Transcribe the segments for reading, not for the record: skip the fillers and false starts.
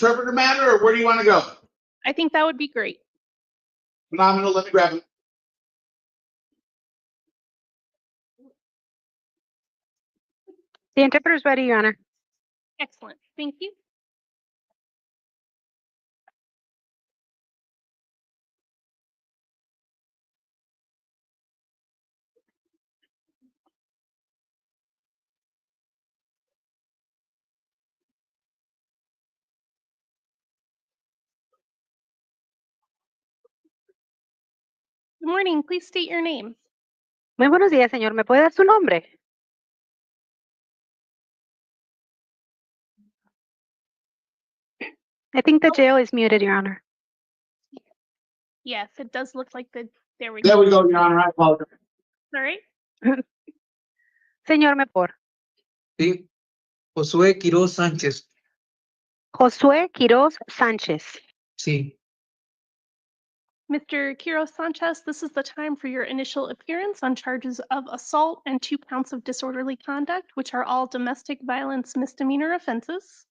interpreter matter, or where do you want to go? I think that would be great. Phenomenal. Let me grab him. The interpreter is ready, Your Honor. Excellent. Thank you. Good morning. Please state your name. Muy buenos días, señor. ¿Me puede dar su nombre? I think the jail is muted, Your Honor. Yes, it does look like the. There we There go. we go, Your Honor. I apologize. All right. Señor, me por. Sí, Josué Quiroz Sánchez. Josué Quiroz Sánchez. Sí, Mr. Quiroz Sanchez, this is the time for your initial appearance on charges of assault and 2 counts of disorderly conduct, which are all domestic violence misdemeanor offenses.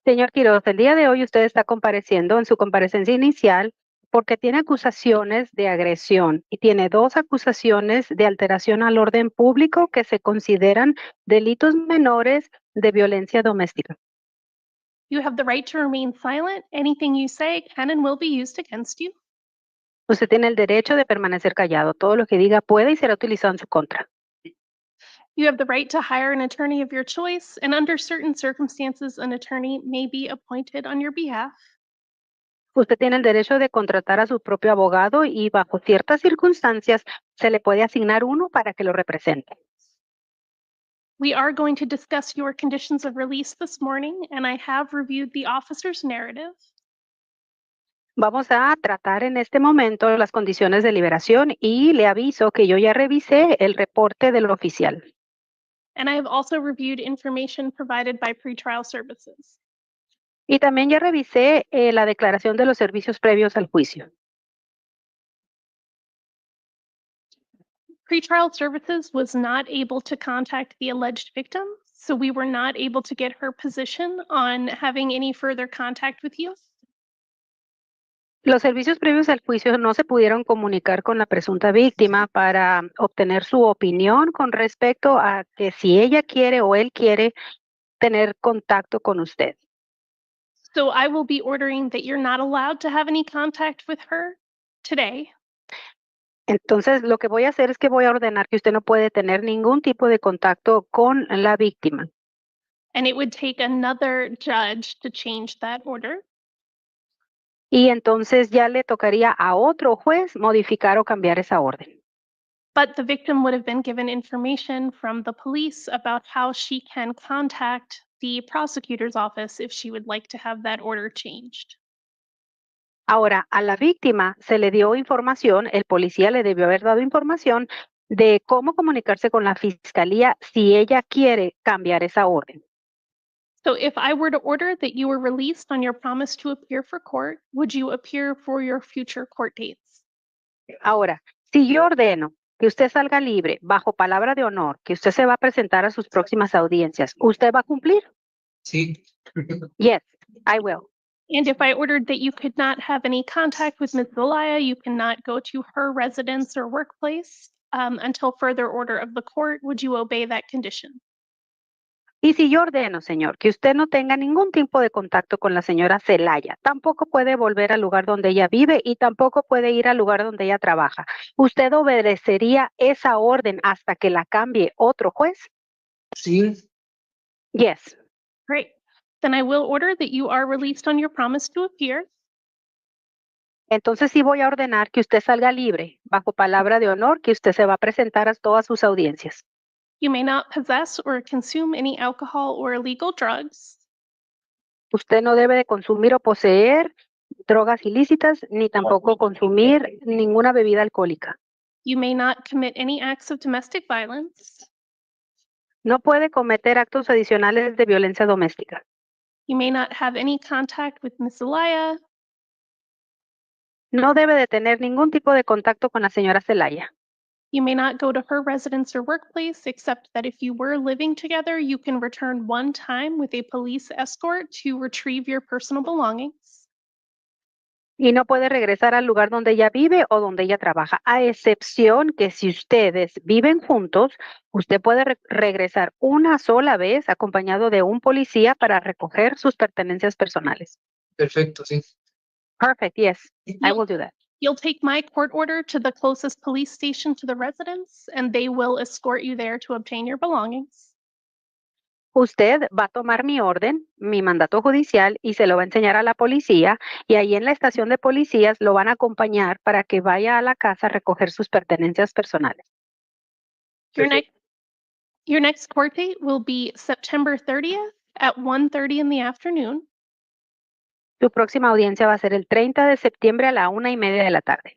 Señor Quiroz, el día de hoy usted está compareciendo en su comparecencia inicial porque tiene acusaciones de agresión y tiene 2 acusaciones de alteración al orden público que se consideran delitos menores de violencia doméstica. You have the right to remain silent. Anything you say can and will be used against you. Usted tiene el derecho de permanecer callado. Todo lo que diga puede y será utilizado en su contra. You have the right to hire an attorney of your choice, and under certain circumstances, an attorney may be appointed on your behalf. Usted tiene el derecho de contratar a su propio abogado y bajo ciertas circunstancias se le puede asignar uno para que lo represente. We are going to discuss your conditions of release this morning, and I have reviewed the officer's narrative. Vamos a tratar en este momento las condiciones de liberación y le aviso que yo ya revisé el reporte del oficial. And I have also reviewed information provided by pretrial services. Y también ya revisé la declaración de los servicios previos al juicio. Pretrial services was not able to contact the alleged victim, so we were not able to get her position on having any further contact with you. Los servicios previos al juicio no se pudieron comunicar con la presunta víctima para obtener su opinión con respecto a que si ella quiere o él quiere tener contacto con usted. So I will be ordering that you're not allowed to have any contact with her today. Entonces, lo que voy a hacer es que voy a ordenar que usted no puede tener ningún tipo de contacto con la víctima. And it would take another judge to change that order. Y entonces ya le tocaría a otro juez modificar o cambiar esa orden. But the victim would have been given information from the police about how she can contact the prosecutor's office if she would like to have that order changed. Ahora, a la víctima se le dio información, el policía le debió haber dado información de cómo comunicarse con la fiscalía si ella quiere cambiar esa orden. So if I were to order that you were released on your promise to appear for court, would you appear for your future court dates? Ahora, si yo ordeno que usted salga libre bajo palabra de honor, que usted se va a presentar a sus próximas audiencias, ¿usted va a cumplir? sí, Yes, I will. And if I ordered that you could not have any contact with Ms. Zelaya, you cannot go to her residence or workplace until further order of the court, would you obey that condition? Y si yo ordeno, señor, que usted no tenga ningún tipo de contacto con la señora Zelaya, tampoco puede volver al lugar donde ella vive y tampoco puede ir al lugar donde ella trabaja, ¿usted obedecería esa orden hasta que la cambie otro juez? sí, Yes. Great. Then I will order that you are released on your promise to appear. Entonces sí voy a ordenar que usted salga libre, bajo palabra de honor, que usted se va a presentar a todas sus audiencias. You may not possess or consume any alcohol or illegal drugs. Usted no debe de consumir o poseer drogas ilícitas, ni tampoco consumir ninguna bebida alcohólica. You may not commit any acts of domestic violence. No puede cometer actos adicionales de violencia doméstica. You may not have any contact with Ms. Zelaya. No debe de tener ningún tipo de contacto con la señora Zelaya. You may not go to her residence or workplace, except that if you were living together, you can return one time with a police escort to retrieve your personal belongings. Y no puede regresar al lugar donde ella vive o donde ella trabaja, a excepción que si ustedes viven juntos, usted puede regresar una sola vez acompañado de un policía para recoger sus pertenencias personales. Perfecto, sí. Perfect, yes, I will do that. You'll take my court order to the closest police station to the residence, and they will escort you there to obtain your belongings. Usted va a tomar mi orden, mi mandato judicial, y se lo va a enseñar a la policía, y ahí en la estación de policías lo van a acompañar para que vaya a la casa a recoger sus pertenencias personales. Your next court date will be September 30th at 1:30 in the afternoon. Su próxima audiencia va a ser el 30 de septiembre a la 1:30 de la tarde.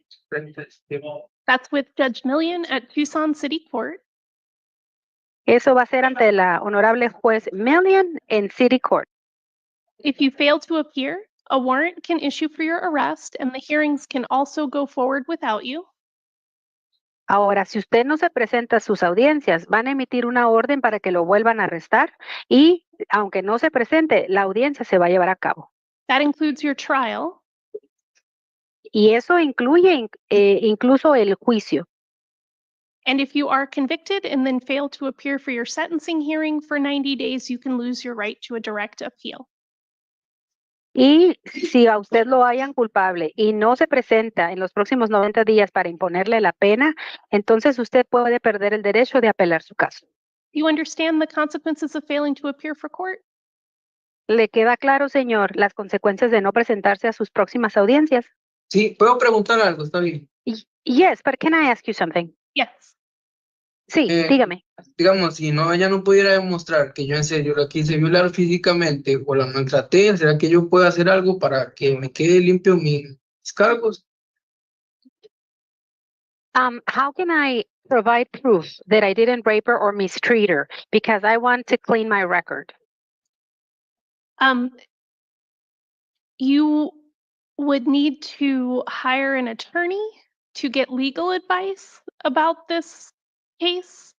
That's with Judge Millian at Tucson City Court. Eso va a ser ante la honorable juez Millian en City Court. If you fail to appear, a warrant can issue for your arrest, and the hearings can also go forward without you. Ahora, si usted no se presenta a sus audiencias, van a emitir una orden para que lo vuelvan a arrestar y, aunque no se presente, la audiencia se va a llevar a cabo. That includes your trial. Y eso incluye incluso el juicio. And if you are convicted and then fail to appear for your sentencing hearing for 90 days, you can lose your right to a direct appeal. Y si a usted lo hayan culpable y no se presenta en los próximos 90 días para imponerle la pena, entonces usted puede perder el derecho de apelar su caso. Do you understand the consequences of failing to appear for court? ¿Le queda claro, señor, las consecuencias de no presentarse a sus próximas audiencias? Sí, puedo preguntar algo, está bien. Yes, but can I ask you something? Yes. Sí, dígame. Digamos, si no, ella no pudiera demostrar que yo en serio la quise violar físicamente o la maltraté, ¿será que yo puedo hacer algo para que me quede limpio mis cargos? How can I provide proof that I didn't rape her or mistreat her because I want to clean my record? You would need to hire an attorney to get legal advice about this case,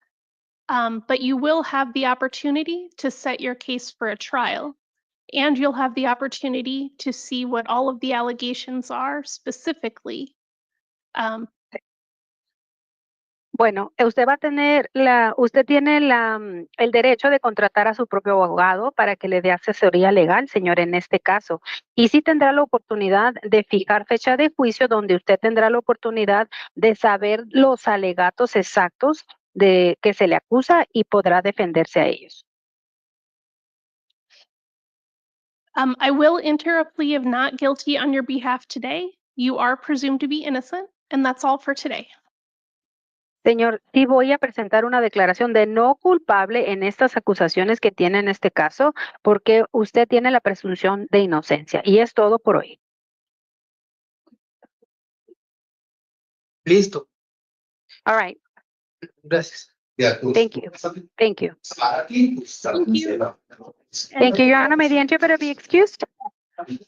but you will have the opportunity to set your case for a trial, and you'll have the opportunity to see what all of the allegations are specifically. Bueno, usted va a tener usted tiene el derecho de contratar a su propio abogado para que le dé asesoría legal, señor, en este caso. Y sí tendrá la oportunidad de fijar fecha de juicio donde usted tendrá la oportunidad de saber los alegatos exactos de que se le acusa y podrá defenderse a ellos. I will enter a plea of not guilty on your behalf today. You are presumed to be innocent, and that's all for today. Señor, sí voy a presentar una declaración de no culpable en estas acusaciones que tiene en este caso, porque usted tiene la presunción de inocencia. Y es todo por hoy. Listo. All right. Gracias. Thank you. Thank you. Thank you, Your Honor. May the interpreter be excused?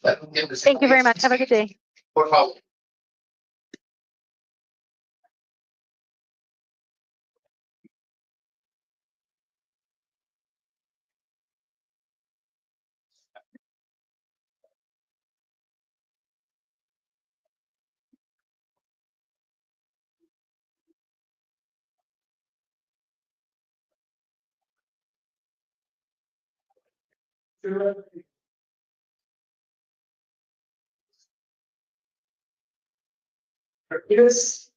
Thank you very much. Have a good day. Por favor. Yes.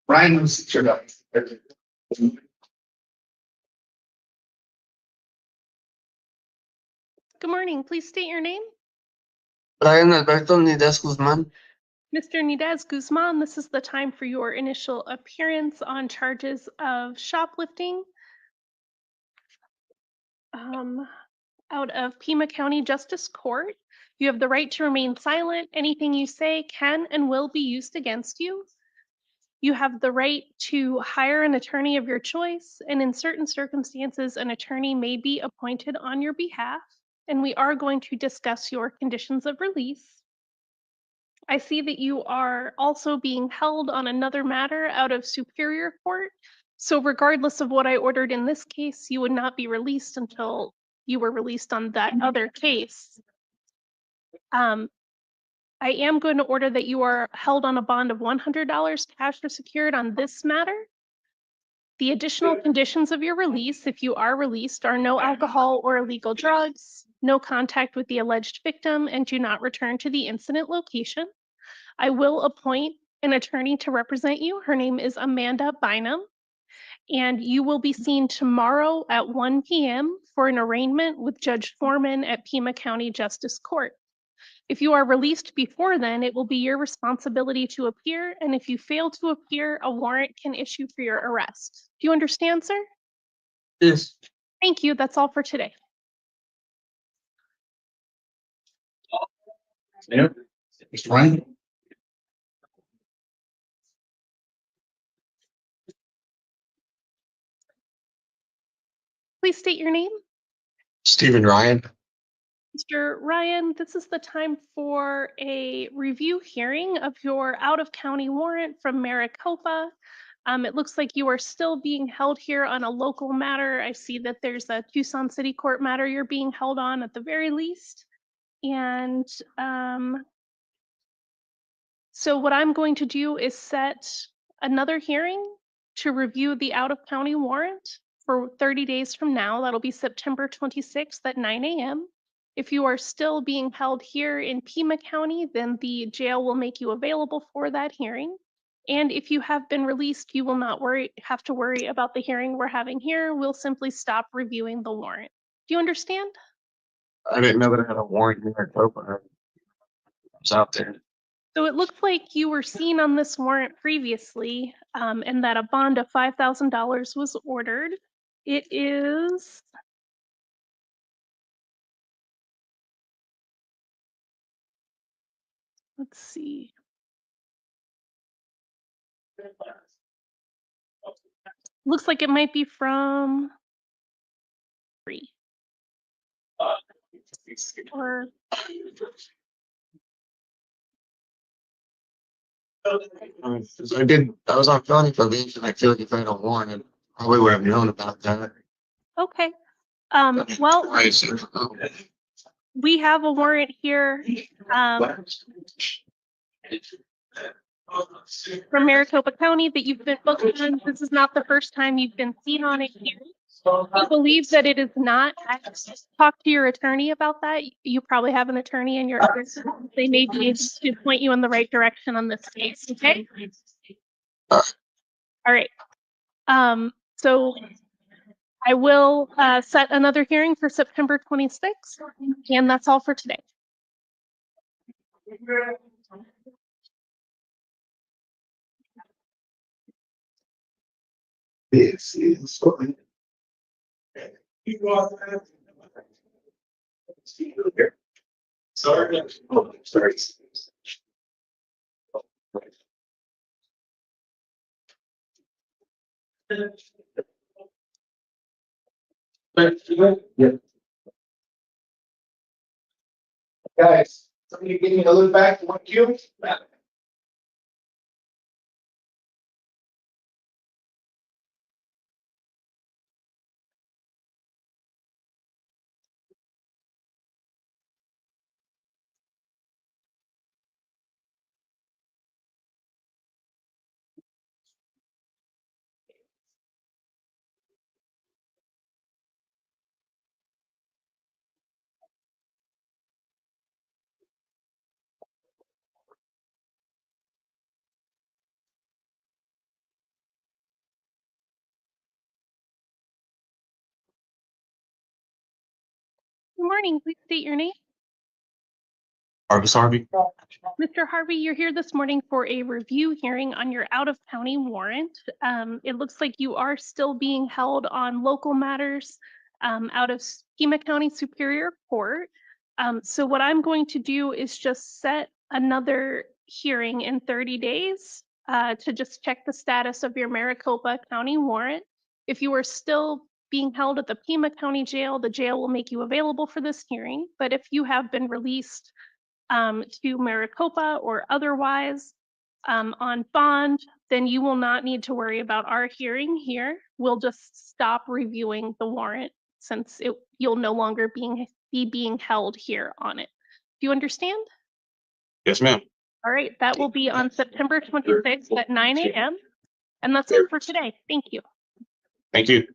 Ryan was sure up. Good morning. Please state your name. Brian Alberto Nidas Guzmán. Mr. Nidez Guzman, this is the time for your initial appearance on charges of shoplifting out of Pima County Justice Court. You have the right to remain silent. Anything you say can and will be used against you. You have the right to hire an attorney of your choice, and in certain circumstances, an attorney may be appointed on your behalf, and we are going to discuss your conditions of release. I see that you are also being held on another matter out of Superior Court. So regardless of what I ordered in this case, you would not be released until you were released on that other case. I am going to order that you are held on a bond of $100 cash or secured on this matter. The additional conditions of your release, if you are released, are no alcohol or illegal drugs, no contact with the alleged victim, and do not return to the incident location. I will appoint an attorney to represent you. Her name is Amanda Bynum, and you will be seen tomorrow at 1 p.m. for an arraignment with Judge Foreman at Pima County Justice Court. If you are released before then, it will be your responsibility to appear, and if you fail to appear, a warrant can issue for your arrest. Do you understand, sir? Yes. Thank you. That's all for today. Mayor, Mr. Ryan? Please state your name. Stephen Ryan. Mr. Ryan, this is the time for a review hearing of your out-of-county warrant from Maricopa. It looks like you are still being held here on a local matter. I see that there's a Tucson City Court matter you're being held on at the very least. And so what I'm going to do is set another hearing to review the out-of-county warrant for 30 days from now. That'll be September 26th at 9 a.m. If you are still being held here in Pima County, then the jail will make you available for that hearing. And if you have been released, you will not have to worry about the hearing we're having here. We'll simply stop reviewing the warrant. Do you understand? I didn't know that I had a warrant in Maricopa. I was out there. So it looks like you were seen on this warrant previously, and that a bond of $5,000 was ordered. It is let's see. Looks like it might be from three. Or I was on felony probation. I feel like if I had a warrant, I probably would have known about that. okay. Well, we have a warrant here from Maricopa County that you've been booked on. This is not the first time you've been seen on it here. I believe that it is not. Talk to your attorney about that. You probably have an attorney in your office. They may be able to point you in the right direction on this case, okay? All right. So I will set another hearing for September 26th, and that's all for today. This is sorry. Oh, sorry. Yeah. Guys, somebody give me a look back to 1Q. Good morning. Please state your name. Harvey. Mr. Harvey, you're here this morning for a review hearing on your out-of-county warrant. It looks like you are still being held on local matters out of Pima County Superior Court. So what I'm going to do is just set another hearing in 30 days to just check the status of your Maricopa County warrant. If you are still being held at the Pima County Jail, the jail will make you available for this hearing. But if you have been released to Maricopa or otherwise on bond, then you will not need to worry about our hearing here. We'll just stop reviewing the warrant since you'll no longer be being held here on it. Do you understand? Yes, ma'am. All right, that will be on September 26th at 9 a.m. And that's it for today. Thank you. Thank you.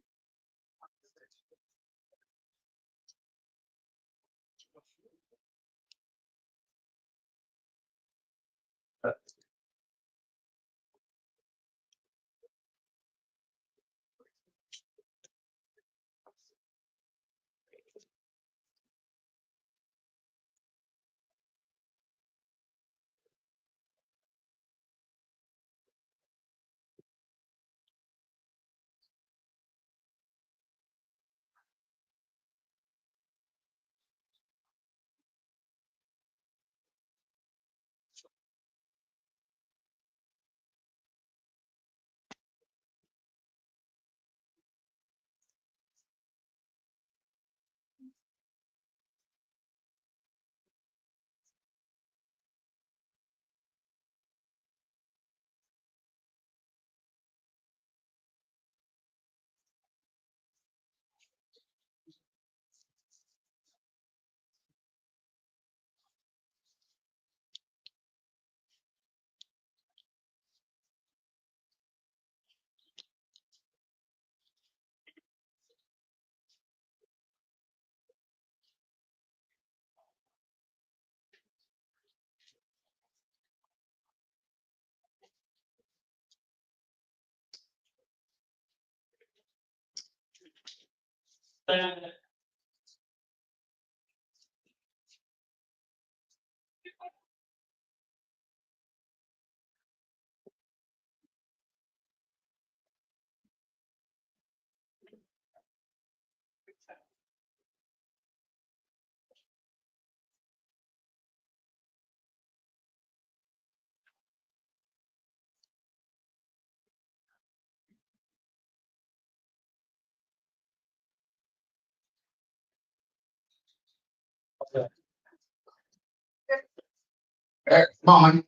Come on.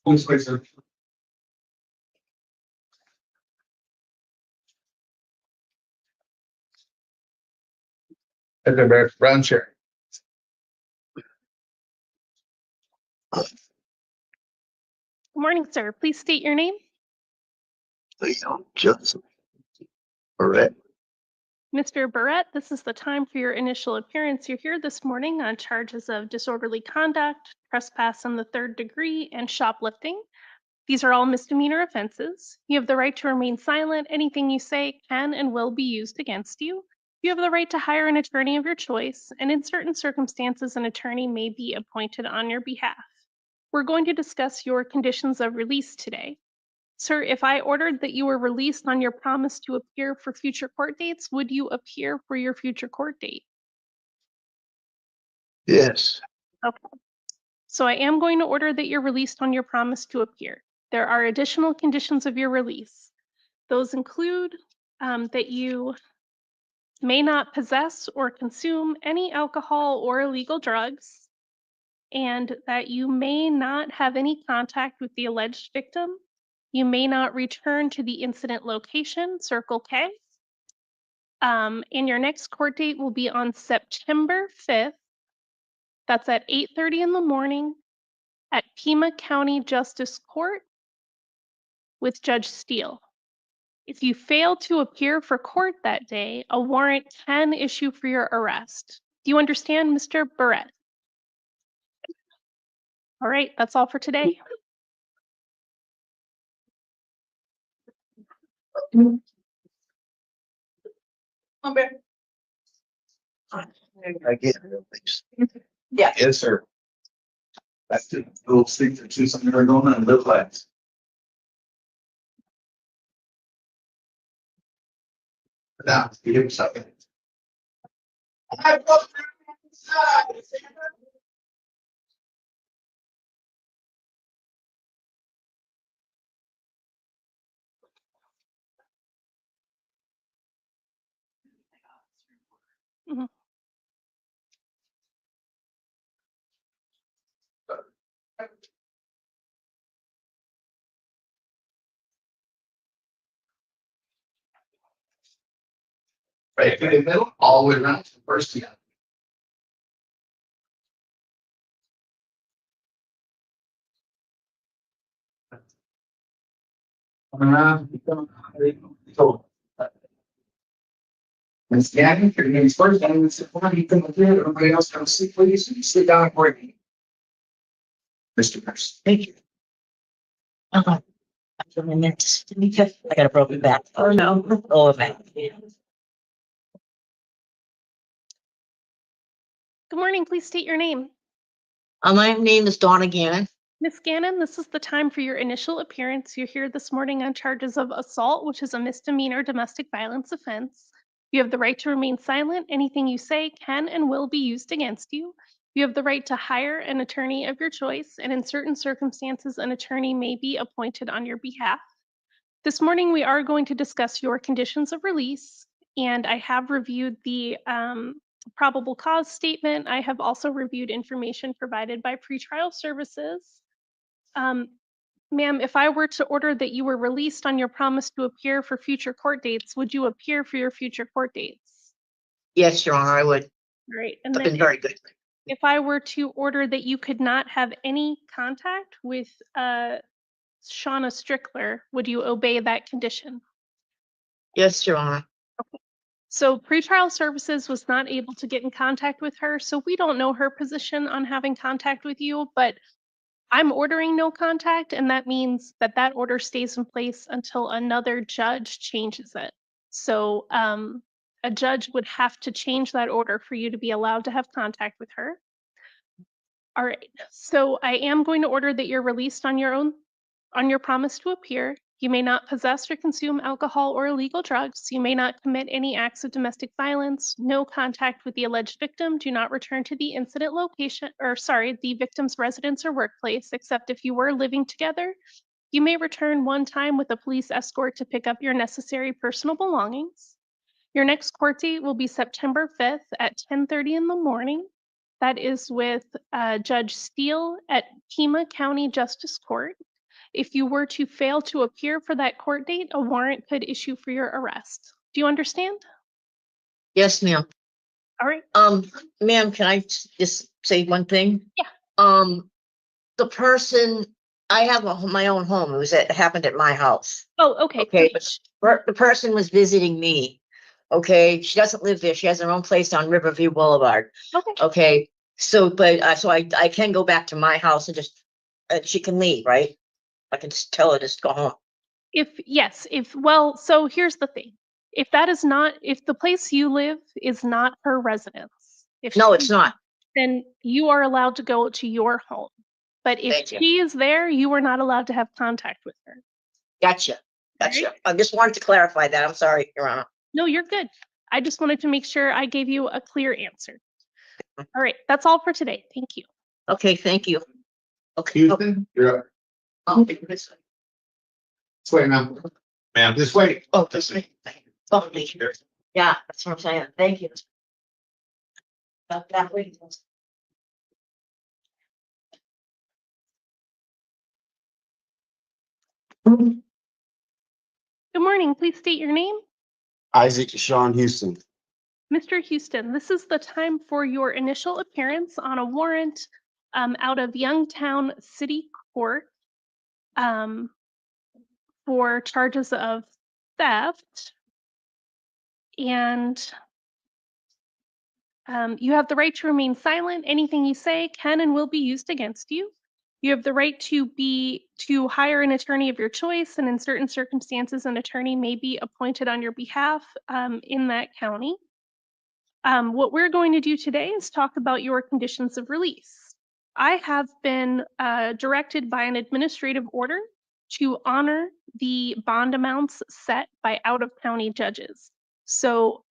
Please, wait, sir. At the brown chair. Good morning, sir. Please state your name. Leon Johnson. Correct. Mr. Barrett, this is the time for your initial appearance. You're here this morning on charges of disorderly conduct, trespass in the third degree, and shoplifting. These are all misdemeanor offenses. You have the right to remain silent. Anything you say can and will be used against you. You have the right to hire an attorney of your choice, and in certain circumstances, an attorney may be appointed on your behalf. We're going to discuss your conditions of release today. Sir, if I ordered that you were released on your promise to appear for future court dates, would you appear for your future court date? Yes. Okay. So I am going to order that you're released on your promise to appear. There are additional conditions of your release. Those include that you may not possess or consume any alcohol or illegal drugs, and that you may not have any contact with the alleged victim. You may not return to the incident location, Circle K. And your next court date will be on September 5th. That's at 8:30 in the morning at Pima County Justice Court with Judge Steele. If you fail to appear for court that day, a warrant can issue for your arrest. Do you understand, Mr. Barrett? All right, that's all for today. I get it. Yeah. Yes, sir. That's the little stick to Tucson, Arizona, and live lights. Now, give him something. Right in the middle, all the way around to the first. Yeah. So. And scanning, your name's first, and it's you come up here, everybody else have a seat, please, and sit down for me. Mr. Nurse. Thank you. I got a broken back. Oh, no. Oh, back. Good morning. Please state your name. My name is Donna Gannon. Miss Gannon, this is the time for your initial appearance. You're here this morning on charges of assault, which is a misdemeanor domestic violence offense. You have the right to remain silent. Anything you say can and will be used against you. You have the right to hire an attorney of your choice, and in certain circumstances, an attorney may be appointed on your behalf. This morning, we are going to discuss your conditions of release, and I have reviewed the probable cause statement. I have also reviewed information provided by pretrial services. Ma'am, if I were to order that you were released on your promise to appear for future court dates, would you appear for your future court dates? Yes, Your Honor, I would. All right. And I've then been very good. if I were to order that you could not have any contact with Shauna Strickler, would you obey that condition? Yes, Your Honor. So pretrial services was not able to get in contact with her, so we don't know her position on having contact with you, but I'm ordering no contact, and that means that that order stays in place until another judge changes it. So a judge would have to change that order for you to be allowed to have contact with her. All right, so I am going to order that you're released on your own, on your promise to appear. You may not possess or consume alcohol or illegal drugs. You may not commit any acts of domestic violence. No contact with the alleged victim. Do not return to the incident location, or the victim's residence or workplace, except if you were living together. You may return one time with a police escort to pick up your necessary personal belongings. Your next court date will be September 5th at 10:30 in the morning. That is with Judge Steele at Pima County Justice Court. If you were to fail to appear for that court date, a warrant could issue for your arrest. Do you understand? Yes, ma'am. All right. Ma'am, can I just say one thing? Yeah. The person, I have my own home. It happened at my house. Oh, okay. Okay, but the person was visiting me. Okay, she doesn't live there. She has her own place on Riverview Boulevard. Okay. Okay, so I can go back to my house and just she can leave, right? I can just tell her to just go home. So here's the thing. If the place you live is not her residence, No, it's not. then you are allowed to go to your home. But if Thank you. she is there, you are not allowed to have contact with her. Gotcha. Right. I just wanted to clarify that. I'm sorry, Your Honor. No, you're good. I just wanted to make sure I gave you a clear answer. All right, that's all for today. Thank you. Okay, thank you. Okay. Houston, you're up. Okay. This way, ma'am. Ma'am, this way. Oh, this way. Oh, thank you. Yeah, that's what I'm saying. Thank you. That way. Good morning. Please state your name. Isaac Sean Houston. Mr. Houston, this is the time for your initial appearance on a warrant out of Youngtown City Court for charges of theft. And you have the right to remain silent. Anything you say can and will be used against you. You have the right to hire an attorney of your choice, and in certain circumstances, an attorney may be appointed on your behalf in that county. What we're going to do today is talk about your conditions of release. I have been directed by an administrative order to honor the bond amounts set by out-of-county judges. So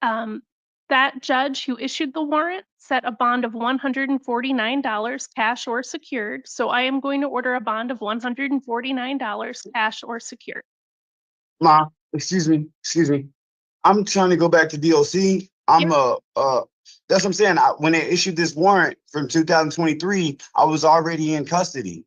that judge who issued the warrant set a bond of $149 cash or secured. So I am going to order a bond of $149 cash or secured. Ma, excuse me. I'm trying to go back to DOC. That's what I'm saying. When they issued this warrant from 2023, I was already in custody.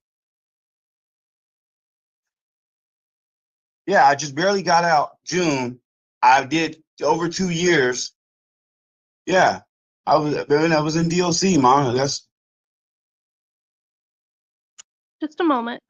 Yeah, I just barely got out June. I did over 2 years. Yeah, I was in DOC, Mom. That's Just a moment.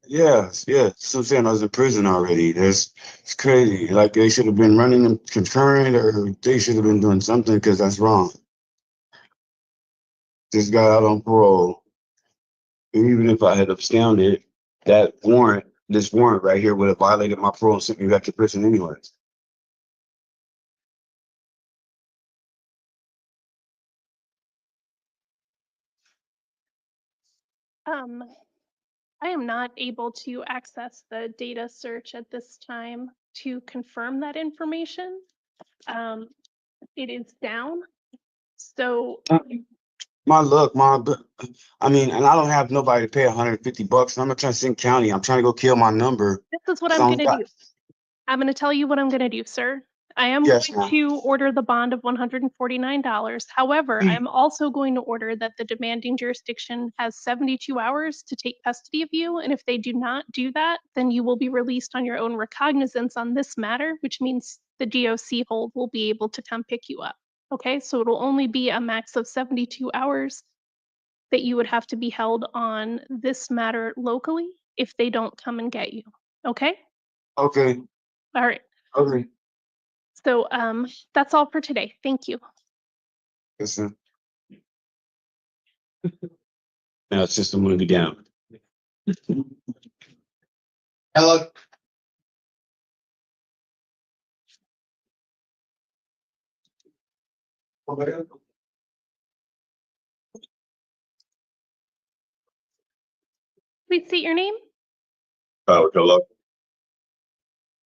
yes, yes. So I'm saying I was in prison already. It's crazy. Like they should have been running them concurrent, or they should have been doing something because that's wrong. Just got out on parole. And even if I had absconded, this warrant right here would have violated my parole and sent me back to prison anyways. Um, I am not able to access the data search at this time to confirm that information. It is down. So My luck, I mean, and I don't have nobody to pay $150. I'm not trying to sing county. I'm trying to go kill my number. this is what 'Cause I'm I going don't to got- do. I'm going to tell you what I'm going to do, sir. I am Yes, going ma'am. to order the bond of $149. However, I'm also going to order that the demanding jurisdiction has 72 hours to take custody of you. And if they do not do that, then you will be released on your own recognizance on this matter, which means the DOC hold will be able to come pick you up. Okay, so it'll only be a max of 72 hours that you would have to be held on this matter locally if they don't come and get you. Okay? Okay, All right. okay. So that's all for today. Thank you. Listen. Now it's just I'm gonna be down. Hello. Please state your name. Hello.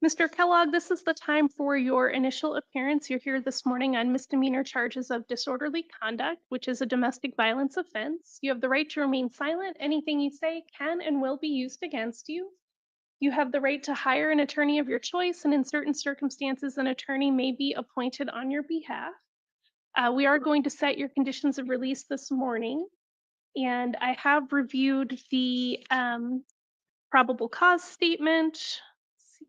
Mr. Kellogg, this is the time for your initial appearance. You're here this morning on misdemeanor charges of disorderly conduct, which is a domestic violence offense. You have the right to remain silent. Anything you say can and will be used against you. You have the right to hire an attorney of your choice, and in certain circumstances, an attorney may be appointed on your behalf. We are going to set your conditions of release this morning, and I have reviewed the probable cause statement. Let's see.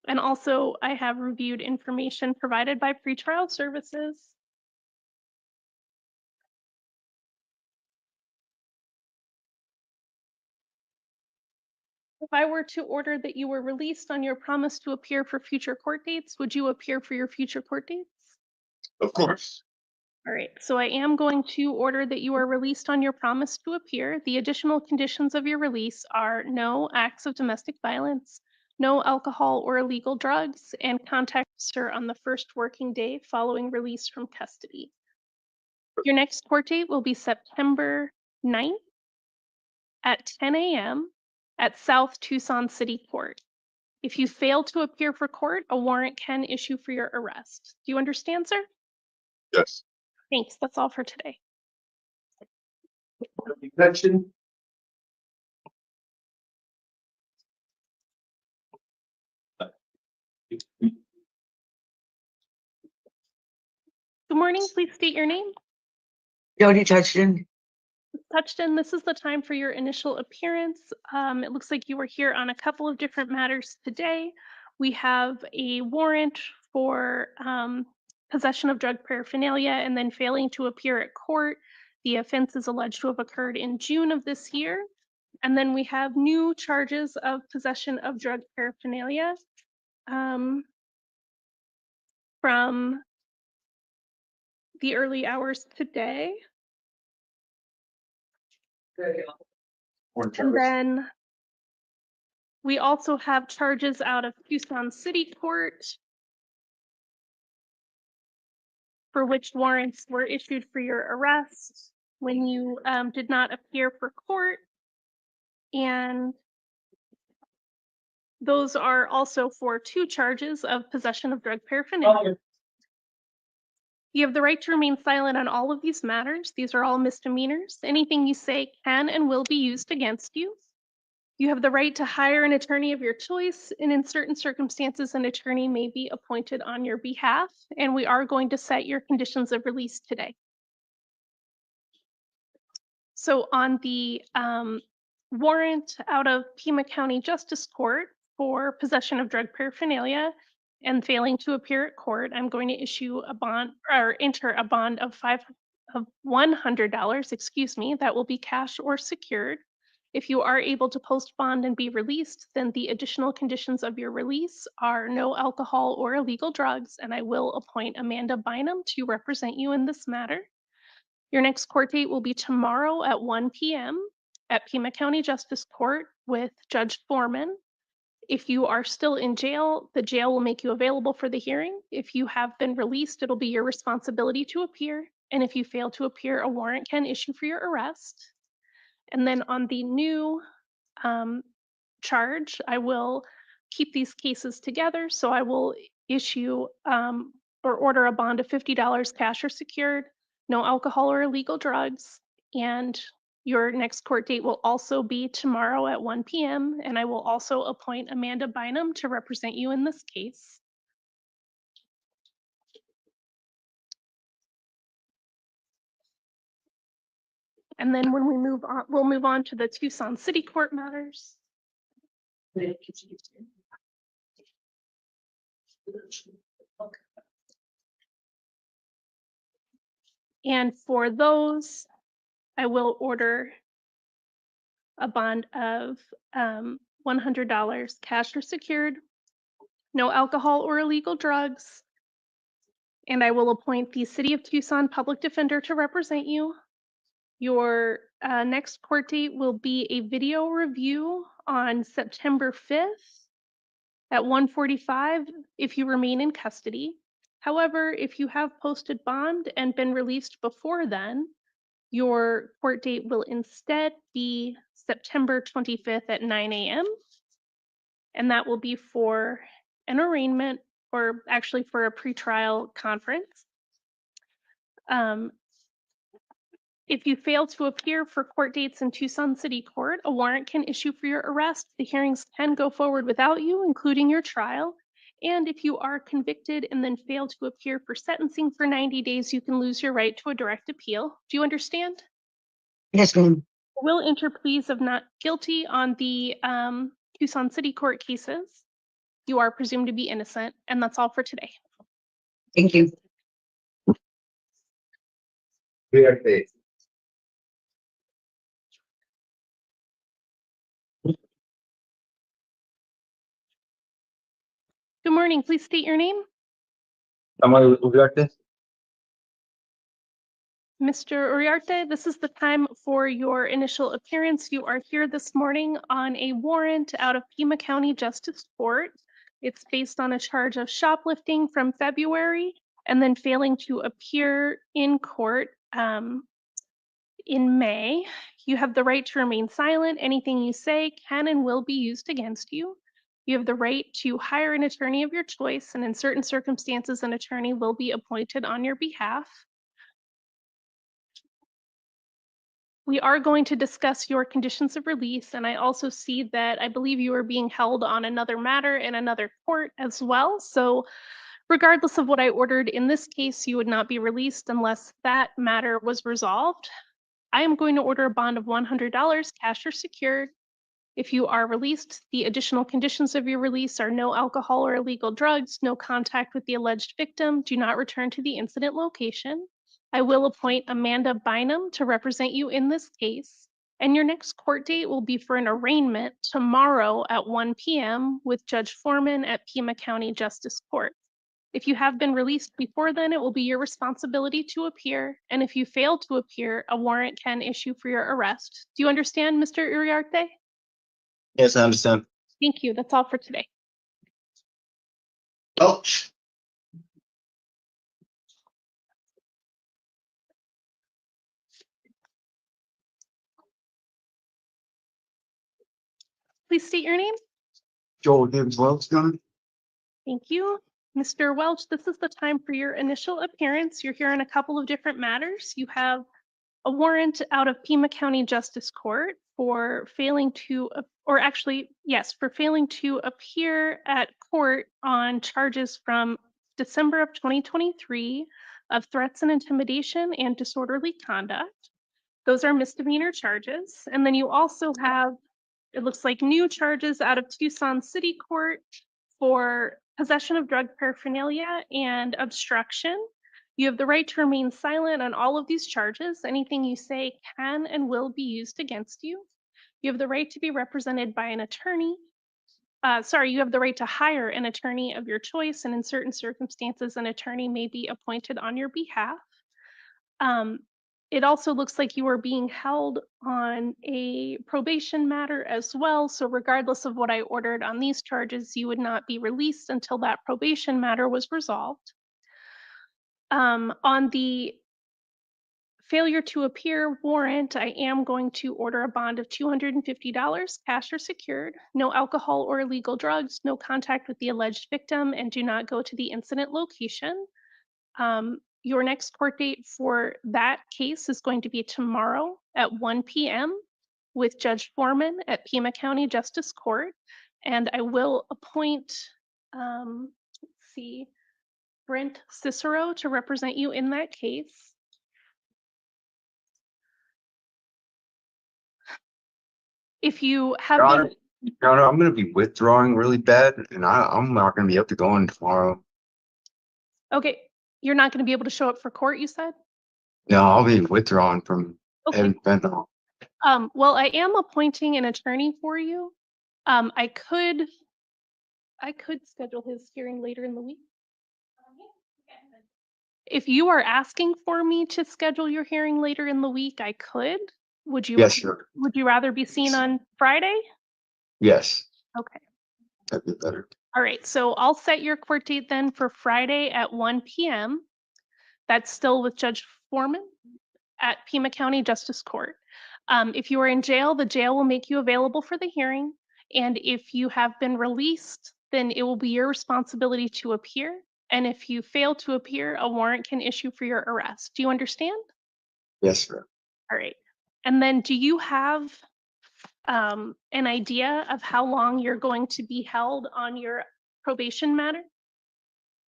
And also, I have reviewed information provided by pretrial services. If I were to order that you were released on your promise to appear for future court dates, would you appear for your future court dates? Of course. All right, so I am going to order that you are released on your promise to appear. The additional conditions of your release are no acts of domestic violence, no alcohol or illegal drugs, and contact sir on the first working day following release from custody. Your next court date will be September 9th at 10 a.m. at South Tucson City Court. If you fail to appear for court, a warrant can issue for your arrest. Do you understand, sir? Yes. Thanks. That's all for today. Objection. Good morning. Please state your name. Jody Touchton. Touchton, this is the time for your initial appearance. It looks like you were here on a couple of different matters today. We have a warrant for possession of drug paraphernalia and then failing to appear at court. The offense is alleged to have occurred in June of this year. And then we have new charges of possession of drug paraphernalia from the early hours today. And then we also have charges out of Tucson City Court for which warrants were issued for your arrest when you did not appear for court. And those are also for 2 charges of possession of drug paraphernalia. You have the right to remain silent on all of these matters. These are all misdemeanors. Anything you say can and will be used against you. You have the right to hire an attorney of your choice, and in certain circumstances, an attorney may be appointed on your behalf, and we are going to set your conditions of release today. So on the warrant out of Pima County Justice Court for possession of drug paraphernalia and failing to appear at court, I'm going to issue a bond or enter a bond of $100, excuse me, that will be cash or secured. If you are able to post bond and be released, then the additional conditions of your release are no alcohol or illegal drugs, and I will appoint Amanda Bynum to represent you in this matter. Your next court date will be tomorrow at 1 p.m. at Pima County Justice Court with Judge Foreman. If you are still in jail, the jail will make you available for the hearing. If you have been released, it'll be your responsibility to appear. And if you fail to appear, a warrant can issue for your arrest. And then on the new charge, I will keep these cases together. So I will issue or order a bond of $50 cash or secured, no alcohol or illegal drugs. And your next court date will also be tomorrow at 1 p.m. And I will also appoint Amanda Bynum to represent you in this case. And then when we move on, we'll move on to the Tucson City Court matters. And for those, I will order a bond of $100 cash or secured, no alcohol or illegal drugs, and I will appoint the City of Tucson Public Defender to represent you. Your next court date will be a video review on September 5th at 1:45 if you remain in custody. However, if you have posted bond and been released before then, your court date will instead be September 25th at 9 a.m. And that will be for an arraignment, or actually for a pretrial conference. If you fail to appear for court dates in Tucson City Court, a warrant can issue for your arrest. The hearings can go forward without you, including your trial. And if you are convicted and then fail to appear for sentencing for 90 days, you can lose your right to a direct appeal. Do you understand? Yes, ma'am. Will enter pleas of not guilty on the Tucson City Court cases. You are presumed to be innocent, and that's all for today. Thank you. Good morning. Please state your name. Ugarte. Mr. Uriarte, this is the time for your initial appearance. You are here this morning on a warrant out of Pima County Justice Court. It's based on a charge of shoplifting from February and then failing to appear in court in May. You have the right to remain silent. Anything you say can and will be used against you. You have the right to hire an attorney of your choice, and in certain circumstances, an attorney will be appointed on your behalf. We are going to discuss your conditions of release, and I also see that I believe you are being held on another matter in another court as well. So regardless of what I ordered in this case, you would not be released unless that matter was resolved. I am going to order a bond of $100, cash or secured. If you are released, the additional conditions of your release are no alcohol or illegal drugs, no contact with the alleged victim, do not return to the incident location. I will appoint Amanda Bynum to represent you in this case, and your next court date will be for an arraignment tomorrow at 1 p.m. with Judge Foreman at Pima County Justice Court. If you have been released before then, it will be your responsibility to appear, and if you fail to appear, a warrant can issue for your arrest. Do you understand, Mr. Uriarte? Yes, I understand. Thank you. That's all for today. Oh. Please state your name. Joel Gibbs Wells done. Thank you. Mr. Welch, this is the time for your initial appearance. You're here on a couple of different matters. You have a warrant out of Pima County Justice Court for failing to, for failing to appear at court on charges from December of 2023 of threats and intimidation and disorderly conduct. Those are misdemeanor charges. And then you also have, it looks like, new charges out of Tucson City Court for possession of drug paraphernalia and obstruction. You have the right to remain silent on all of these charges. Anything you say can and will be used against you. You have the right to be represented by an attorney. You have the right to hire an attorney of your choice, and in certain circumstances, an attorney may be appointed on your behalf. It also looks like you are being held on a probation matter as well. So regardless of what I ordered on these charges, you would not be released until that probation matter was resolved. On the failure to appear warrant, I am going to order a bond of $250, cash or secured, no alcohol or illegal drugs, no contact with the alleged victim, and do not go to the incident location. Your next court date for that case is going to be tomorrow at 1 p.m. with Judge Foreman at Pima County Justice Court. And I will appoint, Brent Cicero to represent you in that case. If you have Your been, Honor, Your Honor, I'm gonna be withdrawing really bad, and I'm not gonna be able to go in tomorrow. okay, you're not going to be able to show up for court, you said? No, I'll be withdrawing from Okay. fentanyl. Well, I am appointing an attorney for you. I could schedule his hearing later in the week. If you are asking for me to schedule your hearing later in the week, I could. Would you? Yes, sir. Would you rather be seen on Friday? Yes, Okay. that'd be better. All right. So I'll set your court date then for Friday at 1 p.m. That's still with Judge Foreman at Pima County Justice Court. If you are in jail, the jail will make you available for the hearing. And if you have been released, then it will be your responsibility to appear. And if you fail to appear, a warrant can issue for your arrest. Do you understand? Yes, sir. All right. And then do you have an idea of how long you're going to be held on your probation matter?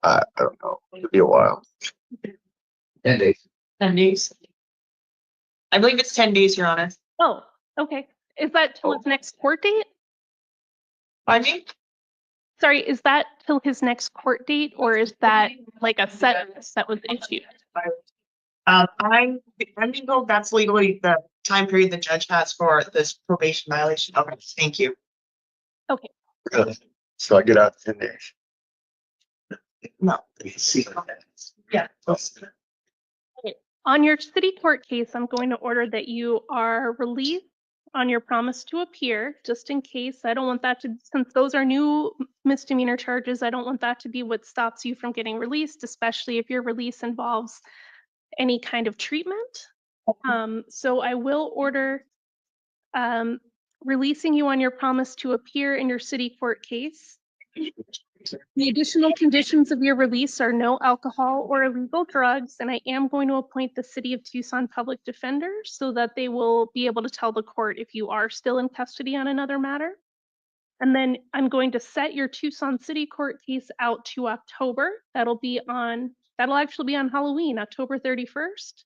I don't know. It'll be a while. 10 days. 10 days. I believe it's 10 days, Your Honor. Oh, okay. Is that till his next court date? I mean, Sorry, is that till his next court date, or is that like a sentence that was issued? I'm being told that's legally the time period the judge has for this probation violation. Okay, thank you. Really? So I get out in 10 days. No. See. Yeah. On your city court case, I'm going to order that you are released on your promise to appear, just in case. I don't want that to, since those are new misdemeanor charges, I don't want that to be what stops you from getting released, especially if your release involves any kind of treatment. So I will order releasing you on your promise to appear in your city court case. The additional conditions of your release are no alcohol or illegal drugs, and I am going to appoint the City of Tucson Public Defender so that they will be able to tell the court if you are still in custody on another matter. And then I'm going to set your Tucson City Court case out to October. That'll actually be on Halloween, October 31st.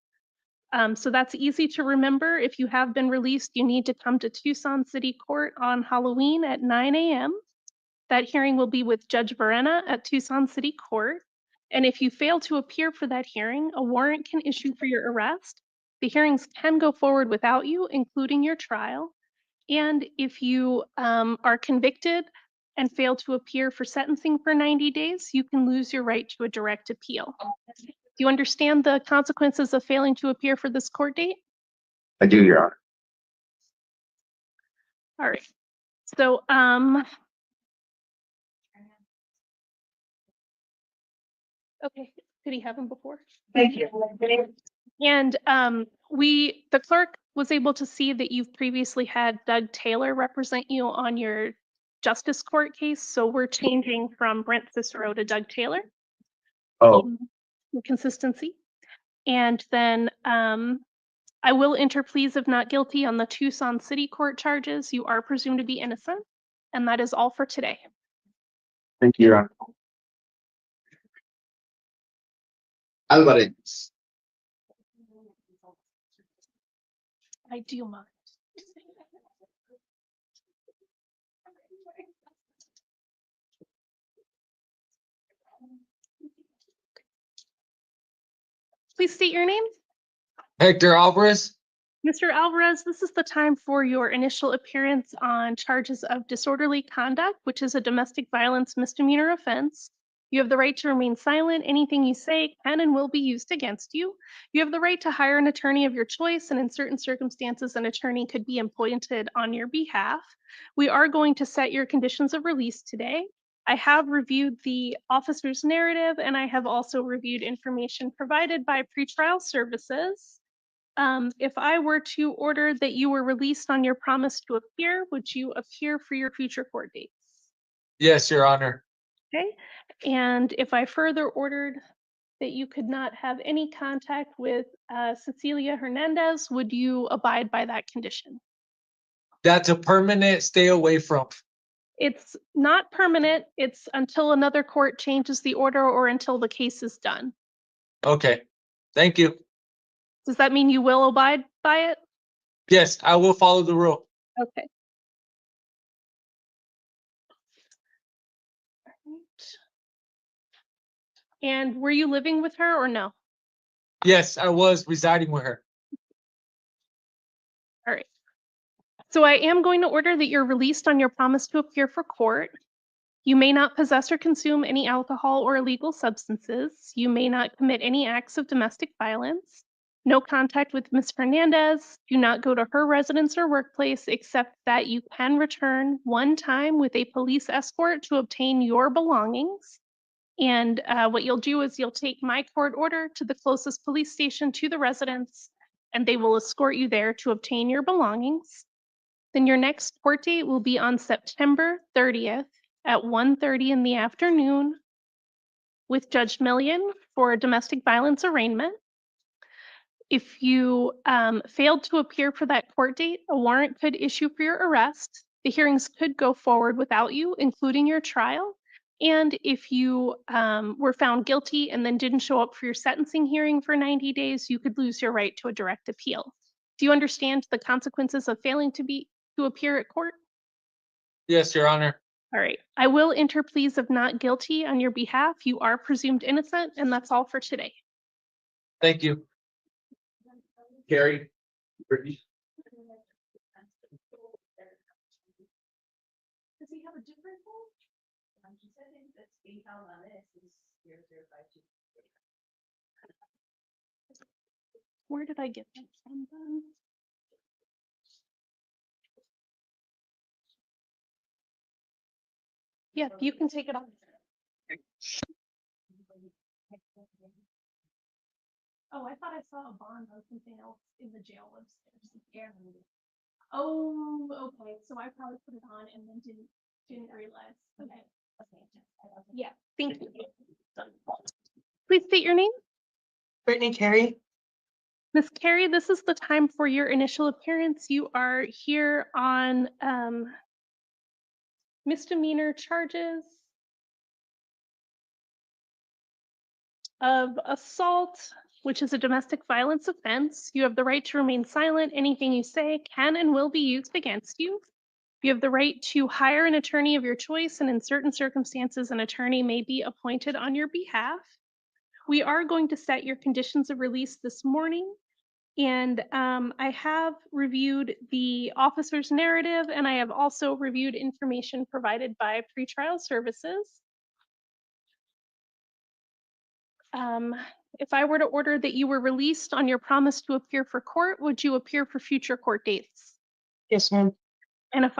So that's easy to remember. If you have been released, you need to come to Tucson City Court on Halloween at 9 a.m. That hearing will be with Judge Verena at Tucson City Court. And if you fail to appear for that hearing, a warrant can issue for your arrest. The hearings can go forward without you, including your trial. And if you are convicted and fail to appear for sentencing for 90 days, you can lose your right to a direct appeal. Do you understand the consequences of failing to appear for this court date? I do, Your Honor. All right. So, okay, did he have him before? Thank you. And the clerk was able to see that you've previously had Doug Taylor represent you on your justice court case. So we're changing from Brent Cicero to Doug Taylor. Oh, Consistency. And then I will enter pleas of not guilty on the Tucson City Court charges. You are presumed to be innocent. And that is all for today. thank you, Your Honor. Alvarez. I do mind. Please state your name. Hector Alvarez. Mr. Alvarez, this is the time for your initial appearance on charges of disorderly conduct, which is a domestic violence misdemeanor offense. You have the right to remain silent. Anything you say can and will be used against you. You have the right to hire an attorney of your choice, and in certain circumstances, an attorney could be appointed on your behalf. We are going to set your conditions of release today. I have reviewed the officer's narrative, and I have also reviewed information provided by pretrial services. If I were to order that you were released on your promise to appear, would you appear for your future court dates? Yes, Your Honor. Okay. And if I further ordered that you could not have any contact with Cecilia Hernandez, would you abide by that condition? That's a permanent stay away from. It's not permanent. It's until another court changes the order or until the case is done. Okay. Thank you. Does that mean you will abide by it? Yes, I will follow the rule. Okay. And were you living with her or no? Yes, I was residing with her. All right. So I am going to order that you're released on your promise to appear for court. You may not possess or consume any alcohol or illegal substances. You may not commit any acts of domestic violence. No contact with Ms. Hernandez. Do not go to her residence or workplace, except that you can return one time with a police escort to obtain your belongings. And what you'll do is you'll take my court order to the closest police station to the residence, and they will escort you there to obtain your belongings. Then your next court date will be on September 30th at 1:30 in the afternoon with Judge Millian for a domestic violence arraignment. If you failed to appear for that court date, a warrant could issue for your arrest. The hearings could go forward without you, including your trial. And if you were found guilty and then didn't show up for your sentencing hearing for 90 days, you could lose your right to a direct appeal. Do you understand the consequences of failing to appear at court? Yes, Your Honor. All right. I will enter pleas of not guilty on your behalf. You are presumed innocent, and that's all for today. Thank you. Carrie. Brittany. Does he have a different phone? Where did I get that from then? Yeah, you can take it off. Oh, I thought I saw a bond on something else in the jail upstairs. Yeah. Oh, okay. So I probably put it on and then didn't realize. Okay. Yeah, thank you. Please state your name. Brittany Carey. Miss Carey, this is the time for your initial appearance. You are here on misdemeanor charges of assault, which is a domestic violence offense. You have the right to remain silent. Anything you say can and will be used against you. You have the right to hire an attorney of your choice, and in certain circumstances, an attorney may be appointed on your behalf. We are going to set your conditions of release this morning. And I have reviewed the officer's narrative, and I have also reviewed information provided by pretrial services. If I were to order that you were released on your promise to appear for court, would you appear for future court dates? Yes, ma'am. And if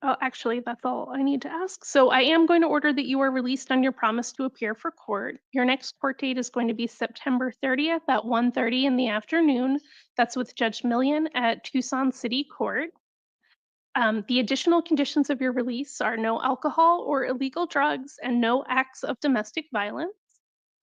actually, that's all I need to ask. So I am going to order that you are released on your promise to appear for court. Your next court date is going to be September 30th at 1:30 in the afternoon. That's with Judge Millian at Tucson City Court. The additional conditions of your release are no alcohol or illegal drugs and no acts of domestic violence.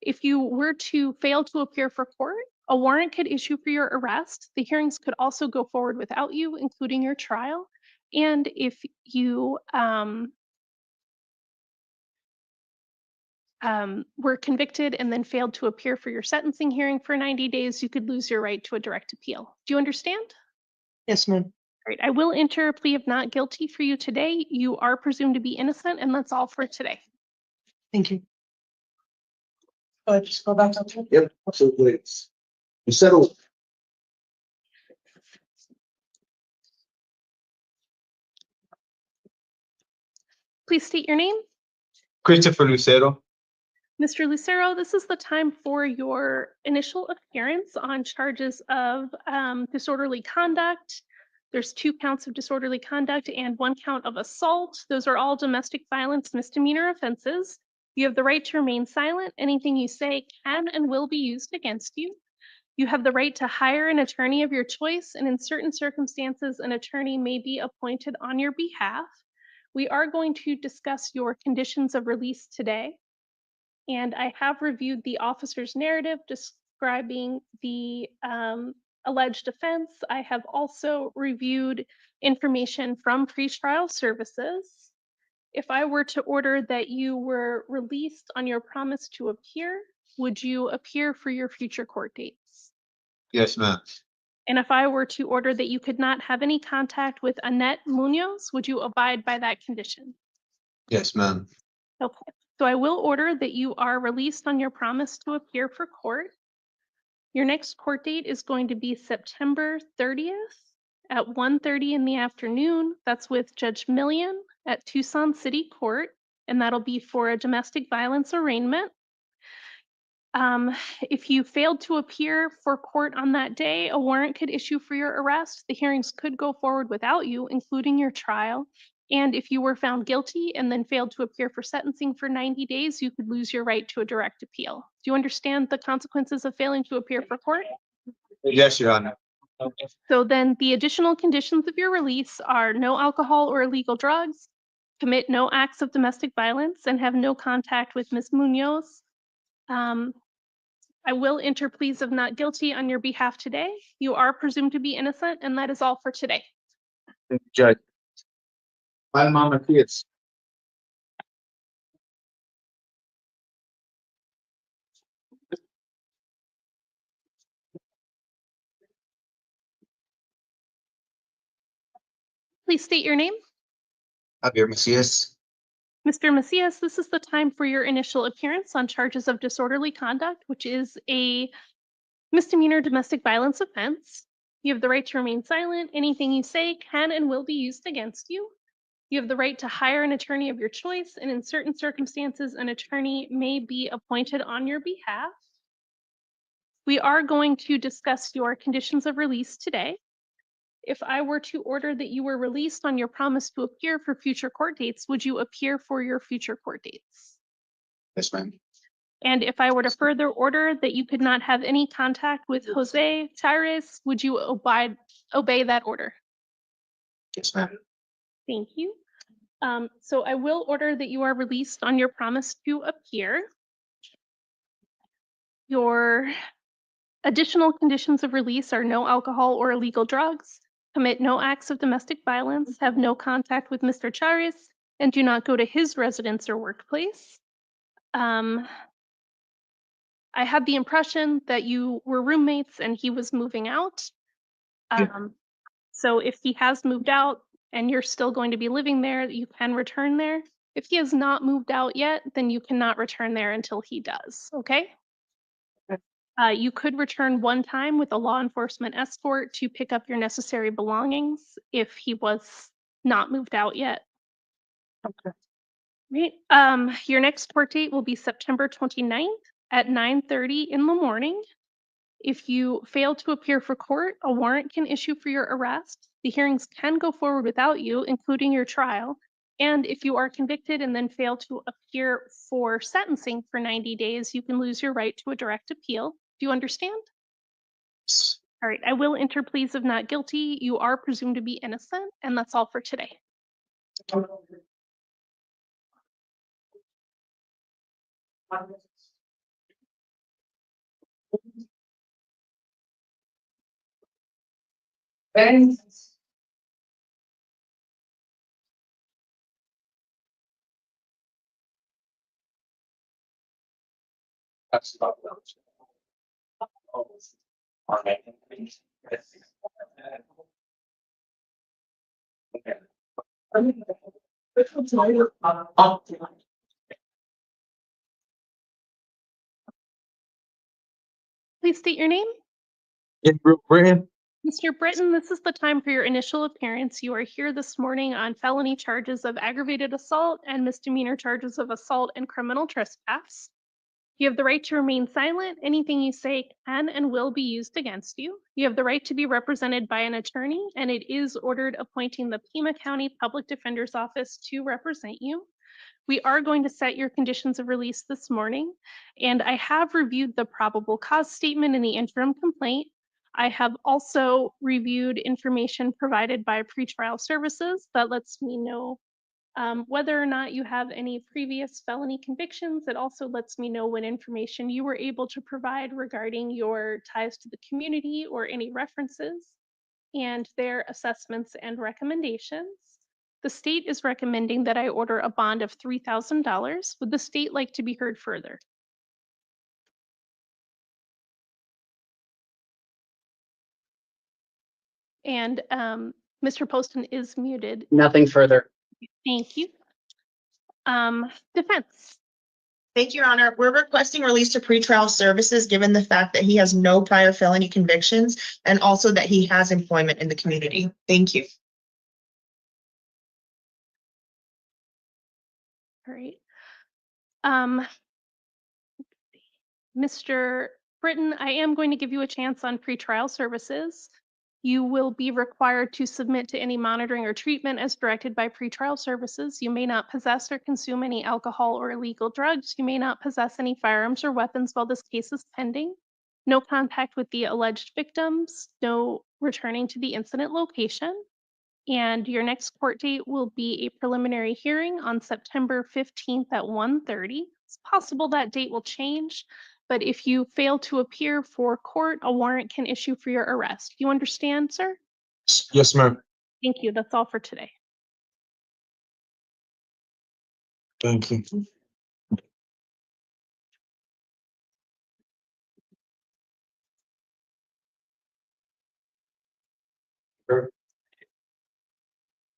If you were to fail to appear for court, a warrant could issue for your arrest. The hearings could also go forward without you, including your trial. And if you were convicted and then failed to appear for your sentencing hearing for 90 days, you could lose your right to a direct appeal. Do you understand? Yes, ma'am. All right, I will enter a plea of not guilty for you today. You are presumed to be innocent, and that's all for today. Thank you. Just go back to. Yep, absolutely. You settle. Please state your name. Christopher Lucero. Mr. Lucero, this is the time for your initial appearance on charges of disorderly conduct. There's 2 counts of disorderly conduct and 1 count of assault. Those are all domestic violence misdemeanor offenses. You have the right to remain silent. Anything you say can and will be used against you. You have the right to hire an attorney of your choice, and in certain circumstances, an attorney may be appointed on your behalf. We are going to discuss your conditions of release today. And I have reviewed the officer's narrative describing the alleged offense. I have also reviewed information from pretrial services. If I were to order that you were released on your promise to appear, would you appear for your future court dates? Yes, ma'am. And if I were to order that you could not have any contact with Annette Munoz, would you abide by that condition? Yes, ma'am. Okay. So I will order that you are released on your promise to appear for court. Your next court date is going to be September 30th at 1:30 in the afternoon. That's with Judge Millian at Tucson City Court, and that'll be for a domestic violence arraignment. If you failed to appear for court on that day, a warrant could issue for your arrest. The hearings could go forward without you, including your trial. And if you were found guilty and then failed to appear for sentencing for 90 days, you could lose your right to a direct appeal. Do you understand the consequences of failing to appear for court? Yes, Your Honor. So then the additional conditions of your release are no alcohol or illegal drugs, commit no acts of domestic violence, and have no contact with Ms. Munoz. I will enter pleas of not guilty on your behalf today. You are presumed to be innocent, and that is all for today. Thank you, Judge. My mama kids. Please state your name. Javier Macias. Mr. Macias, this is the time for your initial appearance on charges of disorderly conduct, which is a misdemeanor domestic violence offense. You have the right to remain silent. Anything you say can and will be used against you. You have the right to hire an attorney of your choice, and in certain circumstances, an attorney may be appointed on your behalf. We are going to discuss your conditions of release today. If I were to order that you were released on your promise to appear for future court dates, would you appear for your future court dates? Yes, ma'am. And if I were to further order that you could not have any contact with Jose Chaires, would you obey that order? Yes, ma'am. Thank you. So I will order that you are released on your promise to appear. Your additional conditions of release are no alcohol or illegal drugs, commit no acts of domestic violence, have no contact with Mr. Chaires, and do not go to his residence or workplace. I had the impression that you were roommates and he was moving out. So if he has moved out and you're still going to be living there, you can return there. If he has not moved out yet, then you cannot return there until he does, okay? You could return one time with a law enforcement escort to pick up your necessary belongings if he was not moved out yet. Okay. Right. Your next court date will be September 29th at 9:30 in the morning. If you fail to appear for court, a warrant can issue for your arrest. The hearings can go forward without you, including your trial. And if you are convicted and then fail to appear for sentencing for 90 days, you can lose your right to a direct appeal. Do you understand? All right, I will enter pleas of not guilty. You are presumed to be innocent, and that's all for today. That's about Please state your name. Britton. Mr. Britton, this is the time for your initial appearance. You are here this morning on felony charges of aggravated assault and misdemeanor charges of assault and criminal trespass. You have the right to remain silent. Anything you say can and will be used against you. You have the right to be represented by an attorney, and it is ordered appointing the Pima County Public Defender's Office to represent you. We are going to set your conditions of release this morning, and I have reviewed the probable cause statement in the interim complaint. I have also reviewed information provided by pretrial services that lets me know whether or not you have any previous felony convictions. It also lets me know what information you were able to provide regarding your ties to the community or any references and their assessments and recommendations. The state is recommending that I order a bond of $3,000. Would the state like to be heard further? And Mr. Poston is muted. Nothing further. Thank you. Defense. Thank you, Your Honor. We're requesting release to pretrial services given the fact that he has no prior felony convictions and also that he has employment in the community. Thank you. All right. Mr. Britton, I am going to give you a chance on pretrial services. You will be required to submit to any monitoring or treatment as directed by pretrial services. You may not possess or consume any alcohol or illegal drugs. You may not possess any firearms or weapons while this case is pending. No contact with the alleged victims, no returning to the incident location. And your next court date will be a preliminary hearing on September 15th at 1:30. It's possible that date will change, but if you fail to appear for court, a warrant can issue for your arrest. You understand, sir? Yes, ma'am. Thank you. That's all for today. Thank you.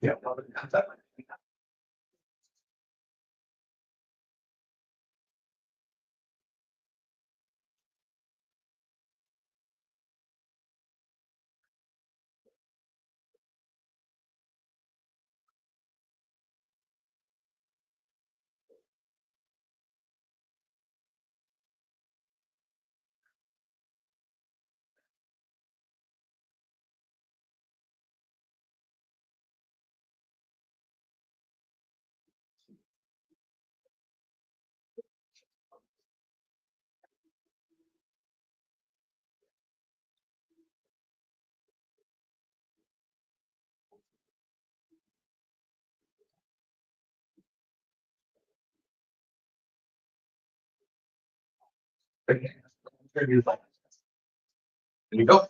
Yeah. There you go.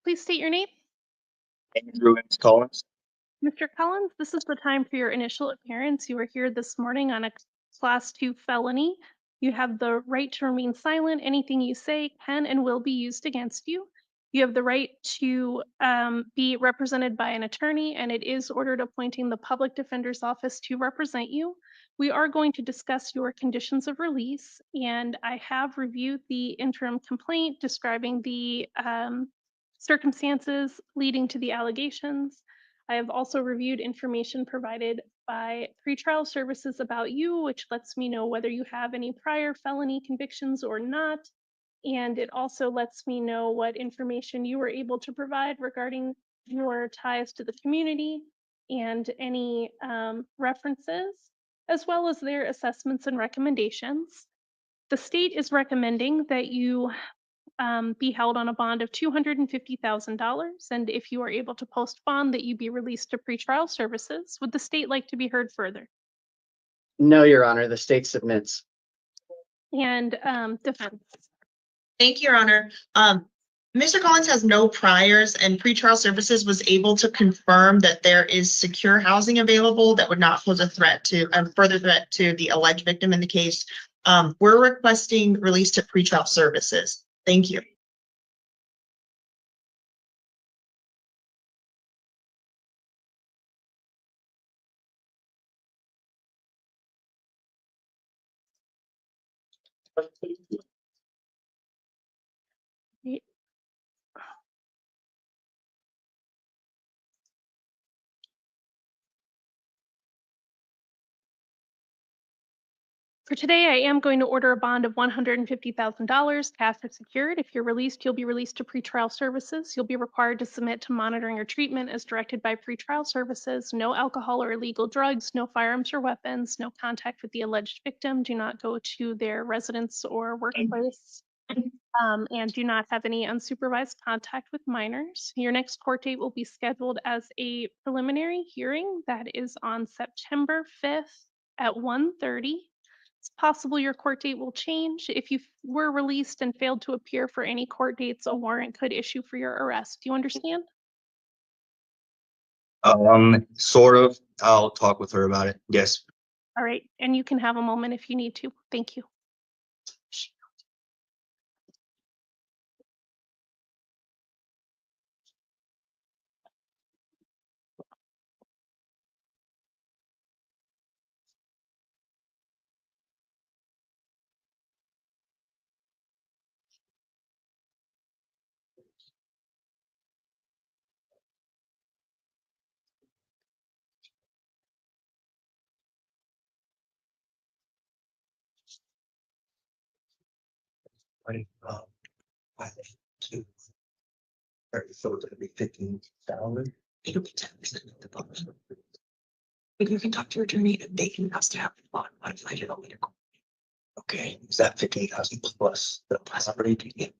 Please state your name. Andrew Collins. Mr. Collins, this is the time for your initial appearance. You were here this morning on a Class 2 felony. You have the right to remain silent. Anything you say can and will be used against you. You have the right to be represented by an attorney, and it is ordered appointing the public defender's office to represent you. We are going to discuss your conditions of release, and I have reviewed the interim complaint describing the circumstances leading to the allegations. I have also reviewed information provided by pretrial services about you, which lets me know whether you have any prior felony convictions or not. And it also lets me know what information you were able to provide regarding your ties to the community and any references, as well as their assessments and recommendations. The state is recommending that you be held on a bond of $250,000. And if you are able to post bond, that you be released to pretrial services. Would the state like to be heard further? No, Your Honor, the state submits. And defense. Thank you, Your Honor. Mr. Collins has no priors, and pretrial services was able to confirm that there is secure housing available that would not pose a threat to further threat to the alleged victim in the case. We're requesting release to pretrial services. Thank you. For today, I am going to order a bond of $150,000, cash or secured. If you're released, you'll be released to pretrial services. You'll be required to submit to monitoring or treatment as directed by pretrial services. No alcohol or illegal drugs, no firearms or weapons, no contact with the alleged victim. Do not go to their residence or workplace. And do not have any unsupervised contact with minors. Your next court date will be scheduled as a preliminary hearing that is on September 5th at 1:30. It's possible your court date will change. If you were released and failed to appear for any court dates, a warrant could issue for your arrest. Do you understand? Sort of. I'll talk with her about it. Yes. All right, and you can have a moment if you need to. Thank you. I think two. So it's gonna be 15,000. It'll be 10% of the bonus. You can talk to your attorney and they can have to have a bond modified it later. Okay, is that 15,000 plus the property?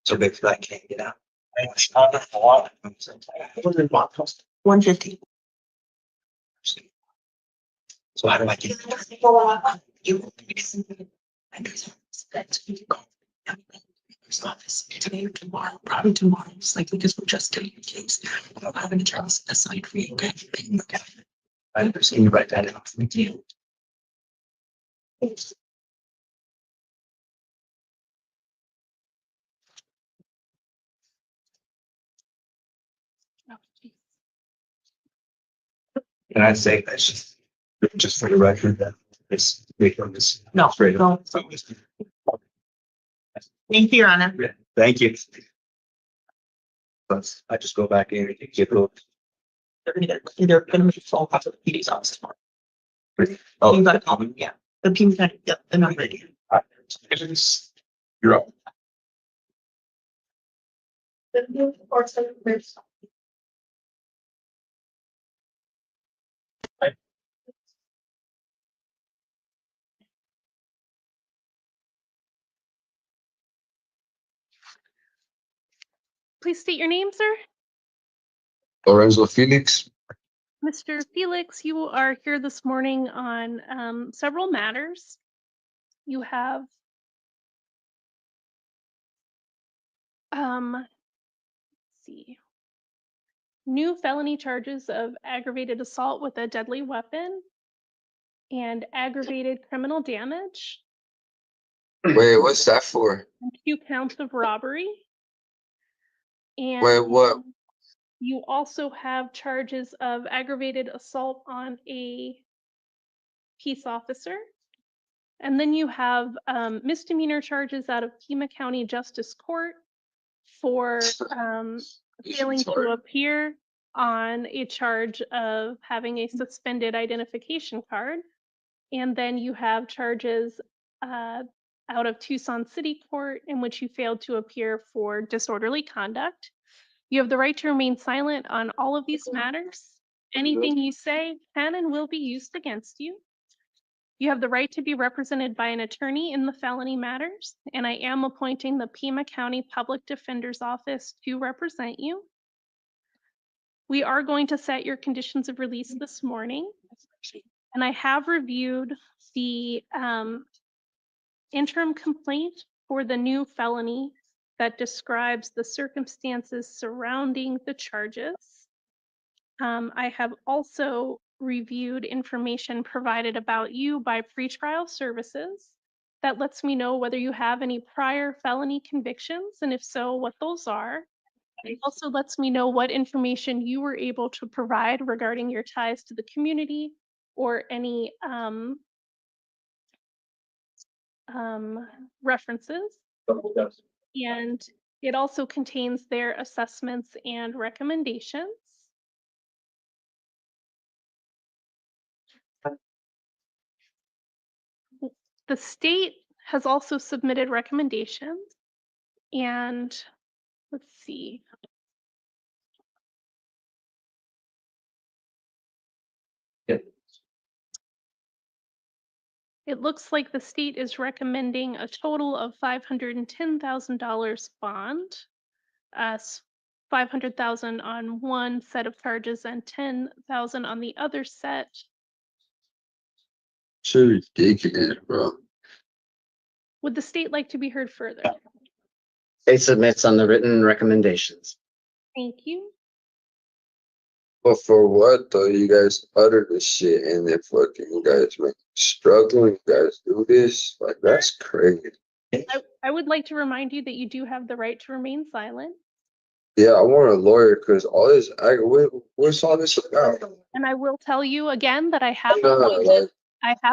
So basically I can't get out. What does the bond cost? 150. So how do I get? Office today or tomorrow, probably tomorrow, just like because we're just getting the case. I'm having a trial assigned for you. Okay. Okay. I understand you write that down. Thank you. Can I say that's just for the record that it's big on this? No, Straight up. Thank you, Your Honor. Yeah, thank you. But I just go back in and get looked. They're gonna make a phone call to the PD's office tomorrow. Oh, You gotta call them, yeah. The Pima County, yeah, the number. you're up. Please state your name, sir. Lorenzo Felix. Mr. Felix, you are here this morning on several matters. You have let's see, new felony charges of aggravated assault with a deadly weapon and aggravated criminal damage, Wait, what's that for? and 2 counts of robbery. And Wait, what? you also have charges of aggravated assault on a peace officer. And then you have misdemeanor charges out of Pima County Justice Court for failing to appear on a charge of having a suspended identification card. And then you have charges out of Tucson City Court in which you failed to appear for disorderly conduct. You have the right to remain silent on all of these matters. Anything you say can and will be used against you. You have the right to be represented by an attorney in the felony matters, and I am appointing the Pima County Public Defender's Office to represent you. We are going to set your conditions of release this morning, and I have reviewed the interim complaint for the new felony that describes the circumstances surrounding the charges. I have also reviewed information provided about you by pretrial services that lets me know whether you have any prior felony convictions, and if so, what those are. It also lets me know what information you were able to provide regarding your ties to the community or any references. And it also contains their assessments and recommendations. The state has also submitted recommendations, and let's see. It looks like the state is recommending a total of $510,000 bond, $500,000 on one set of charges and $10,000 on the other set. So ridiculous, bro. Would the state like to be heard further? State submits on the written recommendations. Thank you. But for what though? You guys utter this shit and then fucking you guys make me struggle. You guys do this? Like, that's crazy. I would like to remind you that you do have the right to remain silent. Yeah, I want a lawyer because all this, what's all this about? And I will tell you again that I have No,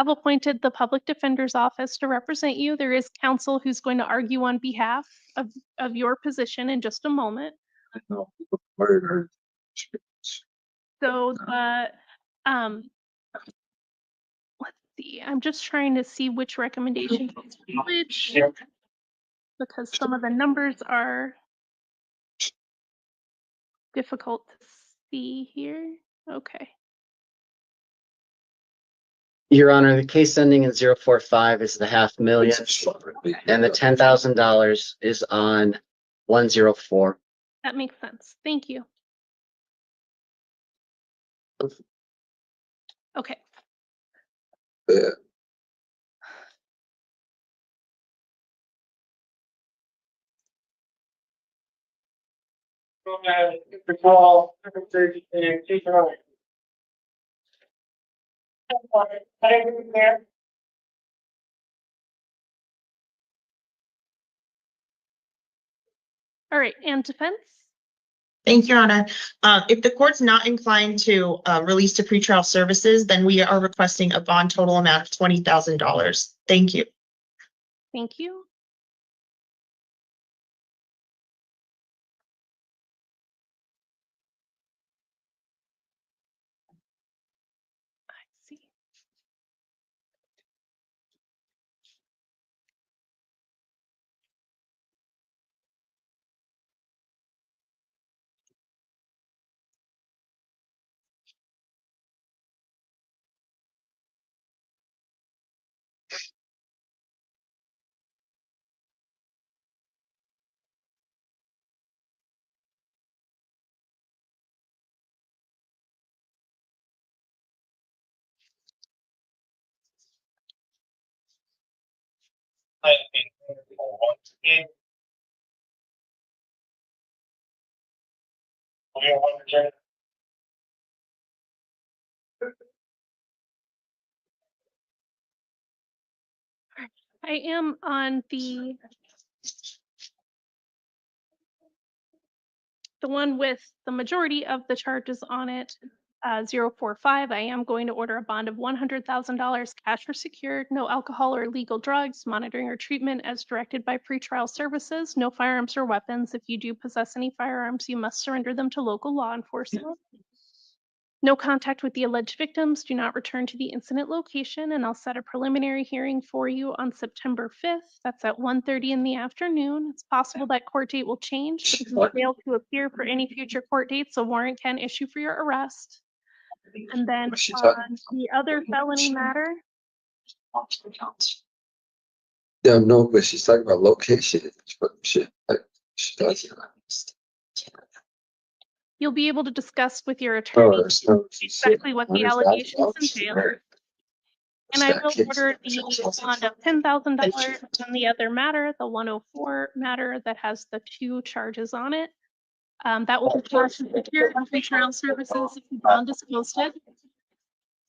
appointed the public defender's office to represent you. There is counsel who's going to argue on behalf of your position in just a moment. murder. So let's see, I'm just trying to see which recommendation is which, because some of the numbers are difficult to see here. Okay. Your Honor, the case ending in 045 is the $500,000, and the $10,000 is on 104. That makes sense. Thank you. Okay. Yeah. All right, and defense? Thank you, Your Honor. If the court's not inclined to release to pretrial services, then we are requesting a bond total amount of $20,000. Thank you. Thank you. I see. I am on the one with the majority of the charges on it, 045. I am going to order a bond of $100,000 cash or secured, no alcohol or illegal drugs, monitoring or treatment as directed by pretrial services, no firearms or weapons. If you do possess any firearms, you must surrender them to local law enforcement. No contact with the alleged victims. Do not return to the incident location, and I'll set a preliminary hearing for you on September 5th. That's at 1:30 in the afternoon. It's possible that court date will change, but if you fail to appear for any future court dates, a warrant can issue for your arrest. And then What's she talking? on the other felony matter, Yeah, no, but she's talking about location. Shit. Like, she does. you'll be able to discuss with your Oh, attorney there's no shit. exactly what the allegations entail. Right. And I will order the bond of $10,000 on the other matter, the 104 matter that has the 2 charges on it. That will be charged with secured pretrial services if the bond is posted.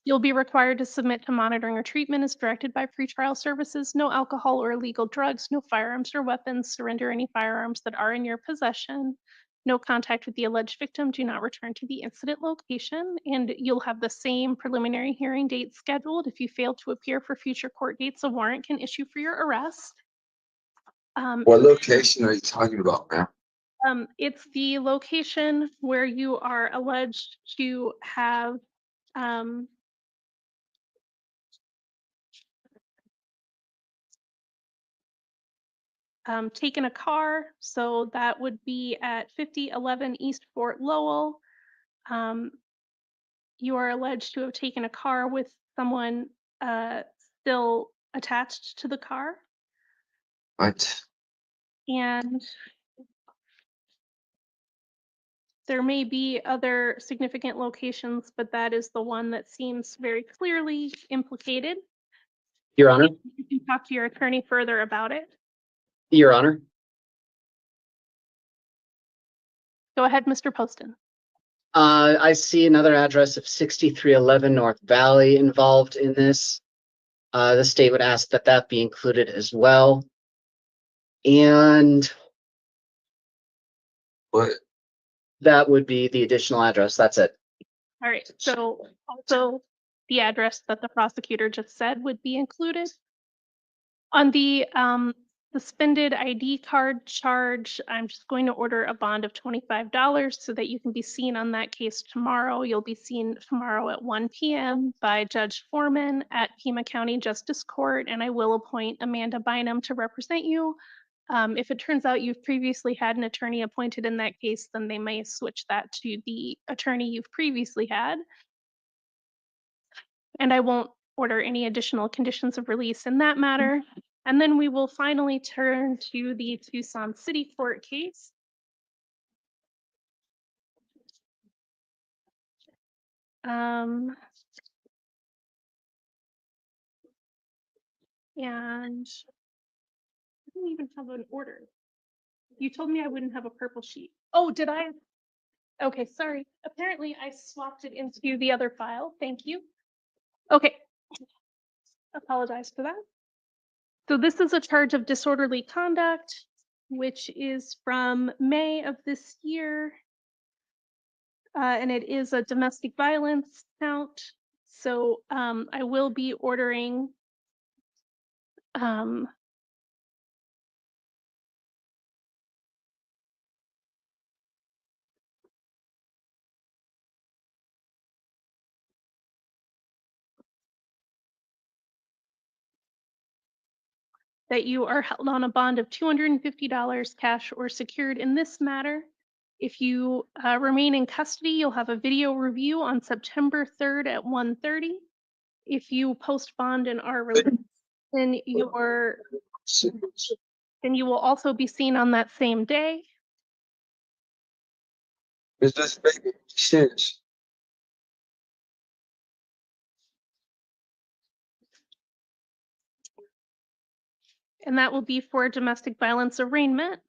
You'll be required to submit to monitoring or treatment as directed by pretrial services. No alcohol or illegal drugs, no firearms or weapons. Surrender any firearms that are in your possession. No contact with the alleged victim. Do not return to the incident location. And you'll have the same preliminary hearing date scheduled. If you fail to appear for future court dates, a warrant can issue for your arrest. What location are you talking about, man? It's the location where you are alleged to have taken a car. So that would be at 5011 East Fort Lowell. You are alleged to have taken a car with someone still attached to the car. What? And there may be other significant locations, but that is the one that seems very clearly implicated. Your Honor, You can talk to your attorney further about it. Your Honor, Go ahead, Mr. Poston. I see another address of 6311 North Valley involved in this. The state would ask that that be included as well. And What? that would be the additional address. That's it. All right, so also the address that the prosecutor just said would be included. On the suspended ID card charge, I'm just going to order a bond of $25 so that you can be seen on that case tomorrow. You'll be seen tomorrow at 1 p.m. by Judge Foreman at Pima County Justice Court, and I will appoint Amanda Bynum to represent you. If it turns out you've previously had an attorney appointed in that case, then they may switch that to the attorney you've previously had. And I won't order any additional conditions of release in that matter. And then we will finally turn to the Tucson City Court case. And I don't even have an order. You told me I wouldn't have a purple sheet. Oh, did I? Okay, sorry. Apparently I swapped it into the other file. Thank you. Okay. Apologize for that. So this is a charge of disorderly conduct, which is from May of this year. And it is a domestic violence count. So I will be ordering that you are held on a bond of $250 cash or secured in this matter. If you remain in custody, you'll have a video review on September 3rd at 1:30. If you post bond and are released, then you will also be seen on that same day. It's just making sense. And that will be for a domestic violence arraignment.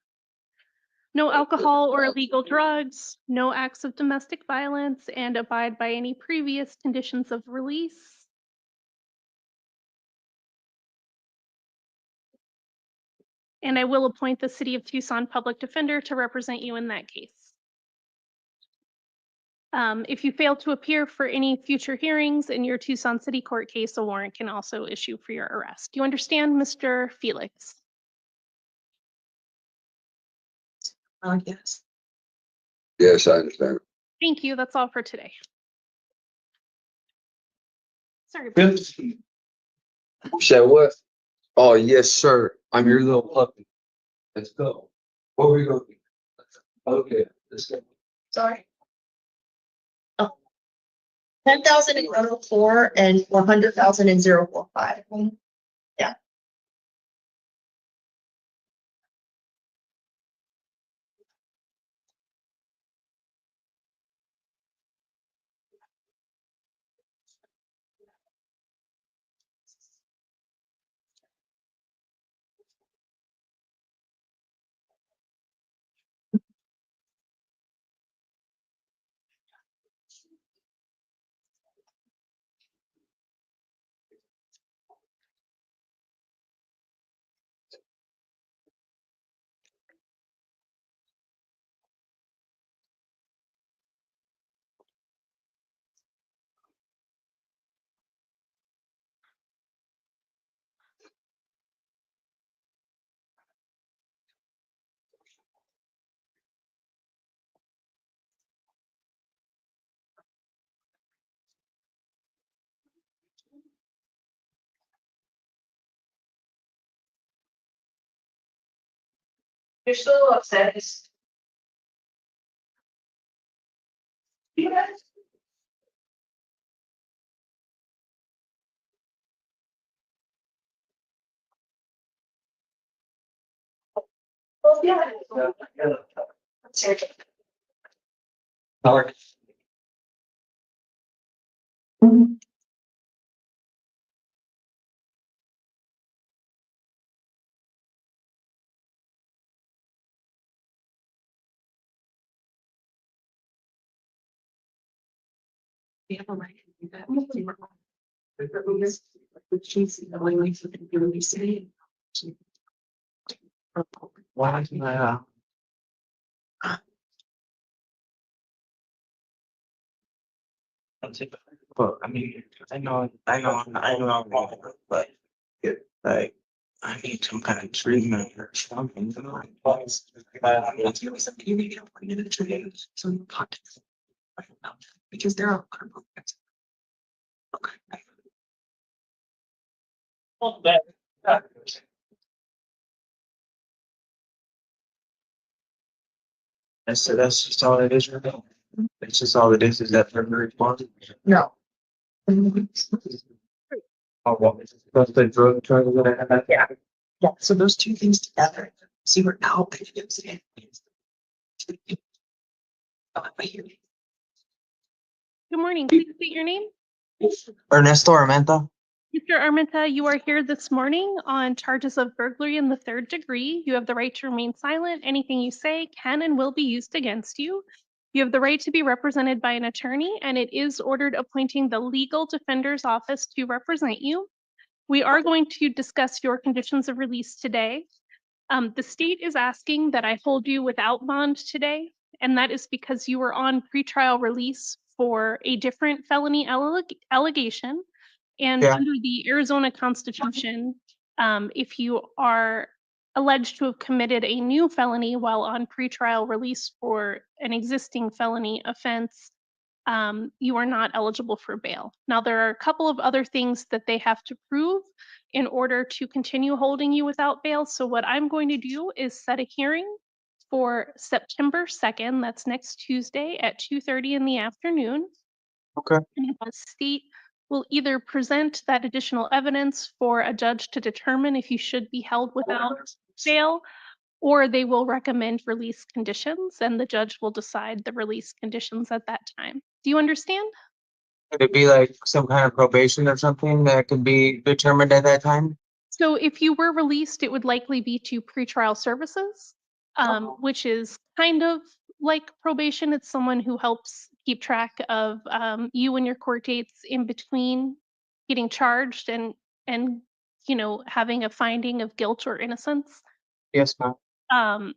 No alcohol or illegal drugs, no acts of domestic violence, and abide by any previous conditions of release. And I will appoint the City of Tucson Public Defender to represent you in that case. If you fail to appear for any future hearings in your Tucson City Court case, a warrant can also issue for your arrest. Do you understand, Mr. Felix? Yes. Yes, I understand. Thank you. That's all for today. Sorry. You said what? Oh, yes, sir. I'm your little puppy. Let's go. What were we going to do? Okay, let's go. Sorry. 10,000 in 104 and 100,000 in 045. Yeah. You're still upset. Well, yeah. Sorry. We have a right to do that. But she's the only way to really say it. Why is my, but I mean, I know, I'm wrong, but like, I need some kind of treatment or something. Give me something you need to put in the tree, some pockets. Because there are other programs. Okay. That's just all it is, right? That's just all it is that they're responsible. No. Oh, well, that's the drug charges that I had. Yeah. Yeah. So those two things together. So you were out and it was in. Good morning. Please state your name. Ernesto Armenta. Mr. Armenta, you are here this morning on charges of burglary in the 3rd degree. You have the right to remain silent. Anything you say can and will be used against you. You have the right to be represented by an attorney, and it is ordered appointing the legal defender's office to represent you. We are going to discuss your conditions of release today. The state is asking that I hold you without bond today, and that is because you were on pretrial release for a different felony allegation. And Yeah. under the Arizona Constitution, if you are alleged to have committed a new felony while on pretrial release for an existing felony offense, you are not eligible for bail. Now, there are a couple of other things that they have to prove in order to continue holding you without bail. So what I'm going to do is set a hearing for September 2nd, that's next Tuesday at 2:30 in the afternoon. Okay. And the state will either present that additional evidence for a judge to determine if you should be held without bail, or they will recommend release conditions and the judge will decide the release conditions at that time. Do you understand? Could it be like some kind of probation or something that could be determined at that time? So if you were released, it would likely be to pretrial services, which is kind of like probation. It's someone who helps keep track of you and your court dates in between getting charged and having a finding of guilt or innocence. Yes, ma'am. Um,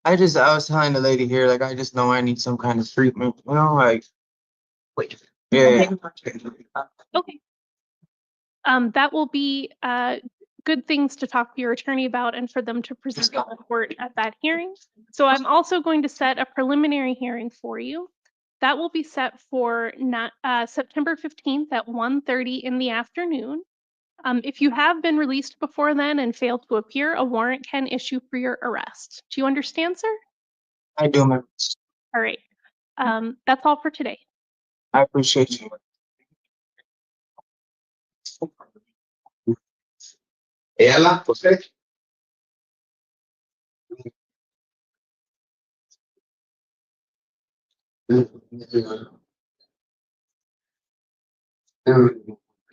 I was telling the lady here, like, I just know I need some kind of treatment, you know, like. Wait. Yeah. Okay. That will be good things to talk to your attorney about and for them to present to the court at that hearing. So I'm also going to set a preliminary hearing for you. That will be set for September 15th at 1:30 in the afternoon. If you have been released before then and failed to appear, a warrant can issue for your arrest. Do you understand, sir? I do, ma'am. All right. That's all for today. I appreciate you. Ela, você? Good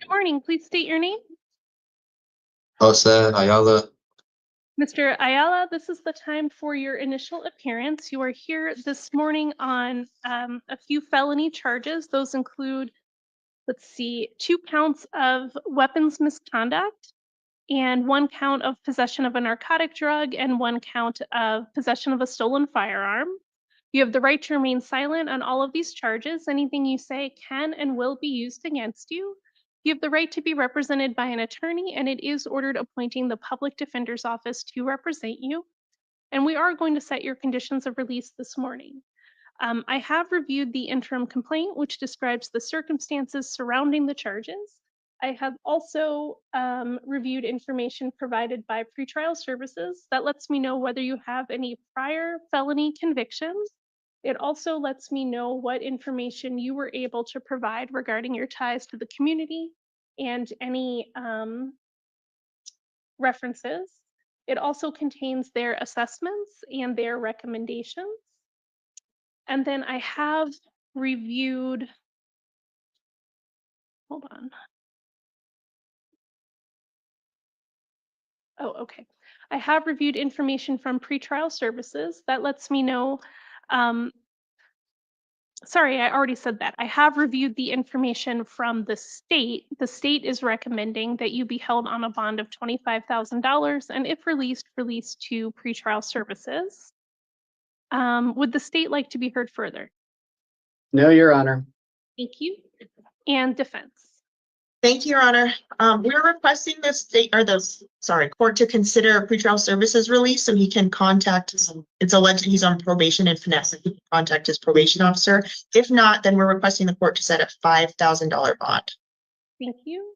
morning. Please state your name. Jose Ayala. Mr. Ayala, this is the time for your initial appearance. You are here this morning on a few felony charges. Those include, let's see, 2 counts of weapons misconduct and 1 count of possession of a narcotic drug and 1 count of possession of a stolen firearm. You have the right to remain silent on all of these charges. Anything you say can and will be used against you. You have the right to be represented by an attorney, and it is ordered appointing the public defender's office to represent you. And we are going to set your conditions of release this morning. I have reviewed the interim complaint, which describes the circumstances surrounding the charges. I have also reviewed information provided by pretrial services that lets me know whether you have any prior felony convictions. It also lets me know what information you were able to provide regarding your ties to the community and any references. It also contains their assessments and their recommendations. And then I have reviewed, hold on. Oh, okay. I have reviewed information from pretrial services that lets me know, sorry, I already said that. I have reviewed the information from the state. The state is recommending that you be held on a bond of $25,000 and if released to pretrial services. Would the state like to be heard further? No, Your Honor. Thank you. And defense. Thank you, Your Honor. We're requesting the state or court to consider pretrial services release so he can contact, it's alleged he's on probation and finesse, he can contact his probation officer. If not, then we're requesting the court to set a $5,000 bond. Thank you.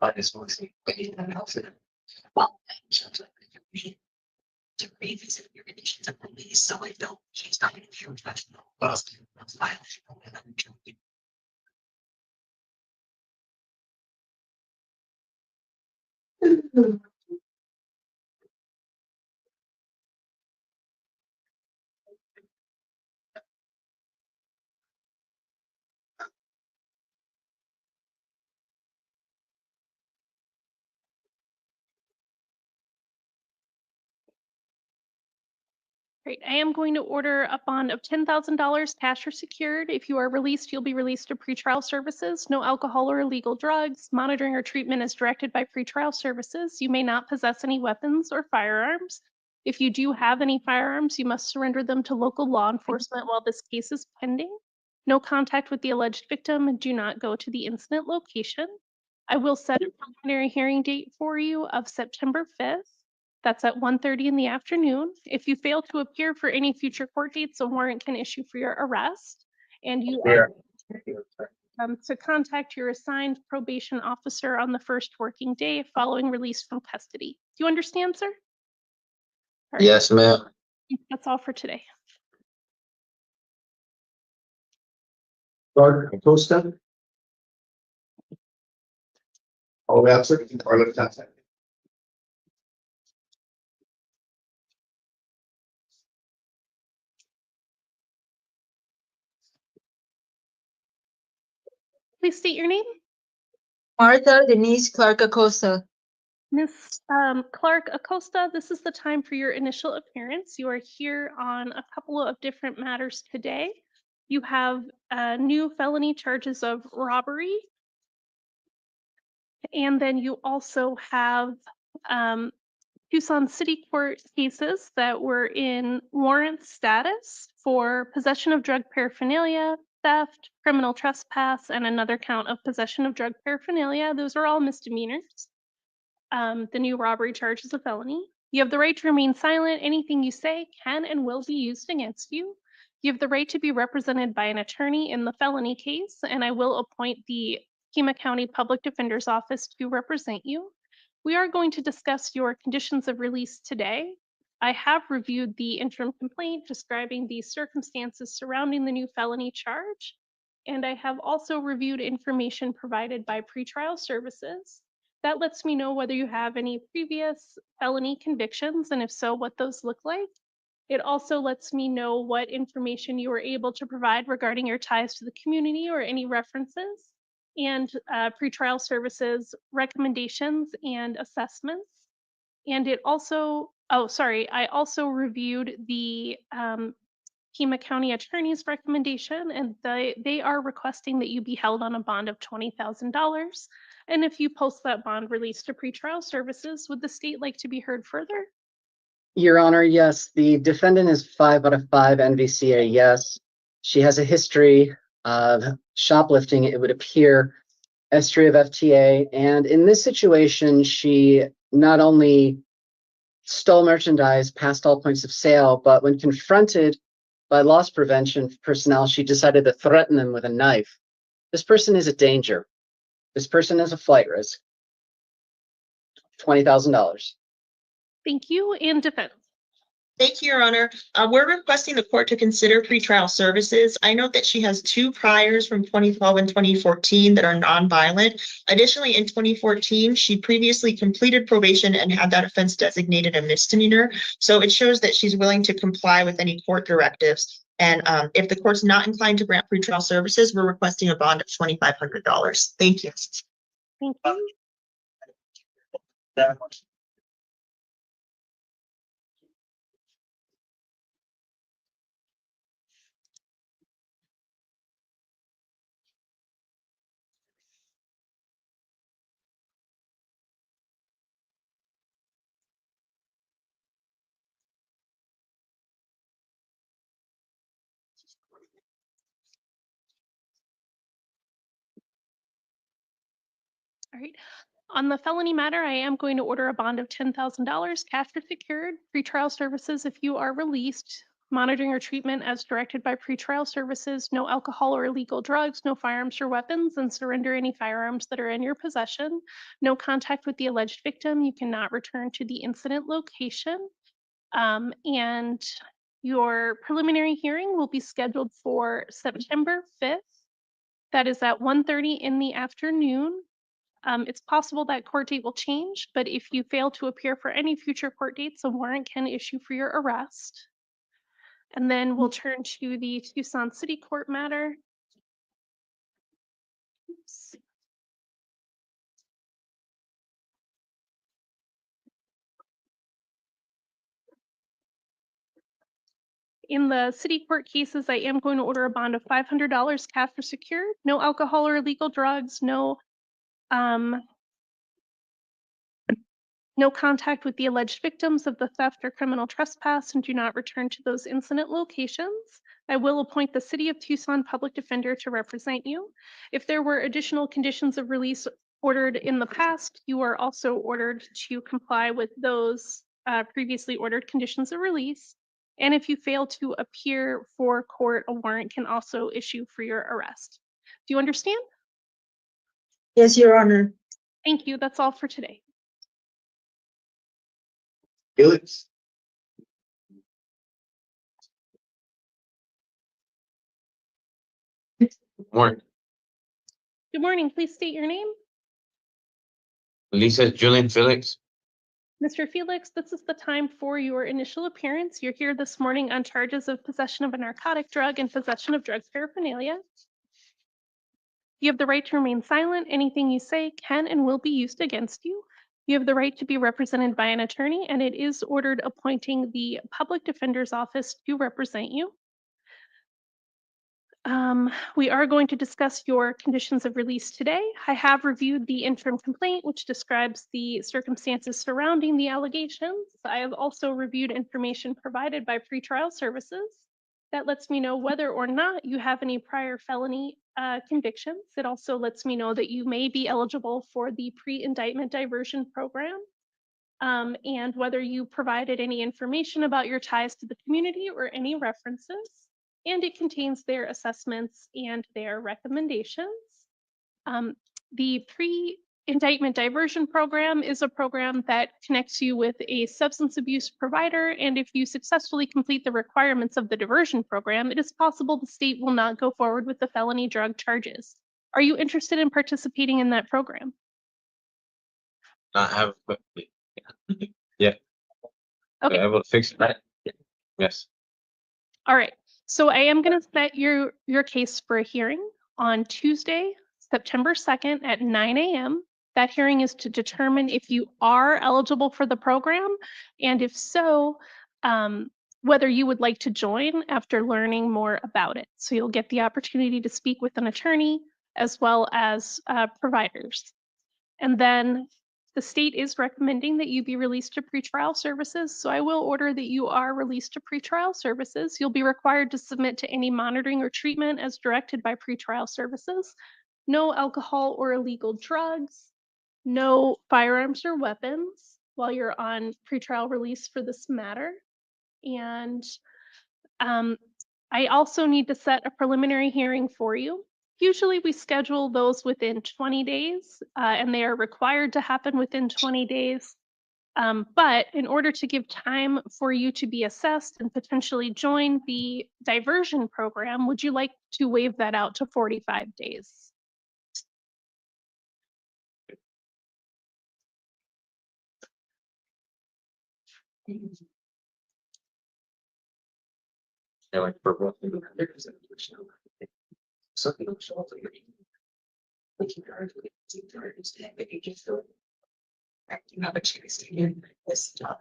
I just want to see what you else. Well, to revisit your conditions of release, so I don't, she's not going to be professional. That's fine. Great. I am going to order a bond of $10,000 cash or secured. If you are released, you'll be released to pretrial services. No alcohol or illegal drugs. Monitoring or treatment is directed by pretrial services. You may not possess any weapons or firearms. If you do have any firearms, you must surrender them to local law enforcement while this case is pending. No contact with the alleged victim and do not go to the incident location. I will set a preliminary hearing date for you of September 5th. That's at 1:30 in the afternoon. If you fail to appear for any future court dates, a warrant can issue for your arrest. And you are to contact your assigned probation officer on the first working day following release from custody. Do you understand, sir? All right. Yes, ma'am. That's all for today. Clark Acosta. All the way up, sir. Or left hand side. Please state your name. Martha Denise Clark Acosta. Ms. Clark Acosta, this is the time for your initial appearance. You are here on a couple of different matters today. You have new felony charges of robbery. And then you also have Tucson City Court cases that were in warrant status for possession of drug paraphernalia, theft, criminal trespass, and another count of possession of drug paraphernalia. Those are all misdemeanors. The new robbery charge is a felony. You have the right to remain silent. Anything you say can and will be used against you. You have the right to be represented by an attorney in the felony case, and I will appoint the Pima County Public Defender's Office to represent you. We are going to discuss your conditions of release today. I have reviewed the interim complaint describing the circumstances surrounding the new felony charge, and I have also reviewed information provided by pretrial services. That lets me know whether you have any previous felony convictions, and if so, what those look like. It also lets me know what information you were able to provide regarding your ties to the community or any references, and pretrial services recommendations and assessments. And it also, I also reviewed the Pima County Attorney's recommendation, and they are requesting that you be held on a bond of $20,000. And if you post that bond release to pretrial services, would the state like to be heard further? Your Honor, yes, the defendant is 5 out of 5 NVCA, yes. She has a history of shoplifting, it would appear, history of FTA, and in this situation, she not only stole merchandise past all points of sale, but when confronted by loss prevention personnel, she decided to threaten them with a knife. This person is a danger. This person is a flight risk. $20,000. Thank you, and defense. Thank you, Your Honor. We're requesting the court to consider pretrial services. I note that she has 2 priors from 2012 and 2014 that are nonviolent. Additionally, in 2014, she previously completed probation and had that offense designated a misdemeanor. So it shows that she's willing to comply with any court directives. And if the court's not inclined to grant pretrial services, we're requesting a bond of $2,500. Thank you. Thank you. All right. On the felony matter, I am going to order a bond of $10,000 cash or secured. Pretrial services, if you are released, monitoring or treatment as directed by pretrial services, no alcohol or illegal drugs, no firearms or weapons, and surrender any firearms that are in your possession. No contact with the alleged victim. You cannot return to the incident location. And your preliminary hearing will be scheduled for September 5th. That is at 1:30 in the afternoon. It's possible that court date will change, but if you fail to appear for any future court dates, a warrant can issue for your arrest. And then we'll turn to the Tucson City Court matter. Oops. In the city court cases, I am going to order a bond of $500 cash or secured, no alcohol or illegal drugs, no contact with the alleged victims of the theft or criminal trespass, and do not return to those incident locations. I will appoint the City of Tucson Public Defender to represent you. If there were additional conditions of release ordered in the past, you are also ordered to comply with those previously ordered conditions of release. And if you fail to appear for court, a warrant can also issue for your arrest. Do you understand? Yes, Your Honor. Thank you. That's all for today. Felix? Morning. Good morning. Please state your name. Lisa Julian Felix. Mr. Felix, this is the time for your initial appearance. You're here this morning on charges of possession of a narcotic drug and possession of drug paraphernalia. You have the right to remain silent. Anything you say can and will be used against you. You have the right to be represented by an attorney, and it is ordered appointing the public defender's office to represent you. We are going to discuss your conditions of release today. I have reviewed the interim complaint, which describes the circumstances surrounding the allegations. I have also reviewed information provided by pretrial services that lets me know whether or not you have any prior felony convictions. It also lets me know that you may be eligible for the pre-indictment diversion program, and whether you provided any information about your ties to the community or any references. And it contains their assessments and their recommendations. The pre-indictment diversion program is a program that connects you with a substance abuse provider, and if you successfully complete the requirements of the diversion program, it is possible the state will not go forward with the felony drug charges. Are you interested in participating in that program? Not have, but yeah. Okay. I will fix that. Yes. All right. So I am going to set your case for a hearing on Tuesday, September 2nd at 9 a.m. That hearing is to determine if you are eligible for the program, and if so, whether you would like to join after learning more about it. So you'll get the opportunity to speak with an attorney as well as providers. And then the state is recommending that you be released to pretrial services, so I will order that you are released to pretrial services. You'll be required to submit to any monitoring or treatment as directed by pretrial services. No alcohol or illegal drugs, no firearms or weapons while you're on pretrial release for this matter. And I also need to set a preliminary hearing for you. Usually we schedule those within 20 days, and they are required to happen within 20 days. But in order to give time for you to be assessed and potentially join the diversion program, would you like to waive that out to 45 days? Yeah, like for what? You have a chance to get this done.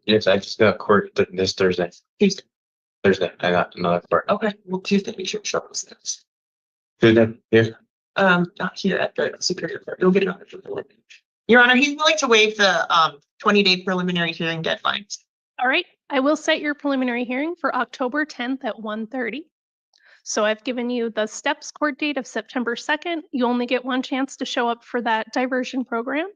Yes, I just got court this Thursday. Tuesday. Thursday, I got another court. Okay, well, Tuesday, make sure to show us this. Tuesday, here. Not here at the Superior Court. You'll get it on the. Your Honor, he's willing to waive the 20-day preliminary hearing deadlines. All right, I will set your preliminary hearing for October 10th at 1:30. So I've given you the steps court date of September 2nd. You only get one chance to show up for that diversion program.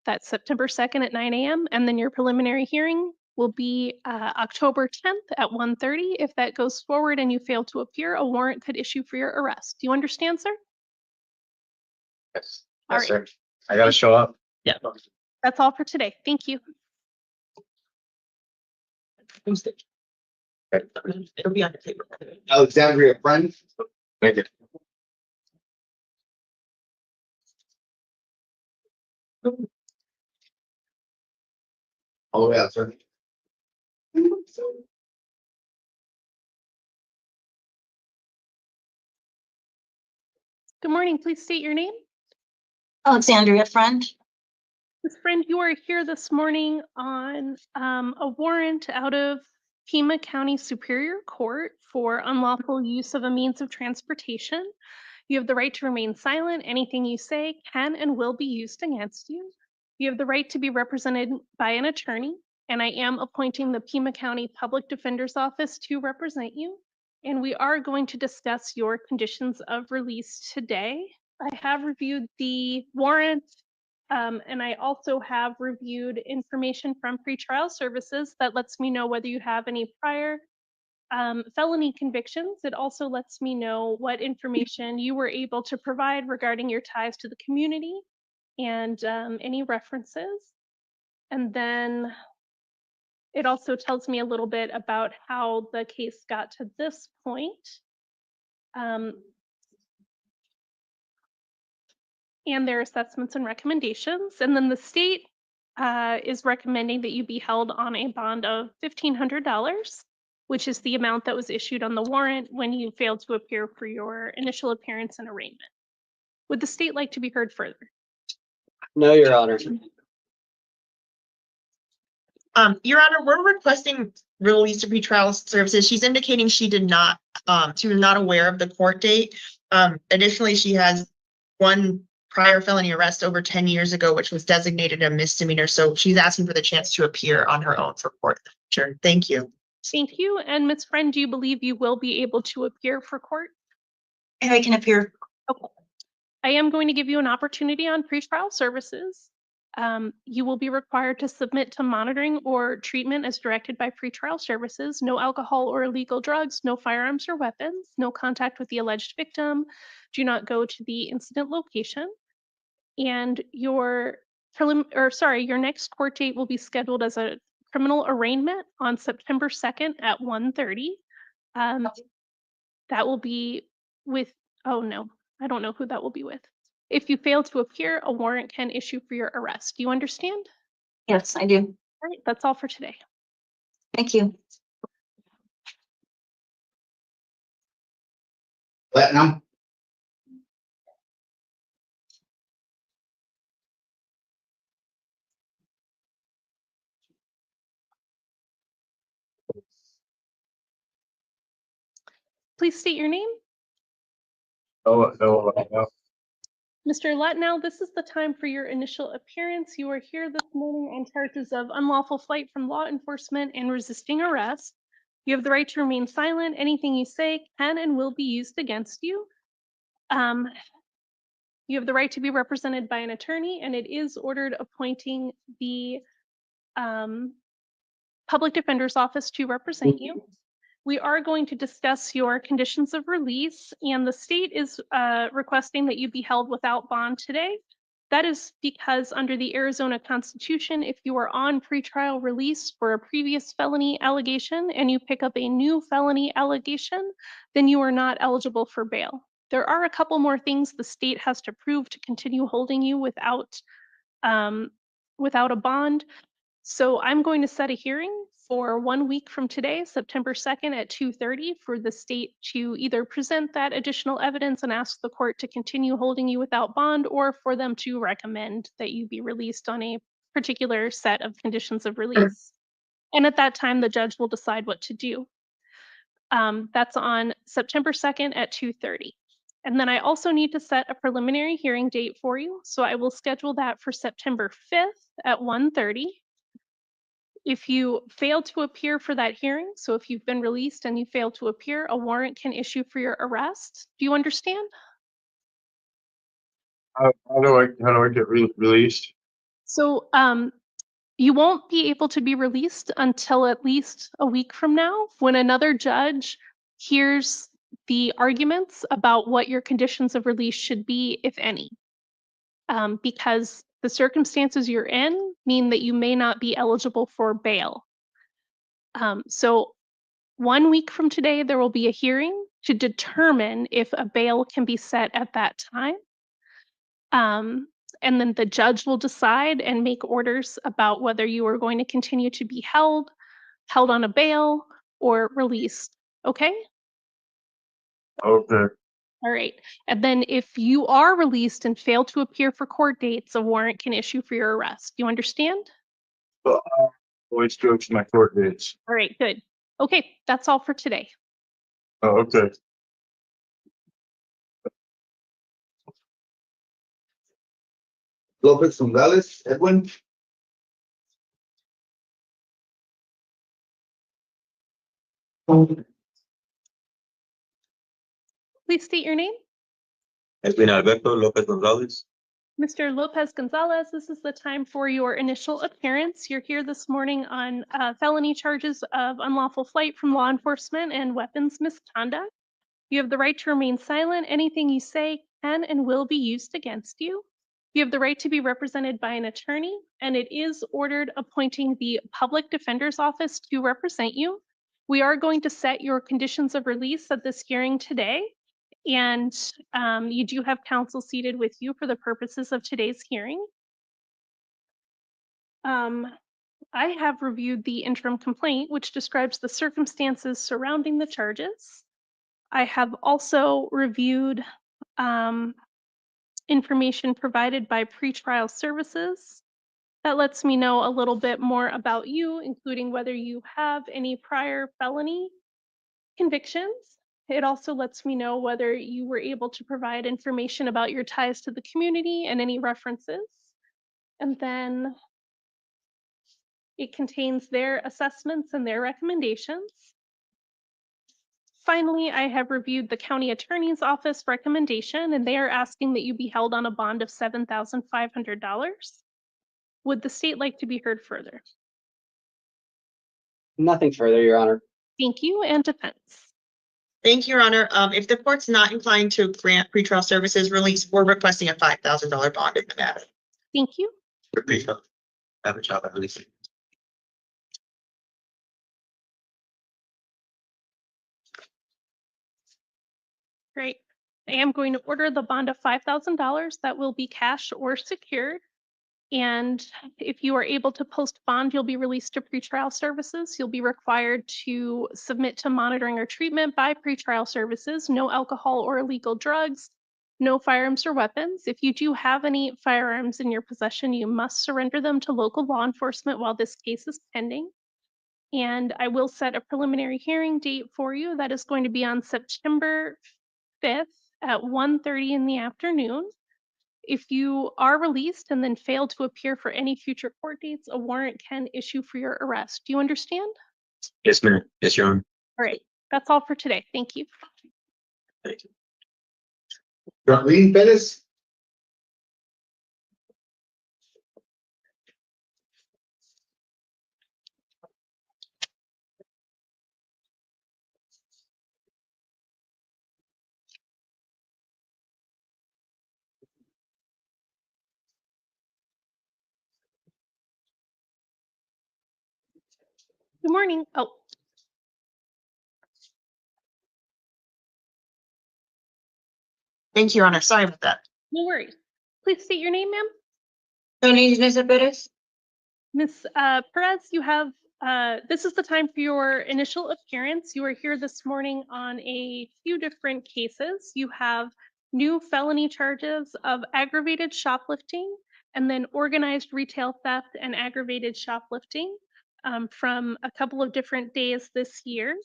That's September 2nd at 9 a.m. And then your preliminary hearing will be October 10th at 1:30. If that goes forward and you fail to appear, a warrant could issue for your arrest. Do you understand, sir? Yes. All Yes, right. sir. I gotta show up. Yeah. That's all for today. Thank you. It'll be on the paper. Alexandria, friend. Thank you. All the way out, sir. Good morning. Please state your name. Alexandria Friend. Ms. Friend, you are here this morning on a warrant out of Pima County Superior Court for unlawful use of a means of transportation. You have the right to remain silent. Anything you say can and will be used against you. You have the right to be represented by an attorney, and I am appointing the Pima County Public Defender's Office to represent you. And we are going to discuss your conditions of release today. I have reviewed the warrant, and I also have reviewed information from pretrial services that lets me know whether you have any prior felony convictions. It also lets me know what information you were able to provide regarding your ties to the community and any references. And then it also tells me a little bit about how the case got to this point. And their assessments and recommendations. And then the state is recommending that you be held on a bond of $1,500, which is the amount that was issued on the warrant when you failed to appear for your initial appearance and arraignment. Would the state like to be heard further? No, Your Honor. Your Honor, we're requesting release to pretrial services. She's indicating she was not aware of the court date. Additionally, she has one prior felony arrest over 10 years ago, which was designated a misdemeanor. So she's asking for the chance to appear on her own for court. Sure. Thank you. Thank you. And Ms. Friend, do you believe you will be able to appear for court? And I can appear. Okay. I am going to give you an opportunity on pretrial services. You will be required to submit to monitoring or treatment as directed by pretrial services. No alcohol or illegal drugs, no firearms or weapons, no contact with the alleged victim. Do not go to the incident location. And your next court date will be scheduled as a criminal arraignment on September 2nd at 1:30. That will be with, oh no, I don't know who that will be with. If you fail to appear, a warrant can issue for your arrest. Do you understand? Yes, I do. All right, that's all for today. Thank you. Platinum. Please state your name. No. Mr. Latnow, this is the time for your initial appearance. You are here this morning on charges of unlawful flight from law enforcement and resisting arrest. You have the right to remain silent. Anything you say can and will be used against you. You have the right to be represented by an attorney, and it is ordered appointing the Public Defender's Office to represent you. We are going to discuss your conditions of release, and the state is requesting that you be held without bond today. That is because under the Arizona Constitution, if you are on pretrial release for a previous felony allegation and you pick up a new felony allegation, then you are not eligible for bail. There are a couple more things the state has to prove to continue holding you without a bond. So I'm going to set a hearing for 1 week from today, September 2nd at 2:30, for the state to either present that additional evidence and ask the court to continue holding you without bond, or for them to recommend that you be released on a particular set of conditions of release. And at that time, the judge will decide what to do. That's on September 2nd at 2:30. And then I also need to set a preliminary hearing date for you. So I will schedule that for September 5th at 1:30. If you fail to appear for that hearing, so if you've been released and you fail to appear, a warrant can issue for your arrest. Do you understand? How do I get released? So You won't be able to be released until at least a week from now, when another judge hears the arguments about what your conditions of release should be, if any. Because the circumstances you're in mean that you may not be eligible for bail. So 1 week from today, there will be a hearing to determine if a bail can be set at that time. And then the judge will decide and make orders about whether you are going to continue to be held on a bail, or released. Okay? Okay. All right. And then if you are released and fail to appear for court dates, a warrant can issue for your arrest. You understand? Always jokes my court dates. All right, good. Okay, that's all for today. Oh, okay. Lopez Gonzalez, Edwin. Please state your name. Edwin Alberto Lopez Gonzalez. Mr. Lopez Gonzalez, this is the time for your initial appearance. You're here this morning on felony charges of unlawful flight from law enforcement and weapons misconduct. You have the right to remain silent. Anything you say can and will be used against you. You have the right to be represented by an attorney, and it is ordered appointing the public defender's office to represent you. We are going to set your conditions of release at this hearing today, and you do have counsel seated with you for the purposes of today's hearing. I have reviewed the interim complaint, which describes the circumstances surrounding the charges. I have also reviewed information provided by pretrial services. That lets me know a little bit more about you, including whether you have any prior felony convictions. It also lets me know whether you were able to provide information about your ties to the community and any references. And then it contains their assessments and their recommendations. Finally, I have reviewed the county attorney's office recommendation, and they are asking that you be held on a bond of $7,500. Would the state like to be heard further? Nothing further, Your Honor. Thank you, and defense. Thank you, Your Honor. If the court's not inclined to grant pretrial services release, we're requesting a $5,000 bond in the matter. Thank you. Repeat. Have a job at least. Great. I am going to order the bond of $5,000 that will be cash or secured. And if you are able to post bond, you'll be released to pretrial services. You'll be required to submit to monitoring or treatment by pretrial services, no alcohol or illegal drugs, no firearms or weapons. If you do have any firearms in your possession, you must surrender them to local law enforcement while this case is pending. And I will set a preliminary hearing date for you. That is going to be on September 5th at 1:30 in the afternoon. If you are released and then fail to appear for any future court dates, a warrant can issue for your arrest. Do you understand? Yes, ma'am. Yes, Your Honor. All right, that's all for today. Thank you. Thank you. Darlene Perez. Good morning. Oh, Thank you, Your Honor. Sorry about that. no worries. Please state your name, ma'am. My name is Mr. Perez. Ms. Perez, you have, this is the time for your initial appearance. You are here this morning on a few different cases. You have new felony charges of aggravated shoplifting and then organized retail theft and aggravated shoplifting from a couple of different days this year.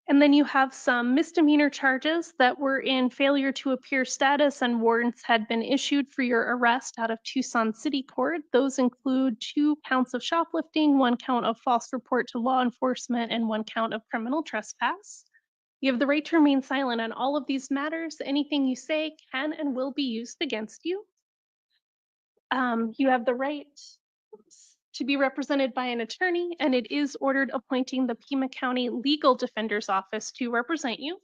And then you have some misdemeanor charges that were in failure to appear status, and warrants had been issued for your arrest out of Tucson City Court. Those include 2 counts of shoplifting, 1 count of false report to law enforcement, and 1 count of criminal trespass. You have the right to remain silent on all of these matters. Anything you say can and will be used against you. You have the right to be represented by an attorney, and it is ordered appointing the Pima County Legal Defender's Office to represent you.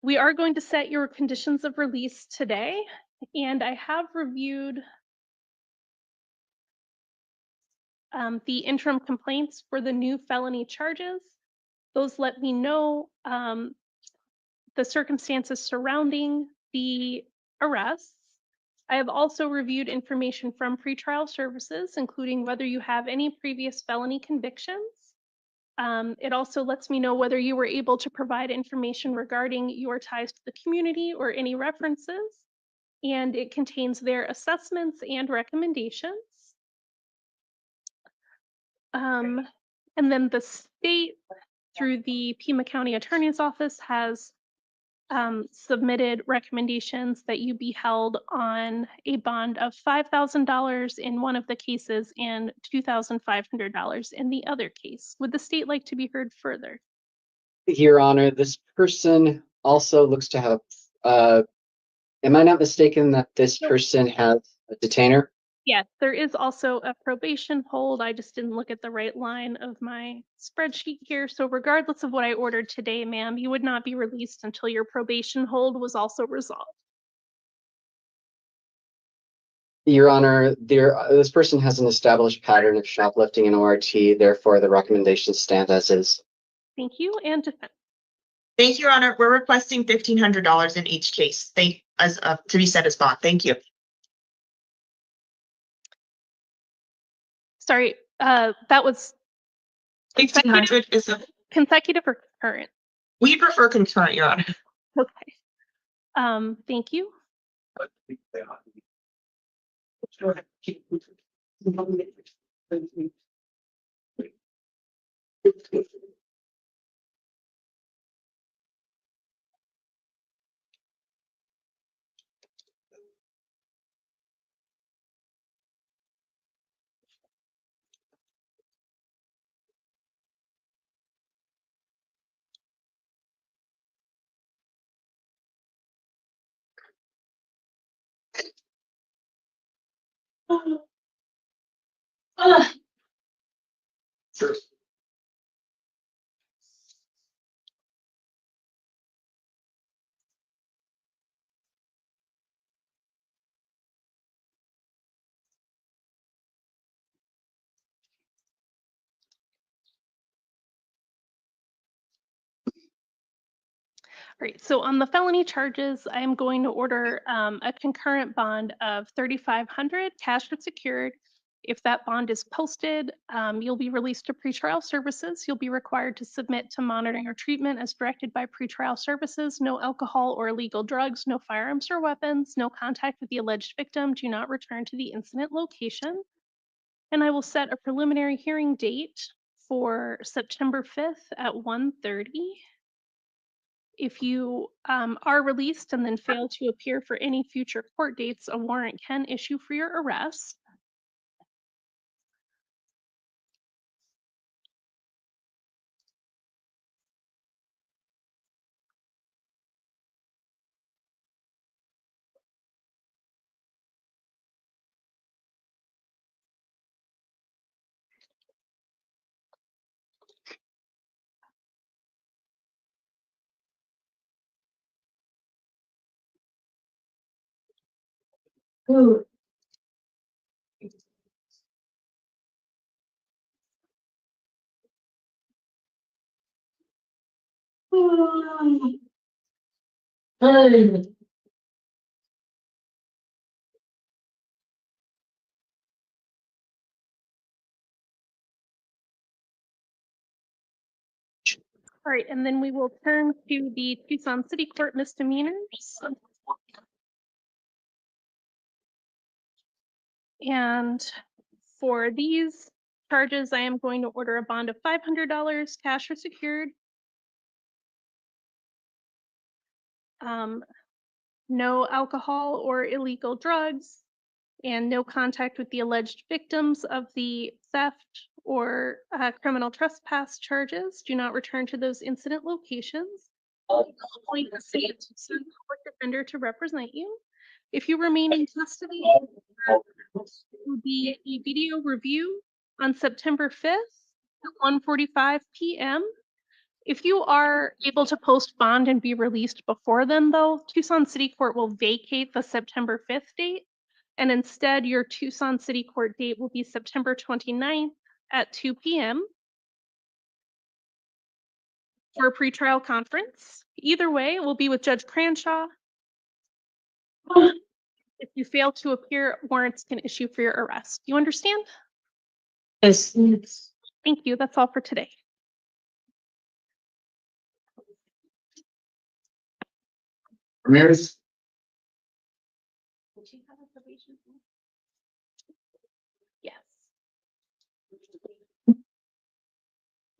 We are going to set your conditions of release today, and I have reviewed the interim complaints for the new felony charges. Those let me know the circumstances surrounding the arrests. I have also reviewed information from pretrial services, including whether you have any previous felony convictions. It also lets me know whether you were able to provide information regarding your ties to the community or any references. And it contains their assessments and recommendations. And then the state, through the Pima County Attorney's Office, has submitted recommendations that you be held on a bond of $5,000 in one of the cases and $2,500 in the other case. Would the state like to be heard further? Your Honor, this person also looks to have, am I not mistaken that this person has a detainer? Yes, there is also a probation hold. I just didn't look at the right line of my spreadsheet here. So regardless of what I ordered today, ma'am, you would not be released until your probation hold was also resolved. Your Honor, this person has an established pattern of shoplifting in ORT, therefore the recommendations stand as is. Thank you, and defense. Thank you, Your Honor. We're requesting $1,500 in each case. To be set as bond. Thank you. Sorry, that was 1,500 is consecutive or concurrent? We prefer concurrent, Your Honor. Okay. Thank you. Sure. All right, so on the felony charges, I am going to order a concurrent bond of $3,500 cash or secured. If that bond is posted, you'll be released to pretrial services. You'll be required to submit to monitoring or treatment as directed by pretrial services. No alcohol or illegal drugs, no firearms or weapons, no contact with the alleged victim. Do not return to the incident location. And I will set a preliminary hearing date for September 5th at 1:30. If you are released and then fail to appear for any future court dates, a warrant can issue for your arrest. Ooh. All right, and then we will turn to the Tucson City Court misdemeanors. And for these charges, I am going to order a bond of $500 cash or secured. No alcohol or illegal drugs, and no contact with the alleged victims of the theft or criminal trespass charges. Do not return to those incident locations. Appoint a state Tucson court defender to represent you. If you remain in custody, there will be a video review on September 5th at 1:45 p.m. If you are able to post bond and be released before then, though, Tucson City Court will vacate the September 5th date, and instead your Tucson City Court date will be September 29th at 2 p.m. for a pretrial conference. Either way, it will be with Judge Cranshaw. If you fail to appear, warrants can issue for your arrest. You understand? Yes. Thank you. That's all for today. Ramirez? Yes.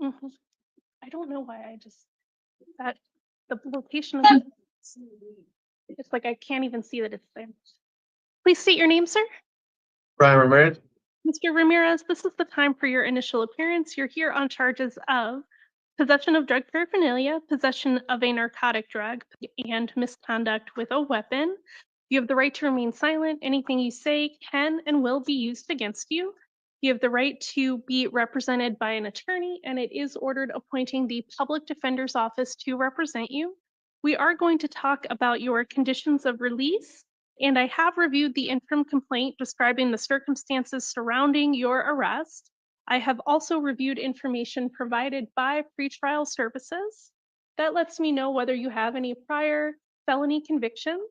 I don't know why I just, that, the location of it's like I can't even see that it's there. Please state your name, sir. Brian Ramirez? Mr. Ramirez, this is the time for your initial appearance. You're here on charges of possession of drug paraphernalia, possession of a narcotic drug, and misconduct with a weapon. You have the right to remain silent. Anything you say can and will be used against you. You have the right to be represented by an attorney, and it is ordered appointing the public defender's office to represent you. We are going to talk about your conditions of release, and I have reviewed the interim complaint describing the circumstances surrounding your arrest. I have also reviewed information provided by pretrial services. That lets me know whether you have any prior felony convictions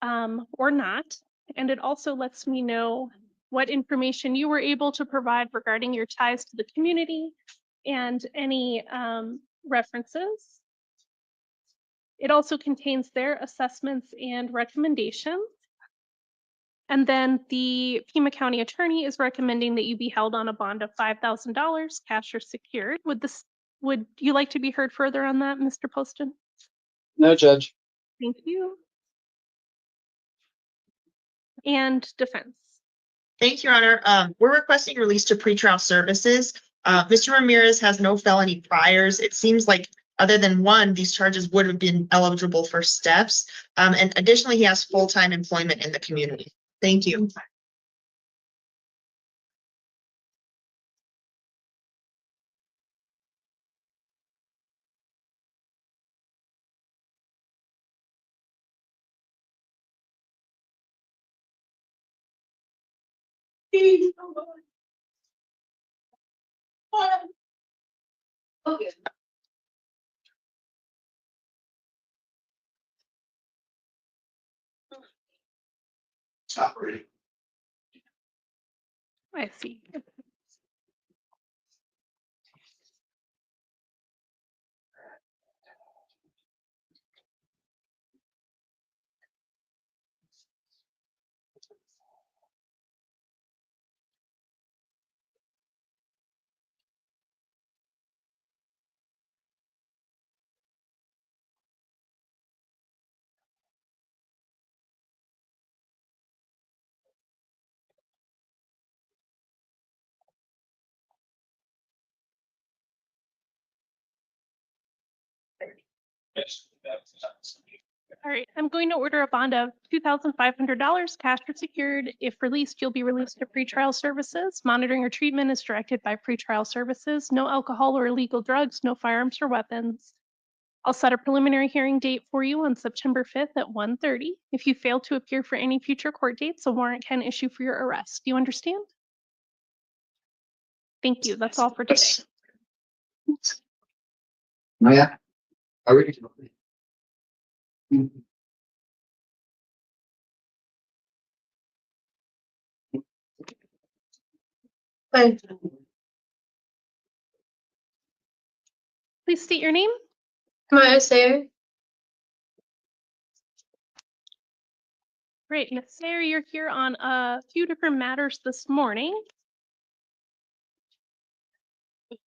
or not. And it also lets me know what information you were able to provide regarding your ties to the community and any references. It also contains their assessments and recommendations. And then the Pima County attorney is recommending that you be held on a bond of $5,000, cash or secured. Would you like to be heard further on that, Mr. Poston? No, Judge. Thank you. And defense. Thank you, Your Honor. We're requesting release to pretrial services. Mr. Ramirez has no felony priors. It seems like other than one, these charges would have been eligible for steps. And additionally, he has full-time employment in the community. Thank you. Okay. Stop reading. I see. All right, I'm going to order a bond of $2,500 cash or secured. If released, you'll be released to pretrial services. Monitoring or treatment is directed by pretrial services. No alcohol or illegal drugs, no firearms or weapons. I'll set a preliminary hearing date for you on September 5th at 1:30. If you fail to appear for any future court dates, a warrant can issue for your arrest. Do you understand? Thank you. That's all for today. Maya? Are we? Fine. Please state your name. Maya Sayer. Great, Ms. Sayer, you're here on a few different matters this morning. It's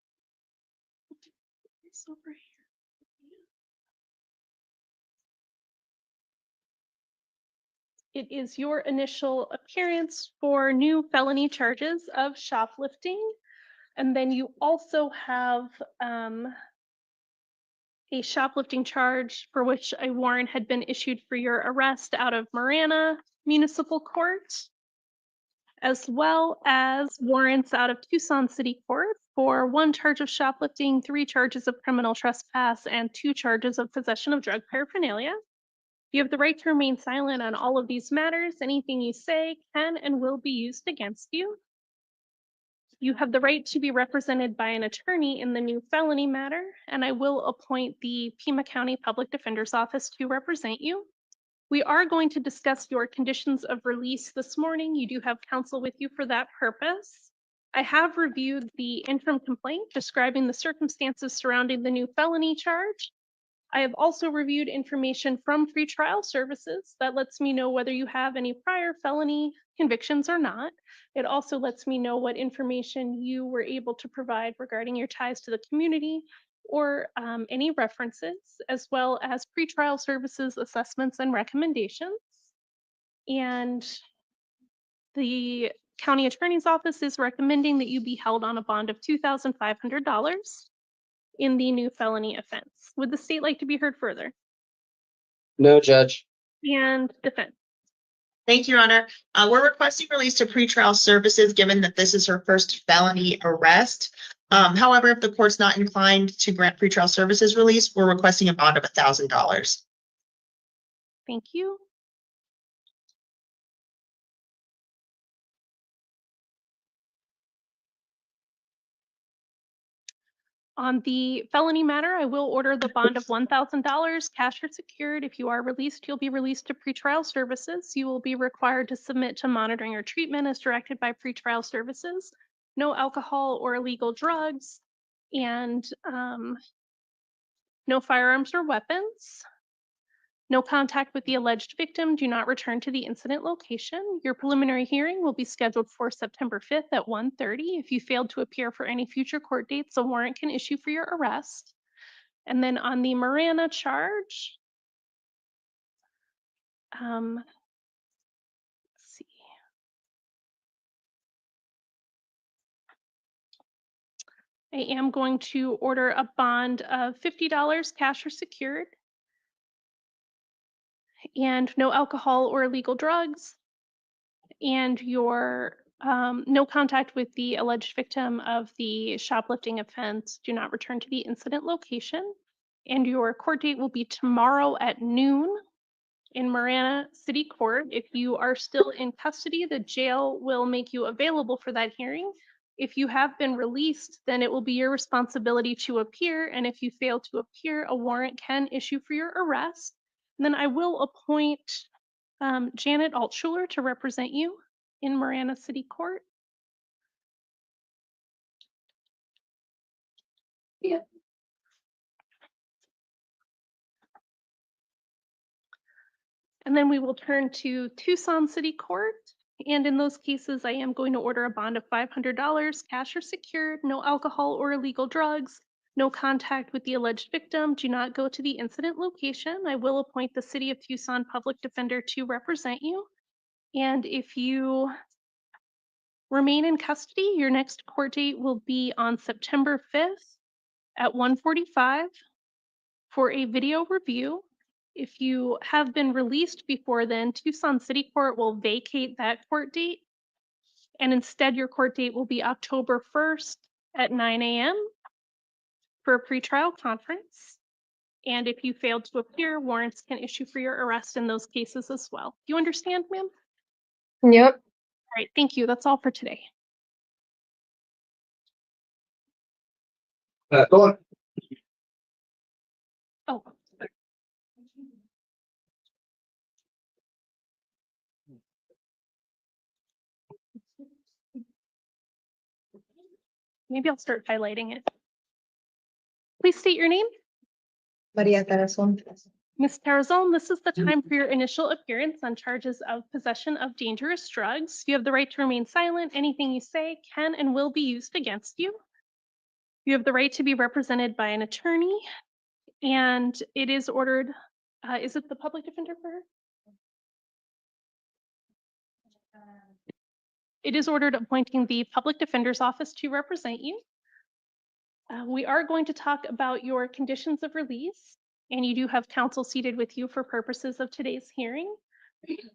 over here. It is your initial appearance for new felony charges of shoplifting. And then you also have a shoplifting charge for which a warrant had been issued for your arrest out of Marana Municipal Court, as well as warrants out of Tucson City Court for 1 charge of shoplifting, 3 charges of criminal trespass, and 2 charges of possession of drug paraphernalia. You have the right to remain silent on all of these matters. Anything you say can and will be used against you. You have the right to be represented by an attorney in the new felony matter, and I will appoint the Pima County Public Defender's Office to represent you. We are going to discuss your conditions of release this morning. You do have counsel with you for that purpose. I have reviewed the interim complaint describing the circumstances surrounding the new felony charge. I have also reviewed information from pretrial services that lets me know whether you have any prior felony convictions or not. It also lets me know what information you were able to provide regarding your ties to the community or any references, as well as pretrial services, assessments, and recommendations. And the county attorney's office is recommending that you be held on a bond of $2,500 in the new felony offense. Would the state like to be heard further? No, Judge. And defense. Thank you, Your Honor. We're requesting release to pretrial services, given that this is her first felony arrest. However, if the court's not inclined to grant pretrial services release, we're requesting a bond of $1,000. Thank you. On the felony matter, I will order the bond of $1,000 cash or secured. If you are released, you'll be released to pretrial services. You will be required to submit to monitoring or treatment as directed by pretrial services. No alcohol or illegal drugs, and no firearms or weapons. No contact with the alleged victim. Do not return to the incident location. Your preliminary hearing will be scheduled for September 5th at 1:30. If you failed to appear for any future court dates, a warrant can issue for your arrest. And then on the Marana charge, let's see. I am going to order a bond of $50 cash or secured, and no alcohol or illegal drugs, and your no contact with the alleged victim of the shoplifting offense. Do not return to the incident location. And your court date will be tomorrow at noon in Marana City Court. If you are still in custody, the jail will make you available for that hearing. If you have been released, then it will be your responsibility to appear. And if you fail to appear, a warrant can issue for your arrest. And then I will appoint Janet Altschuler to represent you in Marana City Court. Yeah. And then we will turn to Tucson City Court. And in those cases, I am going to order a bond of $500 cash or secured, no alcohol or illegal drugs, no contact with the alleged victim. Do not go to the incident location. I will appoint the City of Tucson Public Defender to represent you. And if you remain in custody, your next court date will be on September 5th at 1:45 for a video review. If you have been released before then, Tucson City Court will vacate that court date, and instead your court date will be October 1st at 9 a.m. for a pretrial conference. And if you failed to appear, warrants can issue for your arrest in those cases as well. Do you understand, ma'am? Yep. All right, thank you. That's all for today. Go on. Oh. Maybe I'll start highlighting it. Please state your name. Maria Tarazon. Ms. Tarazon, this is the time for your initial appearance on charges of possession of dangerous drugs. You have the right to remain silent. Anything you say can and will be used against you. You have the right to be represented by an attorney, and it is ordered, is it the public defender for her? It is ordered appointing the public defender's office to represent you. We are going to talk about your conditions of release, and you do have counsel seated with you for purposes of today's hearing.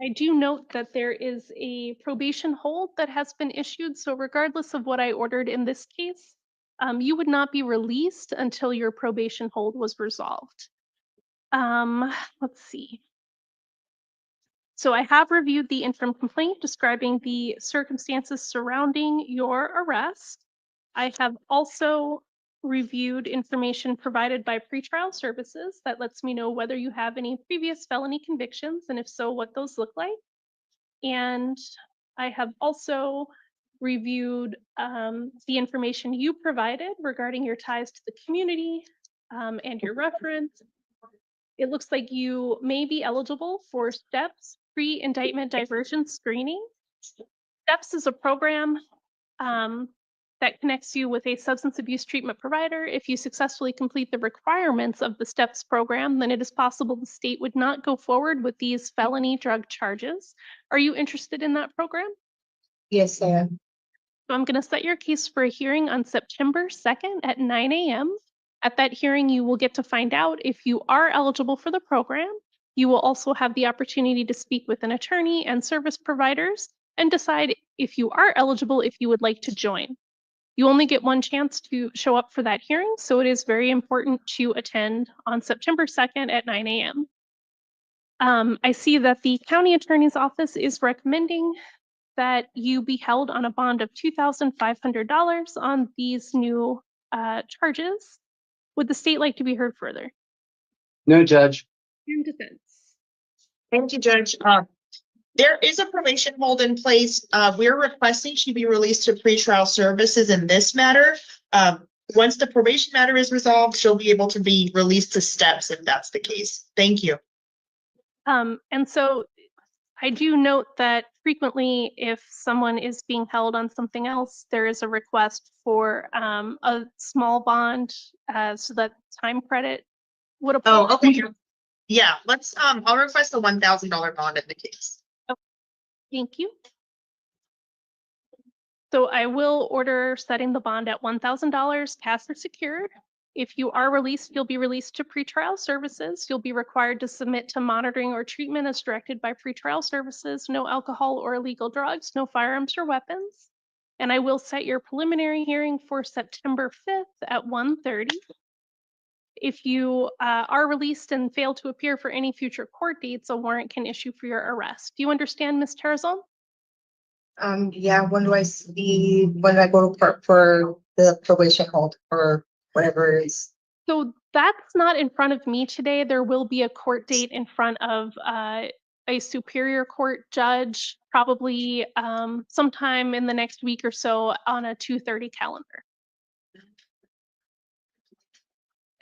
I do note that there is a probation hold that has been issued, so regardless of what I ordered in this case, you would not be released until your probation hold was resolved. Let's see. So I have reviewed the interim complaint describing the circumstances surrounding your arrest. I have also reviewed information provided by pretrial services that lets me know whether you have any previous felony convictions, and if so, what those look like. And I have also reviewed the information you provided regarding your ties to the community and your reference. It looks like you may be eligible for STEPS, pre-indictment diversion screening. STEPS is a program that connects you with a substance abuse treatment provider. If you successfully complete the requirements of the STEPS program, then it is possible the state would not go forward with these felony drug charges. Are you interested in that program? Yes, I am. So I'm going to set your case for a hearing on September 2nd at 9 a.m. At that hearing, you will get to find out if you are eligible for the program. You will also have the opportunity to speak with an attorney and service providers and decide if you are eligible, if you would like to join. You only get one chance to show up for that hearing, so it is very important to attend on September 2nd at 9 a.m. I see that the county attorney's office is recommending that you be held on a bond of $2,500 on these new charges. Would the state like to be heard further? No, Judge. And defense. Thank you, Judge. There is a probation hold in place. We're requesting she be released to pretrial services in this matter. Once the probation matter is resolved, she'll be able to be released to STEPS if that's the case. Thank you. And so I do note that frequently if someone is being held on something else, there is a request for a small bond so that time credit would apply. Oh, okay. Yeah, let's, I'll request a $1,000 bond in the case. Thank you. So I will order setting the bond at $1,000 cash or secured. If you are released, you'll be released to pretrial services. You'll be required to submit to monitoring or treatment as directed by pretrial services, no alcohol or illegal drugs, no firearms or weapons. And I will set your preliminary hearing for September 5th at 1:30. If you are released and fail to appear for any future court dates, a warrant can issue for your arrest. Do you understand, Ms. Tarazon? Yeah, when do I see, when do I go to court for the probation hold or whatever it is? So that's not in front of me today. There will be a court date in front of a superior court judge, probably sometime in the next week or so on a 2:30 calendar.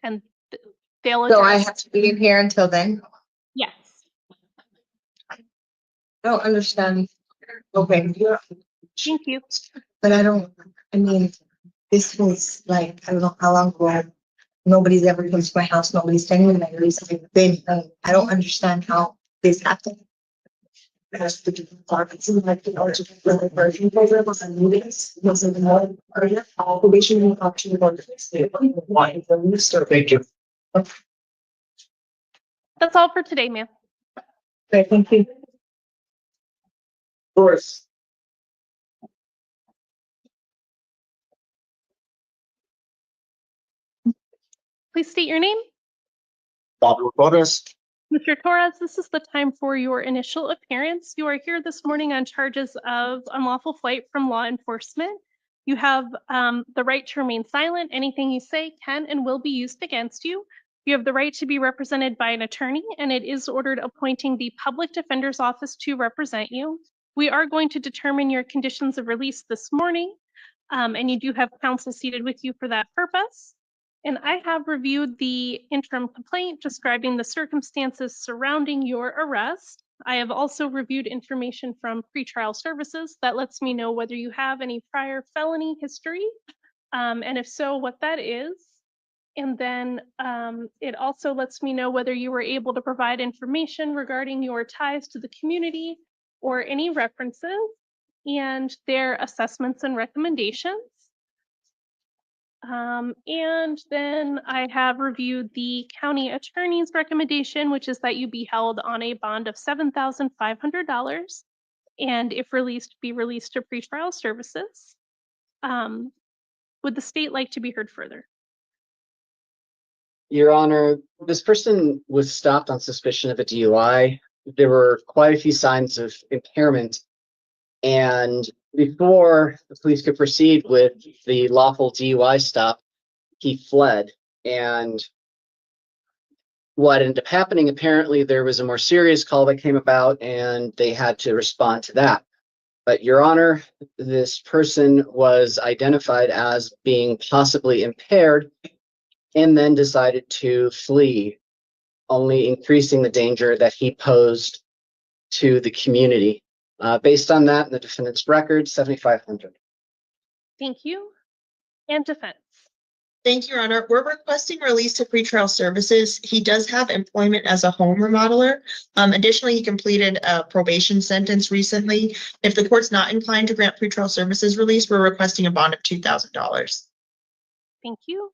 And they'll So I address. have to be in here until then? Yes. I don't understand. Okay. Thank you. But I mean, this was like, I don't know how long ago. Nobody's ever come to my house. Nobody's staying with my lease. I don't understand how this happened. As the department, like the eligible version program was a new base, wasn't the more earlier, all probation and option for the state. Why the new start? Thank you. That's all for today, ma'am. Okay, thank you. Doris. Please state your name. Pablo Torres. Mr. Torres, this is the time for your initial appearance. You are here this morning on charges of unlawful flight from law enforcement. You have the right to remain silent. Anything you say can and will be used against you. You have the right to be represented by an attorney, and it is ordered appointing the public defender's office to represent you. We are going to determine your conditions of release this morning, and you do have counsel seated with you for that purpose. And I have reviewed the interim complaint describing the circumstances surrounding your arrest. I have also reviewed information from pretrial services that lets me know whether you have any prior felony history, and if so, what that is. And then it also lets me know whether you were able to provide information regarding your ties to the community or any references and their assessments and recommendations. And then I have reviewed the county attorney's recommendation, which is that you be held on a bond of $7,500. And if released, be released to pretrial services. Would the state like to be heard further? Your Honor, this person was stopped on suspicion of a DUI. There were quite a few signs of impairment. And before the police could proceed with the lawful DUI stop, he fled. And what ended up happening, apparently there was a more serious call that came about and they had to respond to that. But Your Honor, this person was identified as being possibly impaired and then decided to flee, only increasing the danger that he posed to the community. Based on that, in the defendant's record, 7,500. Thank you. And defense. Thank you, Your Honor. We're requesting release to pretrial services. He does have employment as a home remodeler. Additionally, he completed a probation sentence recently. If the court's not inclined to grant pretrial services release, we're requesting a bond of $2,000. Thank you.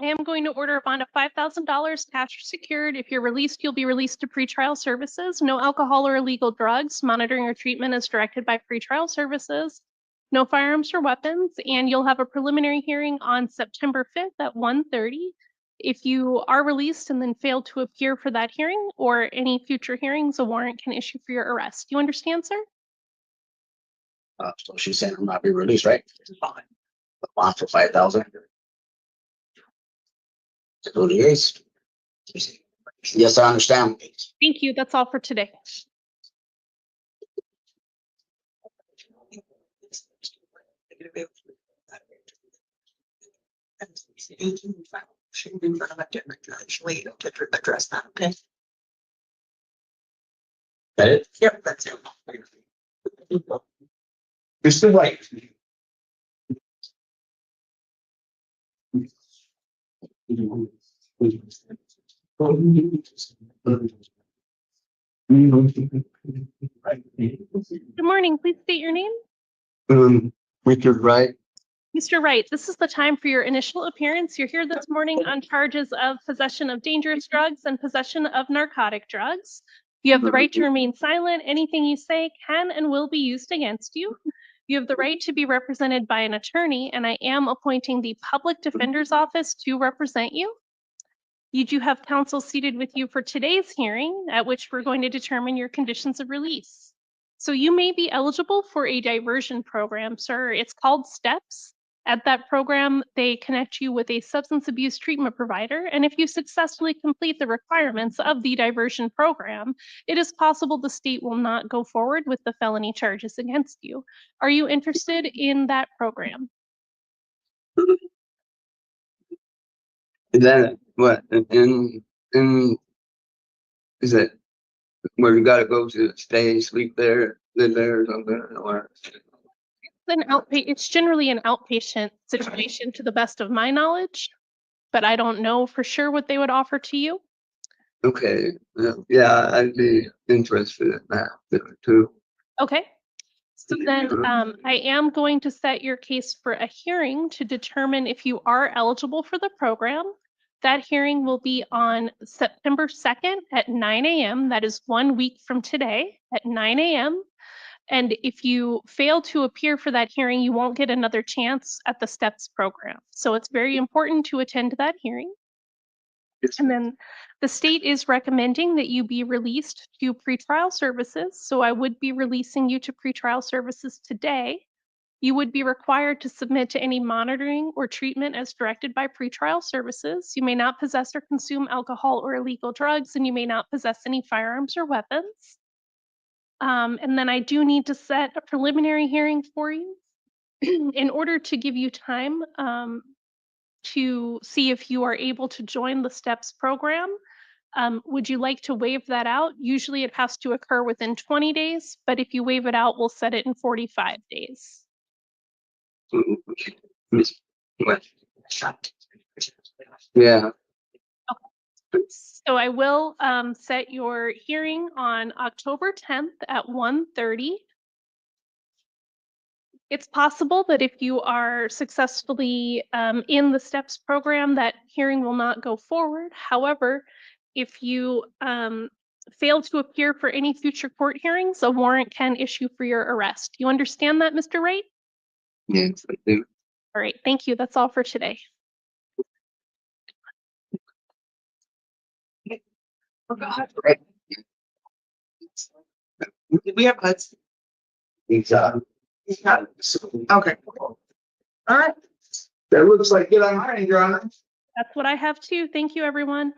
I am going to order a bond of $5,000 cash or secured. If you're released, you'll be released to pretrial services. No alcohol or illegal drugs. Monitoring or treatment is directed by pretrial services. No firearms or weapons. And you'll have a preliminary hearing on September 5th at 1:30. If you are released and then fail to appear for that hearing or any future hearings, a warrant can issue for your arrest. Do you understand, sir? So she's saying I'm not be released, right? Fine. The bond for 5,000. Yes, I understand. Thank you. That's all for today. Address that, okay? That it? Yep, that's it. You're still right. Good morning. Please state your name. Richard Wright. Mr. Wright, this is the time for your initial appearance. You're here this morning on charges of possession of dangerous drugs and possession of narcotic drugs. You have the right to remain silent. Anything you say can and will be used against you. You have the right to be represented by an attorney, and I am appointing the Public Defender's Office to represent you. You do have counsel seated with you for today's hearing, at which we're going to determine your conditions of release. So you may be eligible for a diversion program, sir. It's called STEPS. At that program, they connect you with a substance abuse treatment provider, and if you successfully complete the requirements of the diversion program, it is possible the state will not go forward with the felony charges against you. Are you interested in that program? Is that what? In is it where you gotta go to stay, sleep there, live there or something? Or It's generally an outpatient situation to the best of my knowledge, but I don't know for sure what they would offer to you. okay. Yeah, I'd be interested in that too. Okay. So then I am going to set your case for a hearing to determine if you are eligible for the program. That hearing will be on September 2nd at 9 a.m. That is 1 week from today at 9 a.m. And if you fail to appear for that hearing, you won't get another chance at the STEPS program. So it's very important to attend that hearing. And then the state is recommending that you be released to pretrial services. So I would be releasing you to pretrial services today. You would be required to submit to any monitoring or treatment as directed by pretrial services. You may not possess or consume alcohol or illegal drugs, and you may not possess any firearms or weapons. And then I do need to set a preliminary hearing for you in order to give you time to see if you are able to join the STEPS program. Would you like to waive that out? Usually it has to occur within 20 days, but if you waive it out, we'll set it in 45 days. Yeah. So I will set your hearing on October 10th at 1:30. It's possible that if you are successfully in the STEPS program, that hearing will not go forward. However, if you fail to appear for any future court hearings, a warrant can issue for your arrest. You understand that, Mr. Wright? Yes, I do. All right, thank you. That's all for today. Oh, God. Right. We have cuts. He's Okay. All right. that looks like it on my end, Your Honor. That's what I have too. Thank you, everyone.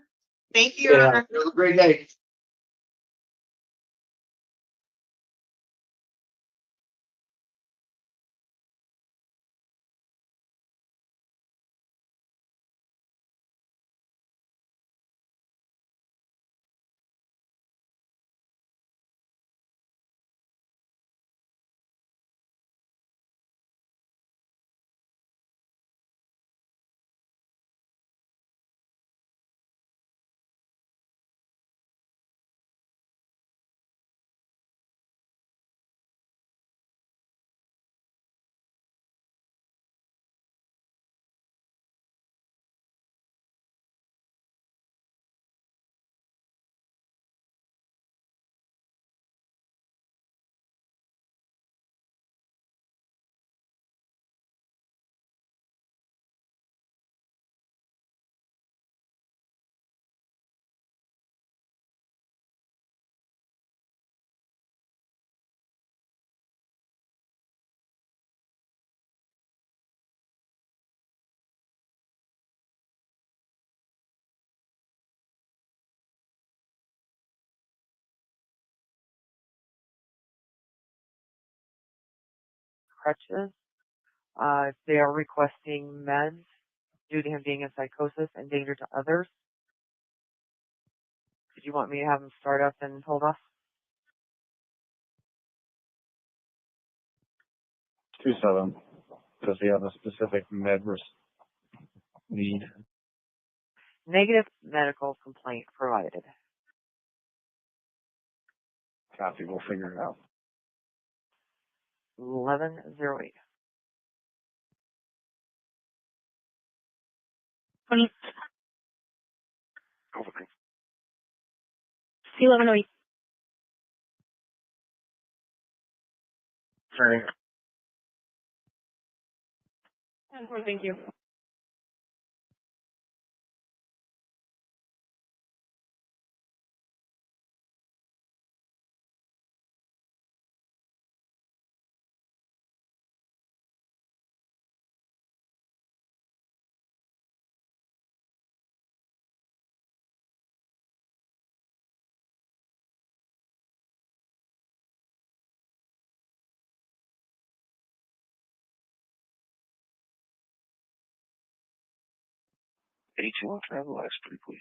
Thank you, Your Yeah, Honor. have a great day. Crutches. They are requesting meds due to him being in psychosis and danger to others. Did you want me to have him start up and hold off? 2-7. Does he have a specific need? Negative medical complaint provided. Copy, we'll figure it out. 1108. 20. Okay. 1108. Sorry. Thank you. H1 travel extra, please.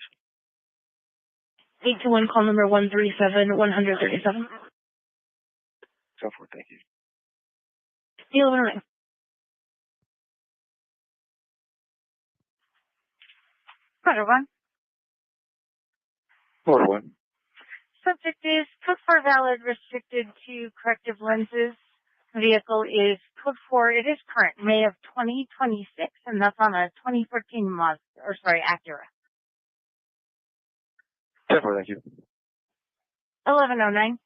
821, call number 137, 137. Go for it, thank you. 1108. Quarter one. Order one. Subject is code 4 valid, restricted to corrective lenses. Vehicle is code 4. It is current, May of 2026, and that's on a 2014 Acura. Go for it, thank you. 1109.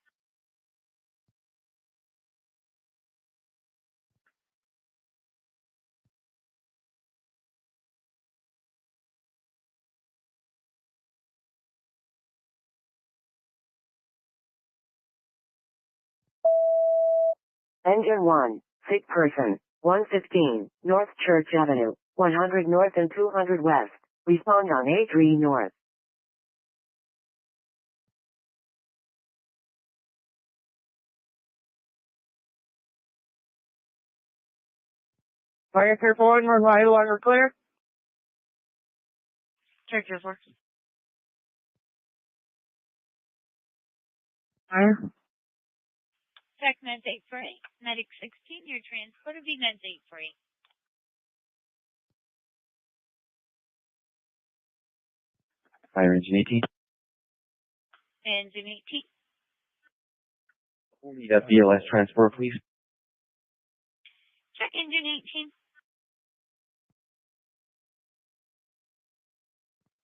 Engine 1, sick person, 115, North Church Avenue, 100 North and 200 West. Respond on A3 North. Fire clear forward, North Vital, water clear. Check your source. Fire. Check meds 8 for 8. Medic 16, your transport will be meds 8 for 8. Fire engine 18. Engine 18. We need a BLS transport, please. Check engine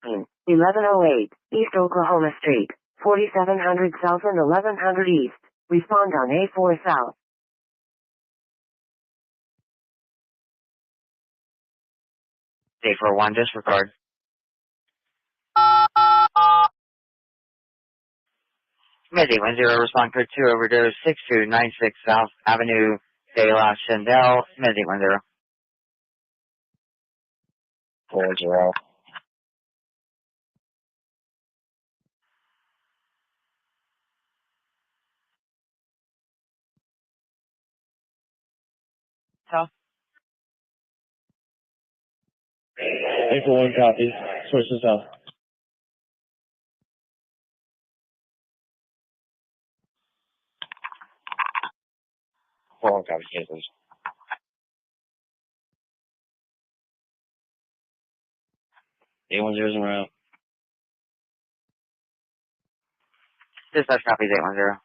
18. 1108 East Oklahoma Street, 4700 South and 1100 East. Respond on A4 South. A41 disregard. Midday 10, respond code 2 overdose 6296 South Avenue De La Chandelle. Midday 10. 40. South. A41 copy. Switch to south. Four copy cases. A10's around. Dispatch copies 810.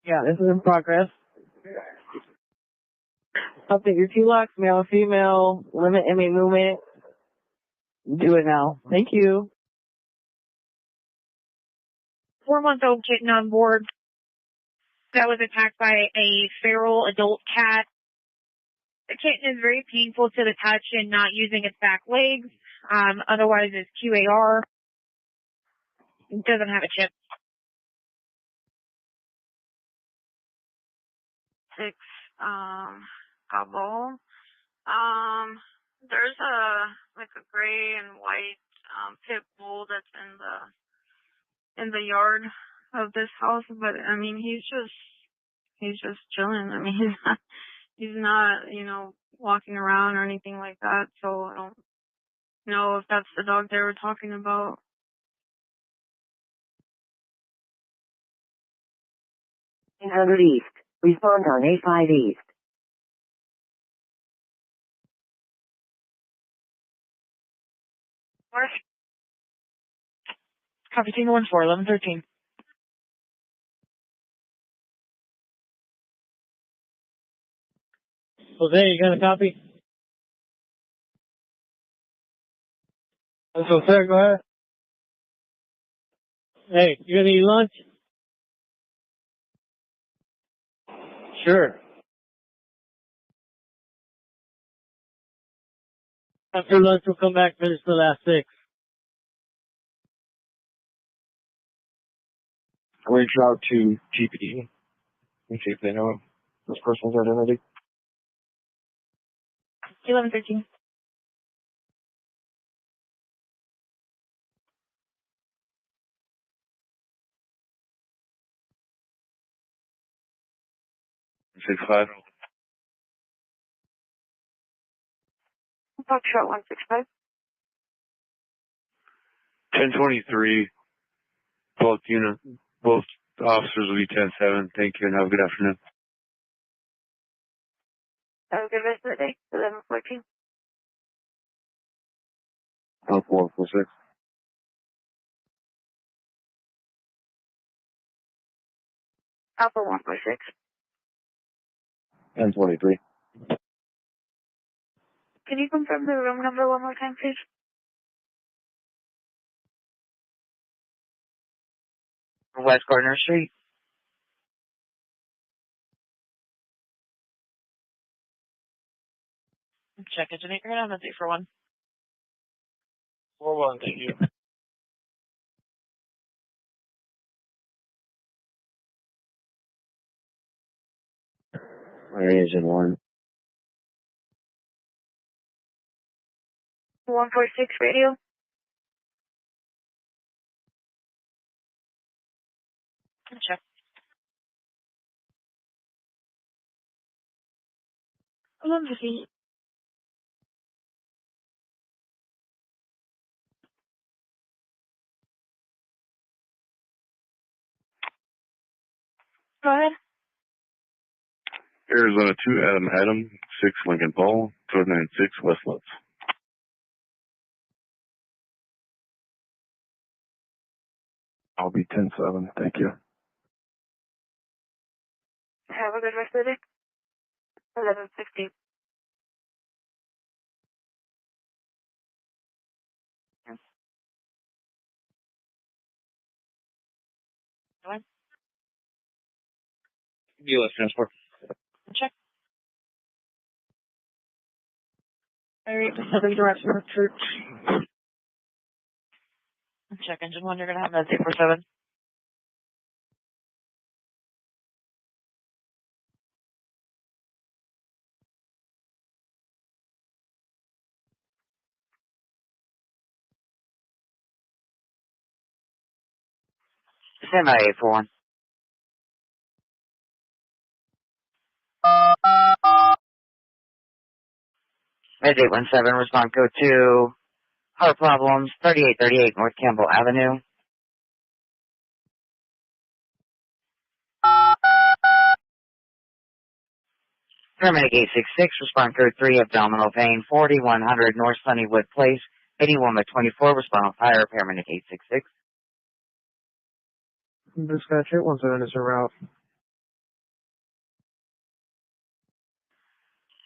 Yeah, this is in progress. Update your T-locks, male, female, limit MA movement. Do it now. Thank you. 4-month-old kitten on board that was attacked by a feral adult cat. The kitten is very painful to the touch and not using its back legs. Otherwise, it's QAR. It doesn't have a chip. 6, couple. There's a gray and white, pit bull that's in the yard of this house, but I mean, he's just chilling. I mean, he's not, walking around or anything like that, so I don't know if that's the dog they were talking about. East. Respond on A5 East. Where? Copy Tango 14, 1113. Jose, you got a copy? That's okay, go ahead. Hey, you gonna eat lunch? Sure. After lunch, we'll come back, finish the last 6. Reach out to GPD and see if they know this person's identity. 1113. Six five. Foxtrot 165. 1023. Both officers will be 10-7. Thank you and have a good afternoon. Have a good rest of the day. 1114. 446. Alpha 146. 1023. Can you confirm the room number one more time, please? West Gardner Street. Check engine 8, you're gonna have a for 1. 41, thank you. Engine 1. 146 radio. Check. 1150. Go ahead. Arizona 2, Adam, 6 Lincoln Paul, 296 West Lutz. I'll be 10-7, thank you. Have a good rest of the day. 11:50. What? U.S. transport. Check. All right, southern direction of church. Check engine 1, you're gonna have that 847. Stand by 841. Med 817, respond code 2. Heart problems, 3838 North Campbell Avenue. Paramedic 866, respond code 3, abdominal pain, 4100 North Sunnywood Place. 81 by 24, respond with fire, paramedic 866. Dispatch 817 is en route.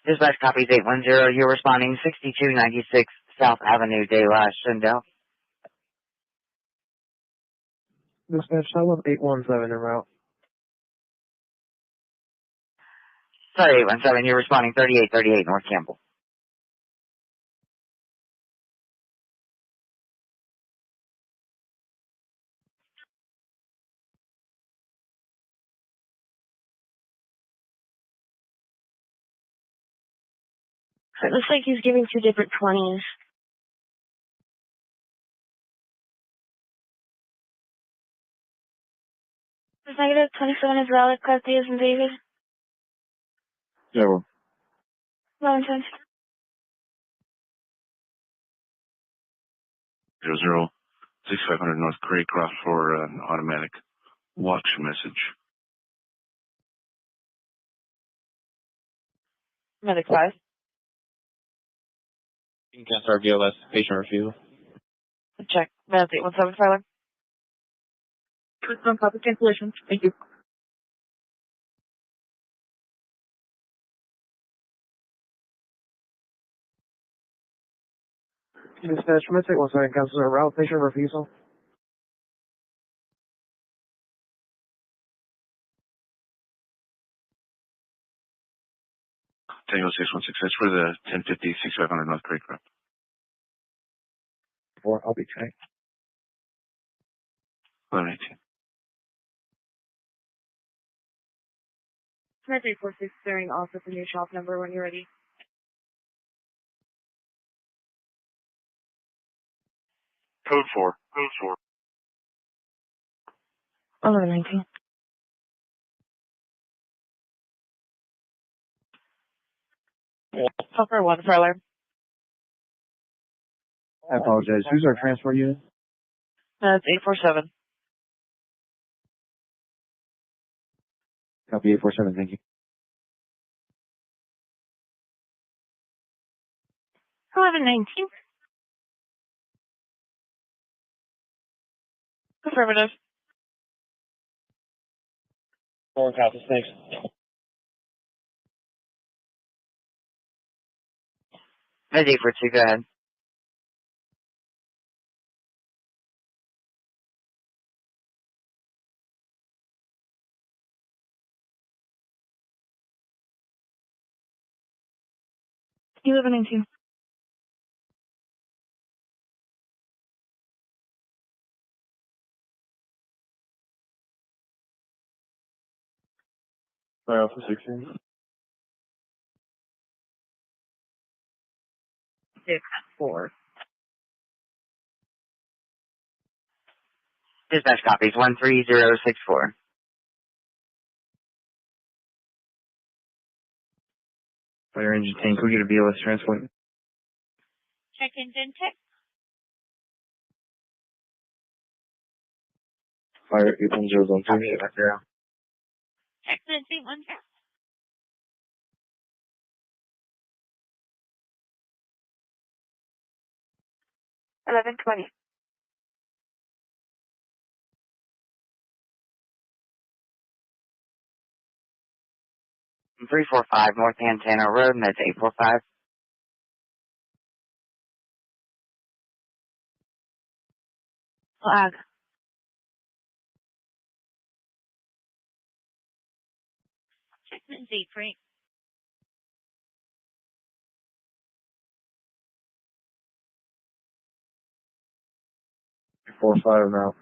Dispatch copies 810, you're responding 6296 South Avenue, De La Chandel. Dispatch 817 en route. Sorry, 817, you're responding 3838 North Campbell. It looks like he's giving 2 different 20s. Is negative 27 is valid, class D is in David. Yeah, well, 11:10. 6500 North Craycroft for an automatic watch message. Medic 5. You can cancel our VLS patient refusal. Check. Medic 817, Tyler. Confirm public cancellation. Thank you. Dispatch 817 cancels en route, patient refusal. Tango 616, that's for the 1050 6500 North Craycroft. I'll be tank. 1118. Med 846 during also the new shop number when you're ready. Code 4. Code 4. 11:19. Puffer 1, Tyler. I apologize. Who's our transport unit? That's 847. Copy 847, thank you. 11:19. Affirmative. 4 Castle Snakes. Med 842, go ahead. You live in 19. Sorry, Alpha 16. 6-4. Dispatch copies 13064. Fire engine tank, can we get a BLS transport? Check engine check. Fire 810 zone 3. Copy 810. Check engine 1 check. 11:20. Three four five North Antana Road, and that's 845. Flag. Checkman Z, free. 4-5 now.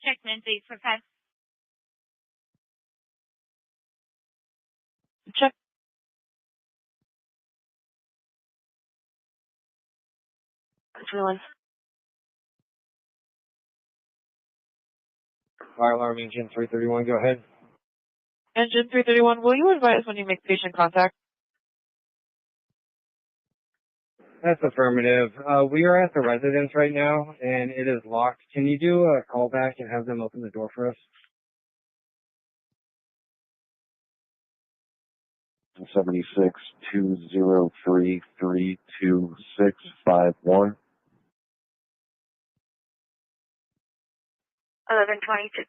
Checkman Z for 5. Check. Everyone. Fire alarm engine 331, go ahead. Engine 331, will you advise when you make patient contact? That's affirmative. We are at the residence right now, and it is locked. Can you do a call back and have them open the door for us? 76-203-32651. 11:22.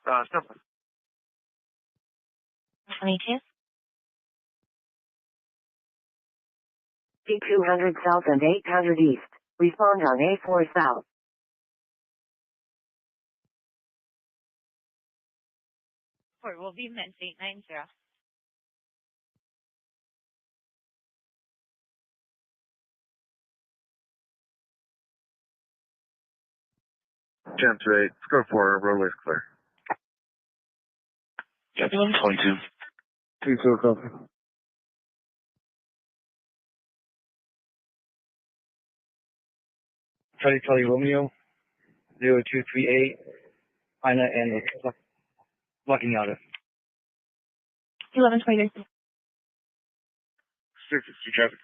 Stop. 22. C200 South and 800 East. Respond on A4 South. Or will be meant 890. 10-8, go for it, roadway's clear. Yeah, 22. 2-2, copy. Charlie Romeo, 0238, Ina and Lucky Yada. 11:20. 660 traffic.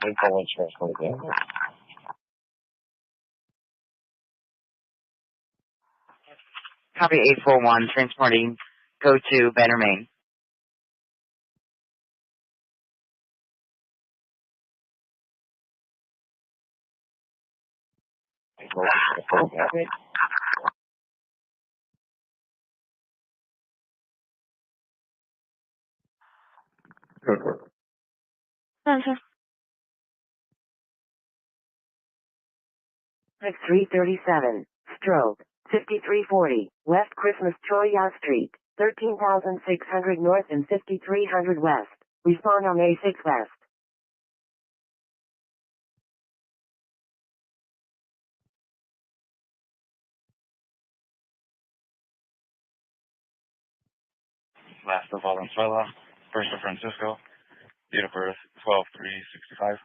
I'm calling transport again. Copy 841, transporting, go to Banner, Maine. Go for it. Center. 6337. Stroke. 5340. West Christmas Choya Street. 13,600 North and 5,300 West. Respond on A6 West. Last of Valenzuela, first of Francisco, date of birth 12/3/65.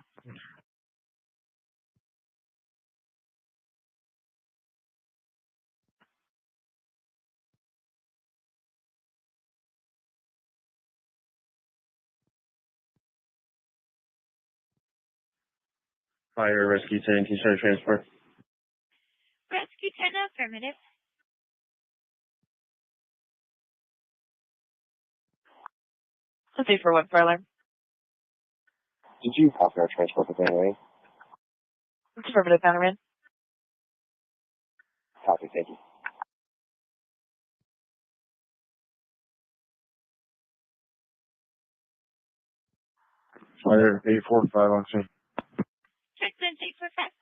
Fire rescue 10, T-shirt transport. Rescue 10, affirmative. Let's see for what, Fowler. Did you copy our transport with anyway? It's affirmative, Bannerman. Copy, thank you. Fire 845 on scene. Checkman Z for 5.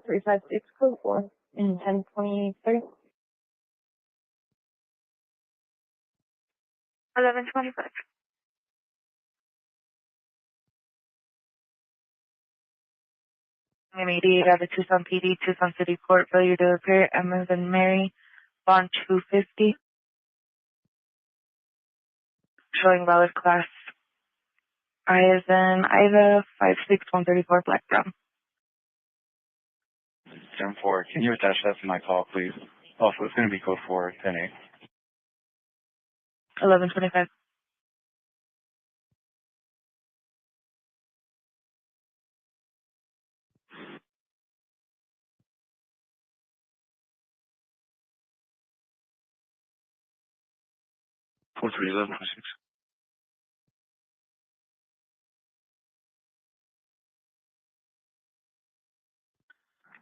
356, code 4, in 1023. 11:25. I'm 88 out of Tucson PD, Tucson City Court, failure to appear, Emmons and Mary, bond 250. Showing valid class. I is in Ida 56134 Black Brown. 10-4, can you attach that to my call, please? Also, it's going to be code 4, 10-8. 1125. Four three 1126.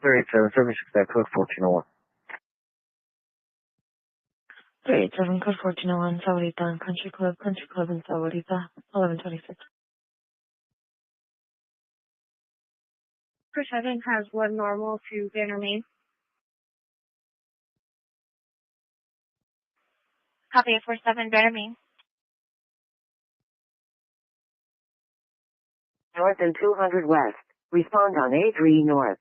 Very seven, 76, that code 1401. 387 code 1401 Saurita Country Club in Saurita 1126. President has one normal to banner main. Copy of 47 banner main. North and 200 west. Respond on A3 north.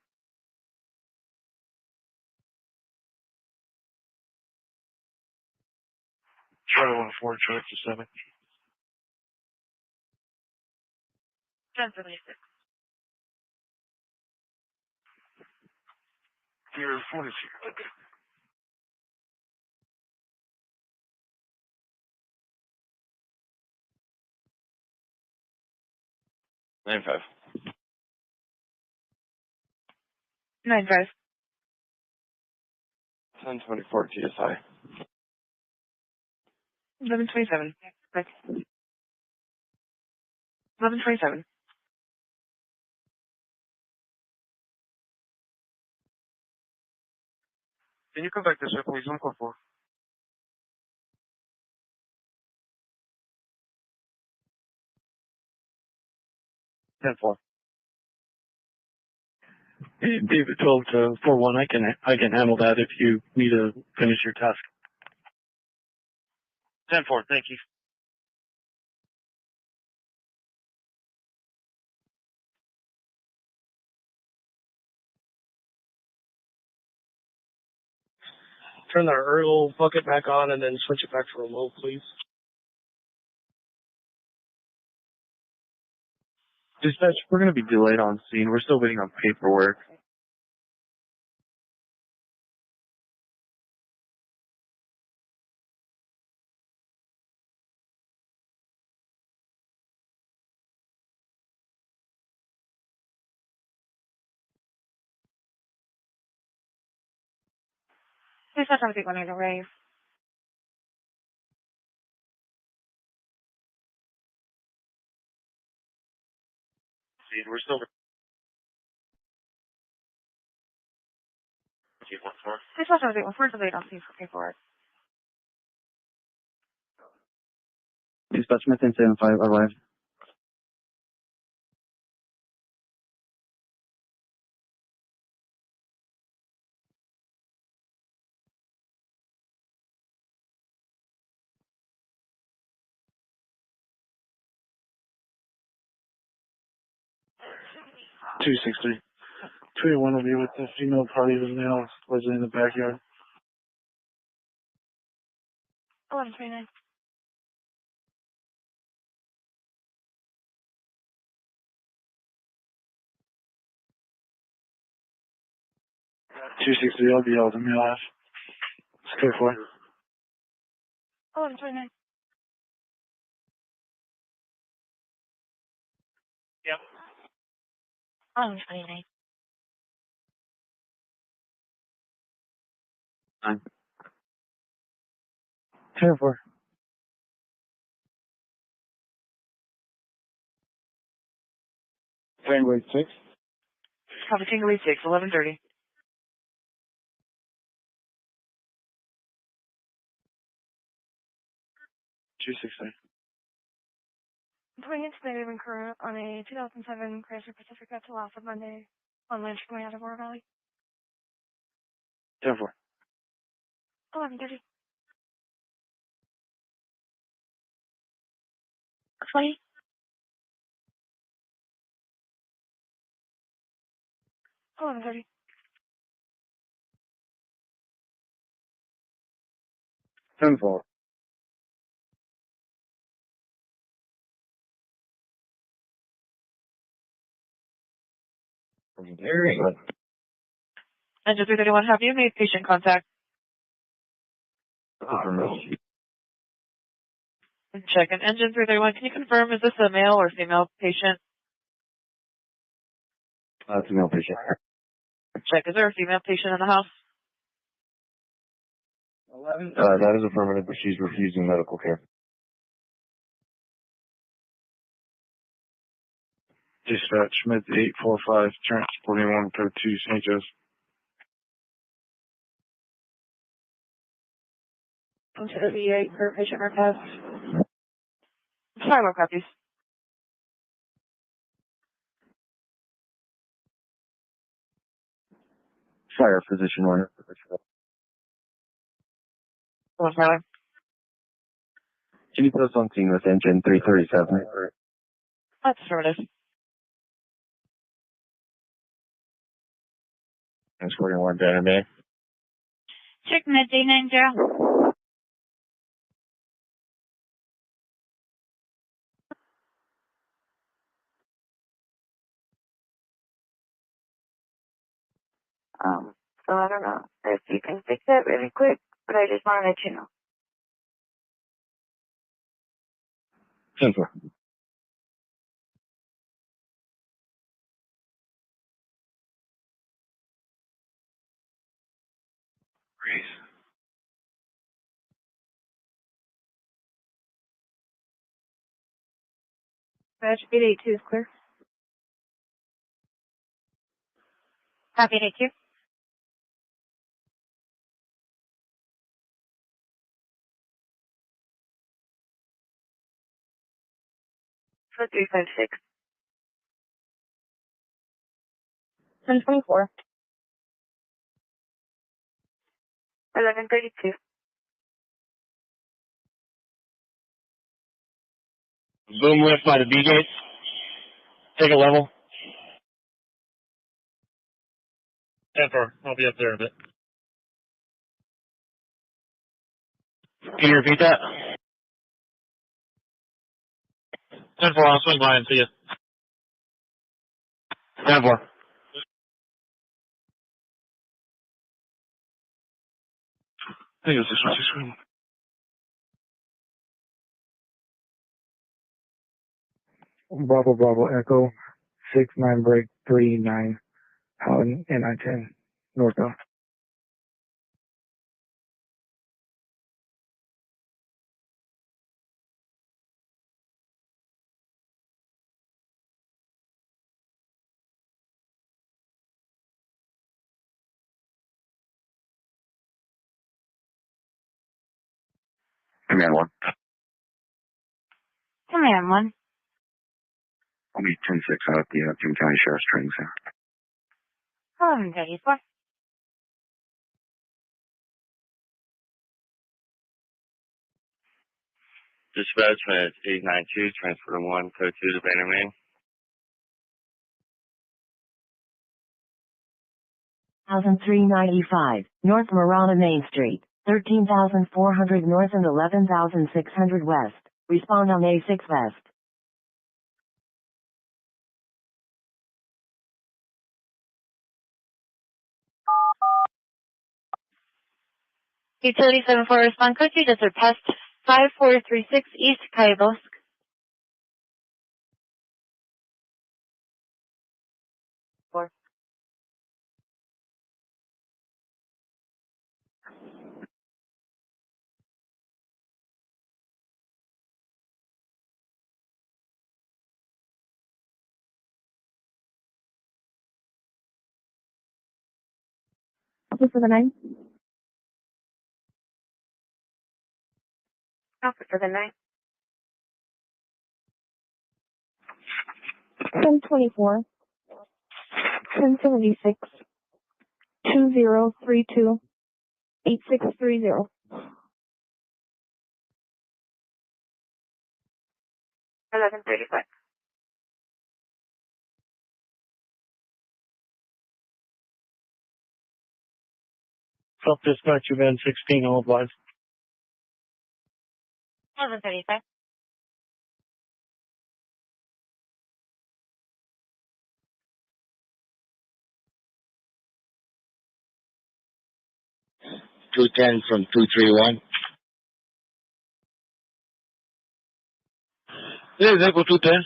Charlie 14, Charlie 7. 1076. You're 42. 95. 95. 1024 TSI. 1127. 1127. Can you come back this way, please? I'm code 4. 10-4. Hey, David 12 to 41. I can handle that if you need to finish your task. 10-4, thank you. Turn the Earl bucket back on and then switch it back to remote, please. Dispatch, we're going to be delayed on scene. We're still waiting on paperwork. Please let them take one of the raise. We're still. Please let them take one. We're delayed on scene for paperwork. Dispatch, Smith and 75 arrived. Two 6-3. 281 will be with the female party of the male resident in the backyard. 1129. 263, I'll be out the male half. Square 4. 1129. Yep. 1129. 9. 10-4. Tango 86. Copy Tango 86, 1130. 263. Going into negative and current on a 2007 Chrysler Pacifica to Lhasa Monday on Lynch coming out of Oro Valley. 10-4. 1130. 20. 1130. 10-4. Engine 331, have you made patient contact? Check. And Engine 331, can you confirm, is this a male or female patient? Female patient. Check. Is there a female patient in the house? That is affirmative, but she's refusing medical care. Dispatch, Schmidt 845, transporting 132 St. Joe's. 138 per patient request. Sorry, more copies. Fire physician order. One Tyler. Can you put us on scene with engine 337? That's affirmative. Transporting 1 Banner Bay. Check med D90. So I don't know if you can fix that really quick, but I just want to let you know. 10-4. Badge 882 is clear. Copy 882. For 356. 1024. 1132. Boom lift by the B gates. Take a level. 10-4. I'll be up there in a bit. Can you repeat that? 10-4. I'll swing by and see you. 10-4. I think it was this one. This one. Bravo, Bravo, Echo, 69 break 39, Howden, NI-10, northbound. Command 1. Command 1. I'll be 10-6 out at the Pima County Sheriff's Training Center. 1134. Dispatch minutes 892, transport 1, code 2 to Banner Main. 1,395, North Marana Main Street, 13,400 North and 11,600 West. Respond on A6 West. Utility 74 respond code 2 to surpass 5436 East Cayos. 4. For the 9. Alpha for the 9. 1024. 1076. 2032. 8630. 1135. Self dispatch event 16, all advised. 11:35. $210 from 231. Yeah, is that go 210?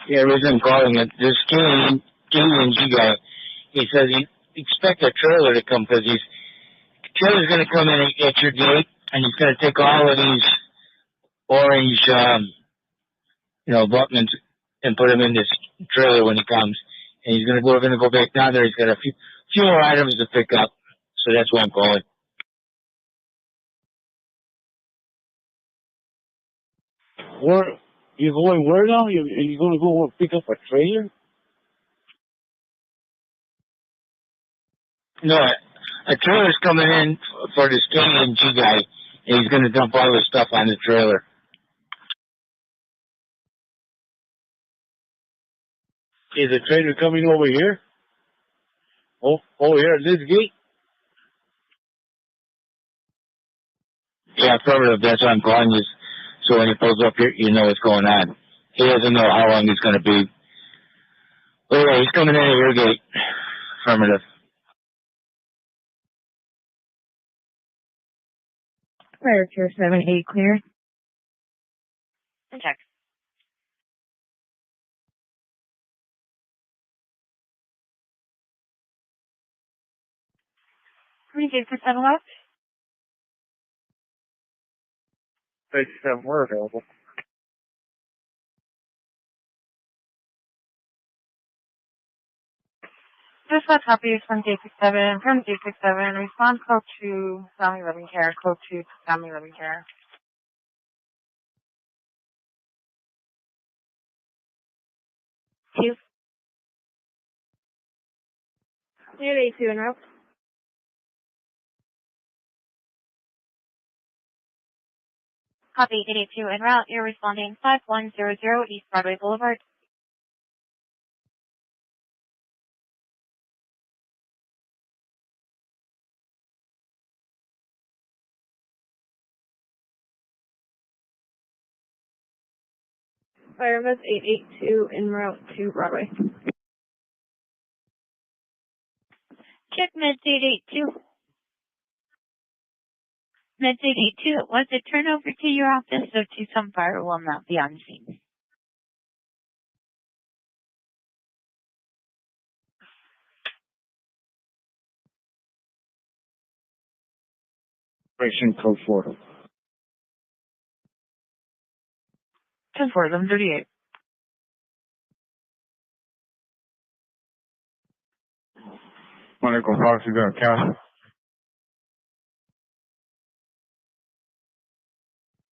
Yeah, the reason I'm calling it, this KNG guy, he says he expect a trailer to come because trailer's going to come in at your gate and he's going to take all of these orange, buttons and put them in this trailer when he comes. And we're going to go back down there. He's got a few more items to pick up. So that's why I'm calling. Where you going? Where now? You going to go pick up a trailer? No, a trailer's coming in for this KNG guy, and he's going to dump all his stuff on the trailer. Is the trailer coming over here? Oh, here at this gate? Yeah, affirmative. That's why I'm calling you. So when he pulls up here, you know what's going on. He doesn't know how long he's going to be. But yeah, he's coming in at your gate. Affirmative. Fire Tier 7-8 clear. Check. How many days for 7 left? 37 were available. Just got copies from J67. From J67, respond code to Family Living Care. Code to Family Living Care. Two. Clear 82 en route. Copy 882 en route. You're responding 5100 East Broadway Boulevard. Firemas 882 en route to Broadway. Check meds 882. Meds 882, was it turned over to your office, so Tucson Fire will not be on scene. Operation Code 4. 10-4, 1138. Monaco Fox, you got a cash?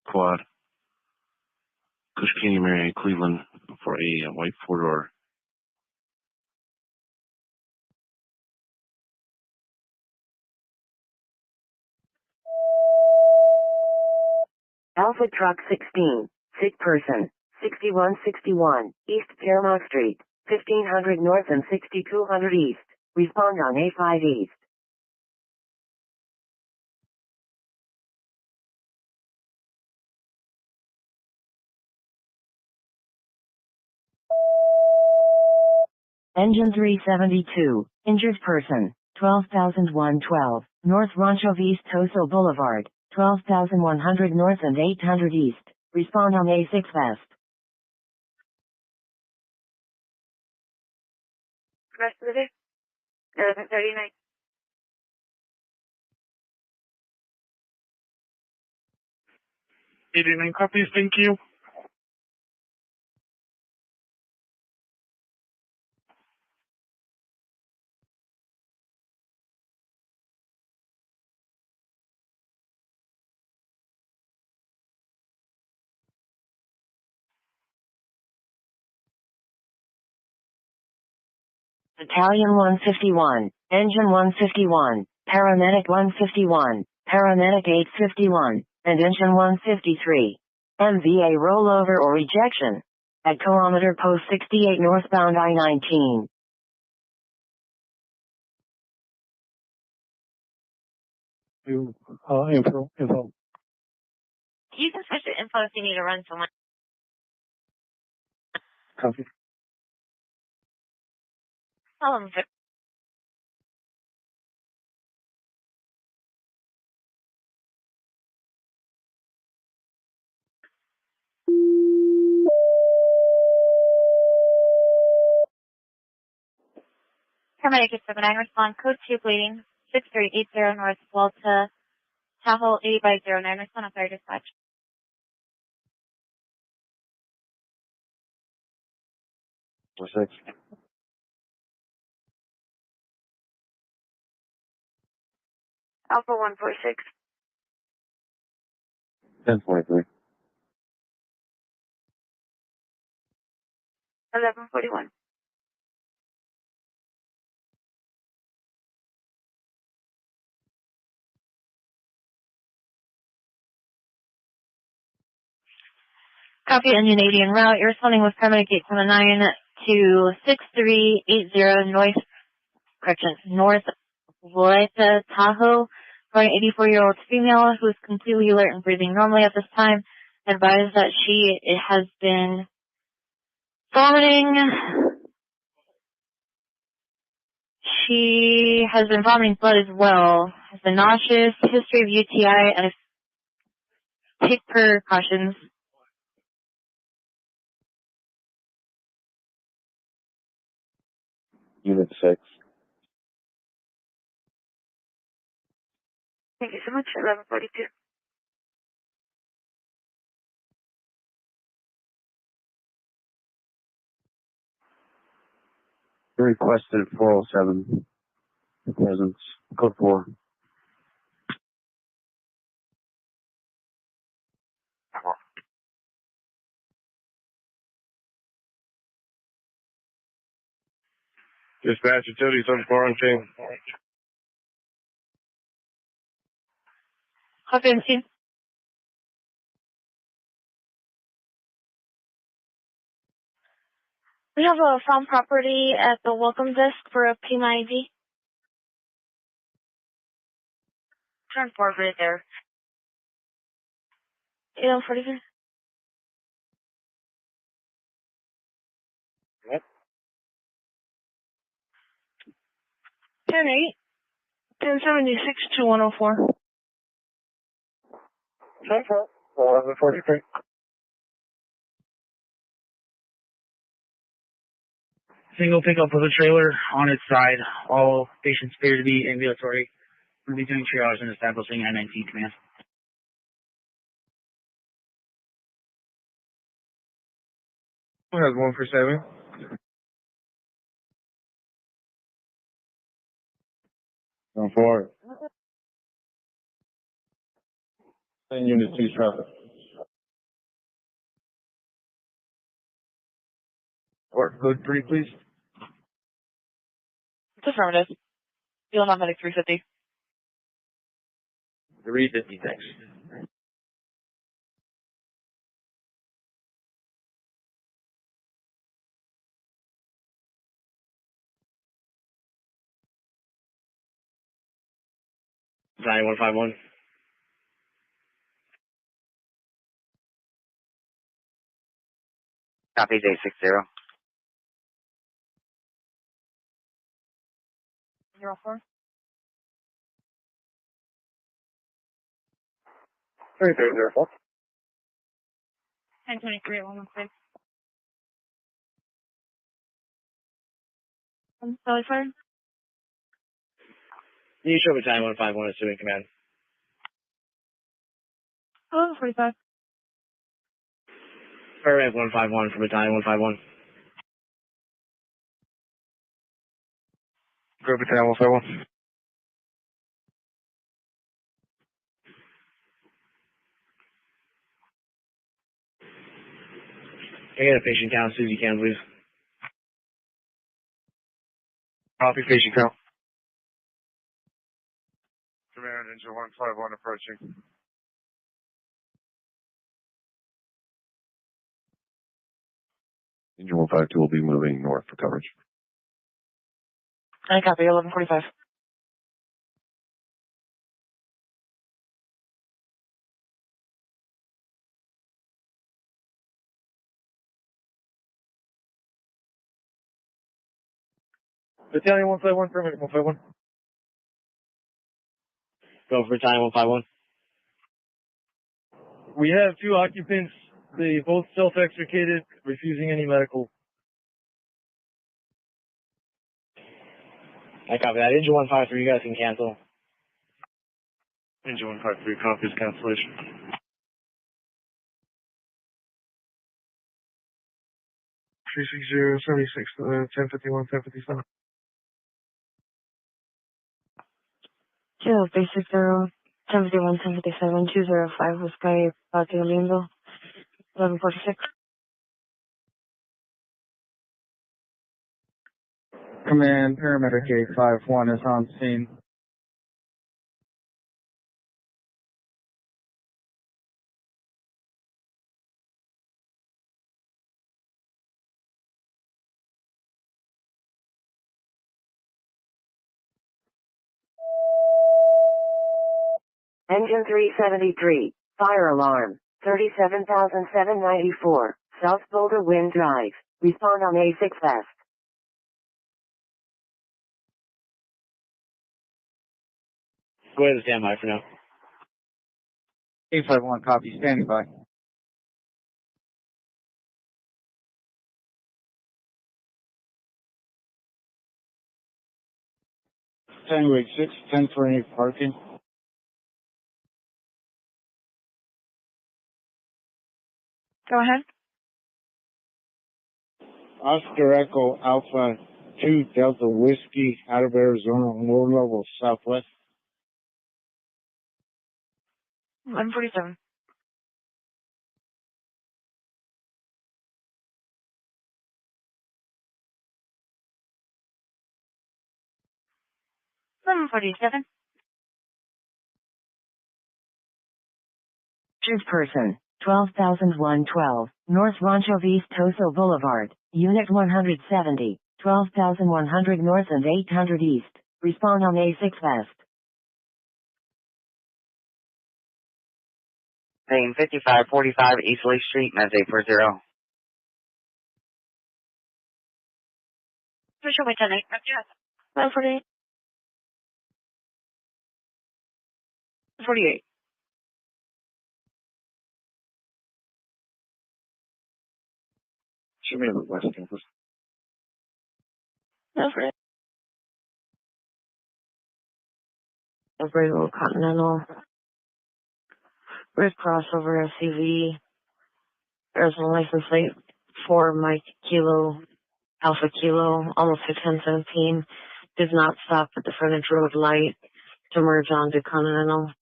Quad. Cushkini Mary Cleveland for a white four-door. Alpha Truck 16, sick person, 6161, East Fairmont Street, 1500 North and 6200 East. Respond on A5 East. Engine 372, injured person, 12,112, North Rancho East Toso Boulevard, 12,100 North and 800 East. Respond on A6 West. Rest of the day? 1139. $89 copies, thank you. Battalion 151, Engine 151, Paramedic 151, Paramedic 851, and Engine 153. MVA rollover or ejection. At kilometer post 68 northbound I-19. Info. You can switch the info if you need to run someone. Copy. Tell them. Paramedic 79, respond code 2 bleeding 6380 North Volta, Tahoe 80 by 09, respond on fire dispatch. For 6. Alpha 146. 1043. 1141. Copy engine 80 en route. You're responding with paramedic 879 to 6380 North Volta, Tahoe, for an 84-year-old female who is completely alert and breathing normally at this time. Advised that she has been vomiting. She has been vomiting blood as well. Has been nauseous, history of UTI, and take precautions. Unit 6. Thank you so much. 1142. Requested 407. Presence. Code 4. Dispatch utility 74 on chain. Copy and see. We have a found property at the welcome desk for a Pima ID. Turn forward right there. 843. Yep. 10-8. 1076 to 104. 1143. Single pickup with a trailer on its side. All patients appear to be ambulatory. We'll be doing triage and establishing I-19 command. We have 147. On 4. 10 units 2 traffic. Or code 3, please. It's affirmative. Field non-medic 350. 350, thanks. Battalion 151. Copy J60. 04. 3304. 1023 at 116. Belly fire. You show Battalion 151 is doing command. 1145. Paramedic 151 from Battalion 151. Go Battalion 151. Can I get a patient count as soon as you can, please? Copy patient count. Command engine 151 approaching. Engine 152 will be moving north for coverage. I copy 1145. Battalion 151, permit 151. Go for Battalion 151. We have 2 occupants. They both self-extricated, refusing any medical. I copy that. Engine 153, you guys can cancel. Engine 153 copies cancellation. 360, 76, 1051, 1057. 360, 1051, 1057, 205 was Sky Patio Lindo, 1146. Command, paramedic 851 is on scene. Engine 373, fire alarm, 37,794, South Boulder Wind Drive. Respond on A6 West. Go ahead and stand by for now. 851, copy, standing by. Tango 86, 10 for any parking. Go ahead. Oscar Echo Alpha 2 Delta Whiskey out of Arizona, low level southwest. 1147. Choose person, 12,112, North Rancho Vistoso Boulevard, Unit 170, 12,100 North and 800 East. Respond on A6 West. Paying 5545 East Lee Street, Mass 840. Show me 10-8. 1148. 48. Show me the West Campus. No, for it. Bravo Continental. Red crossover SUV. Arizona license plate 4 Mike Kilo Alpha Kilo, almost 617. Does not stop at the frontage road light to merge onto Continental.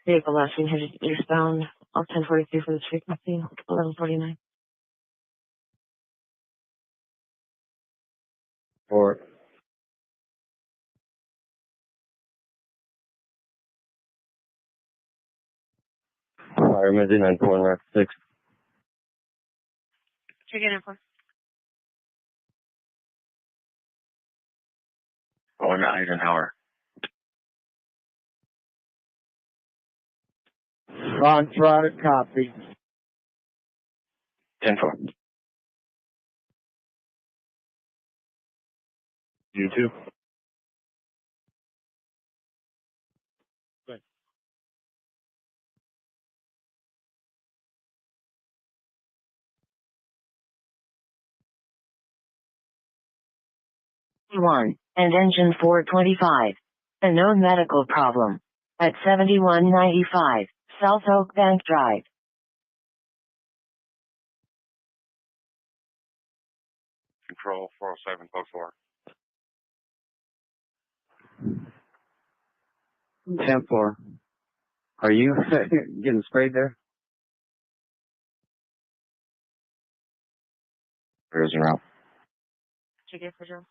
Vehicle last seen headed eastbound. Off 1043 for the frequency. 1149. Or Fire Midday 9406. Check it in for. Oh, and Eisenhower. Ron Trotter, copy. 10-4. You too. One, and engine 425. A known medical problem. At 7195, South Oak Bank Drive. Control 407, code 4. 10-4. Are you getting sprayed there? Where's your route? Check it for sure.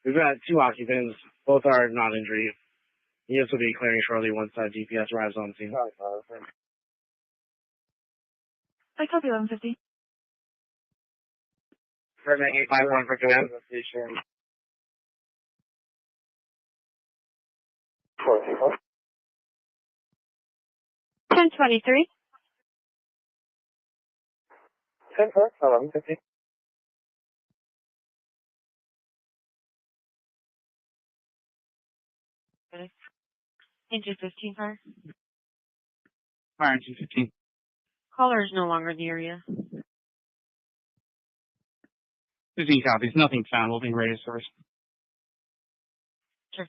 We've got 2 occupants. Both are not injured. Yes will be clearing shortly once GPS arrives on scene. I copy 1150. Permit 851 for command. 10-4. 1023. 10-4, 1150. Engine 15, sir. Fire engine 15. Caller is no longer in the area. 15 copies. Nothing found. We'll be ready to service. Sure.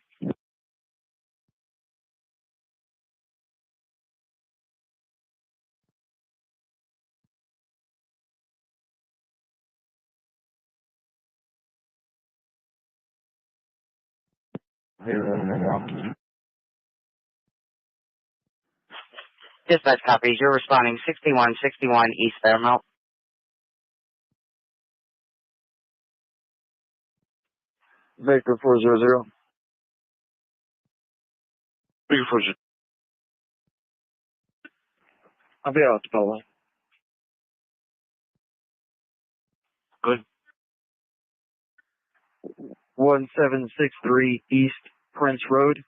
Dispatch copies. You're responding 6161 East Fairmount. Vector 400. Bigger 40. I'll be out, Paula. Good. 1763 East Prince Road.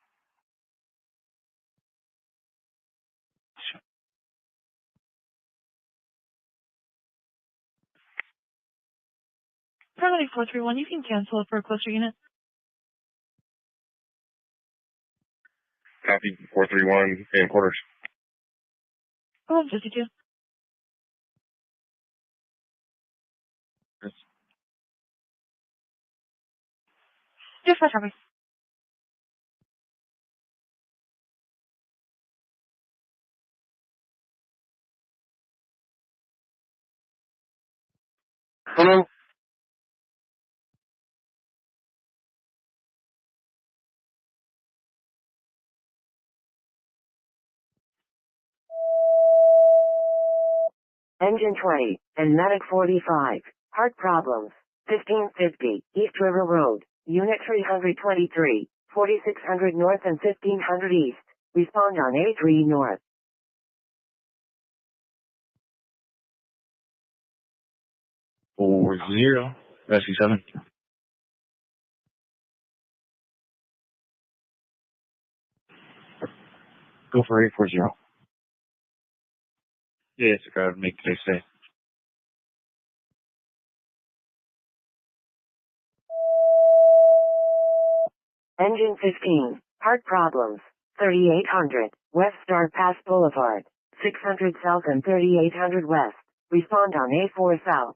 Paramedic 431, you can cancel it for a closer unit. Copy 431 and quarters. 52. Dispatch copies. Hello? Engine 20 and Medic 45. Heart problems. 1550 East River Road. Unit 323. 4600 North and 1500 East. Respond on A3 North. 40. Rescue 7. Go for 840. Yeah, it's a crowd. Make today safe. Engine 15. Heart problems. 3800 West Star Pass Boulevard. 600 South and 3800 West. Respond on A4 South.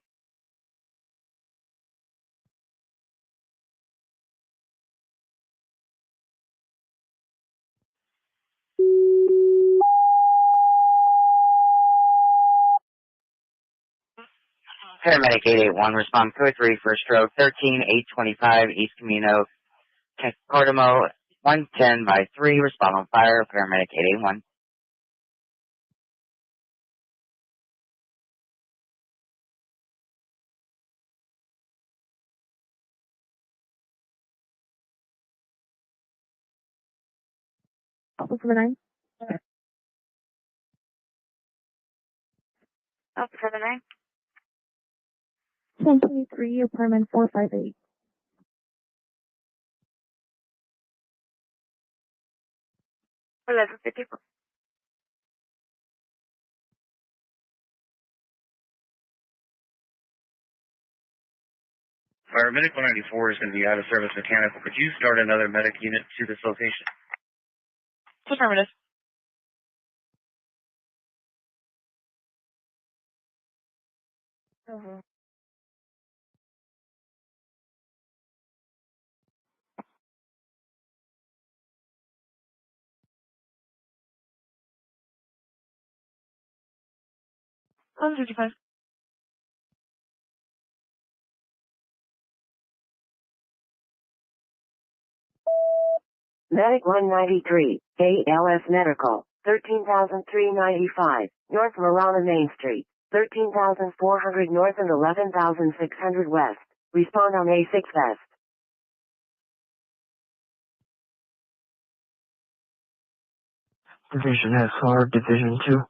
Paramedic 881, respond code 3 for stroke 13825 East Camino, Cardamo 110 by 3, respond on fire, paramedic 881. Officer 9. Officer 9. 1023, apartment 458. 1154. Fire Medic 194 is going to be out of service mechanical. Could you start another medic unit to this location? Affirmative. Mm-hmm. I'm 55. Medic 193, ALS Medical, 13,395, North Marana Main Street, 13,400 North and 11,600 West. Respond on A6 West. Division SR, Division 2.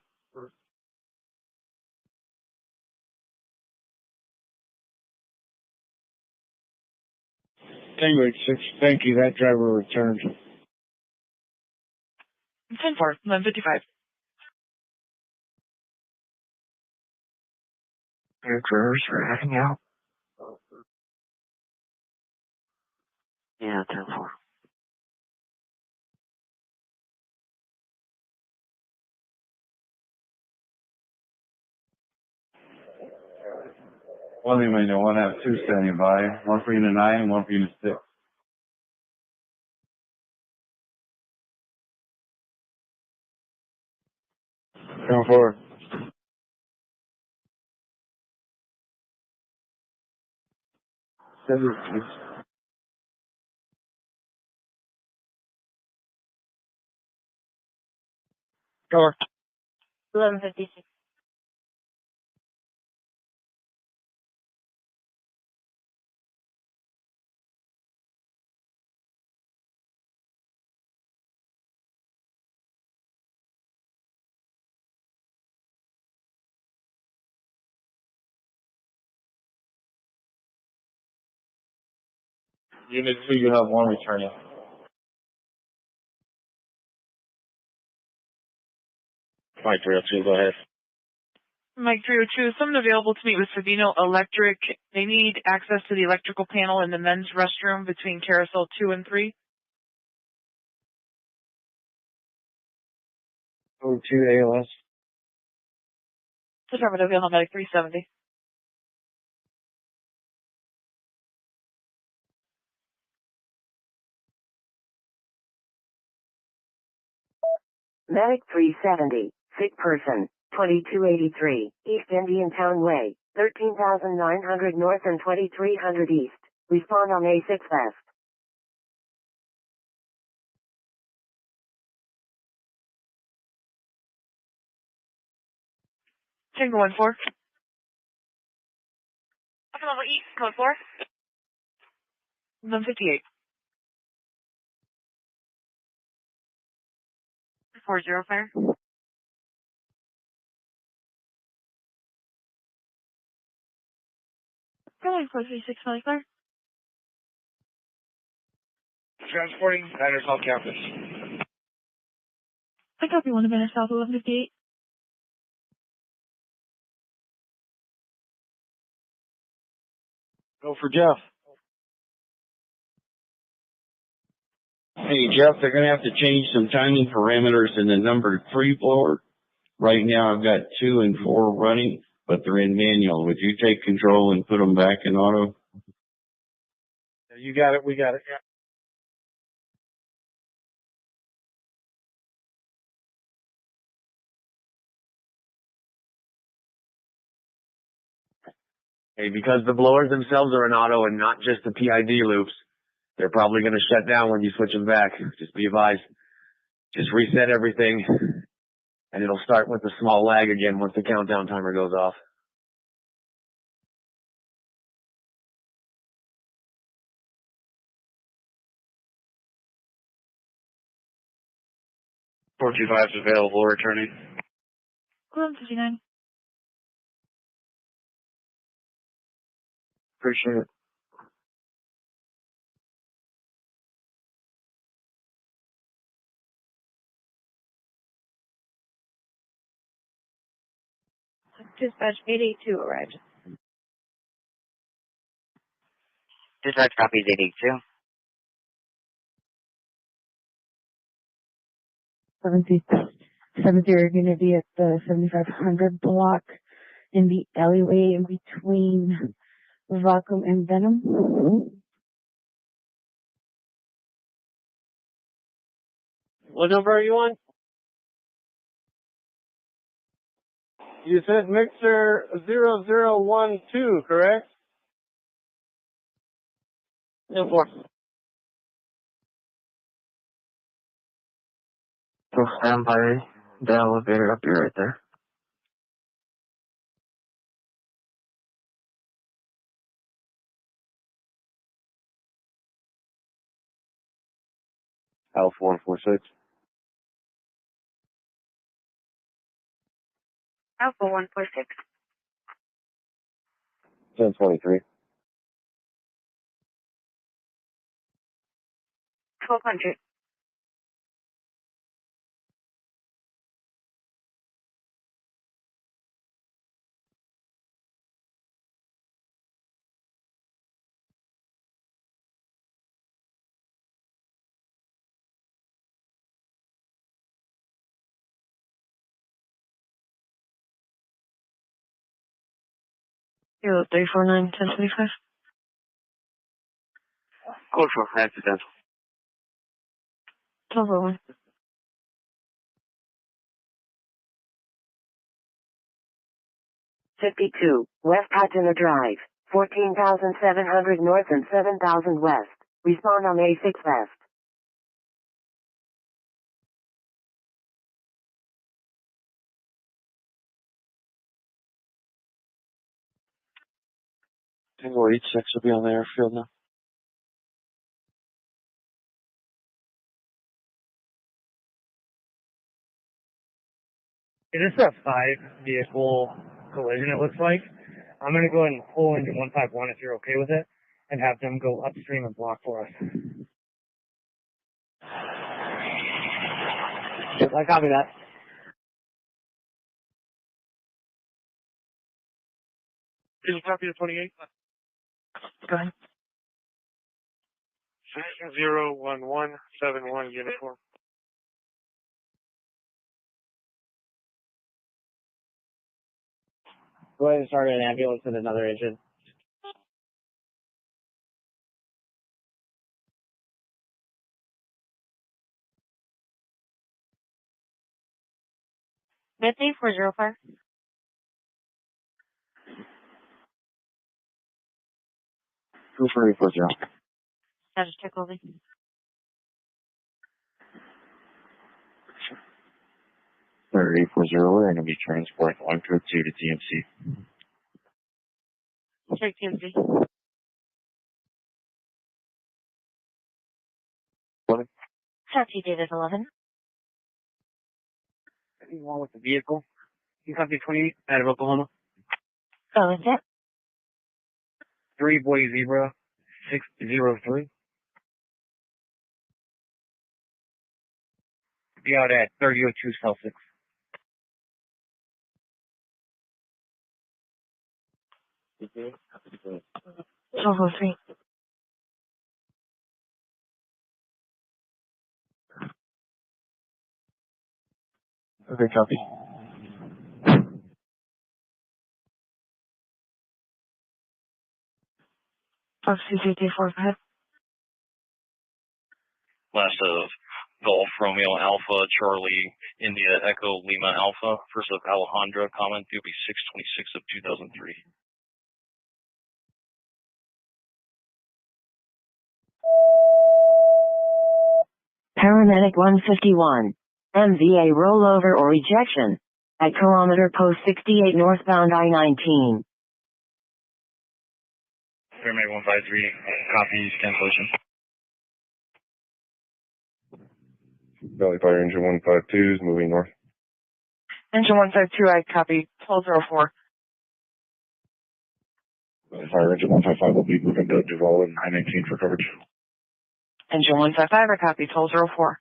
Tango 86, thank you. That driver returned. 10-4, 1155. your drawers for hanging out. Yeah, 10-4. One thing we know, one have two standing by, one for unit 9 and one for unit 6. 10-4. Send it, please. Door. 1156. Unit 2, you have one returning. Mike 302, go ahead. Mike 302, is someone available to meet with Savino Electric? They need access to the electrical panel in the men's restroom between carousel 2 and 3. 02 ALS. Affirmative, Yellow Medic 370. Medic 370, sick person, 2283, East Indian Town Way, 13,900 North and 2300 East. Respond on A6 West. Tango 1-4. Upper level east, code 4. 158. 40 fire. Going 436 Valley Fire. Transporting Niners South Campus. I copy 1 Advantage South 1158. Go for Jeff. Hey, Jeff, they're going to have to change some timing parameters in the number 3 floor. Right now, I've got 2 and 4 running, but they're in manual. Would you take control and put them back in auto? You got it. We got it. Yeah. Hey, because the blowers themselves are in auto and not just the PID loops, they're probably going to shut down when you switch them back. Just be advised. Just reset everything, and it'll start with a small lag again once the countdown timer goes off. Four two five is available, returning. 1159. Appreciate it. Dispatch 882 arrived. Dispatch copies 882. 70 are going to be at the 7500 block in the alleyway in between Vacuum and Venom. What number are you on? You said Mixer 0012, correct? Yeah, 4. So stand by the elevator up here right there. Alpha 146. Alpha 146. 1023. 1200. Kilo 349, 1025. Code for accidental. 1201. $52, West Patina Drive, 14,700 North and 7,000 West. Respond on A6 West. Tango 86 will be on the airfield now. It is a 5-vehicle collision, it looks like. I'm gonna go ahead and pull into 151 if you're okay with it, and have them go upstream and block for us. Yes, I copy that. Can you copy the 28? Go ahead. 01171 uniform. Go ahead and start an ambulance with another engine. Betsy, 405. Two for 840. I'll just check over. 840, we're going to be transporting 122 to TMC. Check TMZ. What? Taxi David 11. Anyone with the vehicle? You copy 28 out of Oklahoma. Go with it. 3 Boy Zebra 603. Be out at 3002 Cell 6. Okay. 1203. Okay, copy. Taxi JT45. Last of Golf Romeo Alpha Charlie India Echo Lima Alpha. First of Alejandra. Comment due be 6/26 of 2003. Paramedic 151. MVA rollover or ejection. At kilometer post 68 northbound I-19. Paramedic 153. Copy cancellation. Valley Fire Engine 152 is moving north. Engine 152, I copy. 1204. Valley Fire Engine 155 will be moving to Duval and I-19 for coverage. Engine 155, I copy. 1204.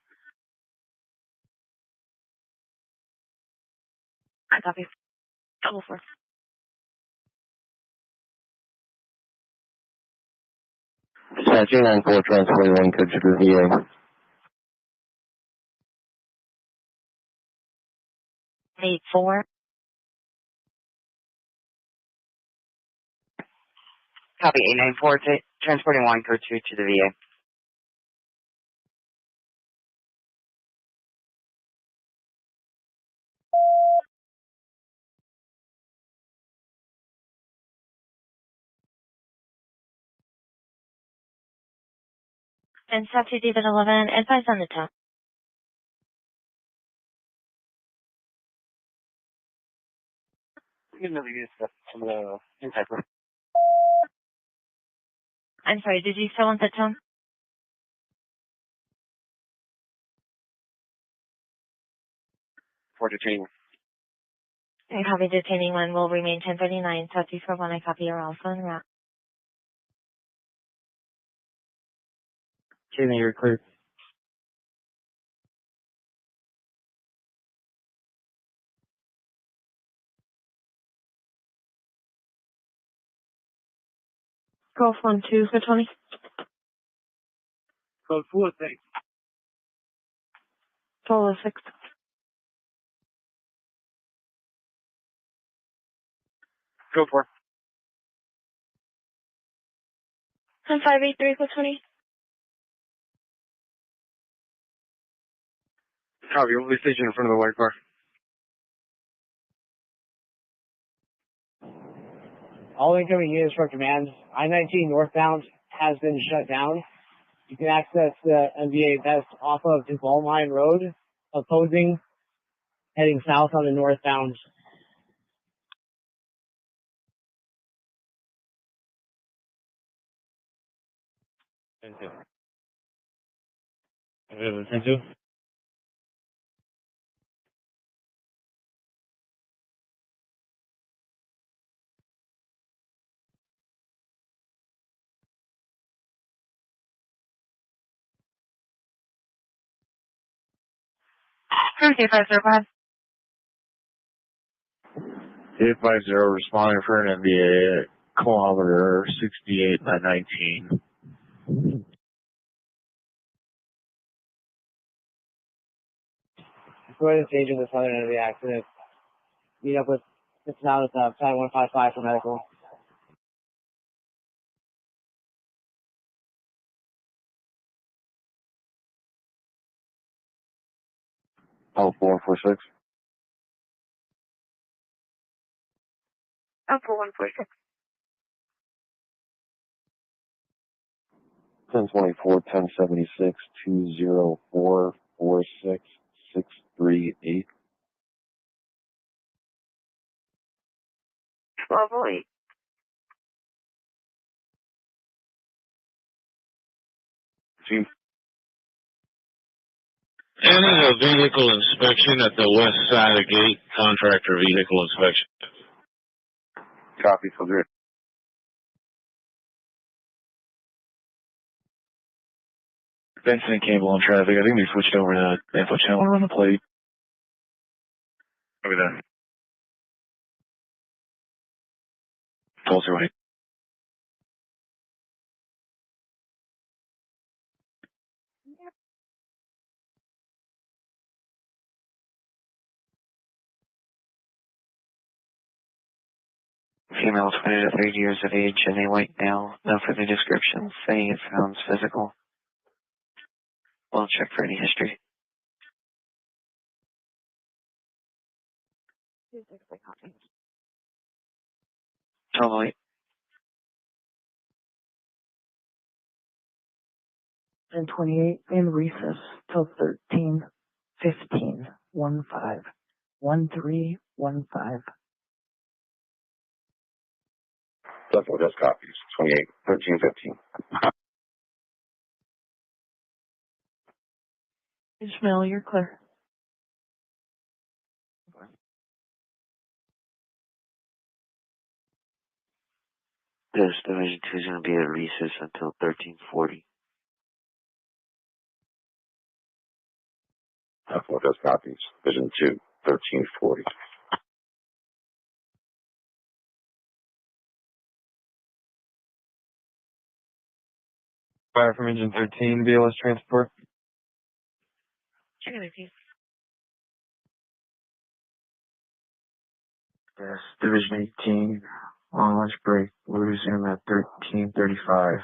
I copy. 1204. Dispatch 894 transporting 1 could to the VA. 84. Copy 894, transporting 1 code 2 to the VA. And Taxi David 11. Advise on the top. You can really use some of the inside. I'm sorry, did you still want that tone? For detaining. I copy detaining 1 will remain 1039. Taxi for 1, I copy your alpha en route. Jamie, you're clear. Golf 12 for 20. Code 406. 1206. Go for it. 583, code 20. Copy, we'll be stationed in front of the white car. All incoming units from command. I-19 northbound has been shut down. You can access the MVA West off of Duval Mine Road, opposing, heading south on the northbound. Thank you. Thank you. Okay, 505. 850 responding for an NBA kilometer 68 by 19. Go ahead and stage in the southern end of the accident. Meet up with, it's now at side 155 for medical. Oh, 446. 4146. 1024, 1076, 204, 46, 638. 1208. Chief. Adding a vehicle inspection at the west side of the gate, contractor vehicle inspection. Copy, so good. Benson and Campbell on traffic. I think we switched over to the info channel on the plate. Over there. Tulsa way. Female 20 to 30 years of age and a white male. No further description. Saying it sounds physical. We'll check for any history. Totally. 1028 in recess till 13, 15, 15, 13, 15. Definitely just copies. 28, 13, 15. Ishmael, you're clear. This Division 2 is going to be at recess until 1340. Definitely just copies. Division 2, 1340. Fire from engine 13, BLS transport. Yes, Division 18 on lunch break. We'll resume at 1335.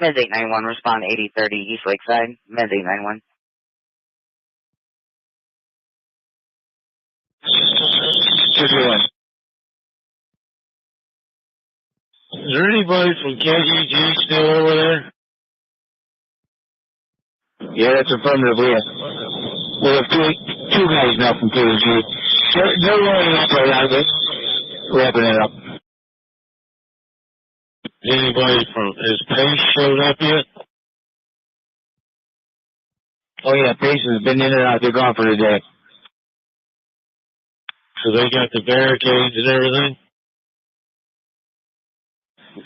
Med 891, respond 8030 East Lakeside. Med 891. Is there anybody from KGG still over there? Yeah, that's affirmative. We have two guys now from KGG. They're rolling up right now, but wrapping it up. Anybody from, has Pace showed up yet? Oh yeah, Pace has been in and out. They're gone for the day. So they got the barricades and everything?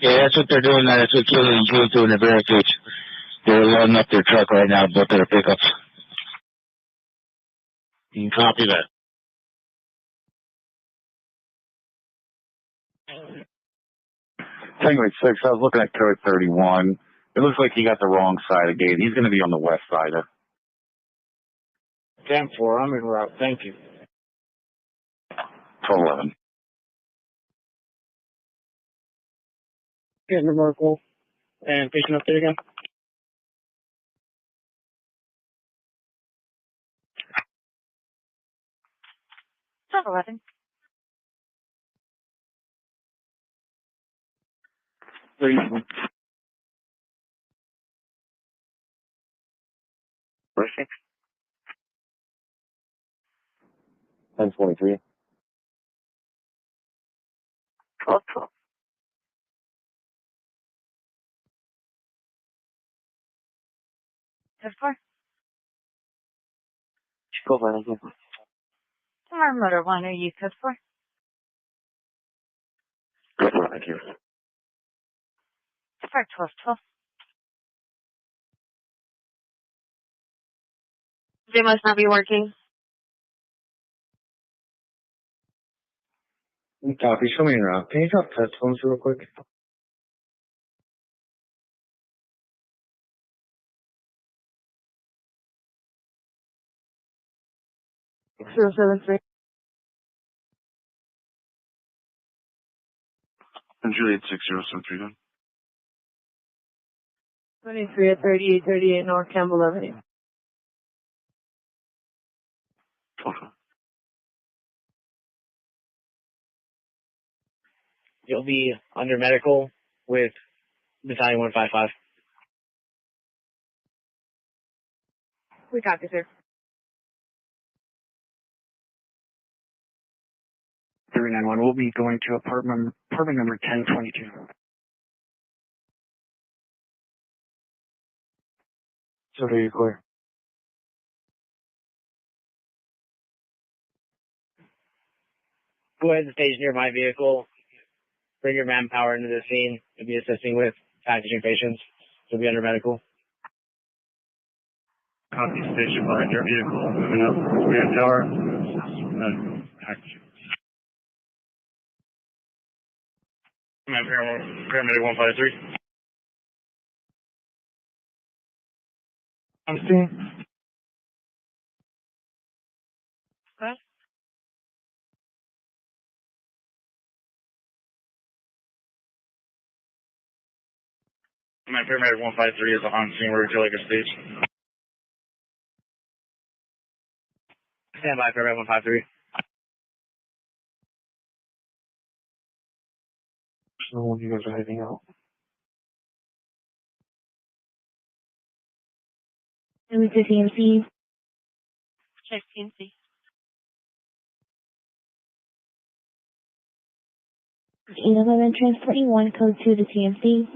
Yeah, that's what they're doing now. That's what Kelly and June's doing, the barricades. They're loading up their truck right now, both their pickups. You can copy that. Tango 6, I was looking at code 31. It looks like he got the wrong side of the gate. He's going to be on the west side. 10-4, I'm en route. Thank you. 1211. Getting remarkable. And patient up there again. Top 11. Perfect. 1023. 12-12. That's 4. Go for it. Tomorrow motor 1, are you code 4? Go for it. Thank you. Spark 12-12. They must not be working. Copy, show me en route. Can you drop test phones real quick? Zero 73. And Juliet 6073 done. 23 at 3838 North Campbell Avenue. You'll be under medical with Battalion 155. We copy, sir. 391. We'll be going to apartment number 1022. So do you clear? Go ahead and stage near my vehicle. Bring your manpower into the scene to be assisting with packaging patients. You'll be under medical. Copy station behind your vehicle. Moving up. Command tower. Package. Paramedic 153. I'm seeing. What? My paramedic 153 is on scene. Where would you like a stage? Stand by, paramedic 153. So you guys are heading out. Move to TMC. Check TMC. 11 transporting 1 code 2 to TMC.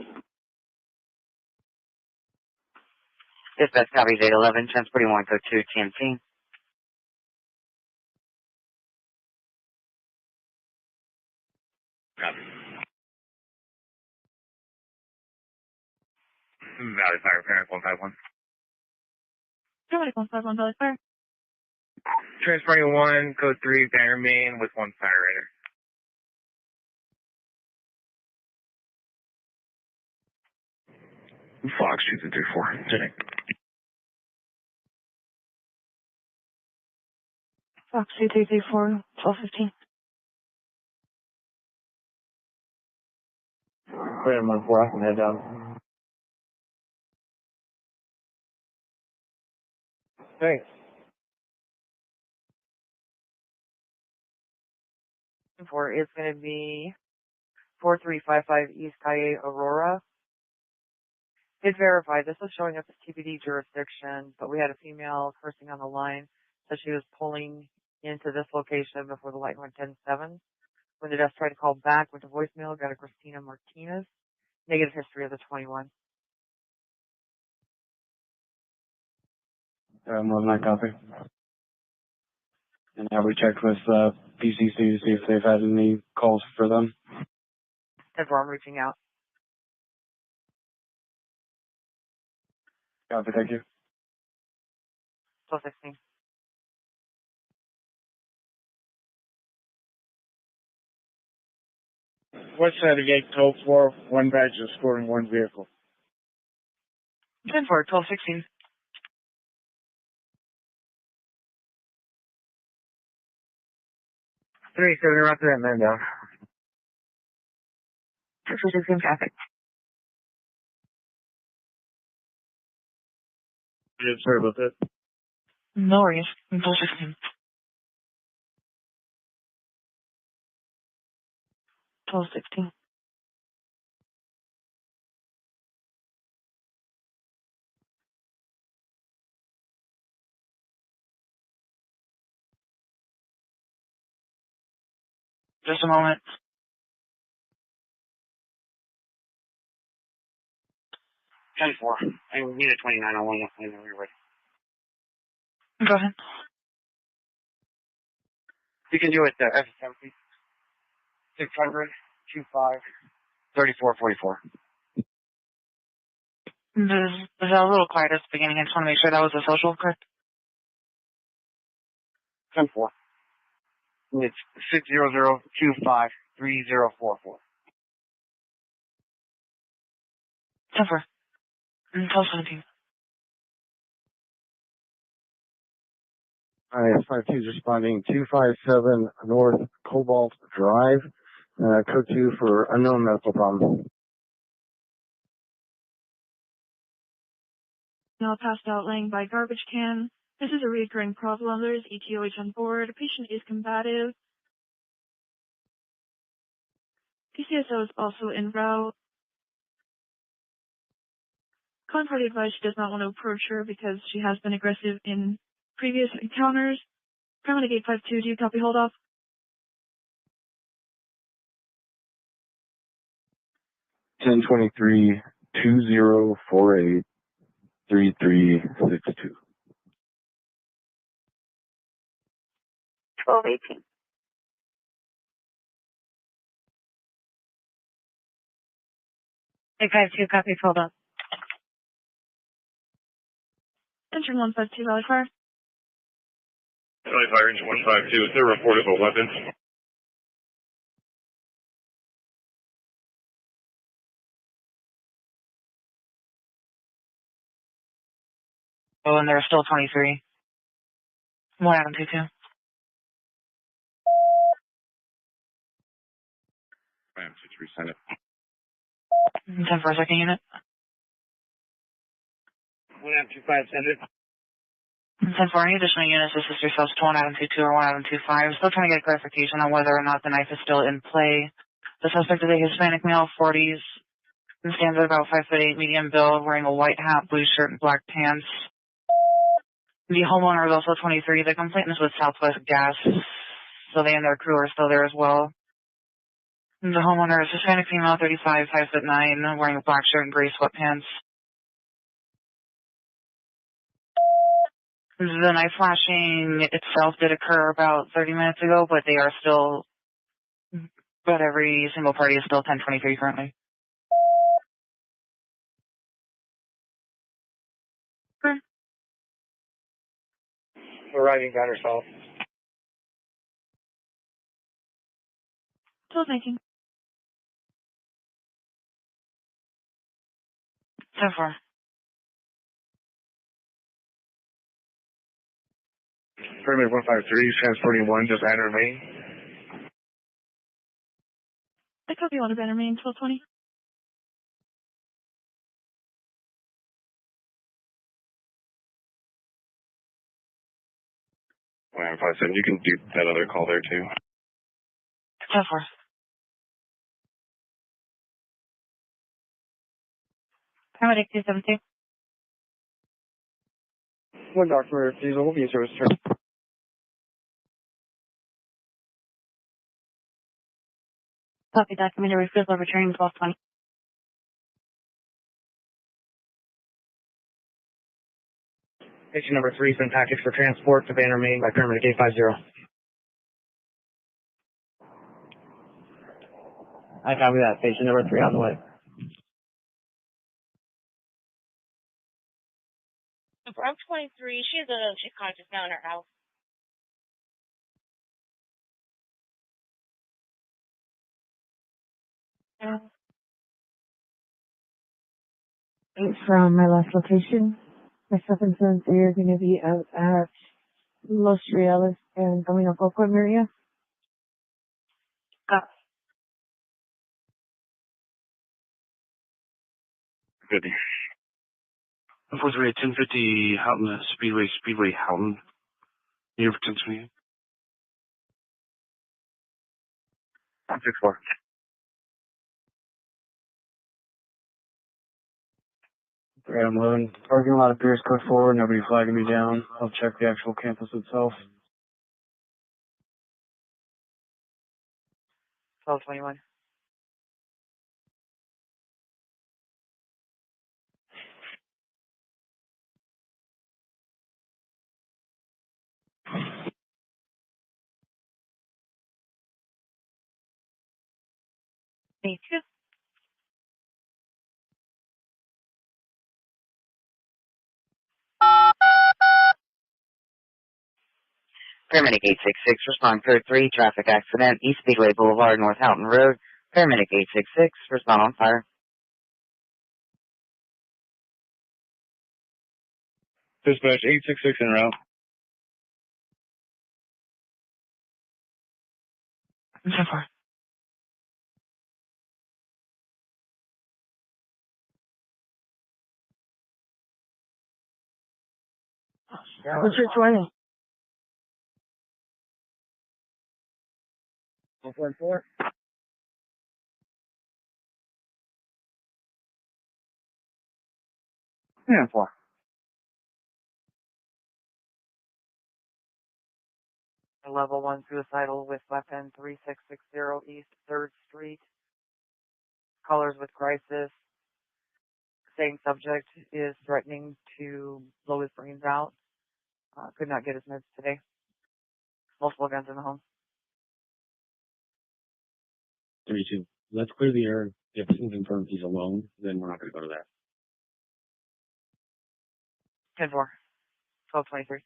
Dispatch copies 811, transporting 1 code 2 TMT. Copy. Valley Fire, paramedic 151. Paramedic 151, Valley Fire. Transporting 1, code 3, Banner Main with 1 fire raider. Fox 2334. Today. Fox 2334, 1215. Wait a minute before I can head down. Thanks. 4 is going to be 4355 East Calle Aurora. Did verify this was showing up as TPD jurisdiction, but we had a female cursing on the line, so she was pulling into this location before the light went 10-7. When the desk tried to call back, went to voicemail, got a Christina Martinez. Negative history of the 21. On that copy. And have we checked with PCC to see if they've had any calls for them? That's where I'm reaching out. Copy, thank you. 1216. West side of gate code 4, one badge escorting one vehicle. 10 for 1216. Three, so they're out to that man down. 616 traffic. Yeah, sorry about that. No worries. 1216. 1216. Just a moment. 10-4. I need a 29 on one. I know you're ready. Go ahead. You can do it there. F-70. 600, 25, 34, 44. There's a little quiet at the beginning. I just want to make sure that was a social, correct? 10-4. It's 600253044. 10 4. 1217. Alright, 52 is responding 257 North Cobalt Drive, code 2 for unknown medical problem. Now passed out laying by garbage can. This is a recurring problem. There is ETOH on board. The patient is combative. PCSO is also en route. Concord advised she does not want to approach her because she has been aggressive in previous encounters. Paramedic 852, do you copy hold off? 1023 2048 3362. 1218. Big 52, copy, hold up. Engine 152, Valley Fire. Valley Fire Engine 152, is there a report of a weapon? Oh, and there's still 23. 1922. I am to resend it. 10 for a second unit. 1925, send it. 10 for any additional units, assist yourselves to 1922 or 1925. Still trying to get clarification on whether or not the knife is still in play. The suspect is a Hispanic male, 40s, and stands at about 5'8", medium build, wearing a white hat, blue shirt, and black pants. The homeowner is also 23. The complainant is with Southwest Gas, so they and their crew are still there as well. And the homeowner is Hispanic female, 35, 5'9", wearing a black shirt and gray sweatpants. The knife flashing itself did occur about 30 minutes ago, but they are still, but every single party is still 1023 currently. Okay. Arriving counter south. Still thinking. 10 4. Pyramid 153 is transporting one, just enter main. I copy one of Banner Main, 1220. Well, if I said you can do that other call there too. 10 4. Paramedic 272. One doctor, diesel will be in service. Copy, documented refusal returning 1220. Patient number 3 has been packaged for transport to Banner Main by Paramedic 850. I copy that. Patient number 3 on the way. I'm 23. She's conscious now in her house. From my last location, myself and sons are going to be out at Los Reales and Camino Coquim area. Good. Unfortunately, 1050 Houghton Speedway Houghton. Here for 1020. 64. Right, I'm loading. Parking lot appears code 4. Nobody flagging me down. I'll check the actual campus itself. 1221. Me too. Paramedic 866, respond code 3, traffic accident, East Speedway Boulevard, North Houghton Road. Paramedic 866, respond on fire. Dispatch 866 en route. So far. What's your 20? 144. Yeah, 4. Level 1 suicidal with weapon 3660 East 3rd Street. Colors with crisis. Same subject is threatening to blow his brains out. Could not get his meds today. Multiple guns in the home. 32. Let's clear the air. If it's confirmed he's alone, then we're not going to go to that. 10-4. 1223.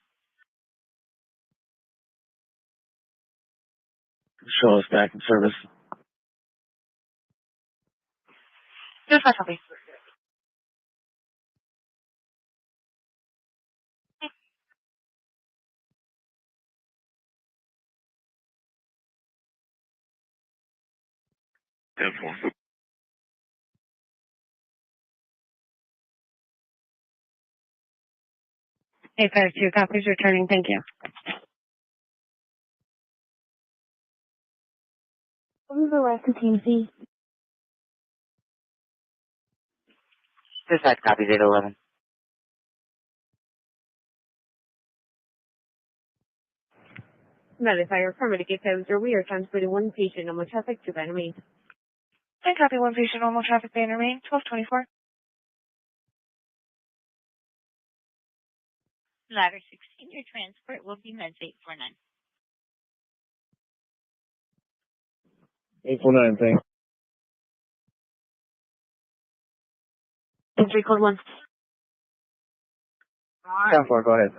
Show us back in service. Dispatch copy. Ten-4. 852 copies returning. Thank you. What was the last team fee? Dispatch copies 811. Notifier paramedic 850. We are transporting one patient normal traffic to Banner Main. And copy one patient normal traffic Banner Main. 1224. Ladder 16. Your transport will be meds 849. 849, thanks. Entry code 1. 10-4, go ahead.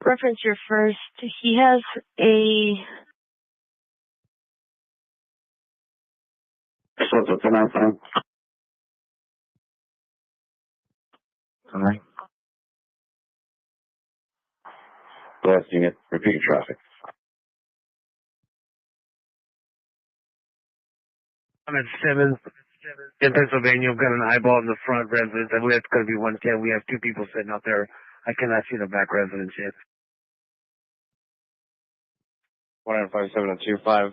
Reference your first. He has a Alright. Last unit, repeat traffic. I'm at 7 in Pennsylvania. I've got an eyeball in the front residence. I believe it's going to be 110. We have 2 people sitting out there. I cannot see the back residence yet. 157 and 25.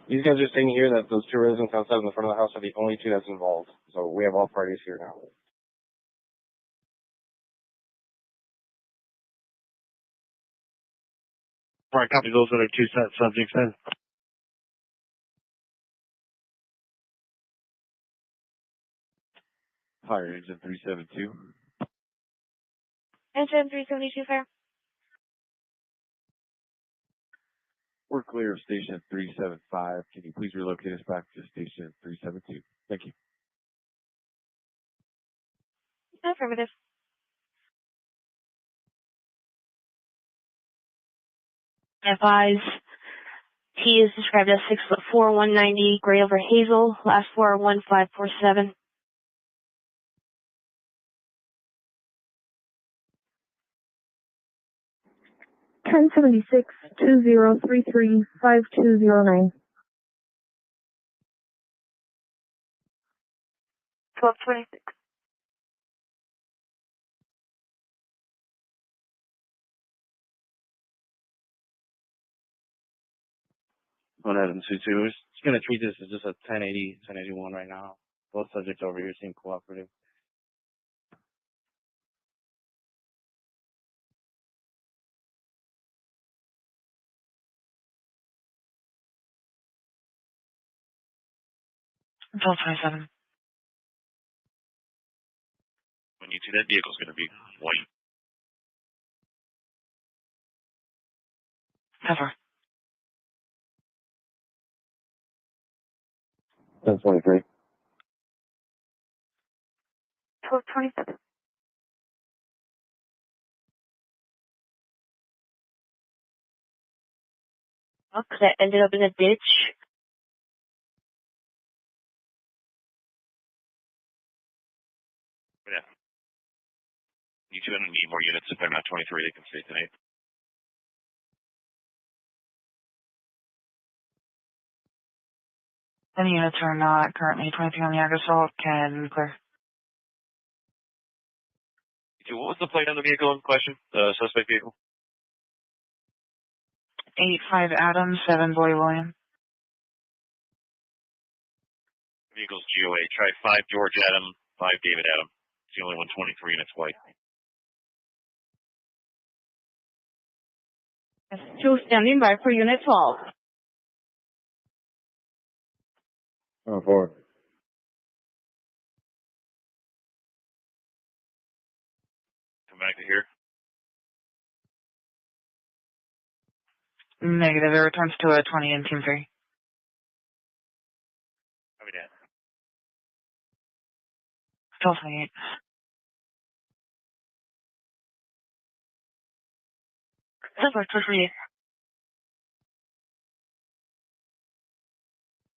These guys are saying here that those 2 residents outside in the front of the house are the only 2 that's involved. So we have all parties here now. All right, copy those other 2 subjects then. Fire engine 372. engine 372 fire. We're clear of station 375. Can you please relocate us back to station 372? Thank you. Affirmative. Advise He is described as 6'4", 190, gray over hazel. Last four are 1547. $1076 2033 5209. 1226. Go ahead and 2-2. It's going to treat this as just a 1080, 1081 right now. Both subjects over here seem cooperative. Until 27. When you see that vehicle's going to be white. Cover. 1023. 1227. That ended up in a ditch. Yeah. You two need more units. If they're not 23, they can stay tonight. Any units are not currently 23 on the ag assault can clear. What was the plate on the vehicle in question? The suspect vehicle? 85 Adam, 7 Boy William. Vehicle's GOA. Try 5 George Adam, 5 David Adam. It's the only one 23 and it's white. Two standing by for unit 12. 4. Come back to here. Negative, it returns to a 20 in Team 3. Copy that. 1228. Silver, 238.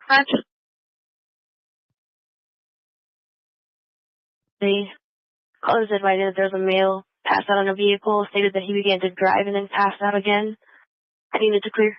French. The callers advised that there's a male passed out on a vehicle, stated that he began to drive and then passed out again. I needed to clear.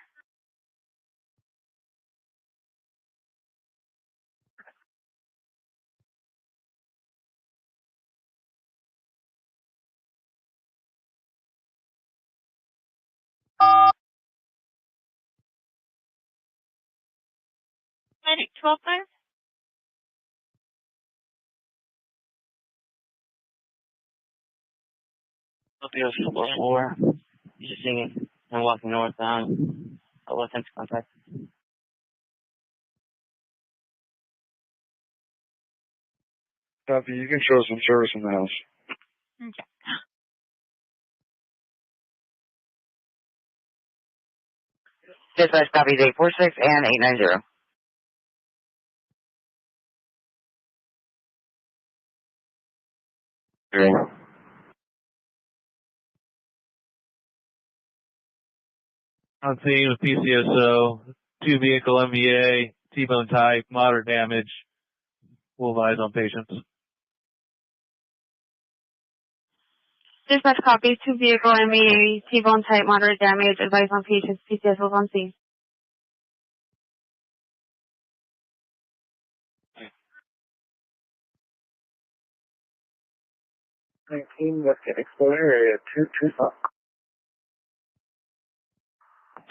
Medic 12-5. Scorpio 4. He's just singing and walking northbound. What's in contact? Copy. You can show some service in the house. Okay. Dispatch copies 846 and 890. On scene with PCSO, 2 vehicle MVA, T-bone type, moderate damage. We'll advise on patients. Dispatch copies 2 vehicle MVA, T-bone type, moderate damage, advice on patients, PCS was on scene. Let's get exposure area 225.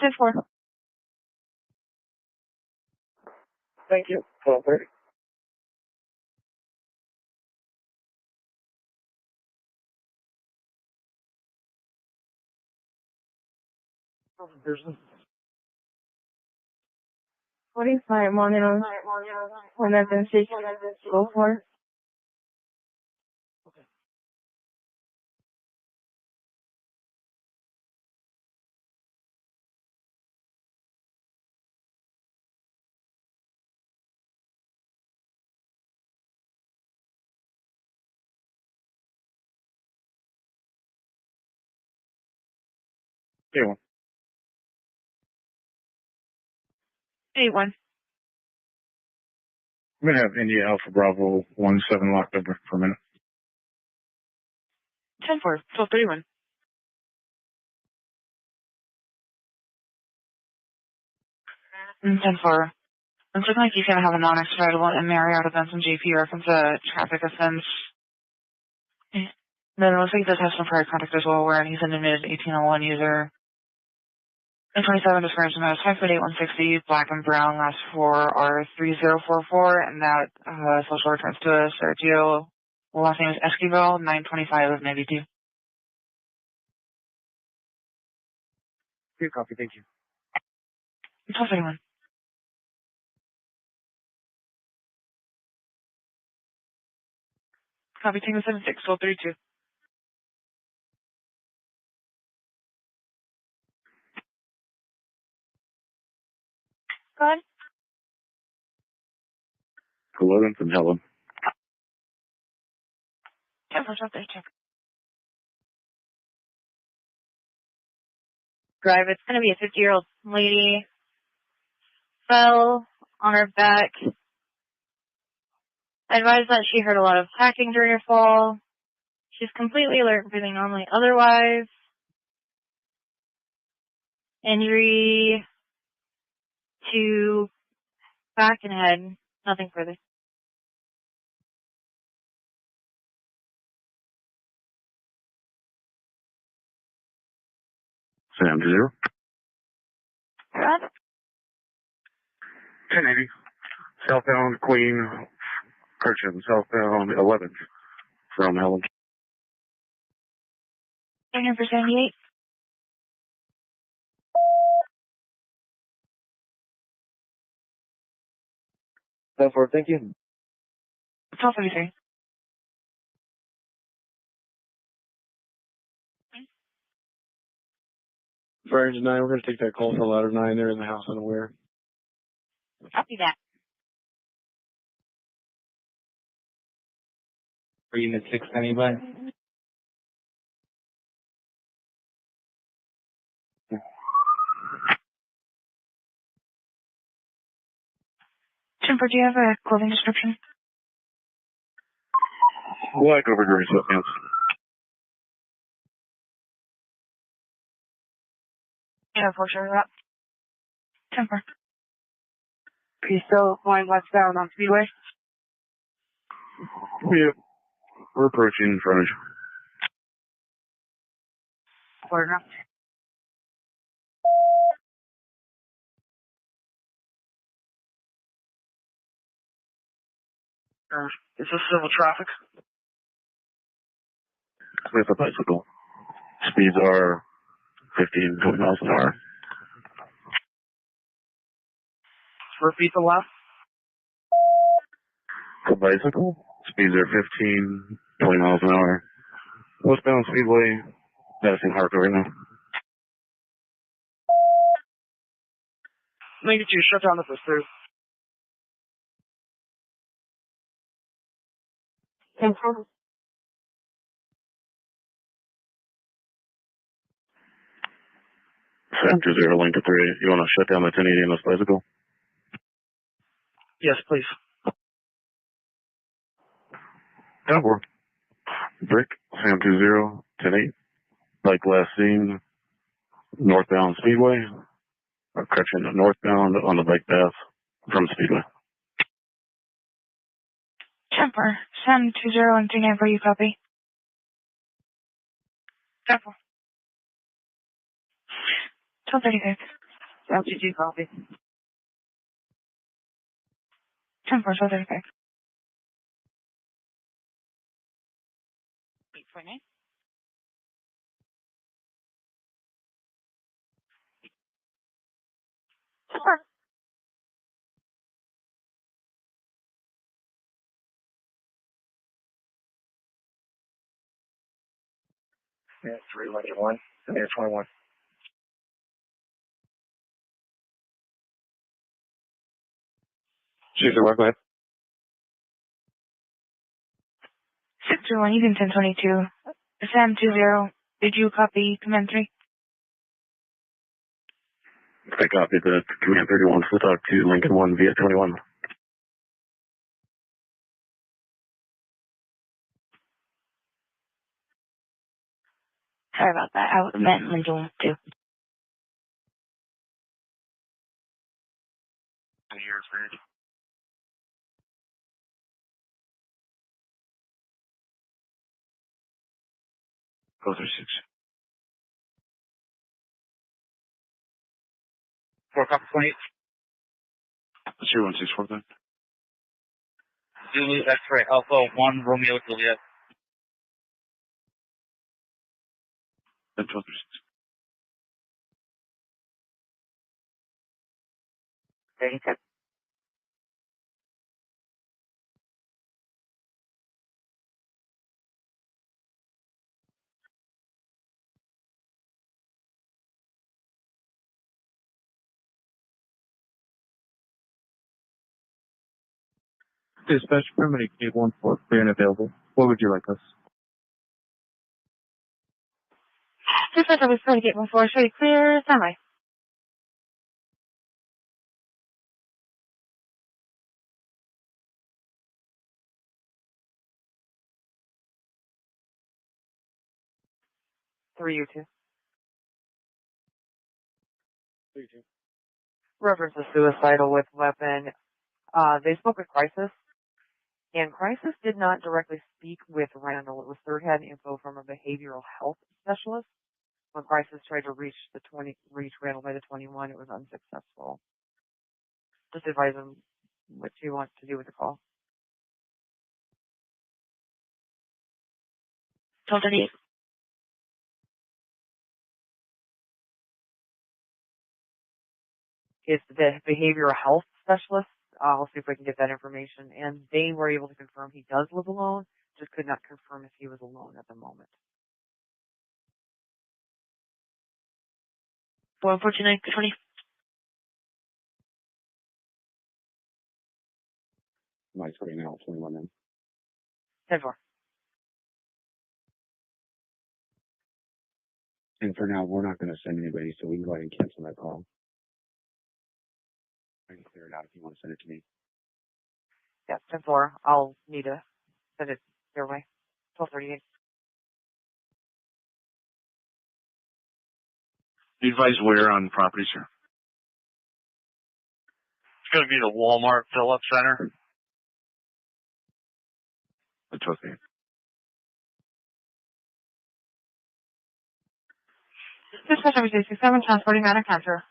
10-4. Thank you. 1230. Person. 45 morning on 11-6. Go for it. Here one. 8-1. I'm gonna have India Alpha Bravo 17 locked up for a minute. 10-4, 12-31. And 10-4. It's looking like he's going to have a non-extraditable in Marriott events and JP reference a traffic offense. Then it looks like he does have some prior contact as well, where he's an admitted 1801 user. And 27 description has 5'8", 160, black and brown, last four are 3044, and that social returns to Sergio. Last name is Esquivel, 925 of 92. Good copy, thank you. 1231. Copy, Tango 76, 1232. Go ahead. 11th and Helen. 10 for 1232. Drive, it's going to be a 50-year-old lady. Fell on her back. Advised that she heard a lot of hacking during her fall. She's completely alert, breathing normally otherwise. Injury to back and head, nothing further. Sam 0. Brad? 1080. Southbound Queen, Kirchen, southbound 11th from Helen. For 78. That's for thank you. 1233. Fire engine 9, we're going to take that call for ladder 9 there in the house unaware. Copy that. For unit 6, anybody? Jimper, do you have a clothing description? Black over gray sweatpants. Yeah, for sure. That. Jimper. He's still going westbound on Speedway. Yep. We're approaching frontage. Quarter. Is this civil traffic? With a bicycle. Speeds are 15, 20 miles an hour. Repeat the left. The bicycle. Speeds are 15, 20 miles an hour. Westbound Speedway. Madison Hardcore right now. Make it 2, shut down the pursuit. Sam 20 link to 3. You want to shut down the 1080 on this bicycle? Yes, please. Yeah, we're Brick, Sam 20, 10-8. Like last seen, northbound Speedway. Or correction, northbound on the bike path from Speedway. Jimper. 720 and 39 for you, copy. Careful. 1236. LTG copy. 10 for 1236. 8.9. Sure. Yeah, 311. Yeah, 21. Chief, go ahead. 621, you can 1022. Sam 20. Did you copy command 3? I copied the command 31 to talk to Lincoln 1 via 21. Sorry about that. I meant Lincoln too. Here's ready. Go through 6. 4 copy 28. That's your 164 then. Zulu X-ray Alpha 1 Romeo Juliet. Then 12 through 37. Dispatch permitting 814 clear and available. What would you like us? Just as I was trying to get before, should we clear semi? Three U2. 3-2. Reference is suicidal with weapon. They spoke with Crisis, and Crisis did not directly speak with Randall. It was third-hand info from a behavioral health specialist. When Crisis tried to reach Randall by the 21, it was unsuccessful. Just advise him what he wants to do with the call. 1238. It's the behavioral health specialist. I'll see if I can get that information. And they were able to confirm he does live alone, just could not confirm if he was alone at the moment. 149, 20. My screen now, 21 then. 10-4. And for now, we're not going to send anybody, so we can go ahead and cancel that call. I can clear it out if you want to send it to me. Yeah, 10-4. I'll need to send it your way. 1238. You advise where on property, sir? It's going to be the Walmart Phillips Center. The 12th. Dispatch over 67, transporting matter counter.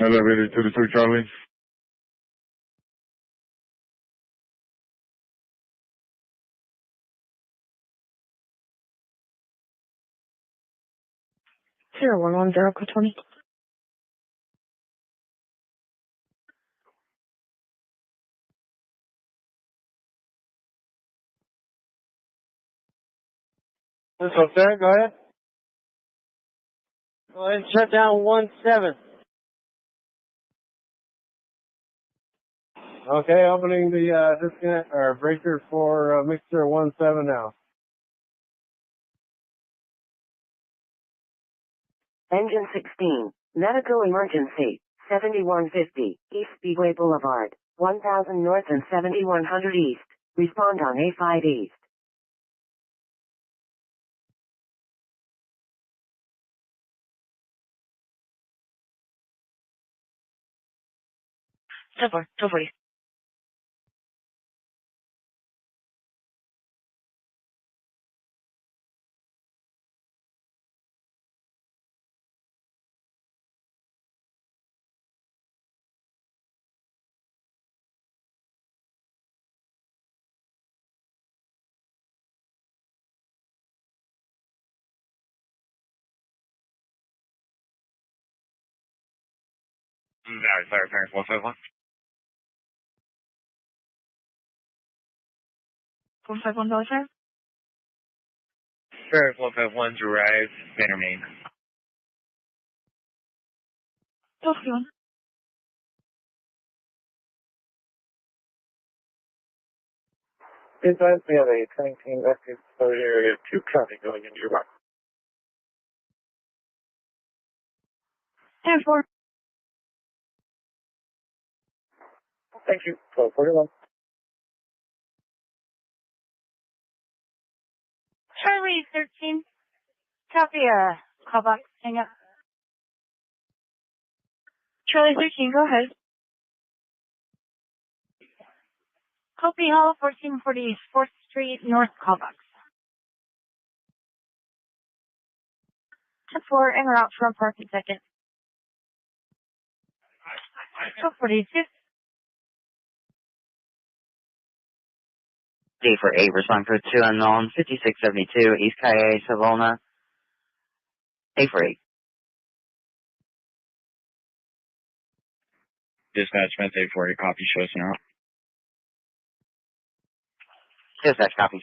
Elevator 2-3 Charlie. Zero 110, code 20. This one, sir. Go ahead. Go ahead and shut down 1-7. Okay, opening the disconnect or breaker for mixer 1-7 now. Engine 16, medical emergency, 7150, East Speedway Boulevard, 1000 North and 7100 East. Respond on A5 East. So far, 1240. Valley Fire Appearance 151. 151 Valley Fire. Appearance 151 Drive, Banner, Maine. 1251. Inside, we have a training team rescue exposure area of 2 traffic going into your box. 10-4. Thank you. 1241. Charlie 13. Copy, call box. Hang up. Charlie 13, go ahead. Copy Hall 1440 4th Street North call box. 10-4, en route from parking second. 1242. D for 8, respond for 2 unknown, 5672 East Calle, Savona. A for 8. Dispatch, Met 840, copy, show us now. Dispatch copies.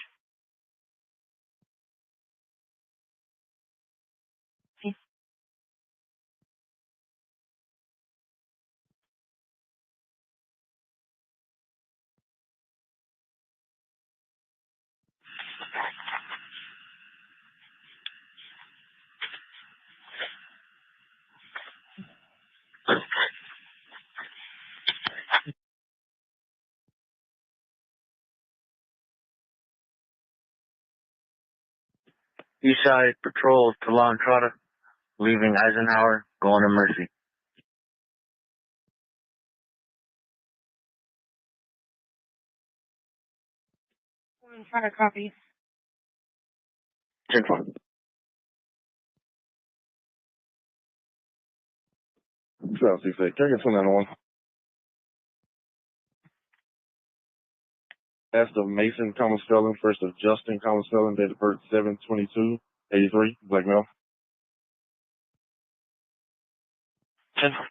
Eastside Patrol to La Entrada, leaving Eisenhower, going to Mercy. I'm trying to copy. 10-4. South 68, can I get 291? Last of Mason, common spelling. First of Justin, common spelling. Date of birth 7/22/83. Black male. 10-4.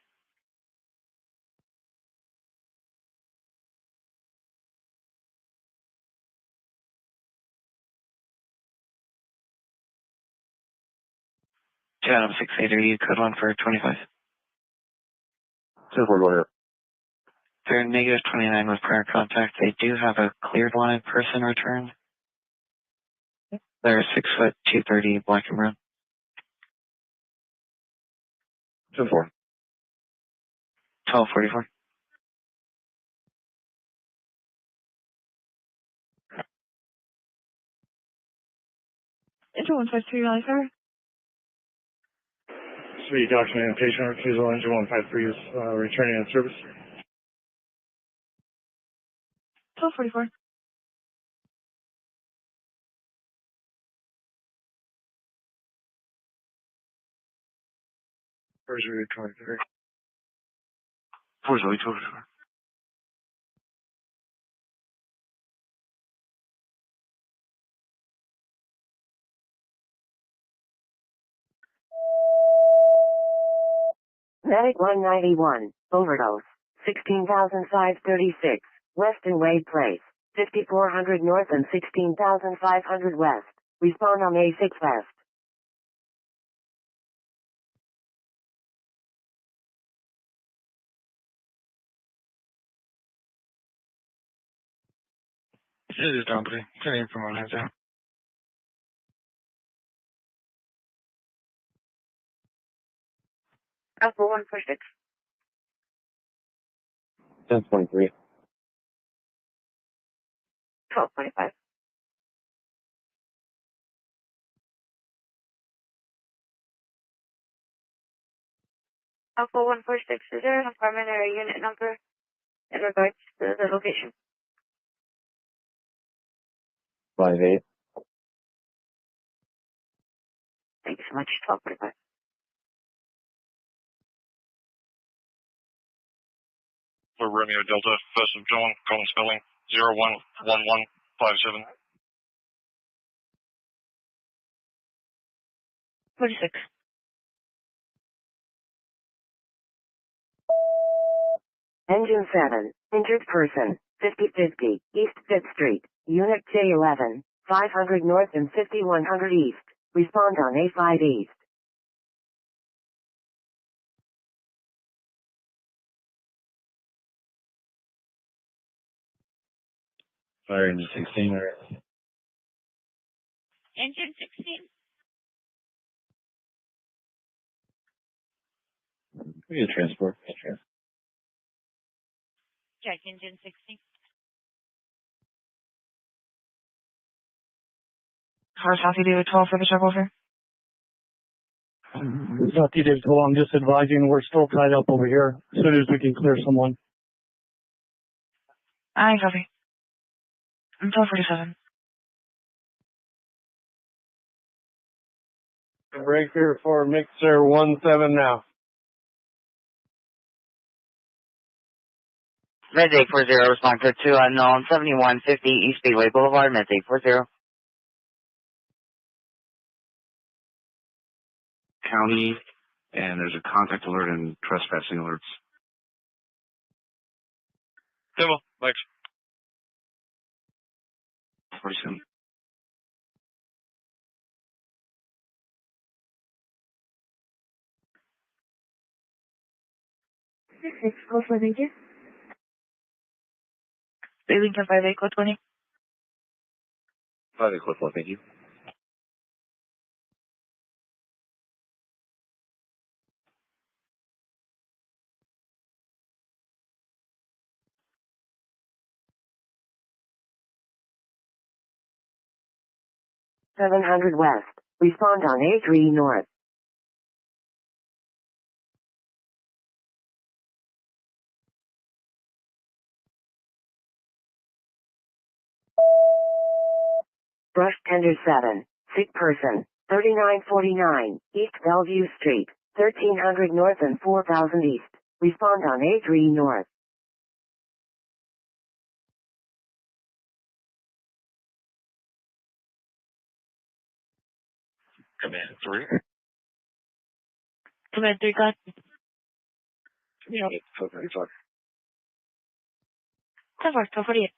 Chatham 680, code 1 for 25. 10-4, go ahead. They're negative 29 with prior contact. They do have a cleared line person returned. They're 6 foot 230, black and brown. 10-4. 1244. Into 153 Valley Fire. Sweet documented patient refusal engine 153 is returning in service. 1244. Where's your 23? 424. Medic 191, overdose, 16,536, Weston Wade Place, 5400 North and 16,500 West. Respond on A6 West. It is down, please. Turning from one hands down. Alpha 146. 10-23. 1225. Alpha 146, is there an apartment or a unit number in regards to the location? 5-8. Thank you so much. 1245. For Romeo Delta, first of John, common spelling, 011157. 46. Engine 7, injured person, 5050, East 5th Street, Unit J11, 500 North and 5100 East. Respond on A5 East. Fire engine 16 or Engine 16. we get transport. Check engine 16. How's Southie David 12 for the check over? Southie David, hold on, I'm just advising we're still tied up over here. As soon as we can clear someone. Aye, copy. I'm 1247. Breaker for Mixer 17 now. Midday 40, respond code 2 unknown, 7150 East Speedway Boulevard, Midday 40. County, and there's a contact alert and trespassing alerts. Table, thanks. 47. Close one, thank you. Bay Lincoln 58, code 20. 5 code 4, thank you. $700 West. Respond on A3 North. Brush Tender 7. Sick person. 3949 East Bellevue Street. 1300 North and 4000 East. Respond on A3 North. Command 3. Command 3, got. Yeah, it's 1235. 1248.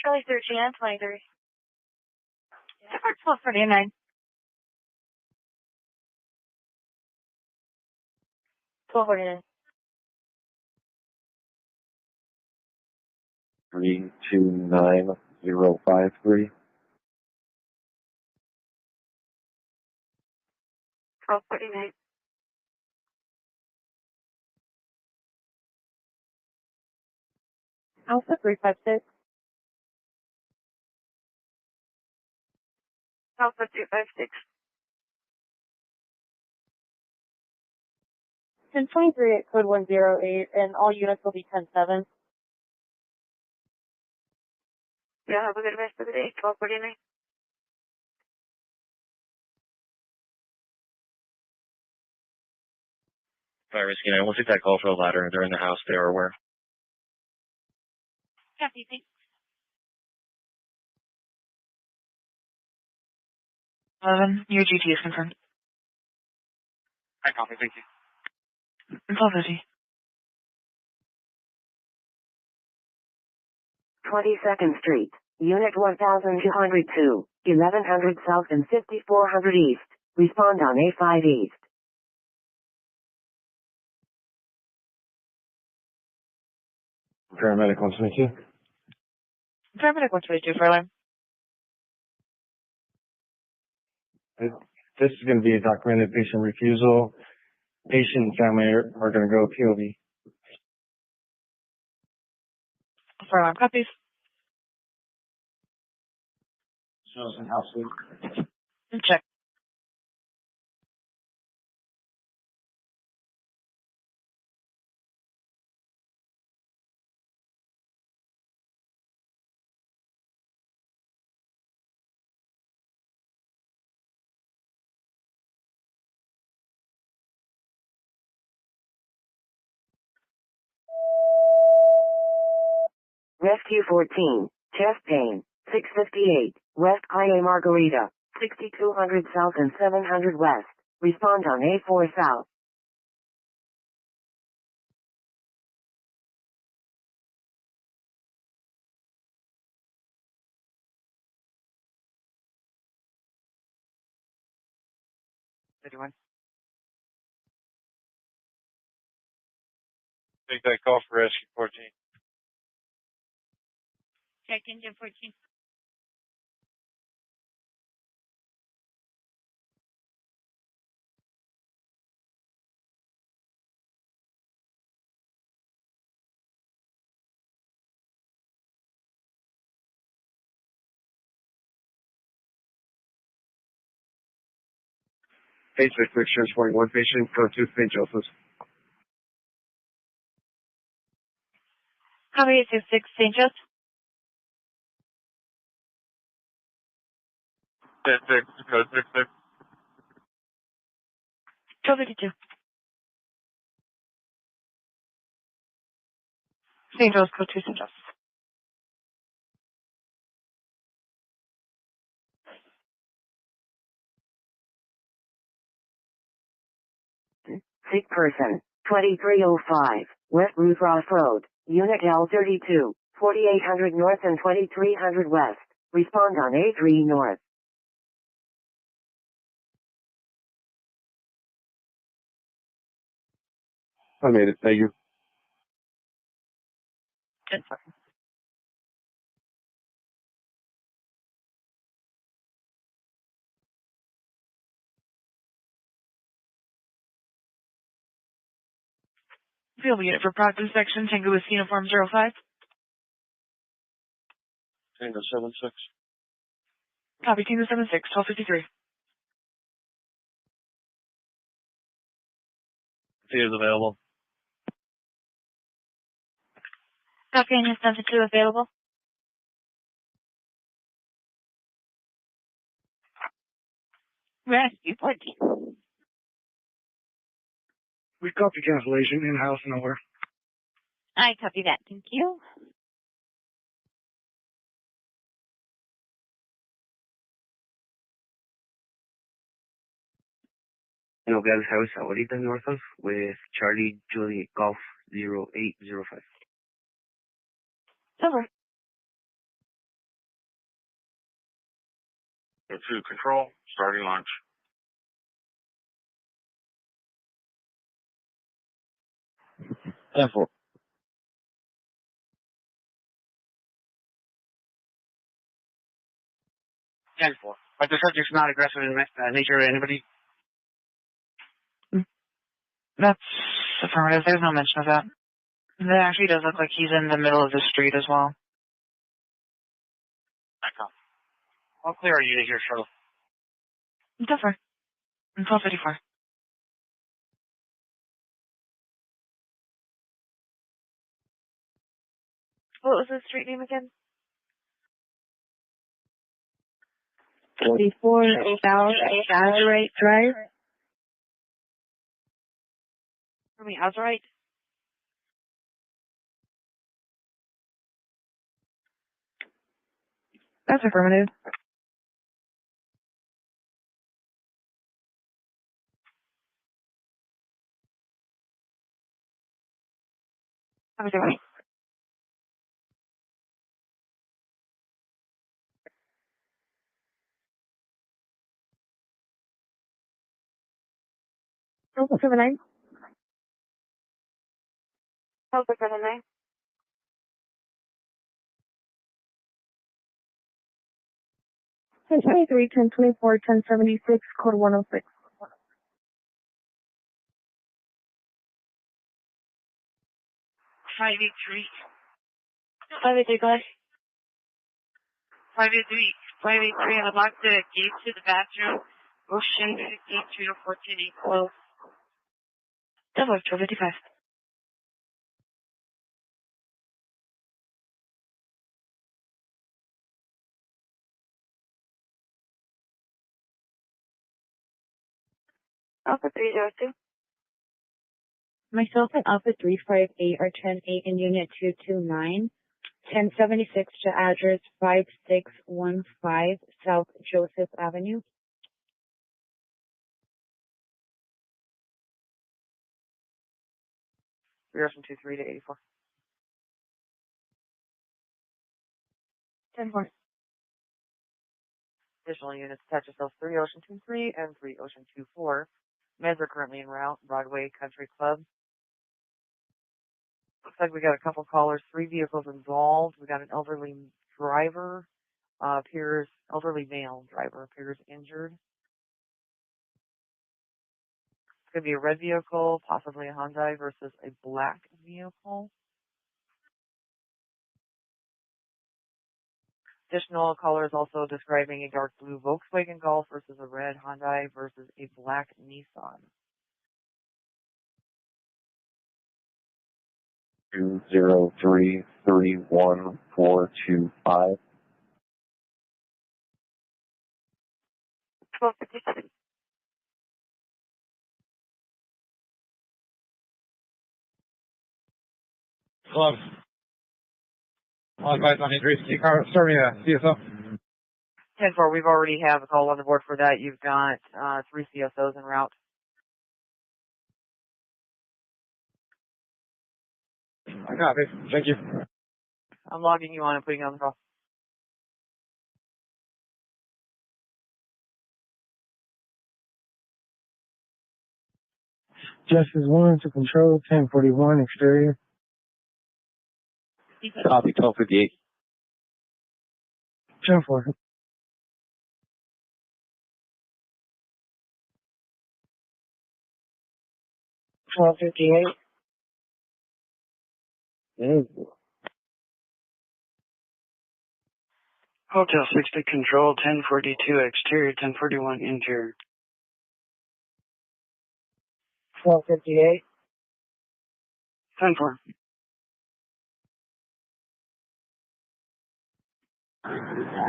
Charlie 13 and 23. 1249. 1249. 329053. 1249. Alpha 356. Alpha 256. 1023 at code 108, and all units will be 10-7. Yeah, have a good rest of the day. 1249. Fire Risky 9, we'll take that call for the ladder. They're in the house. They are aware. Copy, thanks. 11, your GT is confirmed. I copy, thank you. 1250. 22nd Street. Unit 1202. 1100 South and 5400 East. Respond on A5 East. Paramedic 122. Paramedic 122, Fairline. This is going to be a documented patient refusal. Patient and family are going to go POV. Fairline, copies. Shows in house week. Check. Rescue 14, chest pain, 658, West IA Margarita, 6200 South and 700 West. Respond on A4 South. Anyone? Take that call for rescue 14. Check engine 14. Patient fixtures 41 patient, code 2 St. Joseph's. Copy 826 St. Joseph. 10-6, code 6-6. 1252. St. Joseph, code 2 St. Joseph. Sick person, 2305, West Ruth Ross Road, Unit L32, 4800 North and 2300 West. Respond on A3 North. I made it, thank you. Field unit for practice section, Tango with uniform 05. Tango 7-6. Copy, Tango 76, 1253. He is available. Copy, engine 72 available. Rescue 14. We copy cancellation in-house nowhere. I copy that. Thank you. Nogales House, ahorita north of, with Charlie Juliet Golf 0805. Over. Go to control, starting launch. F4. But the subject's not aggressive in nature to anybody? That's affirmative. There's no mention of that. It actually does look like he's in the middle of the street as well. I'll clear our unit here, Charlotte. Different. 1254. What was the street name again? 44 Azurite Drive. For me, Azurite. That's affirmative. Have a good one. Alpha 79. Alpha 79. Ten 23, 10 24, 10 76, code 106. 583. 583, go ahead. 583. 583, and unlock the gate to the bathroom. Ocean 53 to 14 12. Double 1255. Alpha 302. Myself and Alpha 358 are 10-8 in Unit 229. 1076 to address 5615 South Joseph Avenue. Ocean 23 to 84. 10-4. Additional units attached to cells 3 Ocean 23 and 3 Ocean 24. Meds are currently en route. Broadway Country Club. Looks like we got a couple callers, 3 vehicles involved. We got an elderly driver, elderly male driver appears injured. It's going to be a red vehicle, possibly a Hyundai versus a black vehicle. Additional callers also describing a dark blue Volkswagen Golf versus a red Hyundai versus a black Nissan. 203-31425. 1257. Club. All advice on injuries. Start me a CSO. 10-4, we've already have a call on the board for that. You've got 3 CSOs en route. I got it. Thank you. I'm logging you on and putting you on the call. Justice 1 to control, 1041 exterior. Copy, 1258. 10-4. Hotel 6 to control, 1042 exterior, 1041 interior. 1258. 10-4.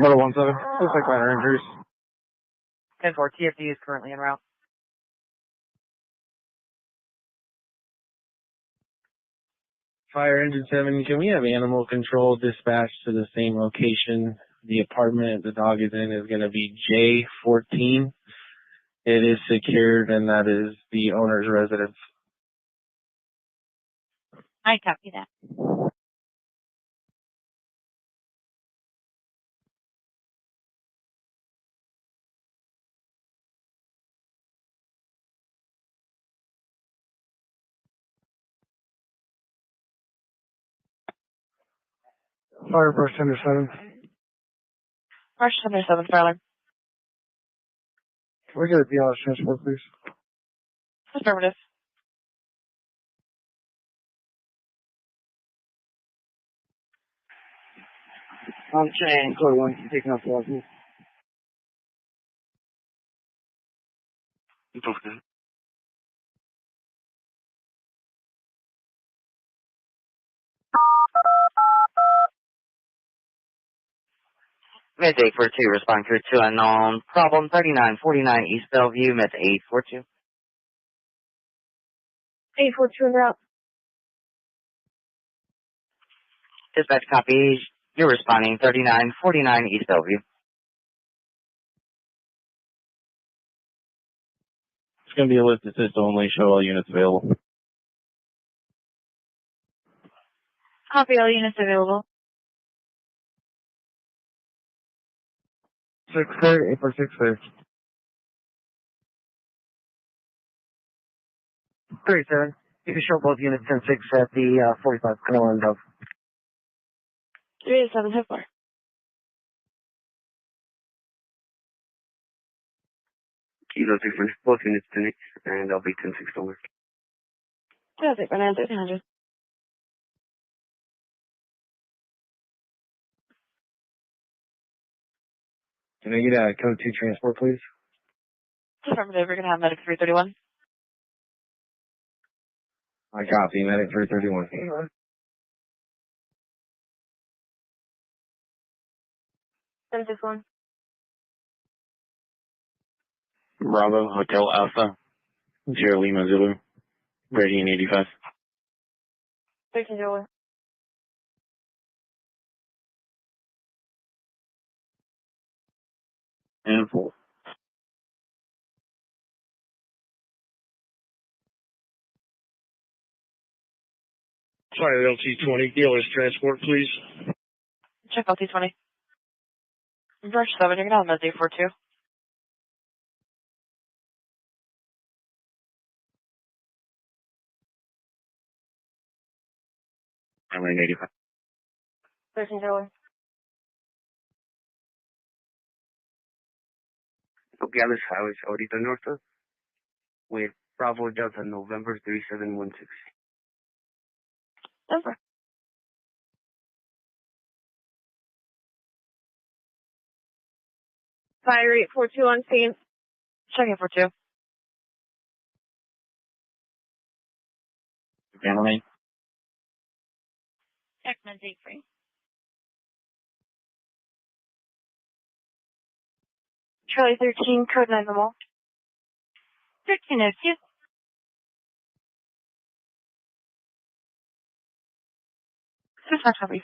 Level 17. Looks like minor injuries. 10-4, TFD is currently en route. Fire engine 7, can we have animal control dispatched to the same location? The apartment the dog is in is going to be J14. It is secured, and that is the owner's residence. I copy that. Fire brush under 7. Rush 77, Tyler. Can we get a BLS transport, please? Affirmative. I'm saying code 1, taking off the last move. Okay. Miss 842, respond crew 2 unknown. Problem 3949 East Bellevue, Miss 842. 842 en route. Dispatch copy. You're responding 3949 East Bellevue. It's going to be a lift assist only. Show all units available. Copy, all units available. 6 there, 846 there. 37. You can show both units 10-6 at the 45 Canal and Dove. 387, hip 4. Kilo 6, both units 10-8, and I'll be 10-6 over. 206, 1300. Can I get a code 2 transport, please? Affirmative, we're going to have medic 331. I copy, medic 331. 761. Bravo, Hotel Alpha, Sierra Lima Zulu, Radian 85. 1301. and 4. Sorry, LT20, dealer's transport, please. Check out T20. Brush 7, you're gonna have a D42. I'm in 85. 1301. Nogales Highway, ahorita norte, with Bravo Delta November 3716. Over. Fire 842 on scene. Checking for 2. Gentlemen. Checkman 83. Charlie 13, code 9 the wall. 1302. Dispatch copy.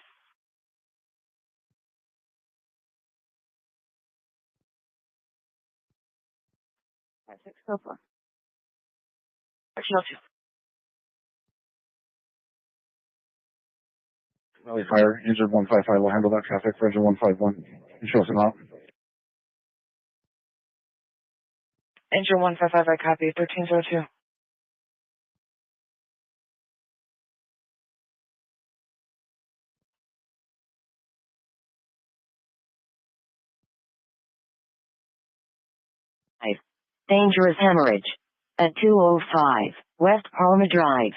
Go for 1302. Valley Fire, injured 155 will handle that traffic for engine 151. And show us him out. Engine 155, I copy. 1302. Dangerous hemorrhage. At 205 West Palma Drive.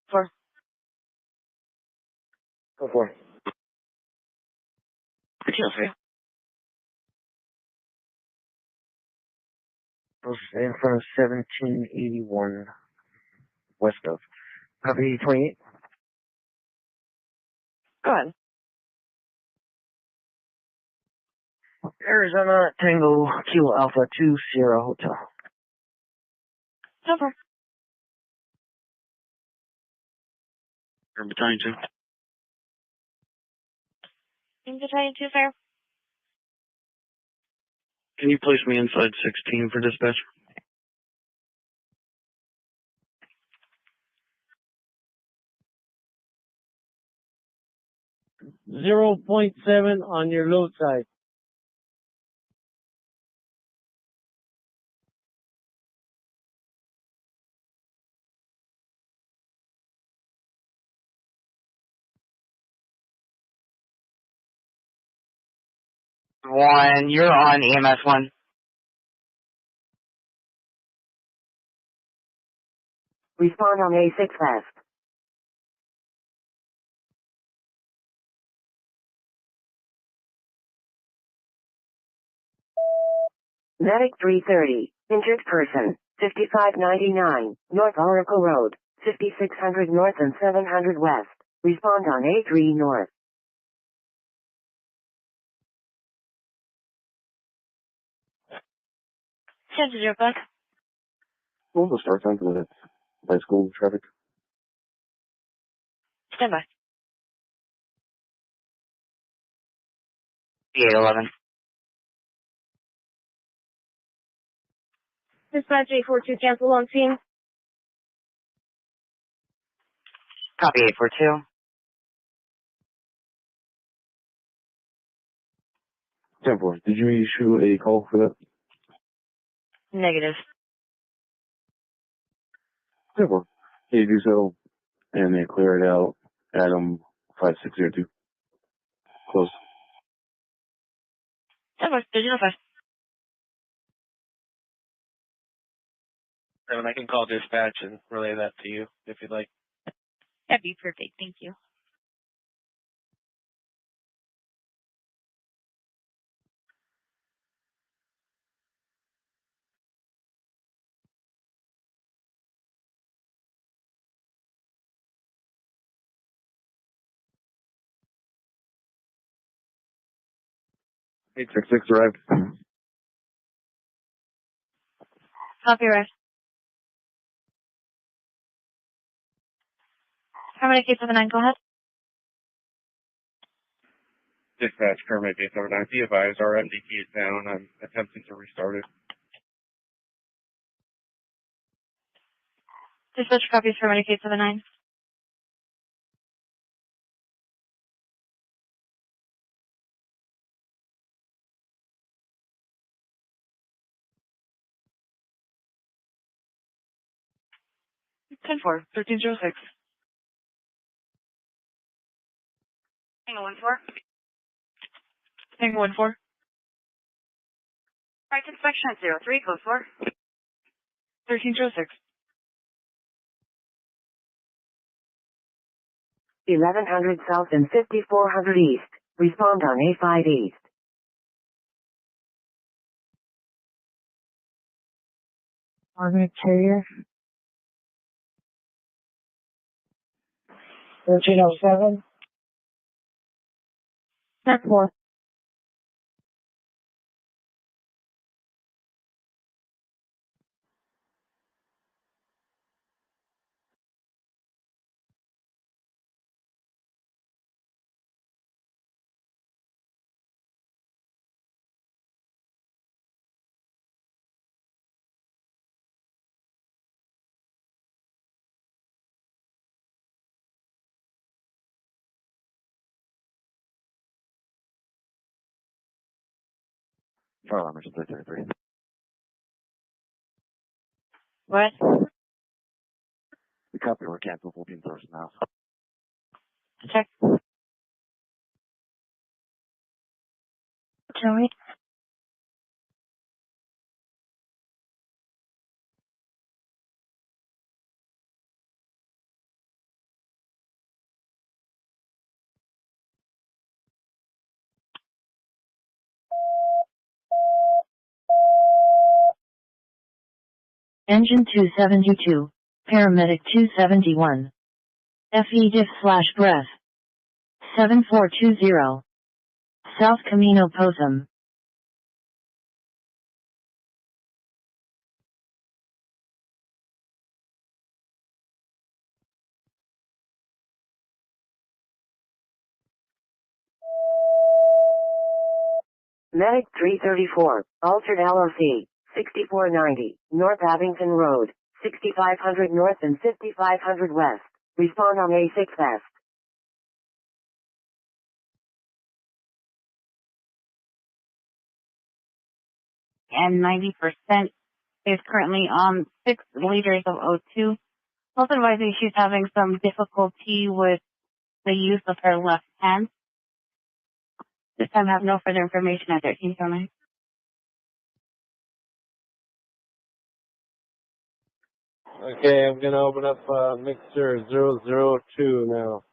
For. Go for it. 1303. In front of 1781 west of. Copy 28. Go ahead. Arizona Tango Kilo Alpha 20 Hotel. Over. Battalion 2. In Battalion 2, sir. Can you place me inside 16 for dispatch? .7 on your load side. One, you're on EMS 1. Respond on A6 fast. Medic 330, injured person, 5599, North Oracle Road, 5600 North and 700 West. Respond on A3 North. Chances your buck. What was the start time for the high school traffic? Stand by. 811. Dispatch 842 cancel on scene. Copy 842. Temple, did you issue a call for that? Negative. Temple. Can you do so? And then clear it out. Adam 5602. Close. Over. Digital 5. 7, I can call dispatch and relay that to you if you'd like. That'd be perfect. Thank you. Eight six six arrived. Copy, Rush. How many cases of the 9? Go ahead. Dispatch permit base over 9. Be advised, our MDT is down. I'm attempting to restart it. Dispatch copies for Medicaid 79. Ten four 1306. Tango 1-4. Tango 1-4. Right inspection at 03, code 4. 1306. 1100 South and 5400 East. Respond on A5 East. Margaret Carrier. 1307. 10-4. Fire alarm is 333. What? The copy were canceled 14 personnel. Check. Joey? Engine 272. Paramedic 271. FE diff / breath. 7420. South Camino Posum. Medic 334, Altered LOC, 6490, North Abington Road, 6500 North and 5500 West. Respond on A6 Est. And 90% is currently on 6 liters of O2. Also advising she's having some difficulty with the use of her left hand. This time I have no further information at 1309. Okay, I'm gonna open up mixer 002 now.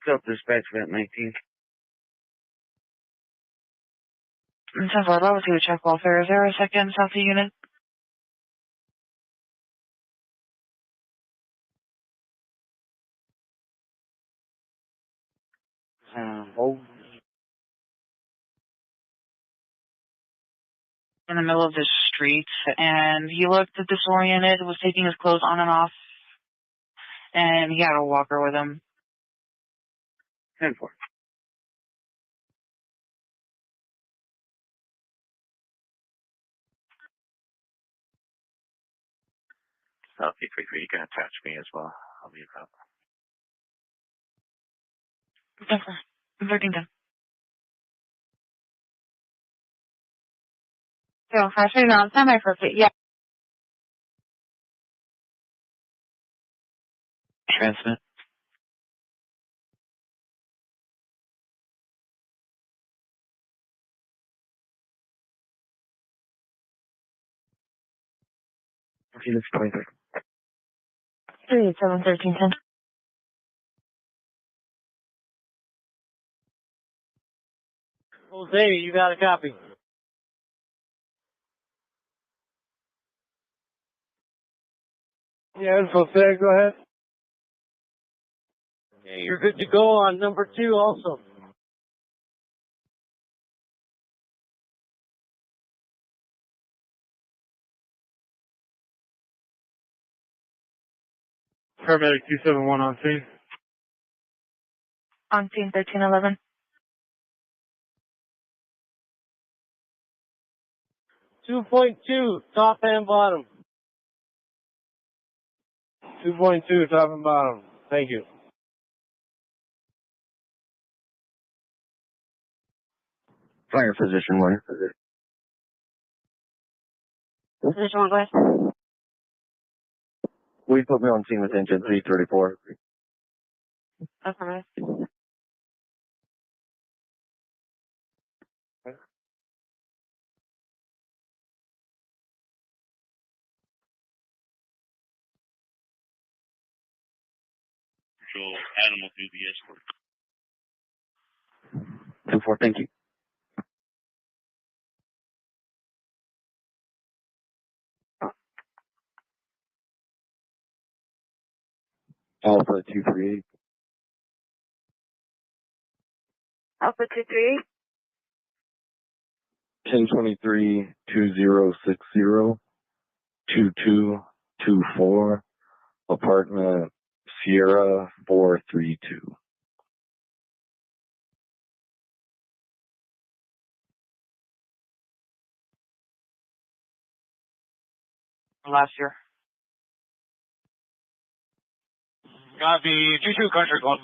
What's up, dispatch at 19? 10-4, that was you to check welfare. Is there a second South unit? In the middle of the street, and he looked disoriented, was taking his clothes on and off, and he had a walker with him. 10-4. South 833, you can attach me as well. I'll be about. 10-4. 1310. So, actually, no, it's semi-perfect. Yeah. Transmit. Okay, that's 23. 387 1310. Jose, you got a copy. Yeah, Jose, go ahead. Yeah, you're good to go on number 2 also. Paramedic 271 on scene. On scene 1311. 2.2, top and bottom. 2.2, top and bottom. Thank you. Fire position 1. Position 1, go ahead. We put me on scene with engine 334. Affirmative. Control animal through the escort. 2-4, thank you. Alpha 238. Alpha 238. 1023 2060 2224 apartment Sierra 432. Last year. Copy. 22 Country Club.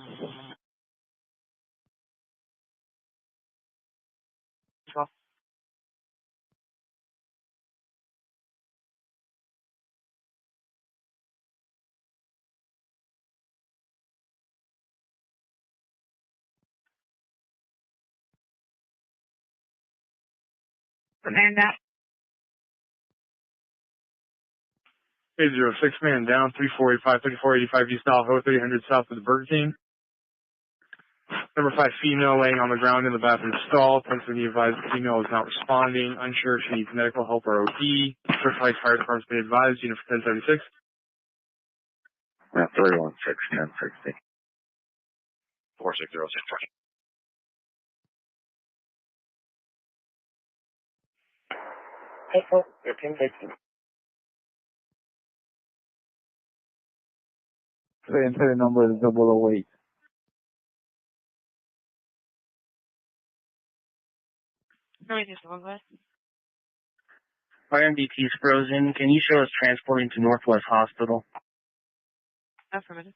Amanda. 806 man down, 3485, 3485 East Alpha, 300 south of the Burger King. Number 5 female laying on the ground in the bathroom stall. Tentatively advised the female is not responding. Unsure if she needs medical help or OT. Certified fire department's been advised. Unit for 1076. 316 1060. 4606. Echo 1360. Entry number is 008. Let me just one, go ahead. RMDT is frozen. Can you show us transporting to Northwest Hospital? Affirmative.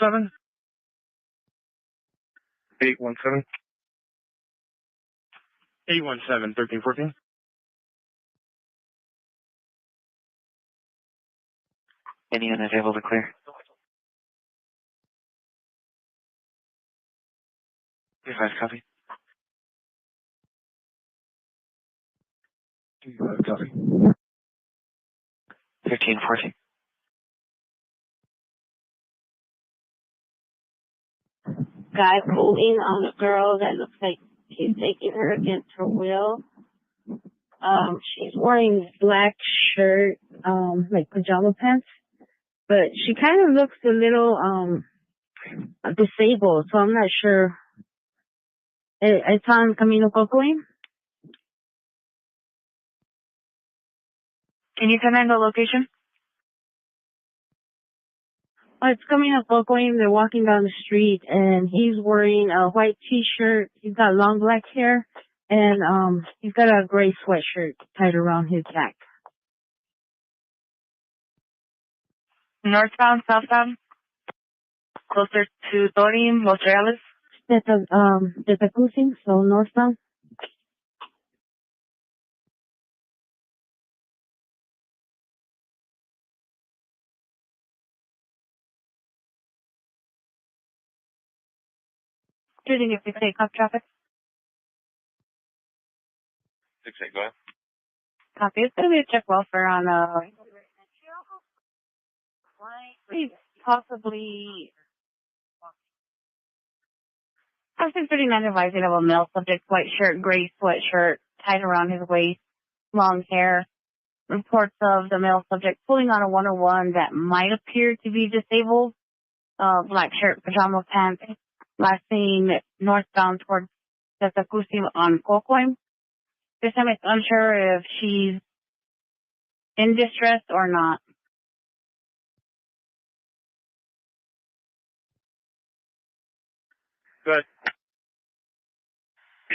7. 817. 817, 1314. Any unit able to clear? Advise copy. 1514. Guy pulling on a girl that looks like he's taking her against her will. She's wearing black shirt, like pajama pants, but she kind of looks a little disabled, so I'm not sure. It's on Camino Cocoim. Can you send in the location? Oh, it's Camino Cocoim. They're walking down the street, and he's wearing a white T-shirt. He's got long black hair, and he's got a gray sweatshirt tied around his neck. Northbound, southbound? Closer to Torim, Los Reales? Tetacusi, so northbound. Shooting if we take off traffic. 68, go ahead. Copy. It's going to be a check welfare on, possibly, I've been pretty advising of a male subject, white shirt, gray sweatshirt, tied around his waist, long hair. Reports of the male subject pulling on a 101 that might appear to be disabled. Black shirt, pajama pants. Last seen northbound towards Tetacusi on Cocoim. This time it's unsure if she's in distress or not. Good.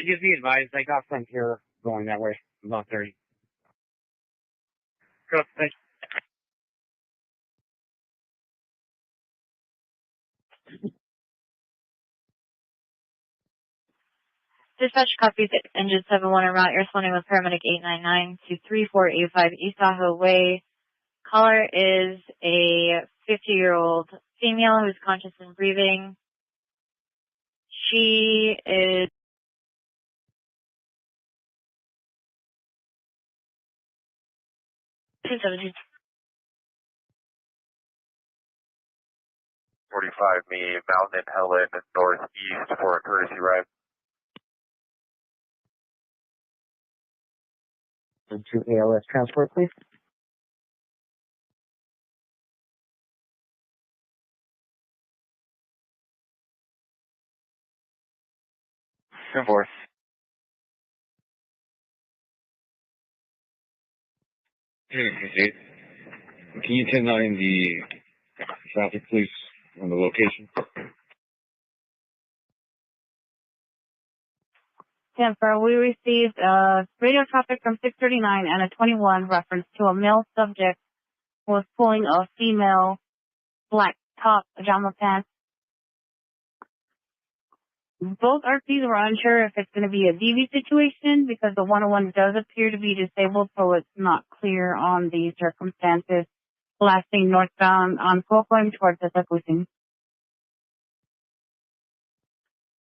Just be advised, I got from here going that way, about 30. Good, thanks. Dispatch copies engine 71 en route. You're responding with paramedic 899 to 3485 East Tahoe Way. Caller is a 50-year-old female who's conscious and breathing. She is $217. 45, me, Mountain and Helen, northeast for a courtesy ride. To ALS transport, please. Come forth. Can you 10-9 the traffic police on the location? Denver, we received radio traffic from 639 and a 21 reference to a male subject who was pulling a female black top pajama pants. Both RCs were unsure if it's going to be a DV situation because the 101 does appear to be disabled, so it's not clear on the circumstances. Last thing northbound on Courtroom towards the Tucson.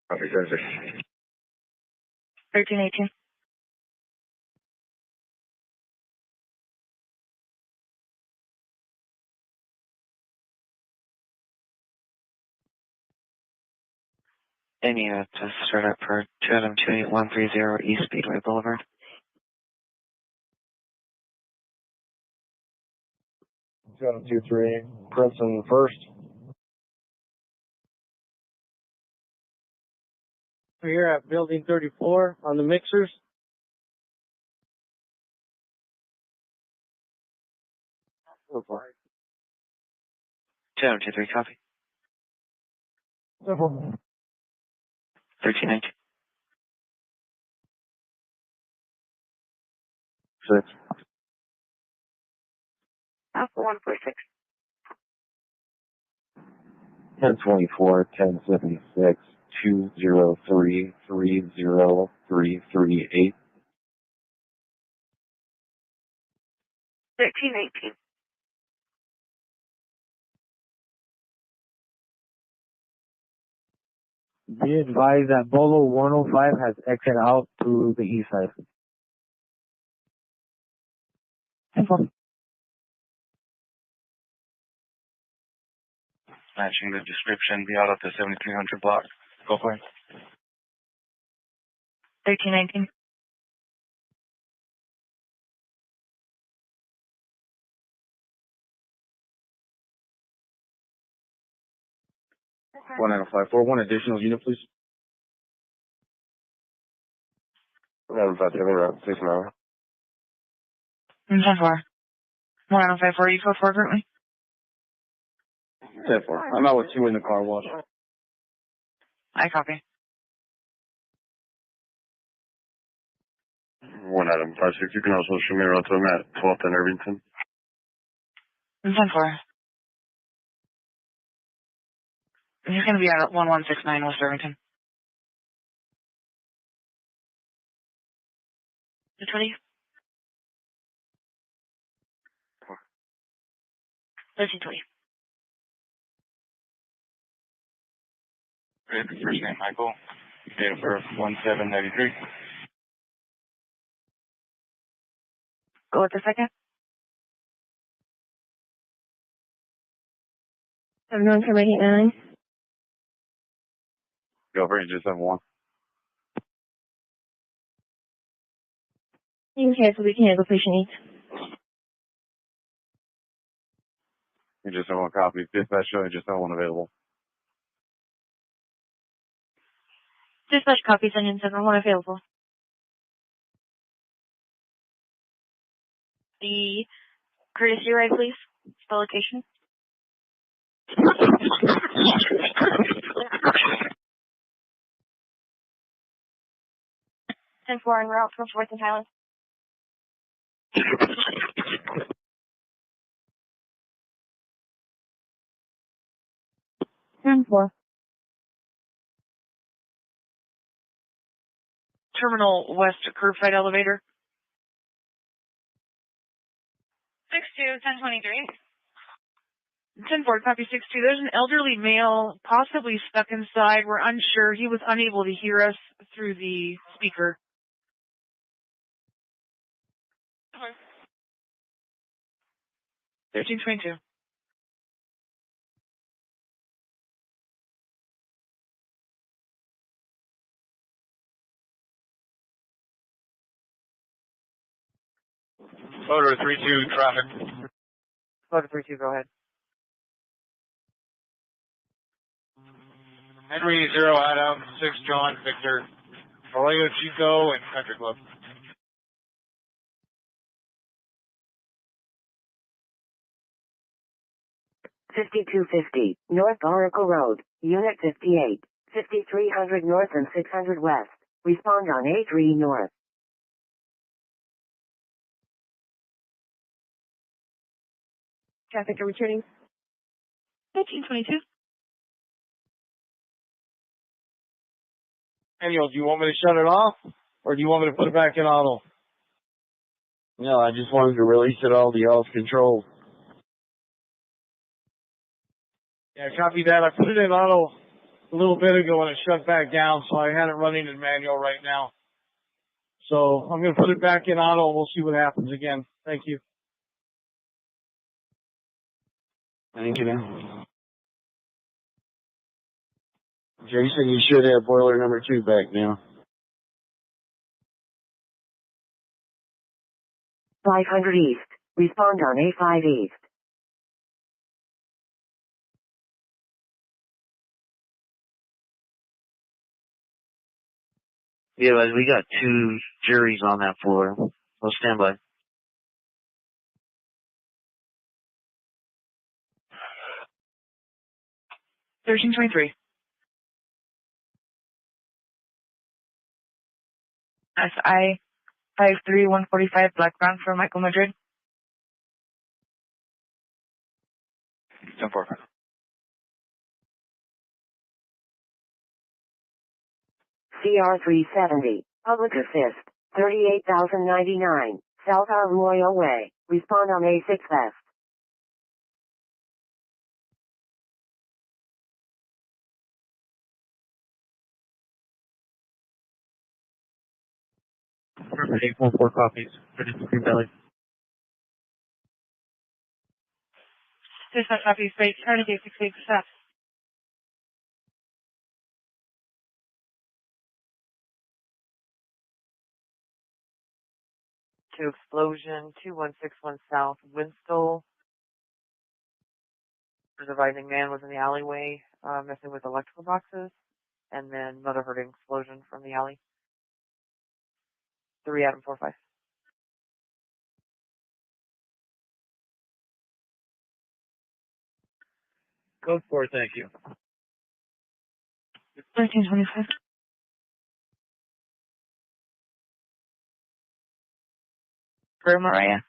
Copy, sensor. 1318. Any to start up for 2728130 East Speedway Boulevard. 723, Princeton first. We're here at building 34 on the mixers. So far. 223, copy. 1319. 6. Alpha 146. 1024, 1076, 203, 30338. 1318. Be advised that Bolo 105 has exited out to the east side. Matching the description, be out at the 7300 block. Go for it. 1319. One 954, one additional unit, please. 957, 6 an hour. 10-4. 1054, you code 4 currently? 10-4. I'm out with 2 in the car wash. I copy. 1 item 56, you can also show me around to them at 12th and Irvington. 10-4. He's going to be at 1169 West Irvington. 220. 1320. First name Michael. Date of birth 1793. Go with the second. 71789. Go for it, just have one. You can cancel. We can handle patient needs. You just have one copy. Dispatch showing just have one available. Dispatch copies engine 71 available. the courtesy ride, please? The location. 10-4 en route from 4th and Highlands. Terminal West curbside elevator. 6-2, 1023. 10-4, copy 6-2. There's an elderly male possibly stuck inside. We're unsure. He was unable to hear us through the speaker. 1322. Photo 32 traffic. Photo 32, go ahead. Henry 0 Adam 6 John Victor. Vallejo Chico and Country Club. 5250, North Oracle Road, Unit 58, 5300 North and 600 West. Respond on A3 North. Traffic, are returning. 1322. Daniel, do you want me to shut it off, or do you want me to put it back in auto? No, I just wanted to release it all to y'all's control. Yeah, copy that. I put it in auto a little bit ago and it shut back down, so I had it running in manual right now. So I'm going to put it back in auto and we'll see what happens again. Thank you. Thank you, man. Jason, you should have boiler number 2 back now. 500 East. Respond on A5 East. Yeah, guys, we got 2 juries on that floor. So stand by. $13.23. SI 53145 Black Brown for Michael Madrid. 10-4. CR 370, Public Assist, 38,099, South Arroyo Way. Respond on A6 West. Perfect. 814 copies. 33 Valley. Dispatch copy, space, turn to 68 staff. 2 explosion, 2161 South Winstall. The surviving man was in the alleyway, messing with electrical boxes, and then another hurting explosion from the alley. 3 Adam 45. Code 4, thank you. 1325. For Mariah.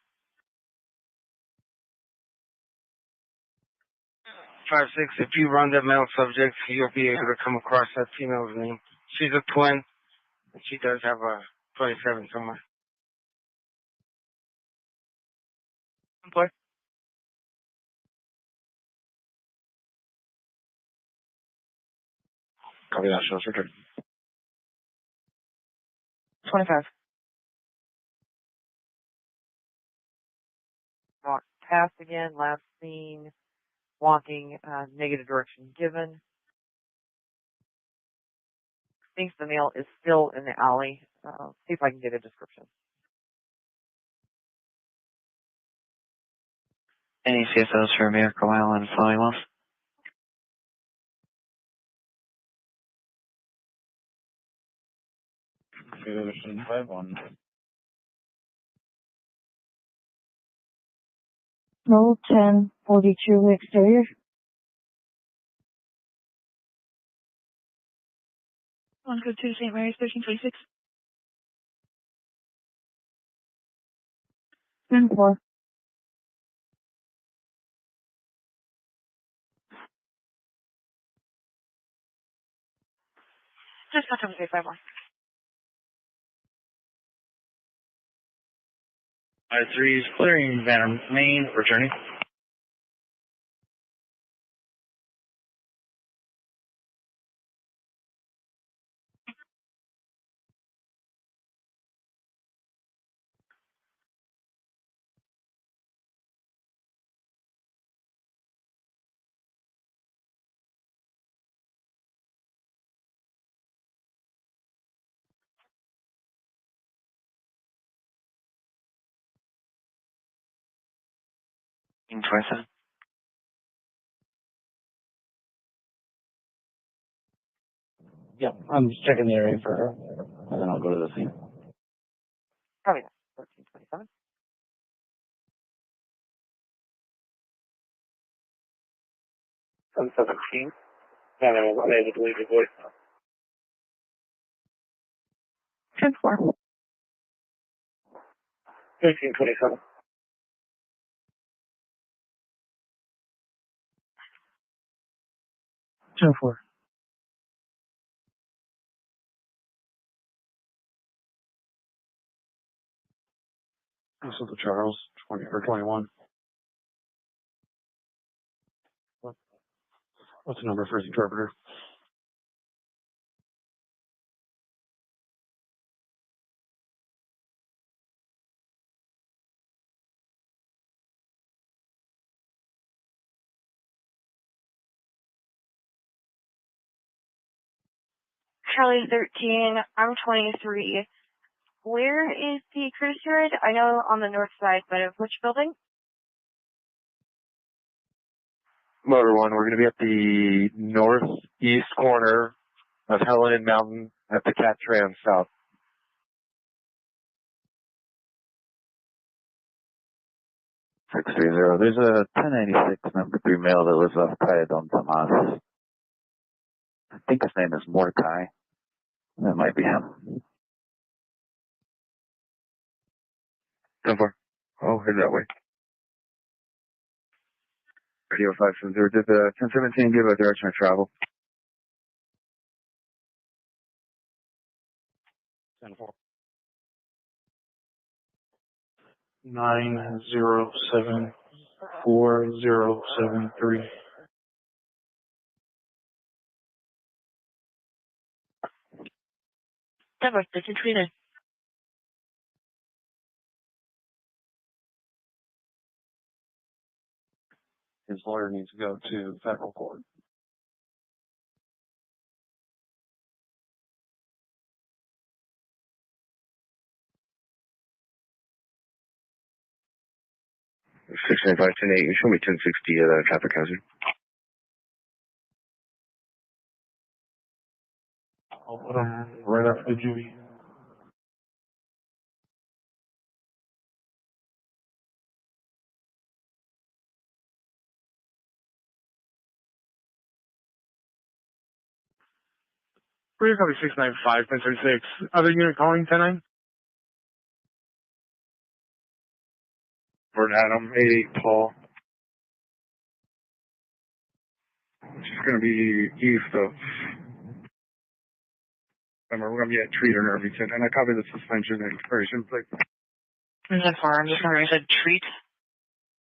5-6, if you run the male subject, you'll be able to come across that female's name. She's a twin, and she does have a 27 somewhere. Employ. Copy that, shows return. 25. Walk past again, last seen, walking, negative direction given. Thinks the male is still in the alley. See if I can get a description. Any CFOs for Miracle Mile and Flowing Wells? Okay, there's 5 on. Roll 1042 exterior. One code 2 St. Mary's 1326. 10-4. Just got to 851. I-3 is clearing Banner, Maine, returning. In 27. Yep, I'm just checking the area for her, and then I'll go to the scene. Copy that. 1327. 717. And I was unable to leave the voice. 10-4. 1327. Ten four. This is the Charles, 20 or 21. What's the number for his interpreter? Charlie 13, I'm 23. Where is the courtesy ride? I know on the north side, but of which building? Motor One, we're going to be at the northeast corner of Helen and Mountain at the Cat Tram South. 630. There's a 1096 number 3 male that lives off Calle Don Tomas. I think his name is Mordecai. That might be him. 10-4. Oh, head that way. Radio 570. Did the 1017 give a direction of travel? 10-4. 9074073. Denver, 1329. His lawyer needs to go to federal court. Six nine five ten eight. You show me 1060 at traffic hazard. I'll put him right after the Juvie. We're going to 695, 1036. Other unit calling 109? Fort Adam, 88 Paul. It's going to be east of. Remember, we're going to be at Treat in Irvington, and I copy the suspension and expiration plate. I'm 10-4. I'm just wondering, I said treat.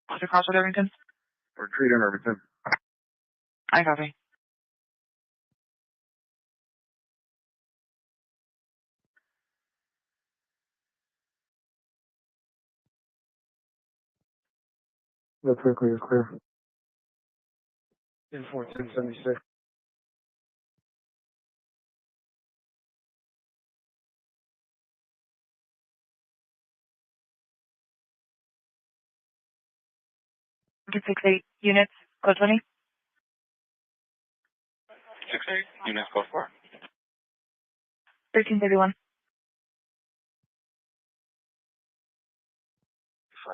What's across with Irvington? Or Treat in Irvington. I copy. That's clear, is clear. In 1076. Get 68 units, code 20. 68, units code 4. 1331.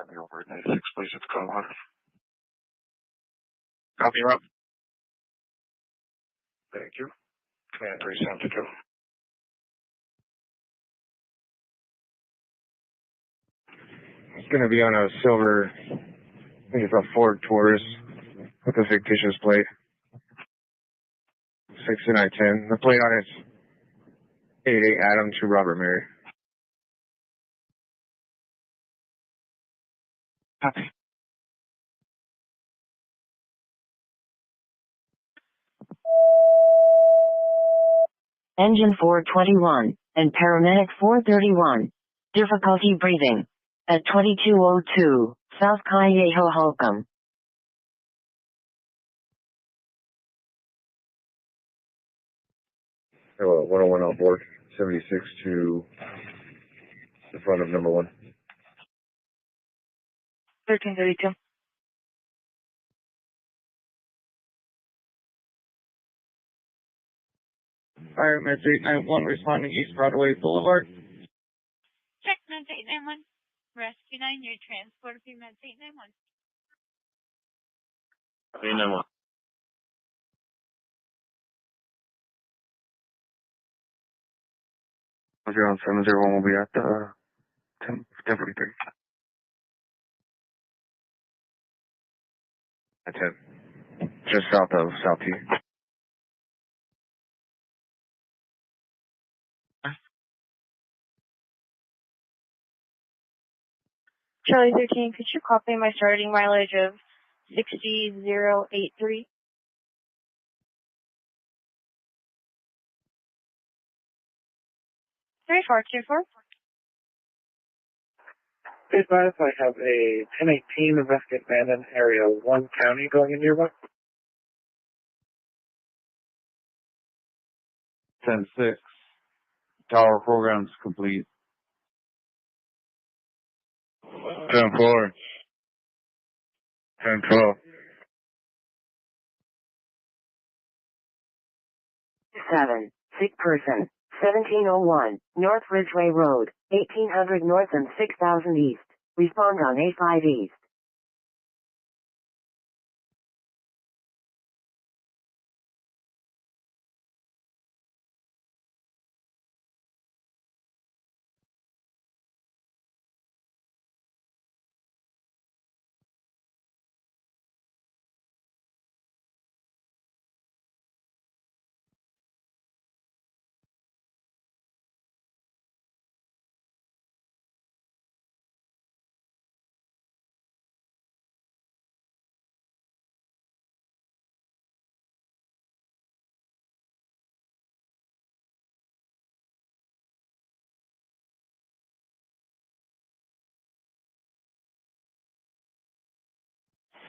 5 over at 96, please, it's code 1. Copy, Rob. Thank you. Command 372. It's going to be on a silver, I think it's a Ford Taurus with a fictitious plate. 6910. The plate on it's 88 Adam to Robert Mary. Copy. Engine 421 and paramedic 431. Difficulty breathing. At 2202 South Callejo Holcomb. Hello, 101 on board. 76 to the front of number 1. 1332. Fireman's 891 responding East Broadway Boulevard. Check 9891. Rescue 9, your transport Pima 891. 891. Zero on 701 will be at the 1043. That's it. Just south of South T. Charlie 13, could you copy my starting mileage of 60083? Three four two four. Hey, guys, I have a 1018 investigate man in area 1 county going in nearby. 10-6. Tower program's complete. 10-4. 10-12. 7. Sick person. 1701 North Ridgeway Road, 1800 North and 6000 East. Respond on A5 East.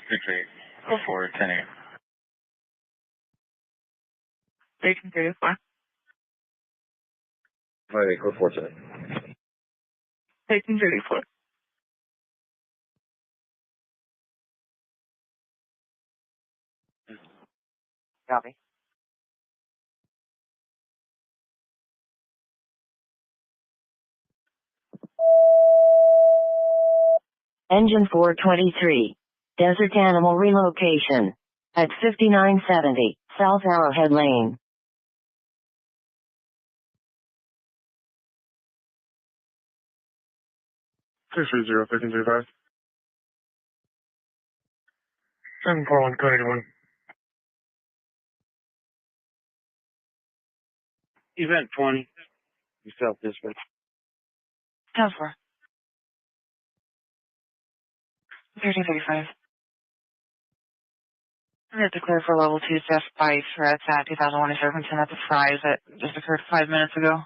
Victory. Go forward, 10-8. 1334. 5-8, go forward, 10. 1334. Copy. Engine 423. Desert animal relocation. At 5970 South Arrowhead Lane. 630-1335. 741, code 81. Event 20. You self-dispatch. 10-4. 1335. We have to clear for level 2 theft by threats at 2001 Circumstance at the Fries that just occurred 5 minutes ago.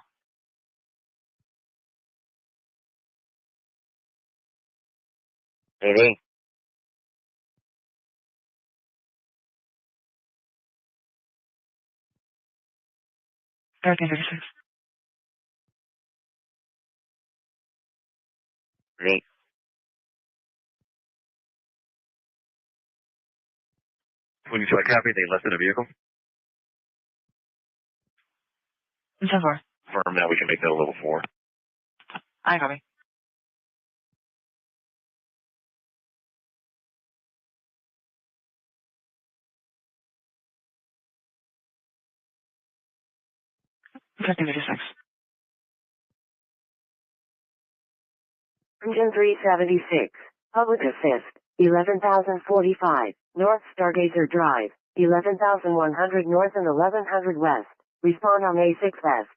AD. 1336. Ready. When you select copy, they left in a vehicle. 10-4. Confirm that we can make that a level 4. I copy. 1356. Engine 376. Public assist. 11,045. North Stargazer Drive. 11,100 North and 1100 West. Respond on A6 West.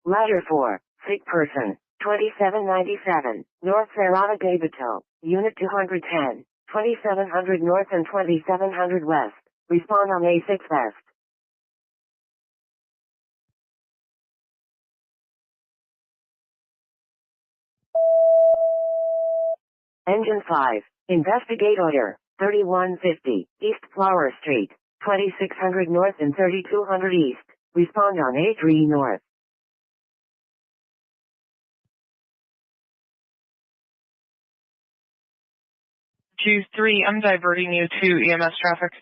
Ladder 4. Sick person. 2797. North Serrata Gabito. Unit 210. 2700 North and 2700 West. Respond on A6 West. Engine 5. Investigate order. 3150. East Flower Street. 2600 North and 3200 East. Respond on A3 North. Choose 3. I'm diverting you to EMS traffic.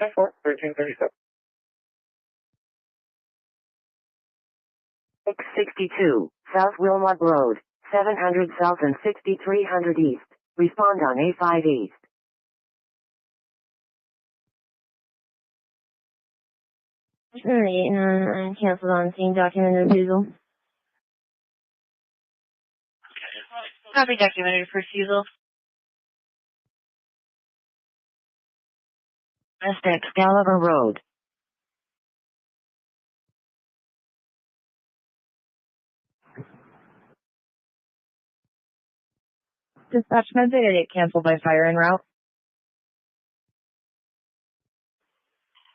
Okay, 1337. 662. South Wilmot Road. 700 South and 6300 East. Respond on A5 East. Alright, canceled on scene, documented refusal. Copy documented refusal. West Excalibur Road. Dispatch meds 88 canceled by fire en route.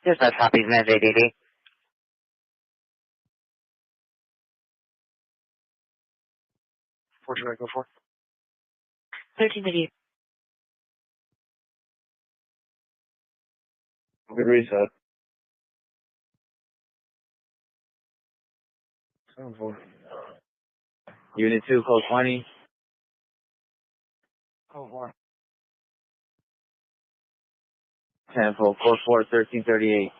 Dispatch copies, Med ADD. Fortune, go for 1388. Good reset. 7-4. Unit 2, code 20. Code 4. 10 code 4, 1338.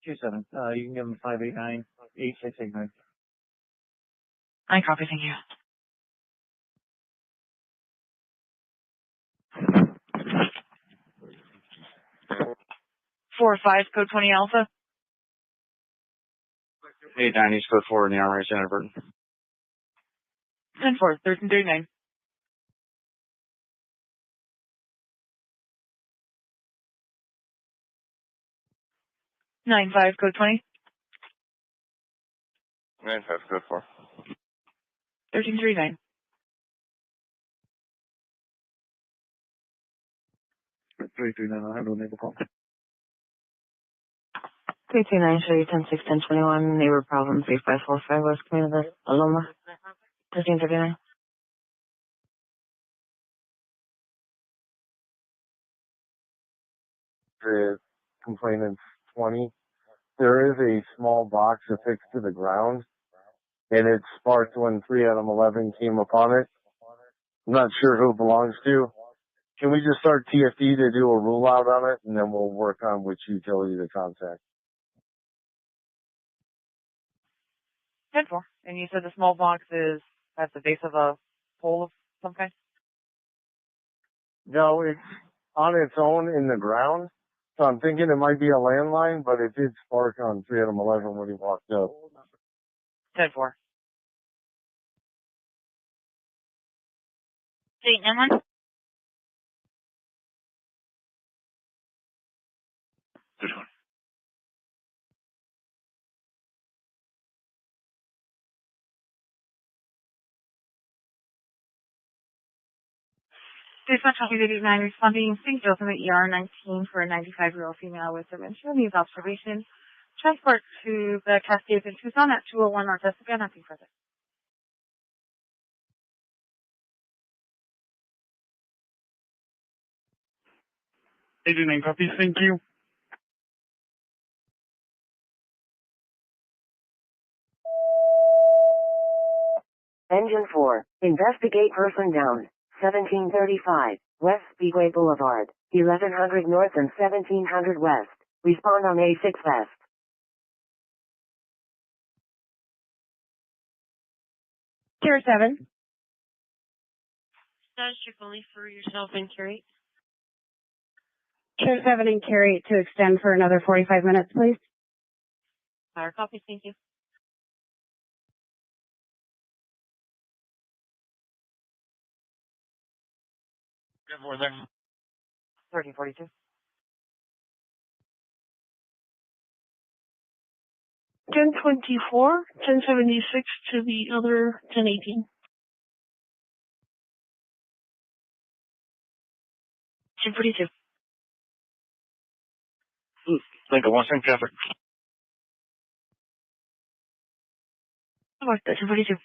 27. You can give them 589, 8689. I copy, thank you. Four five code 20 Alpha. 89 East code 4 in the Armory Center, Burton. 10-4, 1339. Nine five code 20. 9-5, code 4. 1339. 339, I'll handle neighbor call. 329, show you 10-6, 10-21, neighbor problem 3545 West Community, Aloma. 1339. The complainant 20. There is a small box affixed to the ground, and it sparked when 3 Adam 11 came upon it. I'm not sure who it belongs to. Can we just start TFD to do a rule out on it, and then we'll work on which utility to contact? 10-4. And you said the small box is at the base of a pole of some kind? No, it's on its own in the ground. So I'm thinking it might be a landline, but it did spark on 3 Adam 11 when he walked up. 10-4. State number? This one. Dispatch copies 89 responding St. Joseph at ER 19 for a 95-year-old female with dementia needs observation. Transport to the Cascades in Tucson at 201 North Jessica, nothing further. Nine copies, thank you. Engine 4. Investigate person down. 1735, West Speedway Boulevard, 1100 North and 1700 West. Respond on A6 West. Tier 7. Status check only for yourself and Carrie. Tier 7 and carry it to extend for another 45 minutes, please. Fire copy, thank you. Good for there. 1342. 1024, 1076 to the other 1018. Two 42. Lincoln, 1 traffic. About that, 242.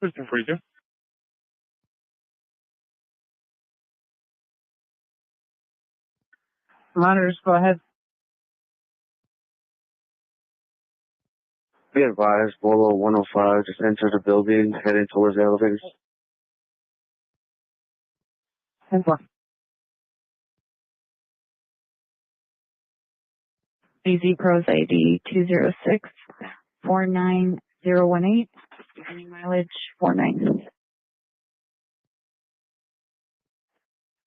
System 42. Monitors, go ahead. Be advised, Bolo 105, just enter the building, heading towards the elevators. 10-4. AZ Pros ID 206-49018. Beginning mileage 49.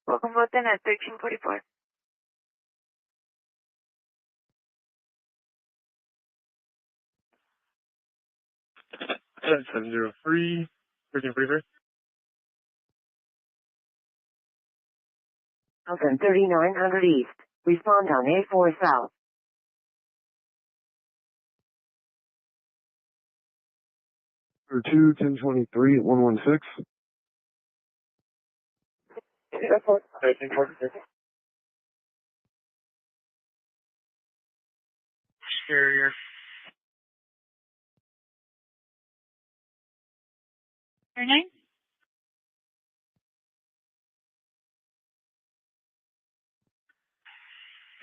Welcome, button at 1345. That's 703, 1343. Open 3900 East. Respond on A4 South. For 2, 1023, 116. Airport. 1346. Carrier. Your name?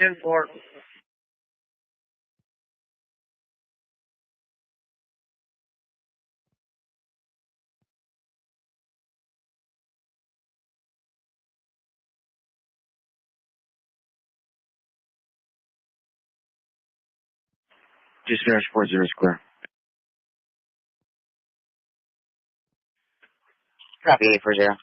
Import. Dispatch 40 square. Copy 840.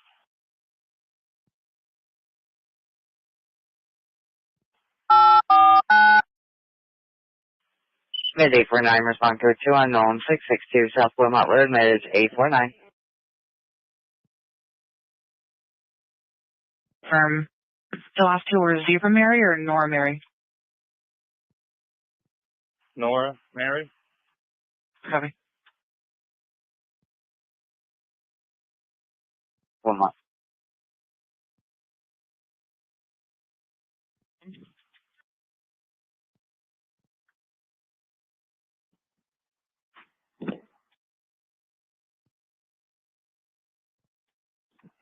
Mid 849, respond code 2 unknown 662 South Wilmot Road, mid 849. From the last two were Zebra Mary or Nora Mary? Nora, Mary. Copy. Wilmot.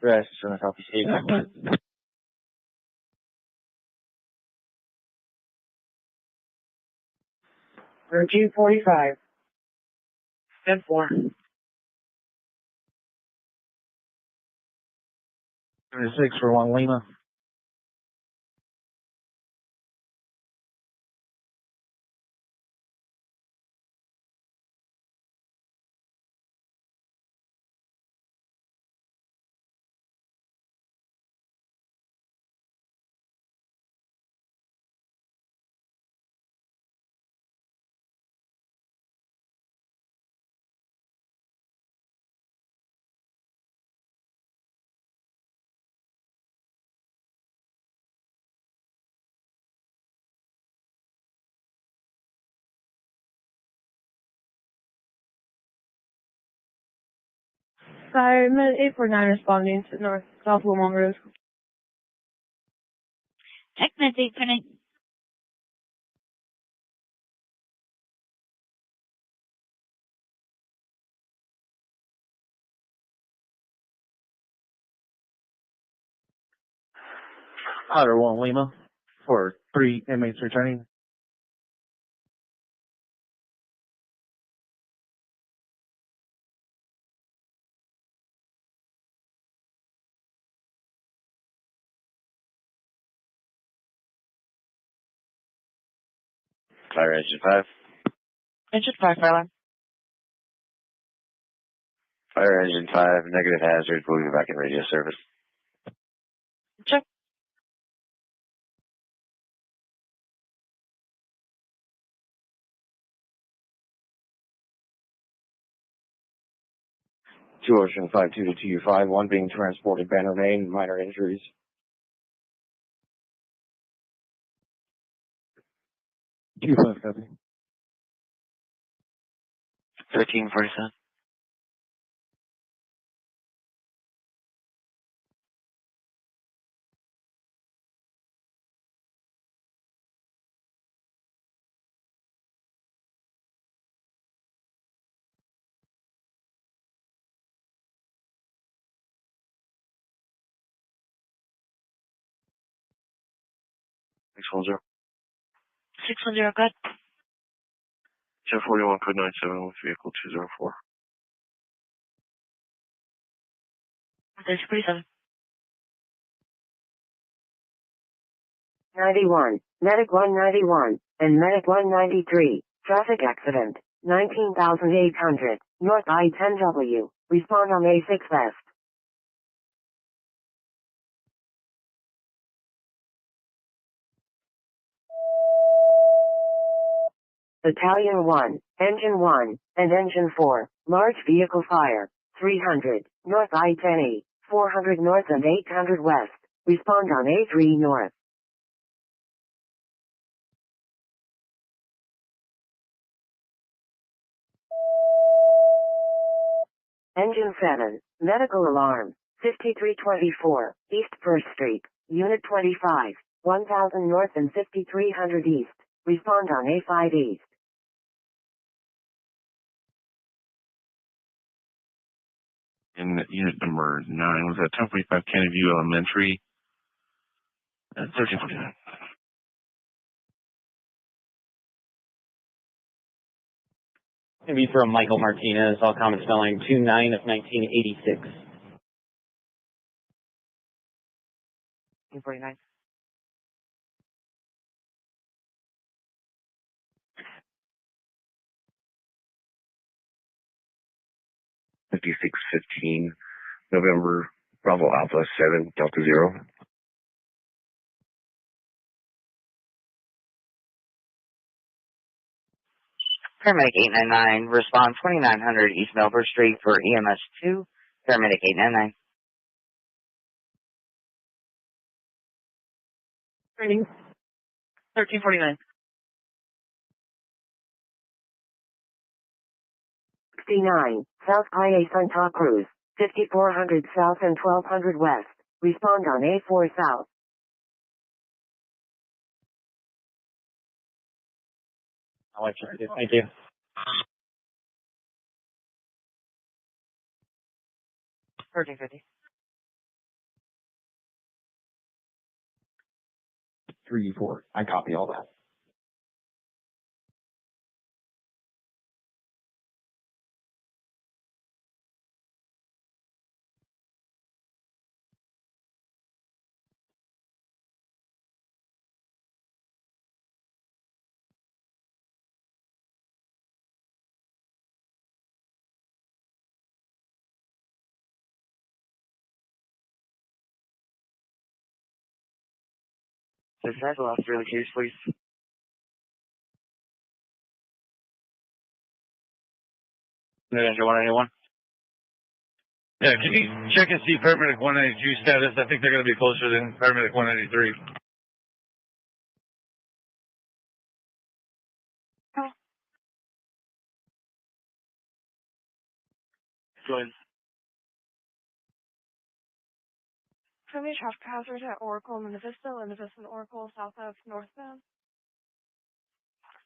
Rest, and a copy. Virgin 45. 10-4. 76 for 1 Lima. Sorry, mid 849 responding to North South Wilmot Road. Tech mid 849. Otter 1 Lima for 3 inmates returning. Fire engine 5. Engine 5, Fire. Fire engine 5, negative hazard. We'll be back in radio service. Check. Two Ocean 52 to TU5, 1 being transported Banner, Maine, minor injuries. Q5 copy. 1347. Six one zero. 610, good. 1041 code 97 with vehicle 204. 1347. 91, Medic 191, and Medic 193, traffic accident, 19,800, North I-10W, respond on A6 West. Battalion 1, Engine 1, and Engine 4, large vehicle fire, 300, North I-10E, 400 North and 800 West, respond on A3 North. Engine 7, medical alarm, 5324, East 1st Street, Unit 25, 1000 North and 5300 East, respond on A5 East. In unit number 9 was at 1045 Candy View Elementary at 1349. Gonna be from Michael Martinez, all common spelling 29 of 1986. 249. $5615, November, Bravo Alpha 7, Delta 0. Paramedic 899, respond 2900 East Melbourne Street for EMS 2, Paramedic 899. Training. 1349. 69, South IA Santa Cruz, 5400 South and 1200 West, respond on A4 South. I'll let you. Thank you. $1350. 3-4. I copy all that. Successful officer in the case, please. Engine 191. Yeah, can you check and see paramedic 192 status? I think they're going to be closer than paramedic 193. Go ahead. Show me traffic hazard at Oracle and Vista and Oracle south of northbound.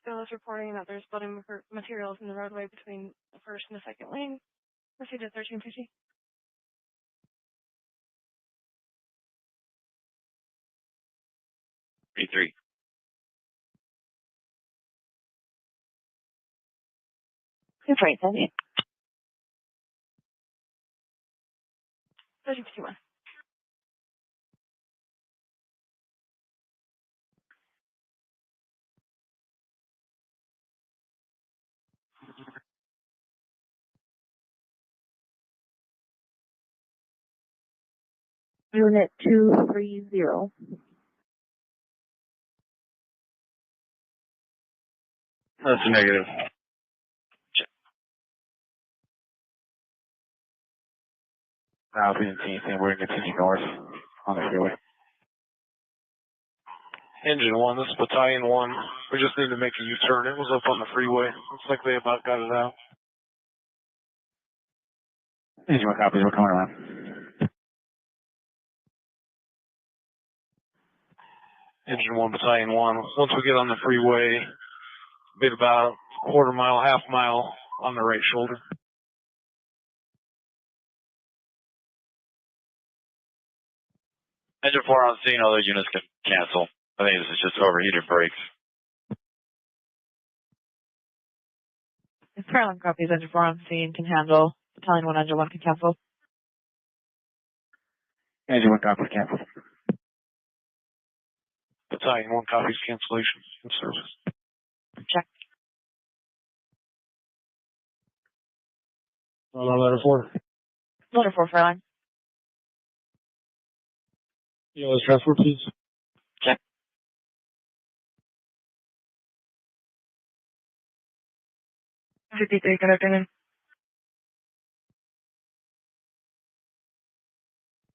Bill is reporting that there's building materials in the roadway between the first and the second lane. Proceed to 1350. B3. That's right, that's it. 31. Unit 230. That's a negative. We didn't see anything. We're going to continue north on the freeway. Engine 1, this is Battalion 1. We just need to make a U-turn. It was up on the freeway. Looks like they about got it out. Engine 1 copies. We're coming around. Engine 1, Battalion 1. Once we get on the freeway, be about a quarter mile, half mile on the right shoulder. Engine 4 on scene, other units can cancel. I think this is just overheated brakes. If Carolyn copies, Engine 4 on scene can handle. Battalion 1, Engine 1 can cancel. Engine 1 copies. Cancel. Battalion 1 copies cancellation in service. Check. Letter 4. Letter 4, Caroline. ELS transport, please. Check. $53, good afternoon.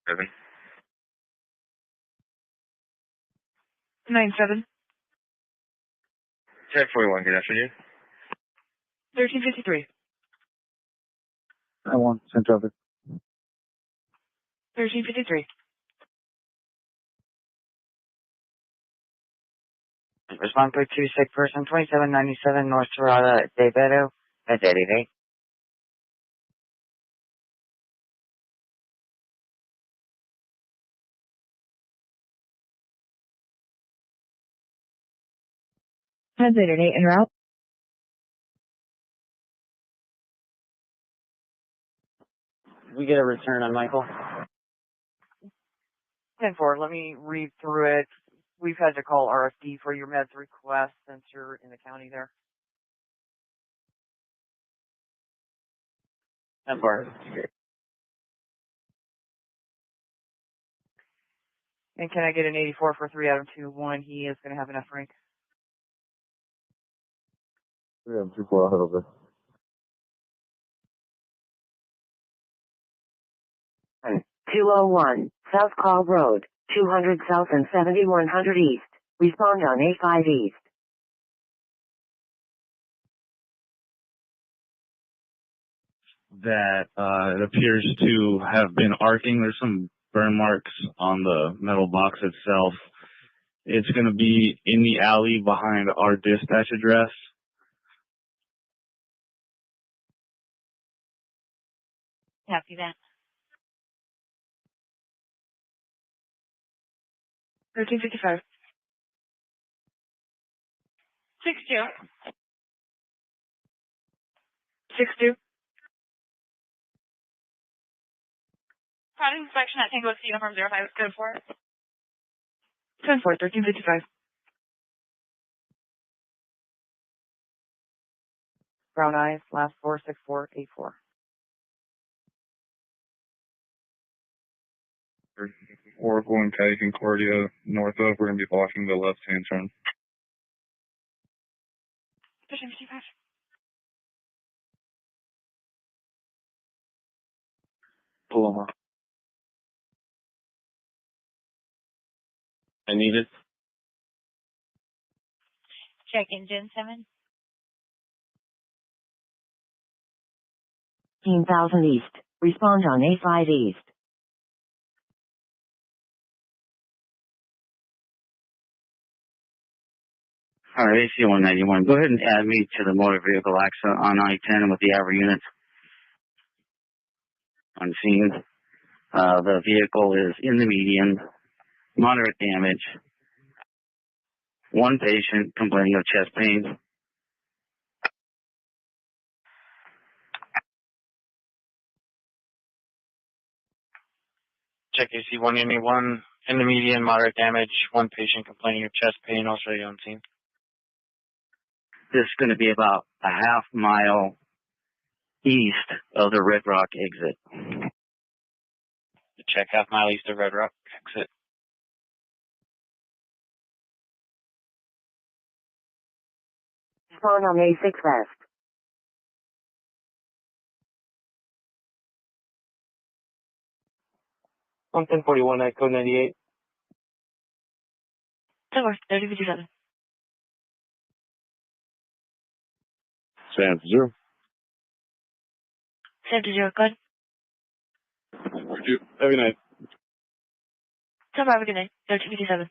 7. 97. 1041, good afternoon. 1353. I want center of it. 1353. Respond for 2 sick person, 2797 North Tirada, De Beto, at 88. Heads 88 en route. We get a return on Michael. 10-4, let me read through it. We've had to call RFD for your meds request since you're in the county there. 10-4. And can I get an 84 for 3 Adam 2-1? He is going to have enough rank. 3 Adam 2-4, I'll head over. Hey. 201, South Call Road, 200 South and 7100 East. Respond on A5 East. That it appears to have been arcing. There's some burn marks on the metal box itself. It's going to be in the alley behind our dispatch address. Copy that. 1355. 62. 62. Product inspection at Tango Uniform 05 is good for it. 10-4, 1355. Brown eyes, last 46484. Oracle and Cali Concordia north of, we're going to be blocking the left-hand turn. 1355. Paloma. I need it. Check engine 7. 15,000 East. Respond on A5 East. All right, AC 191. Go ahead and add me to the motor vehicle accident on I-10 with the AVR units on scene. The vehicle is in the median, moderate damage. One patient complaining of chest pains. Check AC 181 in the median, moderate damage. One patient complaining of chest pain, also on scene. This is going to be about a half mile east of the Red Rock exit. Check half mile east of Red Rock exit. Spawn on A6 West. On 1041 at code 98. Silver, 3057. Sam 0. 70, good. Have a good night. Silver, have a good night. 3057.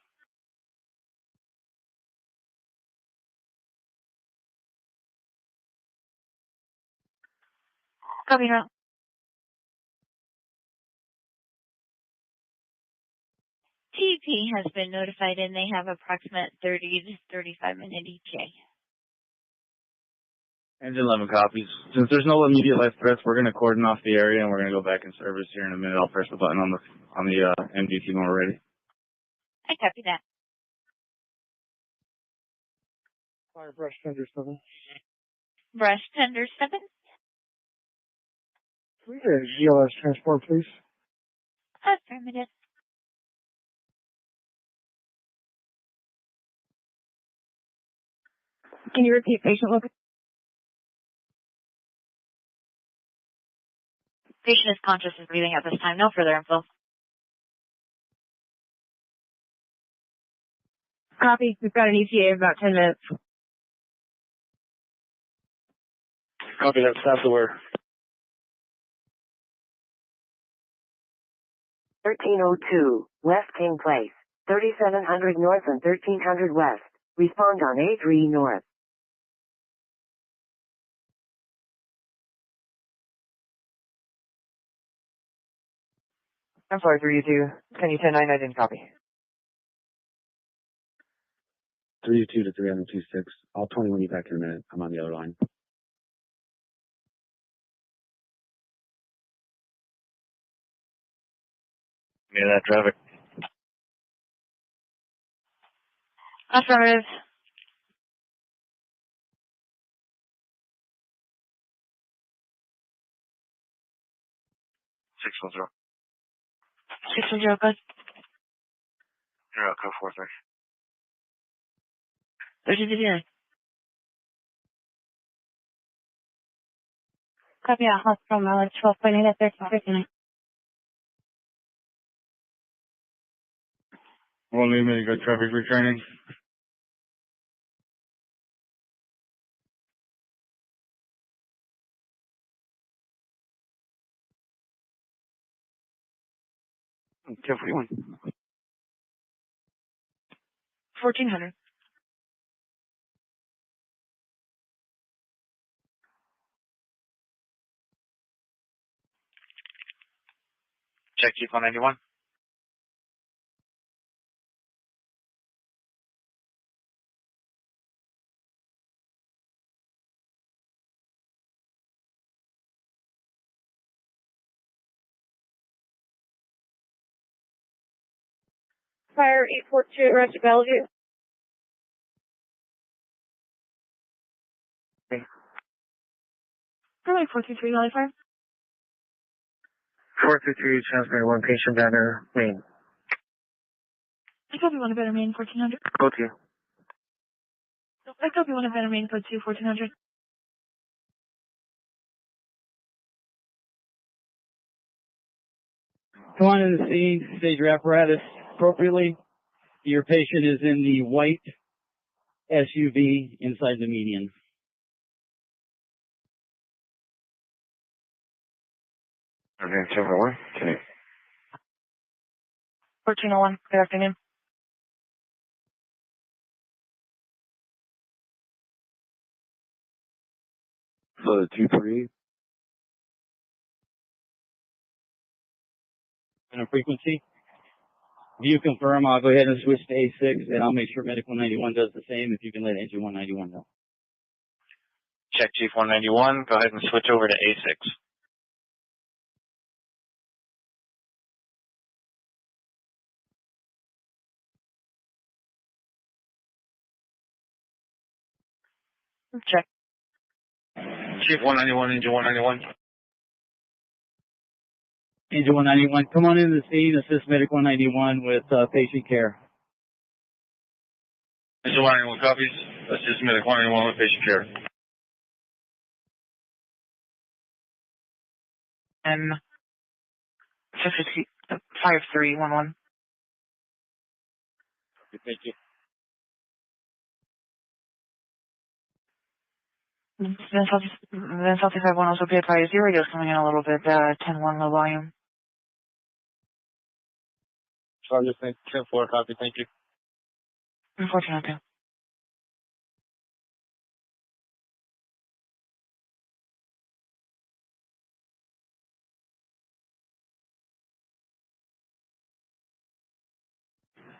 Copy now. TP has been notified and they have approximate 30 to 35 minute ETA. Engine 11 copies. Since there's no immediate life threats, we're going to cordon off the area and we're going to go back in service here in a minute. I'll press the button on the MD team when we're ready. I copy that. Fire brush tender 7. Brush tender 7. Can we get a GLS transport, please? Affirmative. Can you repeat patient location? Patient is conscious and breathing at this time. No further info. Copy. We've got an ETA of about 10 minutes. Copy that. Staff to where? 1302, West King Place, 3700 North and 1300 West. Respond on A3 North. I'm sorry, 3U2. Can you 10-9? I didn't copy. 3-2 to 326. I'll 21 you back in a minute. I'm on the other line. Yeah, that traffic. Affirmative. Six one zero. 610, good. You're out, code 43. 3059. Copy out. Hospital mileage 12.8 at 1359. 1 minute, good traffic returning. Ten 41. 1400. Check Jeep 191. Fire 842 arrest at Bellevue. Probably 423, Valley Fire. 423, transfer one patient down there, Main. I copy one of better main 1400. Go to you. I copy one of better main code 2 1400. Come on in the scene, stage your apparatus appropriately. Your patient is in the white SUV inside the median. Okay, 241. Okay. 1401. Good afternoon. So 2-3. And a frequency. If you confirm, I'll go ahead and switch to A6, and I'll make sure Medic 191 does the same. If you can let Engine 191 know. Check Chief 191. Go ahead and switch over to A6. Check. Chief 191, Engine 191. Engine 191, come on in the scene, assist Medic 191 with patient care. Engine 191 copies. Assist Medic 191 with patient care. And 5311. Thank you. Then South 51 also be advised. Your radio's coming in a little bit, 10-1 low volume. Charger 10-4, copy, thank you. Unfortunately.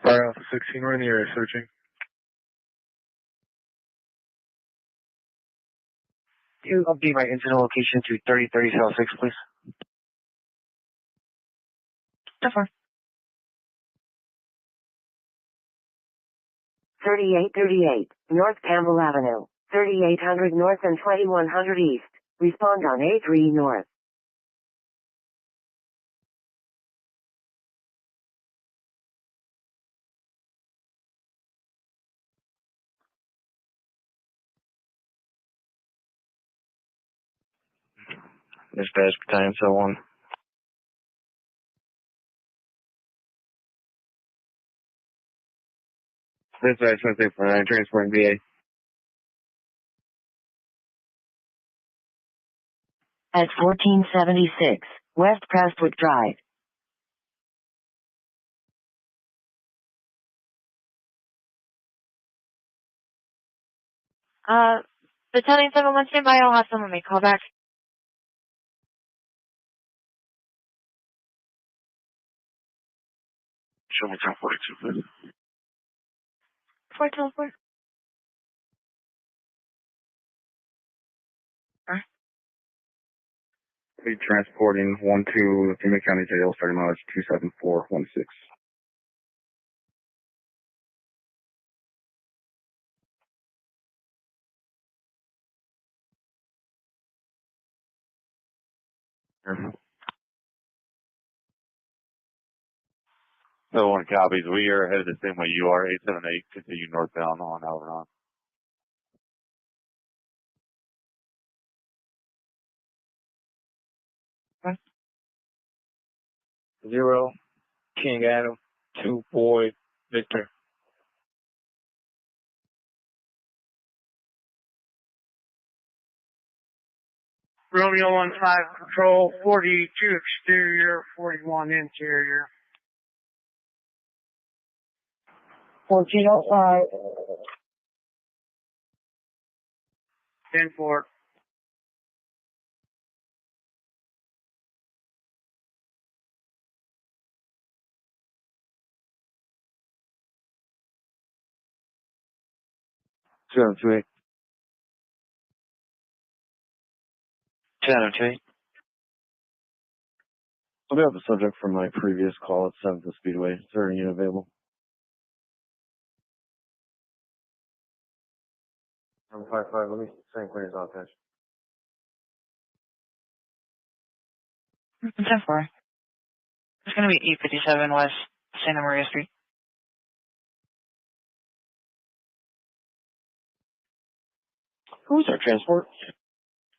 Fire Alpha 16, we're in the area searching. Can you update my incident location to 3030 South 6, please? 10-4. 3838, North Campbell Avenue, 3800 North and 2100 East. Respond on A3 North. Dispatch Battalion 1. Dispatch 169, transporting VA. At 1476, West Prestwick Drive. Battalion 7-1 standby, I'll have someone make call back. Show me 1042, please. 4-4. Be transporting 1 to Pima County Jail, starting mileage 27416. So 1 copies. We are headed the same way you are. 878. Continue northbound on Alveron. Zero, King Adam, 2 Boy, Victor. Romeo 15, control 42 exterior, 41 interior. 1405. 10-4. Channel 2. I do have a subject from my previous call at 7th Speedway. Is there a unit available? 755, let me send clearance on attached. 10-4. It's going to be 857 West Santa Maria Street. Who's our transport?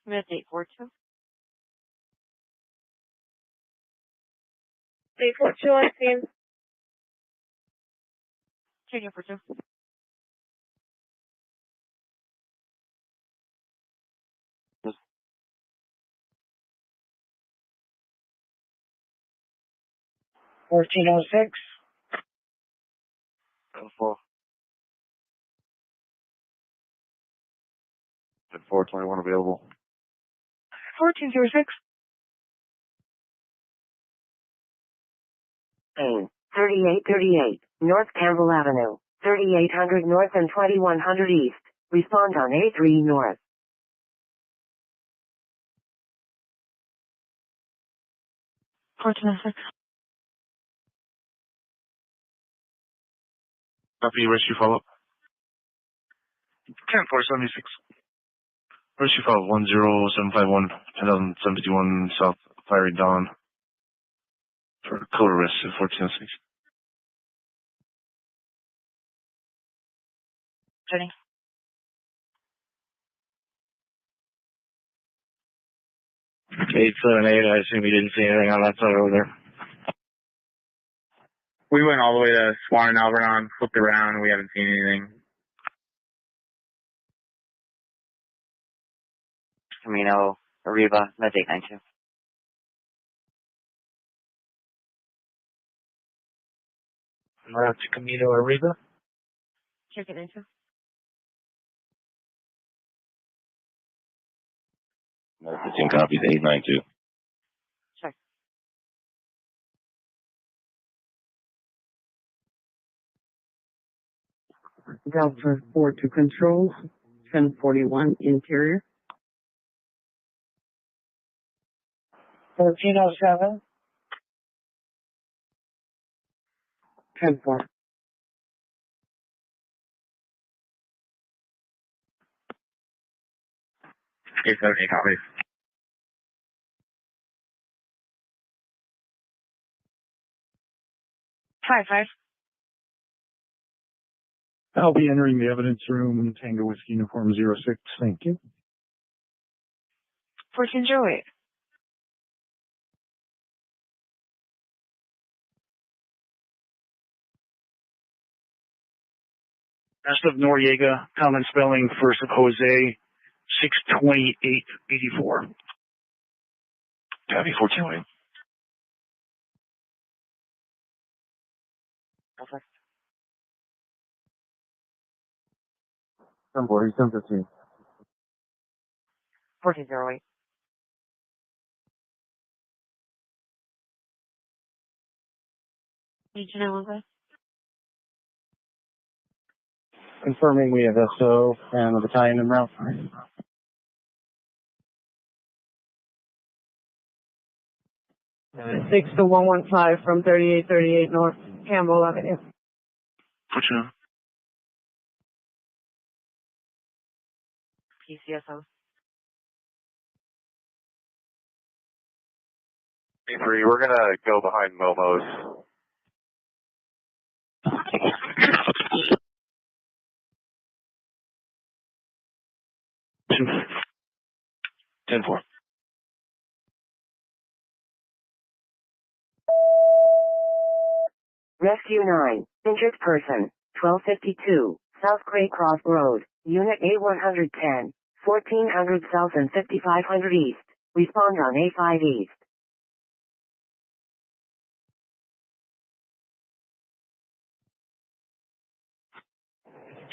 That's 842. 842 on scene. Junior for 2. $14.06. 4. 421 available. 1406. 3838, North Campbell Avenue, 3800 North and 2100 East. Respond on A3 North. Copy, rescue follow-up. 10-476. Rescue follow-up 10751, 10,751 South Fiery Dawn. For code arrest at 1406. Jenny. Eight seven eight. I assume you didn't see anything on that side over there. We went all the way to Swan and Alvernon, flipped around, and we haven't seen anything. Camino, Arriba, that's 892. Route to Camino Arriba. Check it into. The team copies 892. Check. Delta 4 to control, 1041 interior. 1407. 10-4. Eight seven eight copies. Five. I'll be entering the evidence room, Tango Whiskey Uniform 06. Thank you. 1408. West of Noriega, common spelling first of Jose, 62884. Copy 1408. Perfect. 10-4, 10-15. 1408. Confirming we have SO and the battalion en route. 6 to 115 from 3838 North Campbell Avenue. Put you on. PCSO. A3, we're gonna go behind Momo's. Ten four. Rescue 9, injured person, 1252, South Great Cross Road, Unit A110, 1400 South and 5500 East. Respond on A5 East.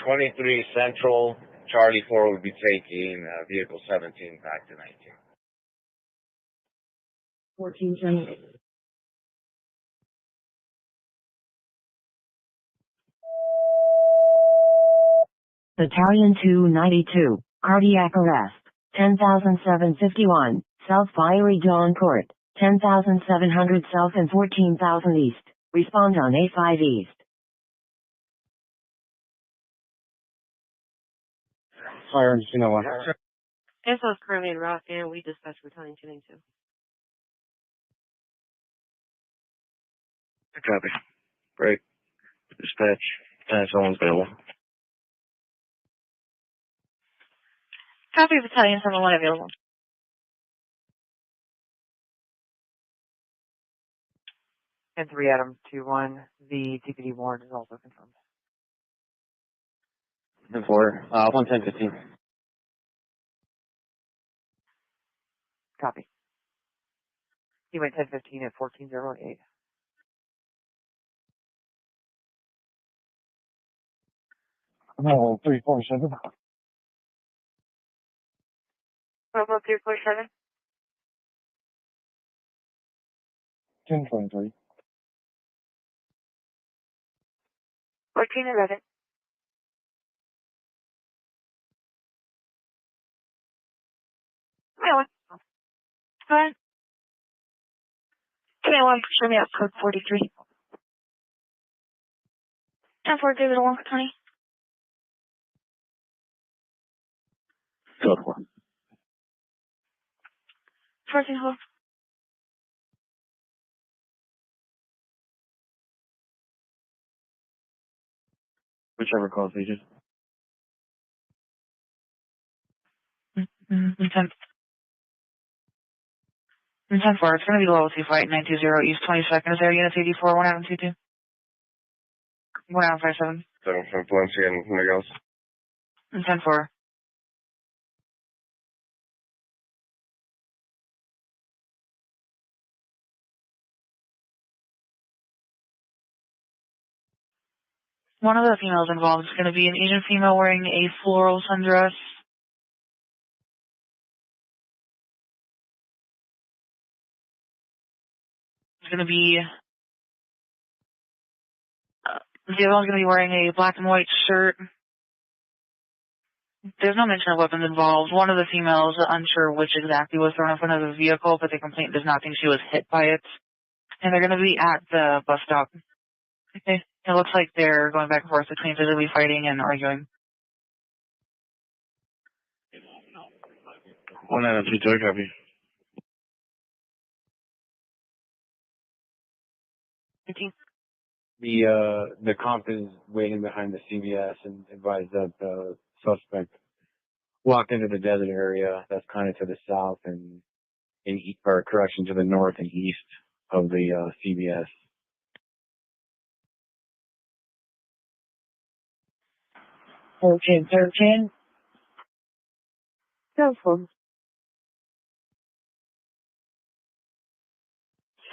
#23 Central, Charlie 4 would be taking vehicle 17 back to 19. 1410. Battalion 292, cardiac arrest, 10,751, South Fiery Dawn Court, 10,700 South and 14,000 East. Respond on A5 East. Fire engine 201. SO is currently en route, and we dispatch battalion 292. Copy. Break. Dispatch. Someone's available. Copy battalion 71 available. And 3 Adam 21. The DPD warrant is also confirmed. 10-4, 110-15. Copy. He went 1015 at 1408. Oh, 347. Bravo 347. 1023. 1411. Come on. Go ahead. K1, show me up code 43. 10-4, David 1 for 20. Code 4. 14-4. Whichever calls agent. Intent. Intent 4, it's going to be level 2 flight 920 East 22nd. Is there units 84, 1 out 22? 1 out 57. 7 from Valencia and anything else? Intent 4. One of the females involved is going to be an Asian female wearing a floral sundress. It's going to be, the other one's going to be wearing a black and white shirt. There's no mention of weapons involved. One of the females, unsure which exactly was thrown in front of the vehicle, but the complaint does not think she was hit by it. And they're going to be at the bus stop. Okay. It looks like they're going back and forth between physically fighting and arguing. 1 out 22, copy. 15. The comp is waiting behind the CVS and advised that the suspect walked into the desert area that's kind of to the south and to the north and east of the CVS. 1313. Go for it.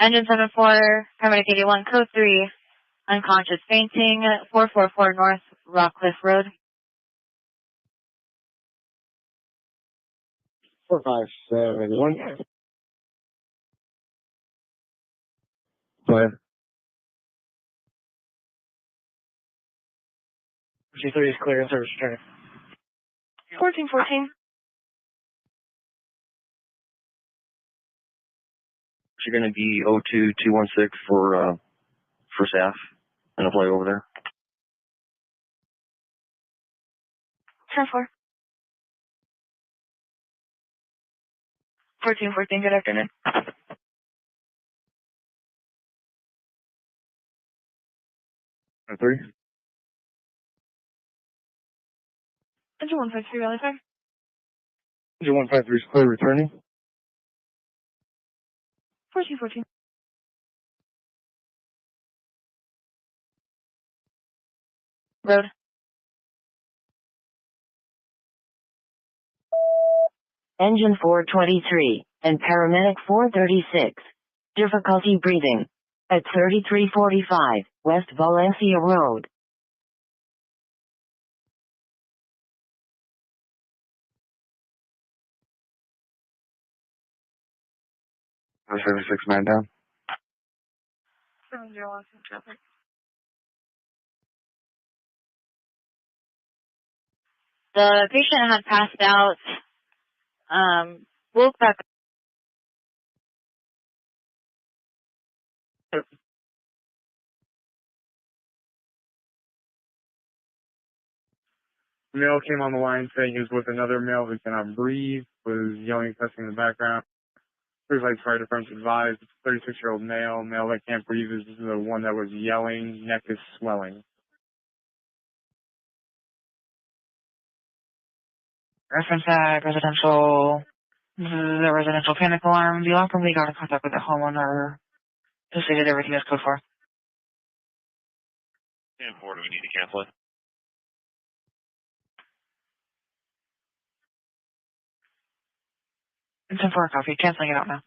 Engine 74, paramedic 81, code 3, unconscious fainting, 444 North Rockcliffe Road. 4571. Go ahead. 53 is clear and service returning. 1414. You're going to be 02216 for staff and a flight over there. 10-4. 1414, good afternoon. Three. Engine 153, Rally 5. Engine 153 is clear, returning. 1414. Road. Engine 423 and paramedic 436. Difficulty breathing. At 3345 West Valencia Road. 76 man down. 701 traffic. The patient had passed out. Woke back. Male came on the line saying he was with another male who cannot breathe, was yelling, cussing in the background. Three Lights Fire Department advised, 36-year-old male that can't breathe is the one that was yelling, neck is swelling. Reference at residential, the residential panic alarm. The alarm company got in contact with the homeowner. Just stated everything is code 4. And 4, do we need to cancel it? It's in for a copy. Canceling it out now.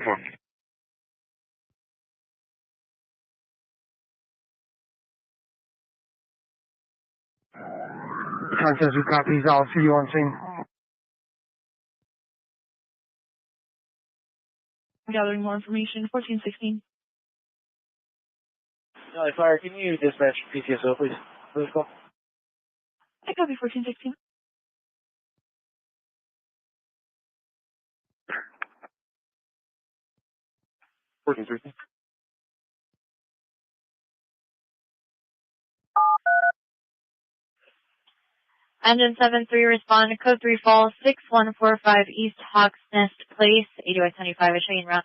4. Contact two copies. I'll see you on scene. Gathering more information. 1416. Valley Fire, can you dispatch PCSO, please? For this call? I copy 1416. Engine 7-3, respond to code 3 Falls, 6145 East Hawks Nest Place, 80 by 75, I show you en route.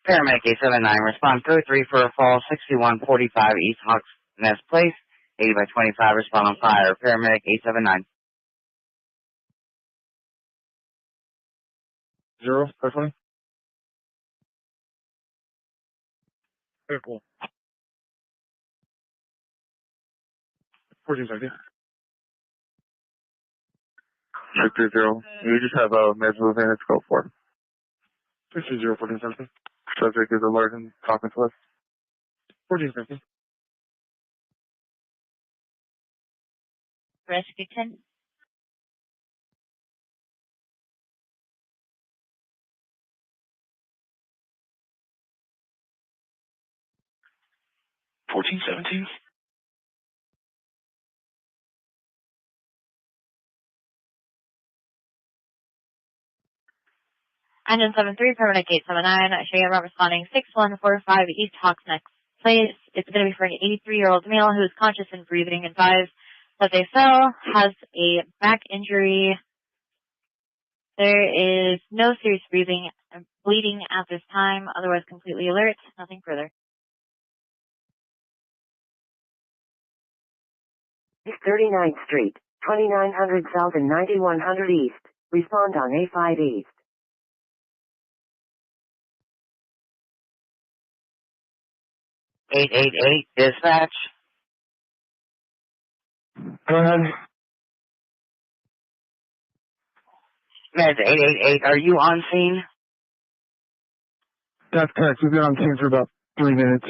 Paramedic 879, respond code 3 for a fall, 6145 East Hawks Nest Place, 80 by 25, respond on fire. Paramedic 879. 0, 520. Very cool. 1460. 630. You just have a measure of minutes, go for it. 630, 1460. Subject is alert and talking to us. 1460. Rescue 10. Engine 7-3, Paramedic 879, I show you en route responding 6145 East Hawks Nest Place. It's going to be for an 83-year-old male who is conscious and breathing. Advised that they fell, has a back injury. There is no serious bleeding at this time, otherwise completely alert, nothing further. 39th Street, 2900 South and 9100 East. Respond on A5 East. 888, dispatch. Go ahead. Meds 888, are you on scene? That's correct. We've been on scene for about 3 minutes.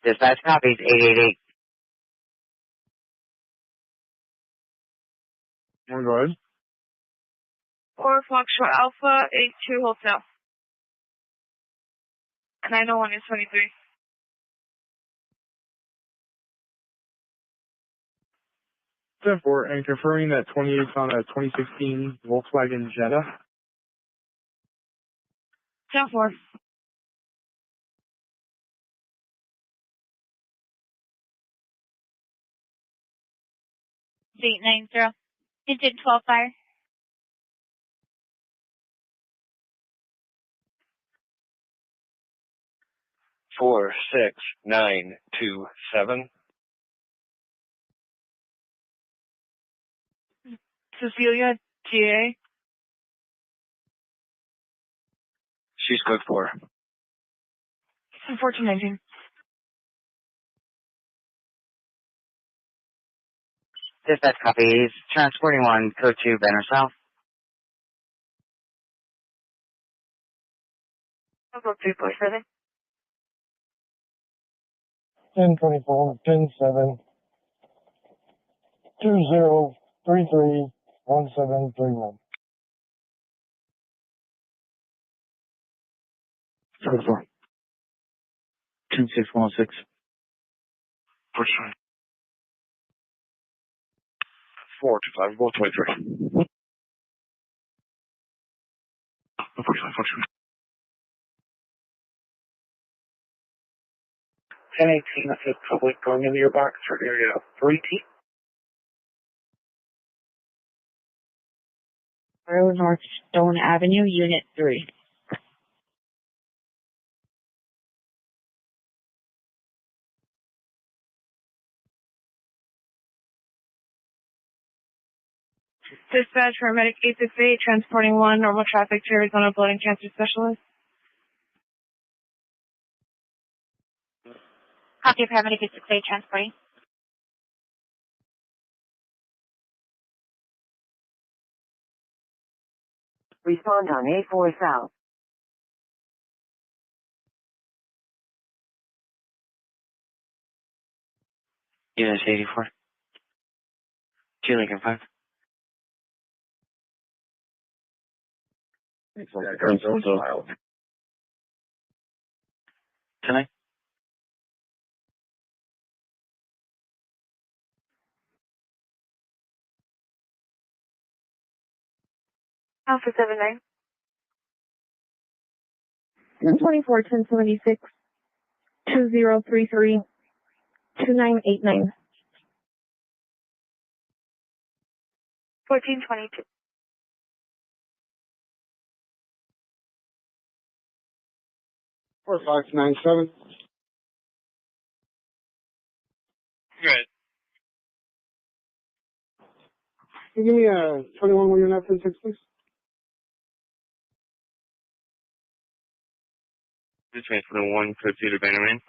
Dispatch copies 888. Go ahead. 4 Foxtrot Alpha, 82 Hotel. 901 is 23. 10-4, and confirming that 28 is on a 2016 Volkswagen Jetta. 10-4. It's 890. Engine 12 fire. Four, 6, 9, 2, 7. Cecilia, GA. She's code 4. 1419. Dispatch copies, transporting 1, code 2, Banner South. I'll go 3 points further. 1024, 107, 2033, 1731. 4. 26106. Push 425, both 23. 1018, that says public going into your box for area 3T. Road North Stone Avenue, Unit 3. Dispatch paramedic 868, transporting 1, normal traffic to Arizona blood and cancer specialist. Copy paramedic 868, transporting. Respond on A4 South. Unit 84. 2 Lincoln 5. Tonight? Alpha 79. 1024, 1076, 2033, 2989. 1422. Four five nine seven. Good. Can you give me a 21 when you're not 10-6, please? This transfer to 1 code 2 to Benjamin.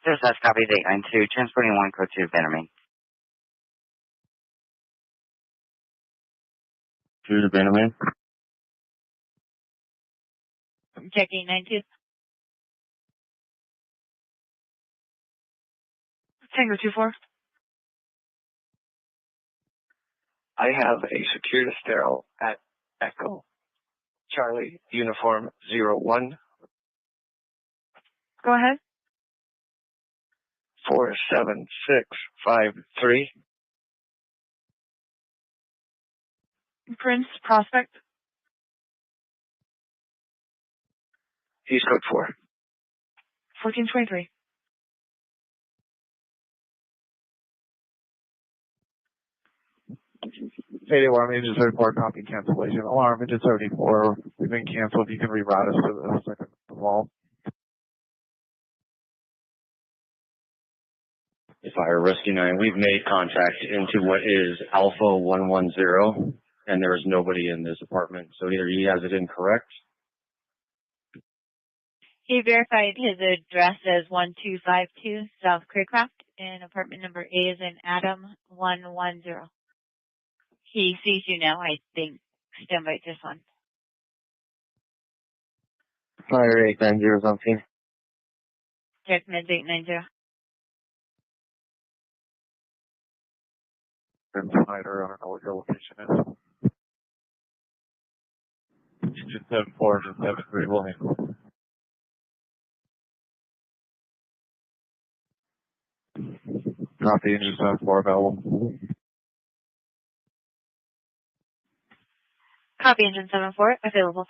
Dispatch copy 892, transporting 1 code 2 to Benjamin. 2 to Benjamin. Check 892. Tango 2-4. I have a secured sterile at Echo Charlie Uniform 01 Go ahead. 47653. Prince Prospect. He's code 4. 1423. Payday alarm engine 34, copy cancellation. Alarm engine 74, we've been canceled. You can reroute us to the second vault. Fire Rescue 9, we've made contact into what is Alpha 110, and there is nobody in this apartment. So either he has it incorrect. He verified his address as 1252 South Craycraft, and apartment number A is in Adam 110. He sees you now, I think. Stand by just one. Fire 890 is on scene. Check meds 890. Snyder, I don't know what your location is. Engine 74, engine 73, William. Copy, engine 74 available. Copy engine 74, available.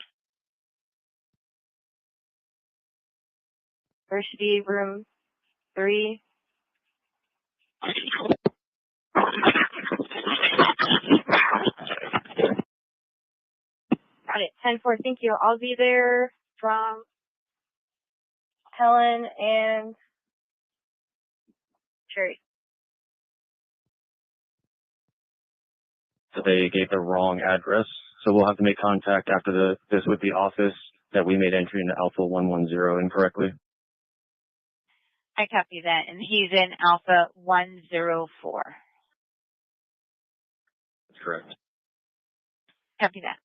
University room 3. Got it. 10-4, thank you. I'll be there from Helen and Sherry. So they gave the wrong address. So we'll have to make contact after this with the office that we made entry into Alpha 110 incorrectly. I copy that, and he's in Alpha 104. That's correct. Copy that.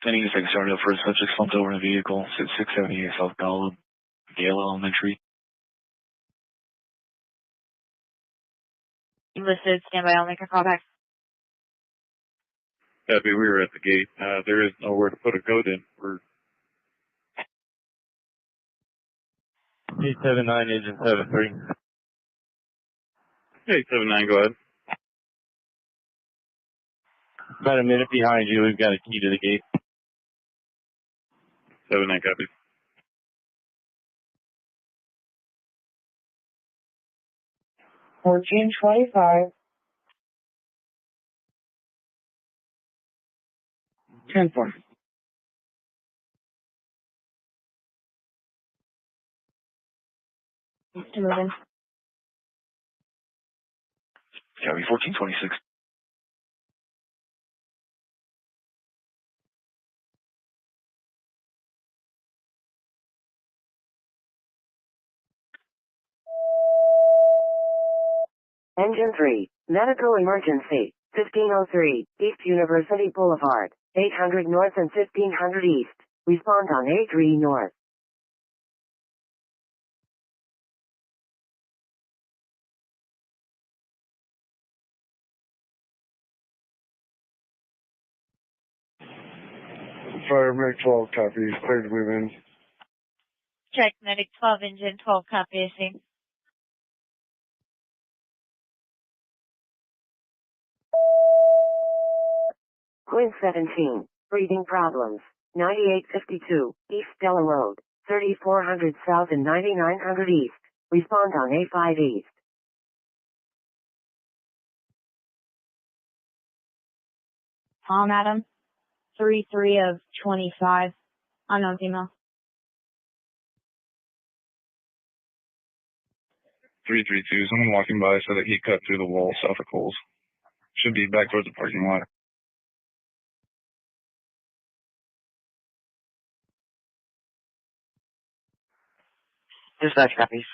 Pending a second started for a subject slumped over in a vehicle, 678 South Gale Elementary. Listed, stand by, I'll make a call back. Happy, we were at the gate. There is nowhere to put a code in. We're 879, engine 73. 879, go ahead. About a minute behind you, we've got a key to the gate. 79, copy. $14.25. 10-4. Moving. Copy 1426. Engine 3, medical emergency. 1503, East University Boulevard, 800 North and 1500 East. Respond on A3 North. Fireman 12 copies, cleared to move in. Check medic 12 engine 12 copy issue. Quinn 17, breathing problems. 9852, East Stella Road, 3400 South and 9900 East. Respond on A5 East. Adam, 33 of 25. Unknown female. 332, someone walking by said that he cut through the wall south of Coles. Should be back towards the parking lot. Dispatch copies.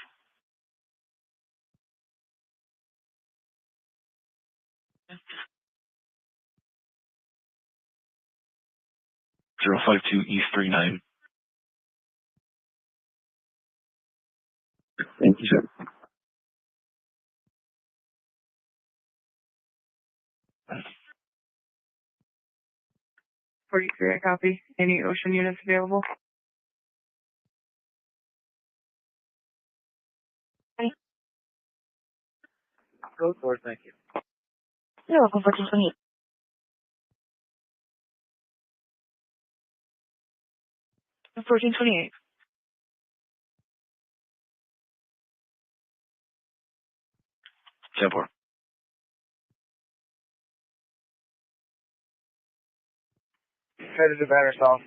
Zero 52 East 39. Thank you, sir. I copy. Any ocean units available? Go for it, thank you. You're welcome, 1428. 1428. Temple. Headed to Banner South.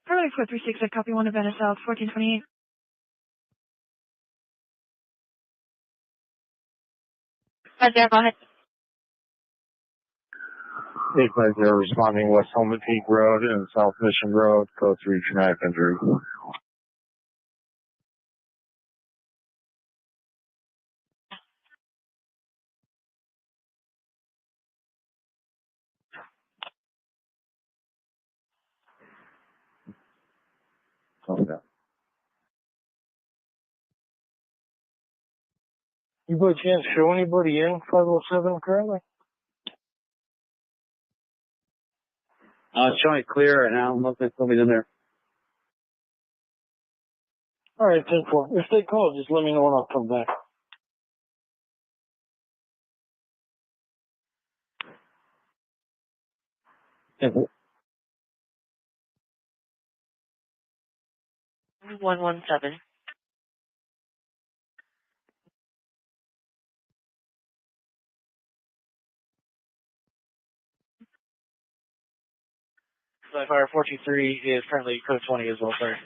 Paramedic 436, I copy 1 Savannah South, 1428. Right there, go ahead. 850 responding West Helmet Peak Road and South Mission Road, code 3 traumatic injury. Okay. You by chance show anybody in 507 currently? It's showing clear right now. Looks like somebody's in there. All right, 10-4. If they call, just let me know and I'll come back. Thank you. 117. Fire 423 is currently code 20 as well, sorry.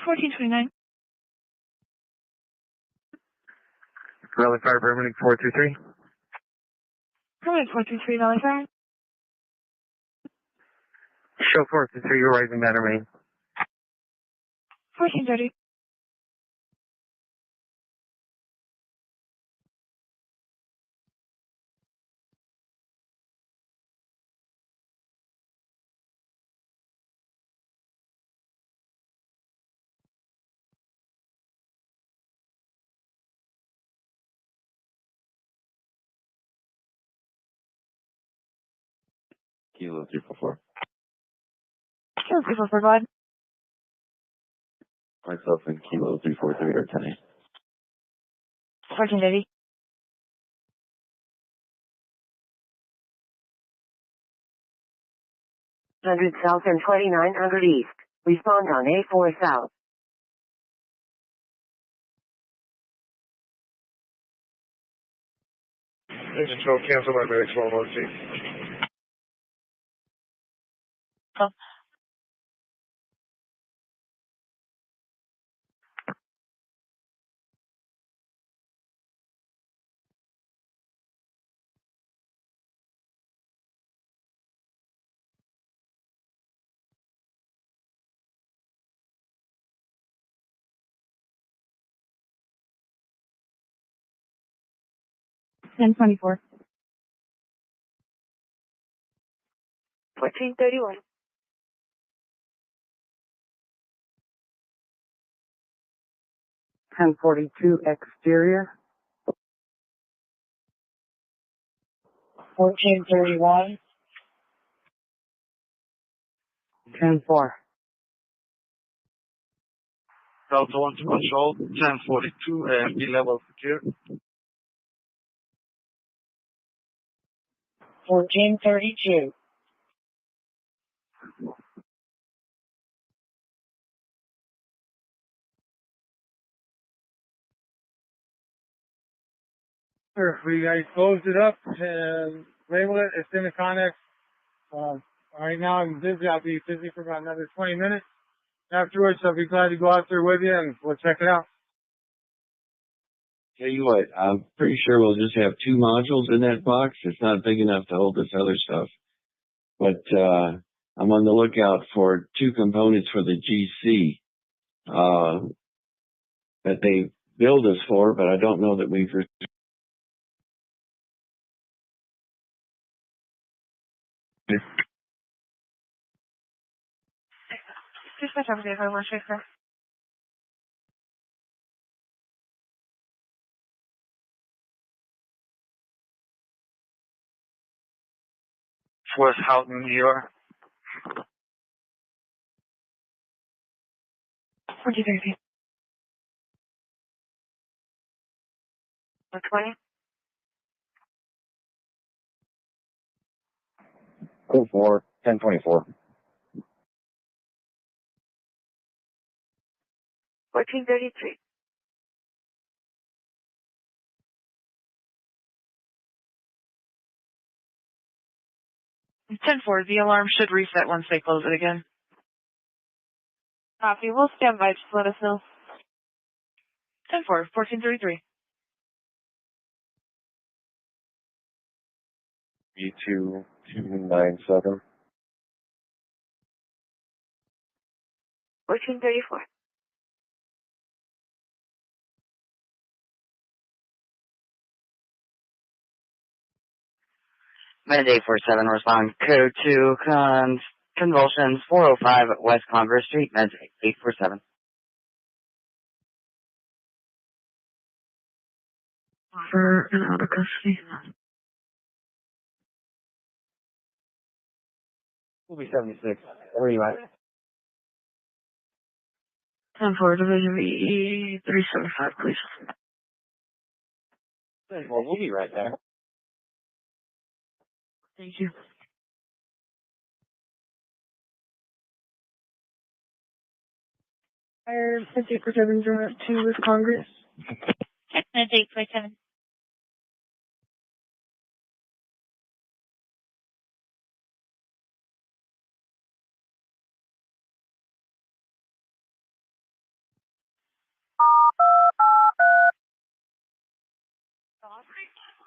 1429. Rally Fire Paramedic 423. Paramedic 433, Valley Fire. Show 423, you're rising Banner Main. 1430. Kilo 344. Kilo 344, go ahead. Myself and Kilo 343 are 10 1480. Hundred South and 2900 East. Respond on A4 South. Engine 12, cancel my medic 1206. Oh. 1024. 1431. exterior. 1431. 10-4. Delta 1 to control, 1042 and B-level secure. 1432. Sure, we closed it up and labeled it. It's in the connex. Right now I'm busy. I'll be busy for about another 20 minutes. Afterwards, I'll be glad to go out there with you and we'll check it out. Tell you what, I'm pretty sure we'll just have 2 modules in that box. It's not big enough to hold this other stuff. But I'm on the lookout for 2 components for the GC that they billed us for, but I don't know that we've received. Dispatch officer, 516, sir. West Houghton, New York. 1430. 120. Code 4, 1024. 1433. Ten four. The alarm should reset once they close it again. Copy. We'll stand by. Just let us know. 10-4, 1433. B2297. 1434. Monday 47, respond code 2, convulsions, 405 West Congress Street, meds 847. For an out of custody. We'll be 76. Where are you at? 10-4, Division VE 375, please. Well, we'll be right there. Thank you. Fire 5847 to with Congress. 847.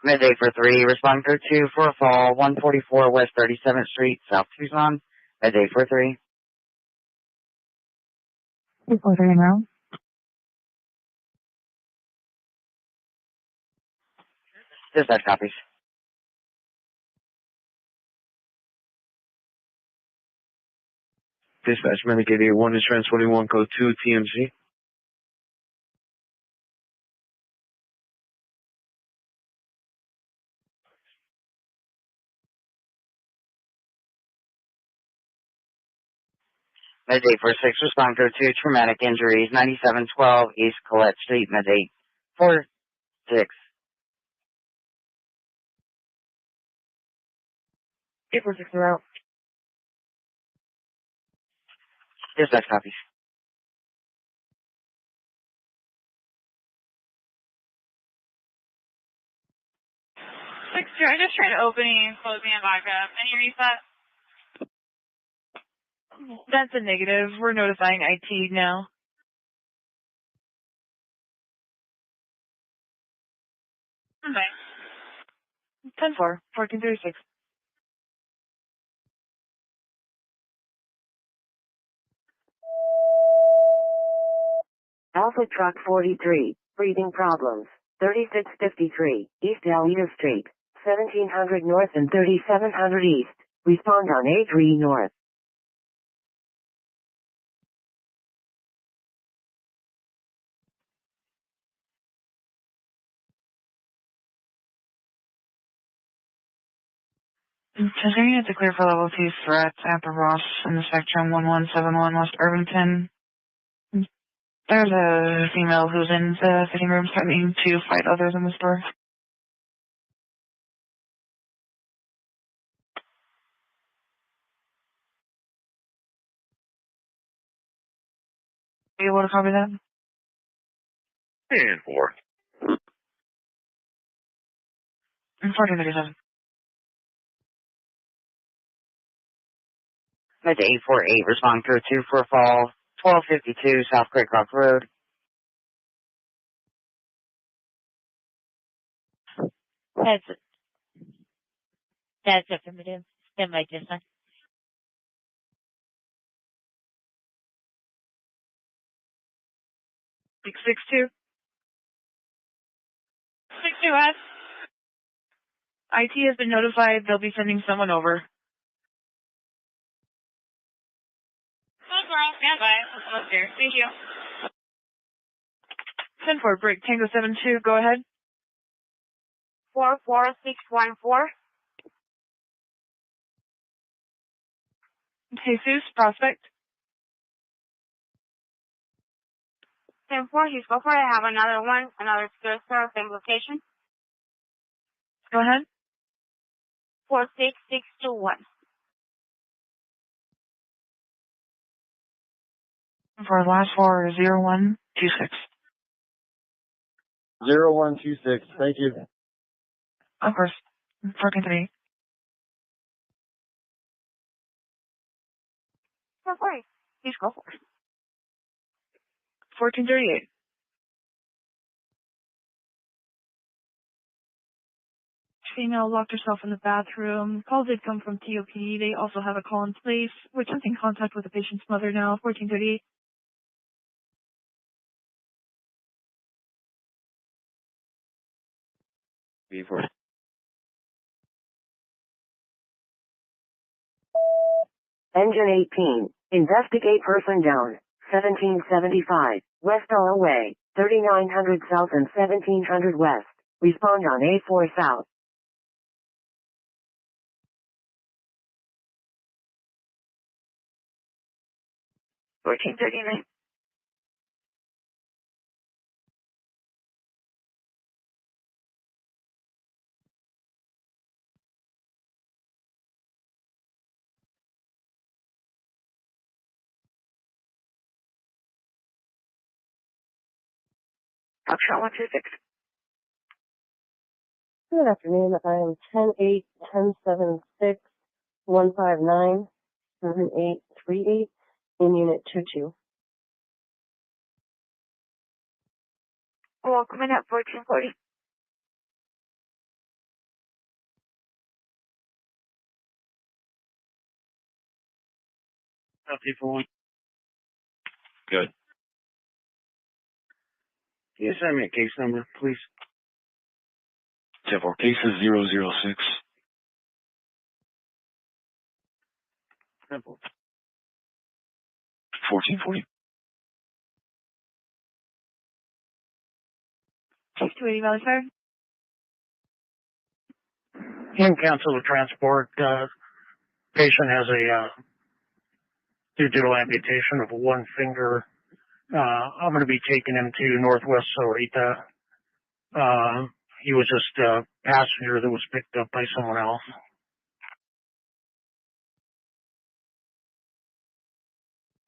Midday for 3, respond code 2 for a fall, 144 West 37th Street, South Tucson. Midday for 3. 243 now. Dispatch copies. Dispatch, Medicaid 81 is transporting 1 code 2 TMC. Midday for 6, respond code 2, traumatic injuries, 9712 East Colette Street, midday 46. 846 route. Dispatch copies. I just tried opening and closing and back up. Any reset? That's a negative. We're notifying IT now. Okay. 10-4, 1436. Alpha Truck 43, breathing problems. 3653, East Alita Street, 1700 North and 3700 East. Respond on A3 North. Continuing to clear for level 2 threats at the Ross in the spectrum 1171 West Irvington. There's a female who's in the fitting room threatening to fight others in the store. Are you able to copy that? And 4. 1437. Med 848, respond code 2 for a fall, 1252 South Creek Rock Road. That's affirmative. Stand by just one. 662. 62S. IT has been notified. They'll be sending someone over. Stand by. Almost there. Thank you. 10-4, break. Tango 72, go ahead. 44614. Jesus, prospect. 10-4, he's go for it. I have another one, another stir, same location. Go ahead. 46621. For the last 4, 0126. 0126, thank you. Of course. 1438. 10-4, he's go for it. 1438. Female locked herself in the bathroom. Call did come from TOP. They also have a call in place. We're attempting contact with the patient's mother now. 1438. Before. Engine 18. Investigate person down. 1775. West Oil Way. 3900 South and 1700 West. Respond on A4 South. $14.39. Foxtrot 126. Good afternoon. I am 10-8-10-7-6-159-7838 in Unit 22. Welcome in at 1440. Good. Can you send me a case number, please? 10-4, case is 006. 1440. Case 280 Valley Fire. Can cancel the transport. Patient has a digital amputation of one finger. I'm going to be taking him to Northwest Sorita. He was just a passenger that was picked up by someone else.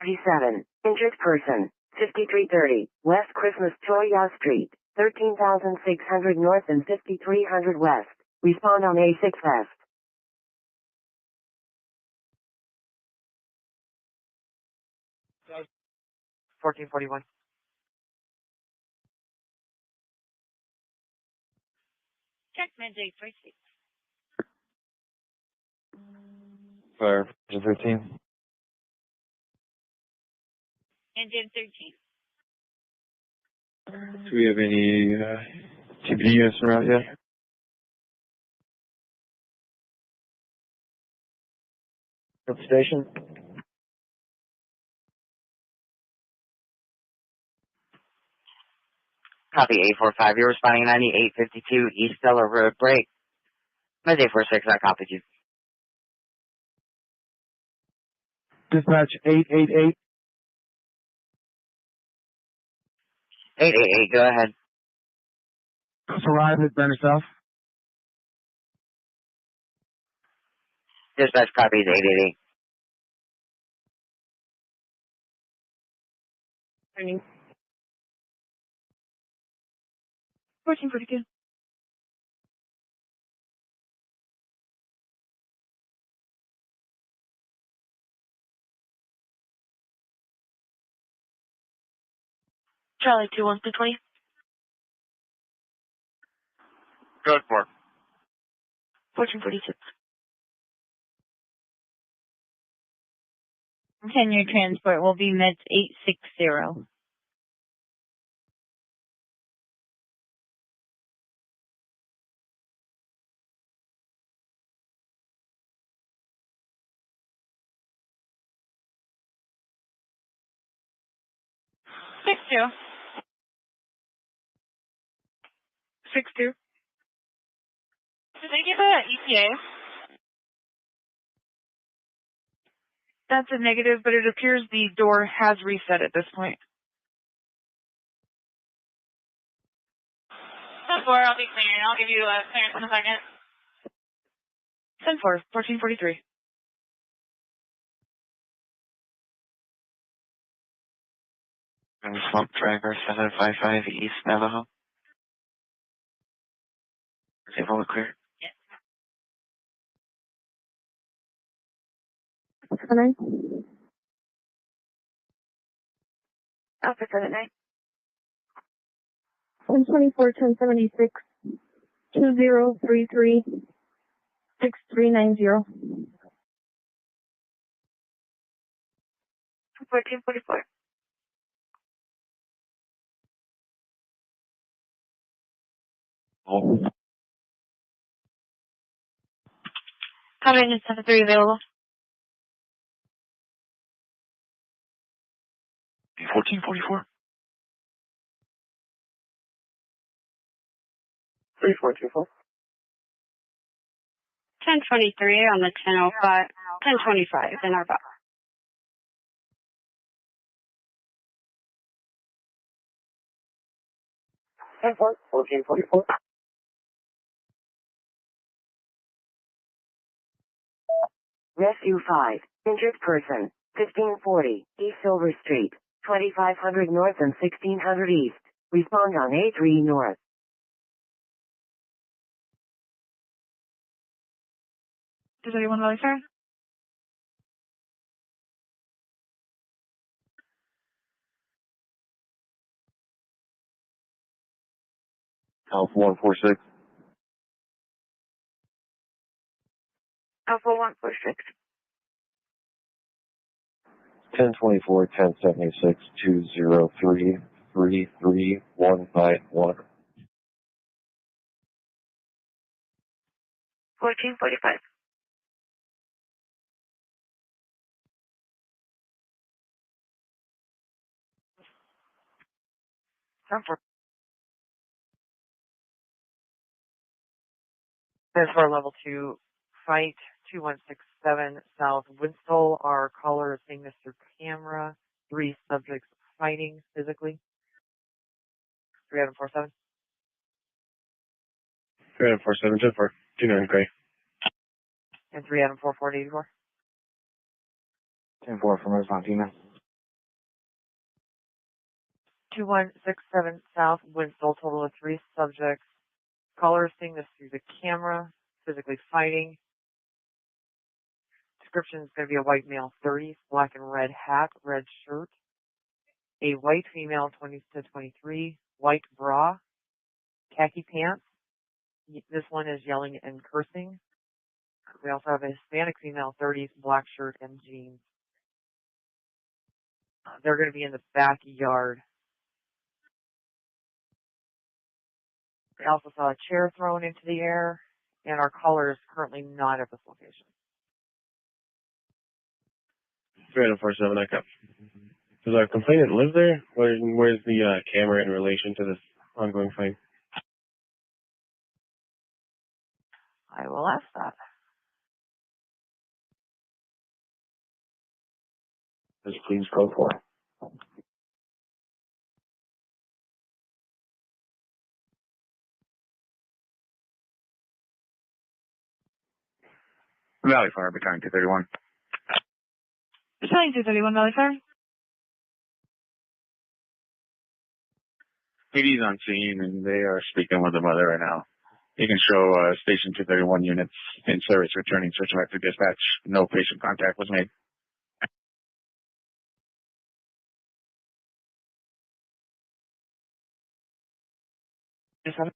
37. Injured person. 5330. West Christmas Toya Street. 13,600 North and 5,300 West. Respond on A6 West. 1441. Check Monday 36. Fire, 13. Engine 13. Do we have any TPD units are out yet? Station. Copy 845. You're responding 9852 East Stellar Road Break. Monday 46, I copied you. Dispatch 888. 888, go ahead. Just arrived at Banner South. Dispatch copies 888. Turning. 1442. Charlie 2120. Go for it. 1446. Continue transport will be meds 860. Six two. 6-2. Did they give an ETA? That's a negative, but it appears the door has reset at this point. 10-4, I'll be clearing. I'll give you a clearance in a second. 10-4, 1443. And Swamp Driver 755 East Navajo. Is it all clear? Hello. Alpha 79. 1024, 1076, 2033, 6390. 1444. Oh. Coming in 73 available. 1444. 3424. 1023 on the 1005, 1025 in our box. And 1444. Rescue 5, injured person, 1540, East Silver Street, 2500 North and 1600 East. Respond on A3 North. Does anyone know, sir? Alpha 146. Alpha 146. 1024, 1076, 203, 33151. 1445. This is our level 2 fight, 2167 South Winslow. Our caller is seeing this through camera. 3 subjects fighting physically. 3 Adam 47. 3 Adam 47, Jennifer. 29 Gray. And 3 Adam 4484. 10-4 from Response Pima. 2167 South Winslow. Total of 3 subjects. Caller is seeing this through the camera, physically fighting. Description is going to be a white male, 30s, black and red hat, red shirt. A white female, 20 to 23, white bra, khaki pants. This one is yelling and cursing. We also have a Hispanic female, 30s, black shirt and jeans. They're going to be in the backyard. We also saw a chair thrown into the air, and our caller is currently not at this location. 3047, I got. Does our complainant live there? Where's the camera in relation to this ongoing fight? I will ask that. Just please go for it. Valley Fire, Battalion 231. Battalion 231, Valley Fire. PD's on scene and they are speaking with the mother right now. You can show Station 231 units in service returning search and rescue dispatch. No patient contact was made. Yes, sir.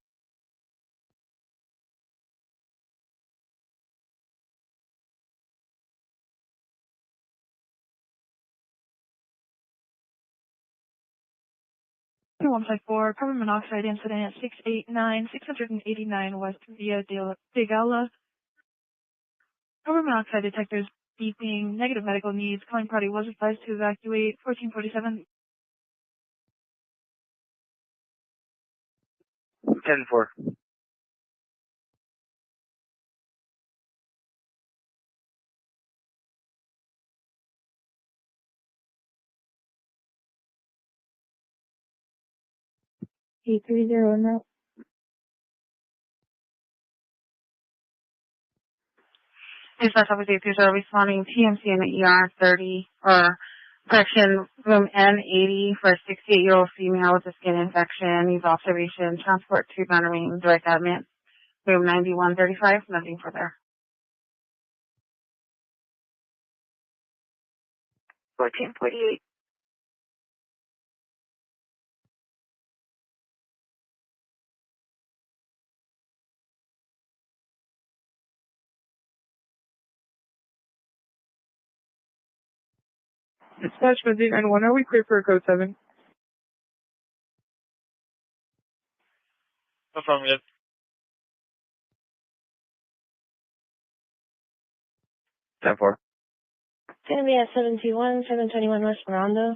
One five four, carbon monoxide incident 689 West Via de Gala. Carbon monoxide detectors beeping, negative medical needs, calling party was advised to evacuate 1447. 10-4. P30 now. Dispatch Office 830 responding TMC in the ER 30 or correction room N80 for a 68-year-old female with a skin infection. Needs observation. Transport to monitoring. Direct admit. Room 9135. Nothing further. 1448. Dispatch Benzie 91, are we clear for code 7? Affirmative. 10-4. It's going to be at 721 West Miranda.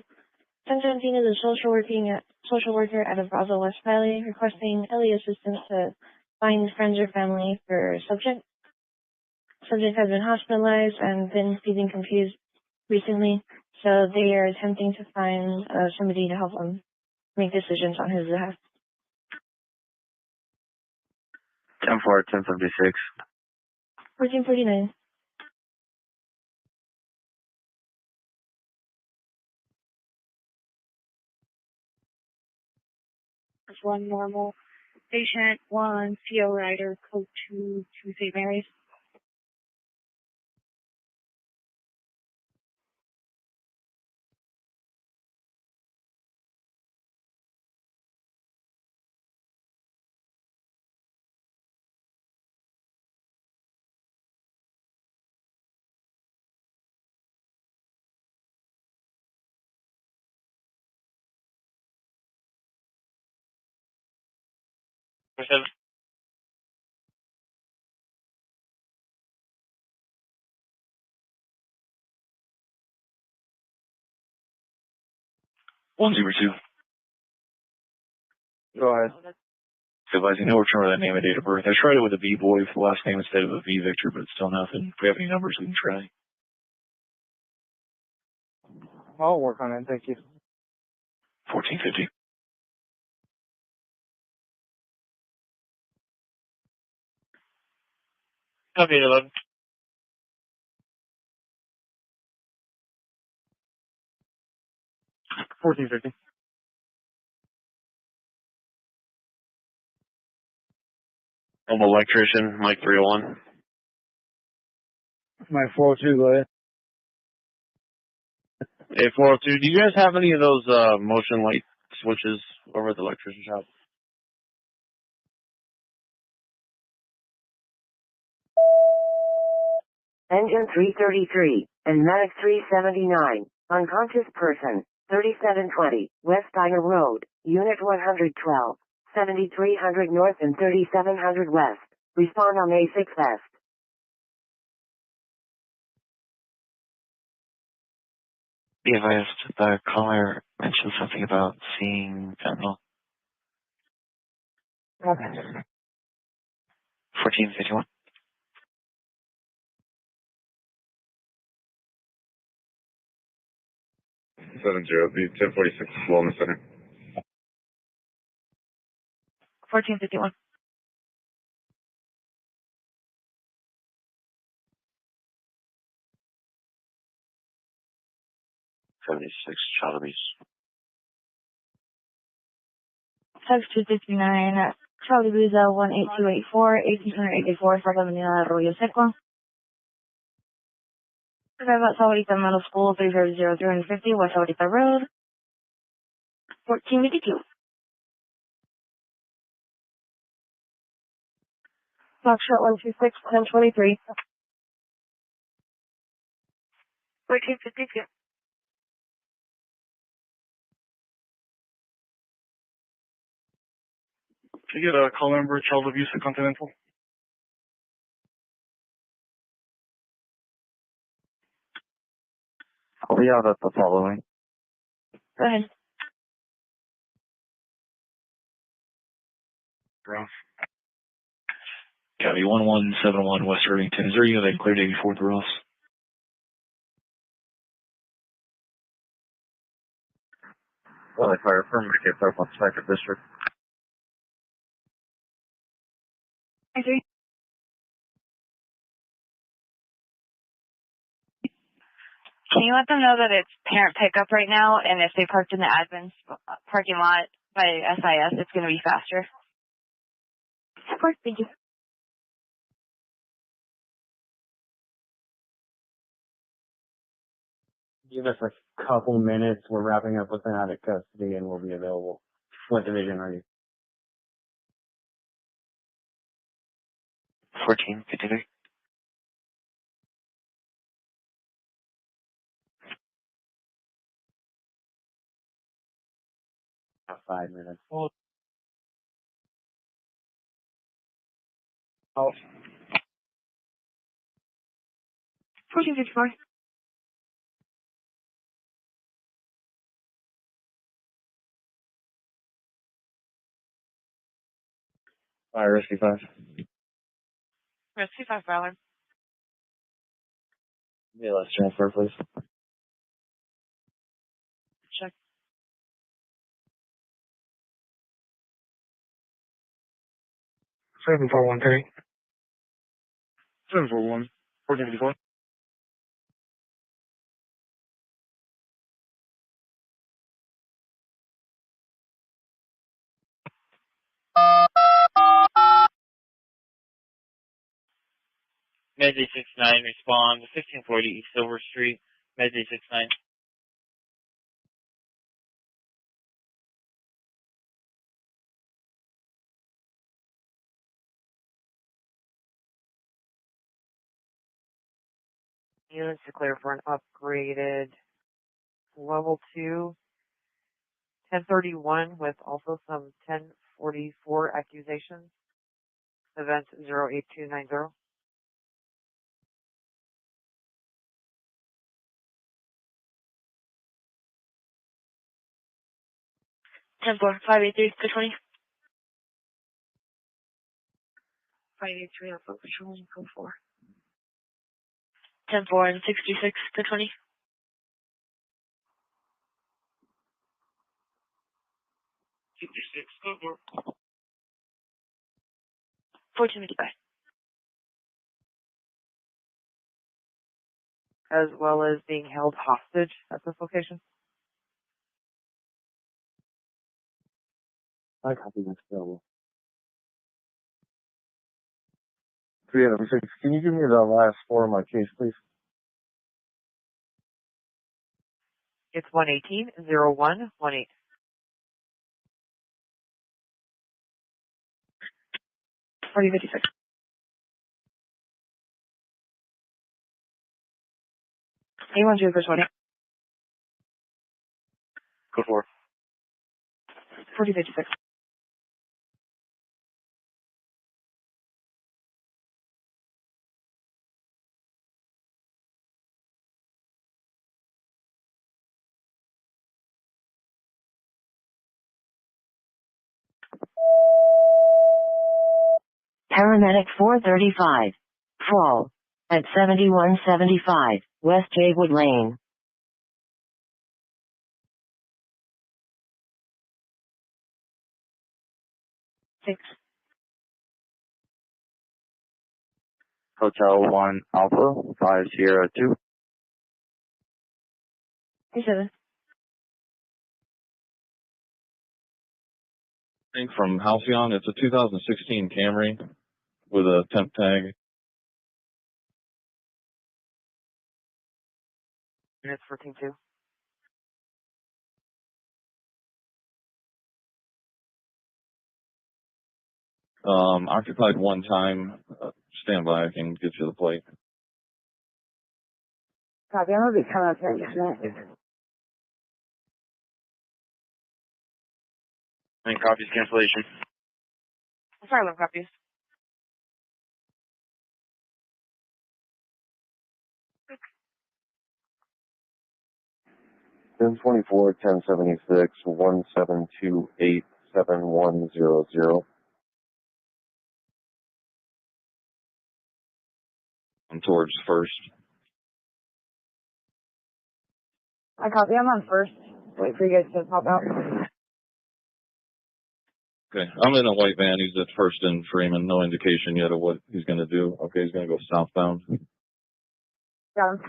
1017 is a social worker at a Brazos West Valley requesting LE assistance to find friends or family for subject. Subject has been hospitalized and been feeling confused recently, so they are attempting to find somebody to help them make decisions on his behalf. 10-4, 1056. 1449. There's one normal patient, one CO rider, code 2 to St. Mary's. Affirmative. One zero two. Go ahead. Advising no return of that name and date of birth. I tried it with a V boy for the last name instead of a V Victor, but it's still nothing. If we have any numbers, we can try. I'll work on it, thank you. 1450. Copy 11. $14.50. I'm an electrician, Mike 301. My 402, go ahead. Hey, 402, do you guys have any of those motion light switches over at the electrician shop? Engine 333 and Medic 379. Unconscious person, 3720, West Diner Road, Unit 112. 7300 north and 3700 west. Respond on A6 west. Be advised, the caller mentioned something about seeing fentanyl. Okay. 1451. The 1046 Wellness Center. 1451. Child abuse. Text 259, Charlie Buza 18284, 1884, Santa Manila, Arroyo Seco. Drive out Sahuarita Middle School, 300-350, West Sahuarita Road. 1452. Foxtrot 126, 1023. 1452. Can you get a call number, child abuse at Continental? I'll be out at the following. Go ahead. Rough. Copy 1171 West Irvington. Is there a unit that cleared 84th Ross? Well, I fire firm to get up on Sniper District. I agree. Can you let them know that it's parent pickup right now, and if they parked in the admin parking lot by SIS, it's going to be faster? Of course, thank you. Give us a couple minutes. We're wrapping up with an out of custody and we'll be available. What division are you? 1453. About 5 minutes. Oh. 1454. Fire SC5. Rescue 5 Valor. Yeah, let's transfer, please. Check. Seven four one three. 741. 1454. Medley 69, respond to 1540 East Silver Street, Medley 69. Units to clear for an upgraded level 2, 1031 with also some 1044 accusations. Event 08290. Ten four 583 to 20. 583 on foot patrol and code 4. 10-4 and 66 to 20. 56, code 4. 1455. As well as being held hostage at this location. I copy that's available. 306. Can you give me the last four of my case, please? It's 118-0118. 4056. A12 for 20. Code 4. 4056. Paramedic 435. Fall. At 7175, West Jaywood Lane. Hotel 1 Alpha 502. Hey, 7. From Halcyon. It's a 2016 Camry with a temp tag. Units 14-2. Occupied one time. Stand by. I can get you the plate. Copy. I'm going to be coming up here in just a minute. And copies cancellation. Sorry, love copies. Ten 1076 1728 7100. I'm towards first. I copy. I'm on first. Wait for you guys to pop out. Okay. I'm in a white van. He's at first in Freeman. No indication yet of what he's going to do. Okay, he's going to go southbound. Got him.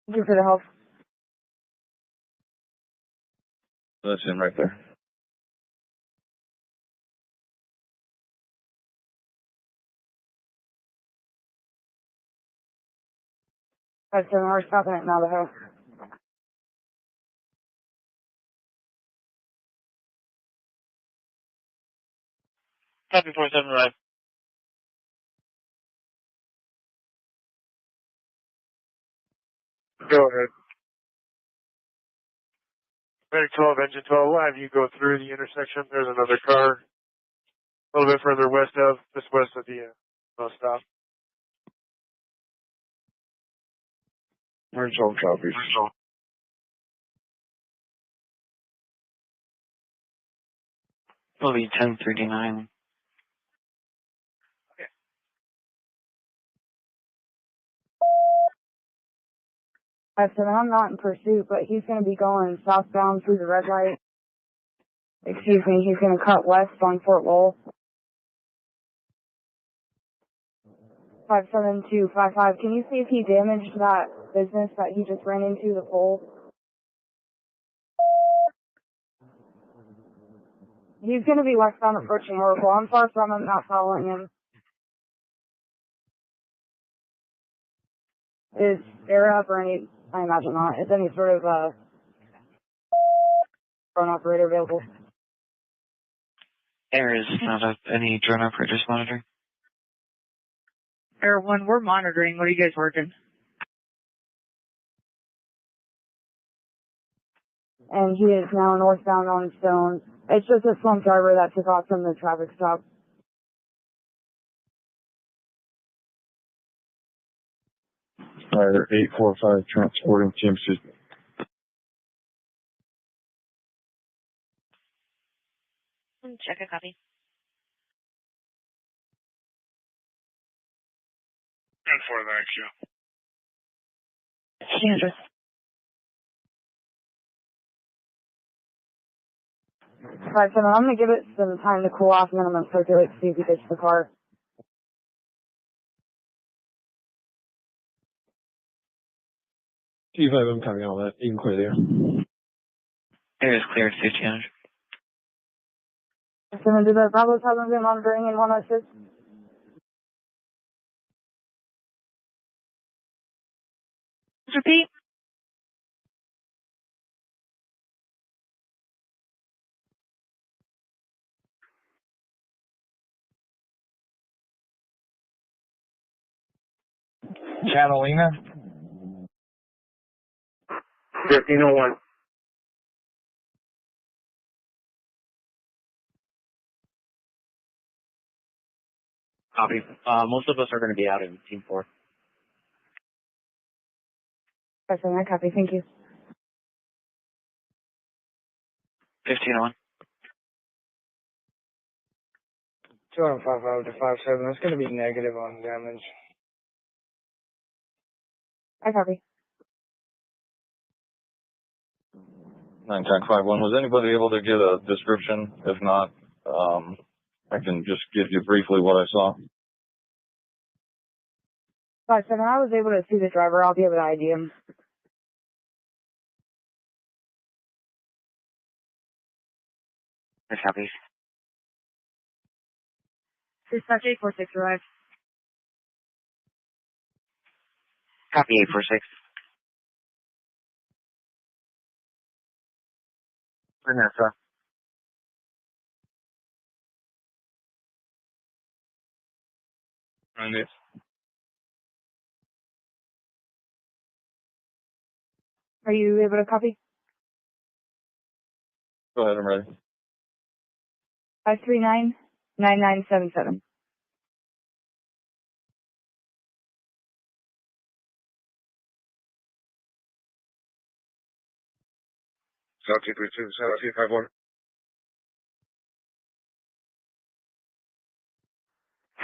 Thank you for the help. That's him right there. That's we're stopping at Navajo. Copy 47 right. Go ahead. Medic 12, engine 12, we'll have you go through the intersection. There's another car a little bit further just west of the bus stop. Where's all copies? It'll be 1039. I said I'm not in pursuit, but he's going to be going southbound through the red light. Excuse me, he's going to cut west on Fort Lowell. 57255. Can you see if he damaged that business that he just ran into, the pole? He's going to be westbound approaching Oracle. I'm far from him, not following him. Is air up or any, I imagine not, is any sort of drone operator available? There is not any drone operators monitoring. Air 1, we're monitoring. What are you guys working? And he is now northbound on Stone. It's just a slump driver that took off from the traffic stop. Fire 845 transporting Teamsters. Check a copy. And for the next show. Kansas. 5-7, I'm going to give it some time to cool off, and then I'm going to circulate to see if he gets the car. T5, I'm coming on that. You can clear there. Air is cleared 1500. I'm going to do the Bravo's hasn't been monitoring in 106. Repeat. Catalina. 1501. Copy. Most of us are going to be out in Team 4. That's my copy. Thank you. 1501. 255 to 57. That's going to be negative on damage. I copy. 91051. Was anybody able to get a description? If not, I can just give you briefly what I saw. 57, I was able to see the driver. I'll be able to ID him. Yes, copies. Dispatch 846 arrived. Copy 846. Vanessa. On this. Are you able to copy? Go ahead, I'm ready. 539-9977. South 232, South 251.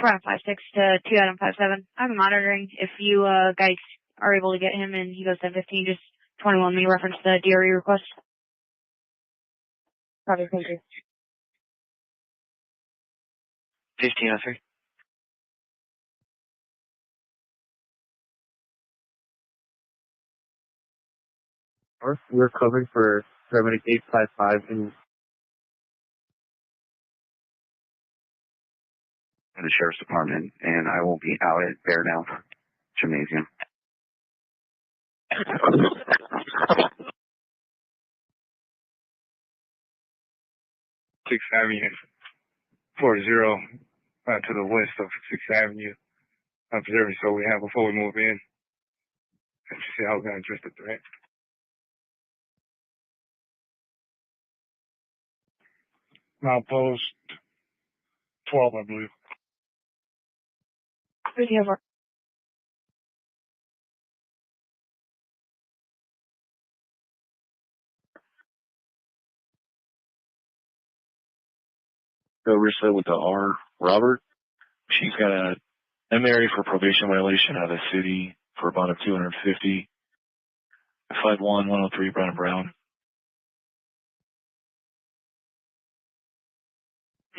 Front 56 to 2 Adam 57. I'm monitoring. If you guys are able to get him and he goes to 15, just 21 me reference the DRE request. Copy, thank you. 1503. We're covering for 7855 in The Sheriff's Department, and I will be out at Bear now Gymnasium. Sixth Avenue, 40, to the west of 6th Avenue. Observing, so we have before we move in. And see how we're going to address the threat. Now post 12, I believe. Video work. Overset with the R. Robert. She's got a MRA for probation violation out of the city for about a 250. 51-103 Brown and Brown.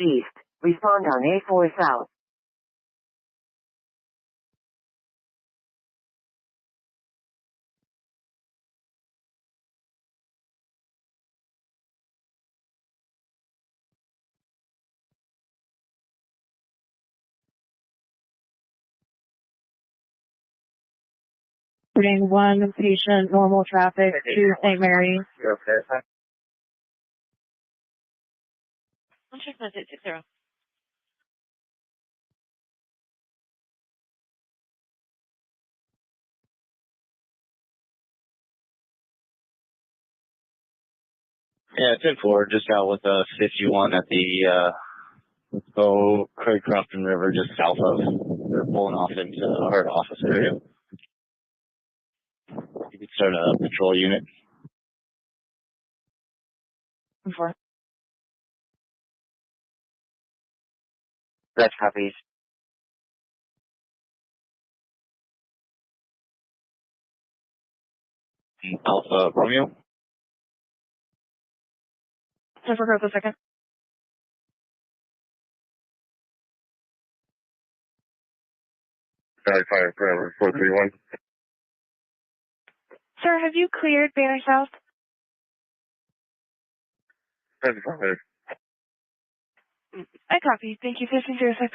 East. Respond on A4 South. Putting one patient, normal traffic to St. Mary's. You're okay. I'll check that 860. Yeah, 10-4, just out with 51 at the, Craig Crofton River, just south of. They're pulling off into our office area. You could start a patrol unit. 4. That's copies. Alpha Romeo. Just for a second. Sorry, fire, forever, 431. Sir, have you cleared Banner South? That's fine. I copy. Thank you. 1506.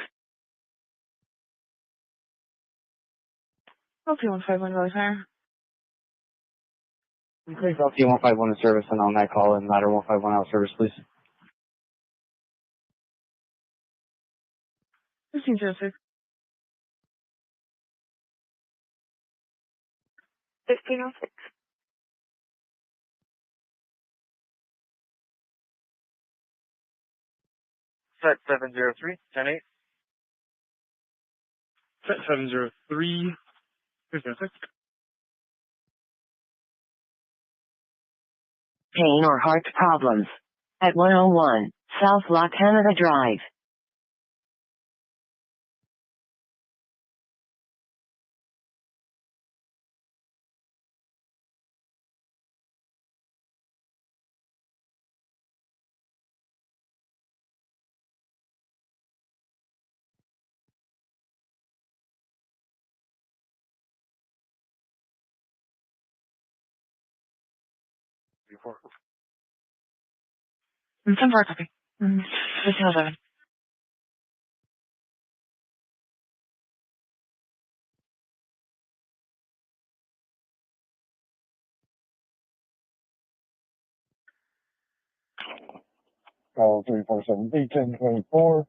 Okay, 151 really fire. Please LT 151 in service and on that call and ladder 151 out of service, please. 1506. 1606. Set 703, 10-8. Set 703, 1506. Pain or heart problems. At 101 South La Canada Drive. 454. 10-4 copy. 1507. Call 347-810-24,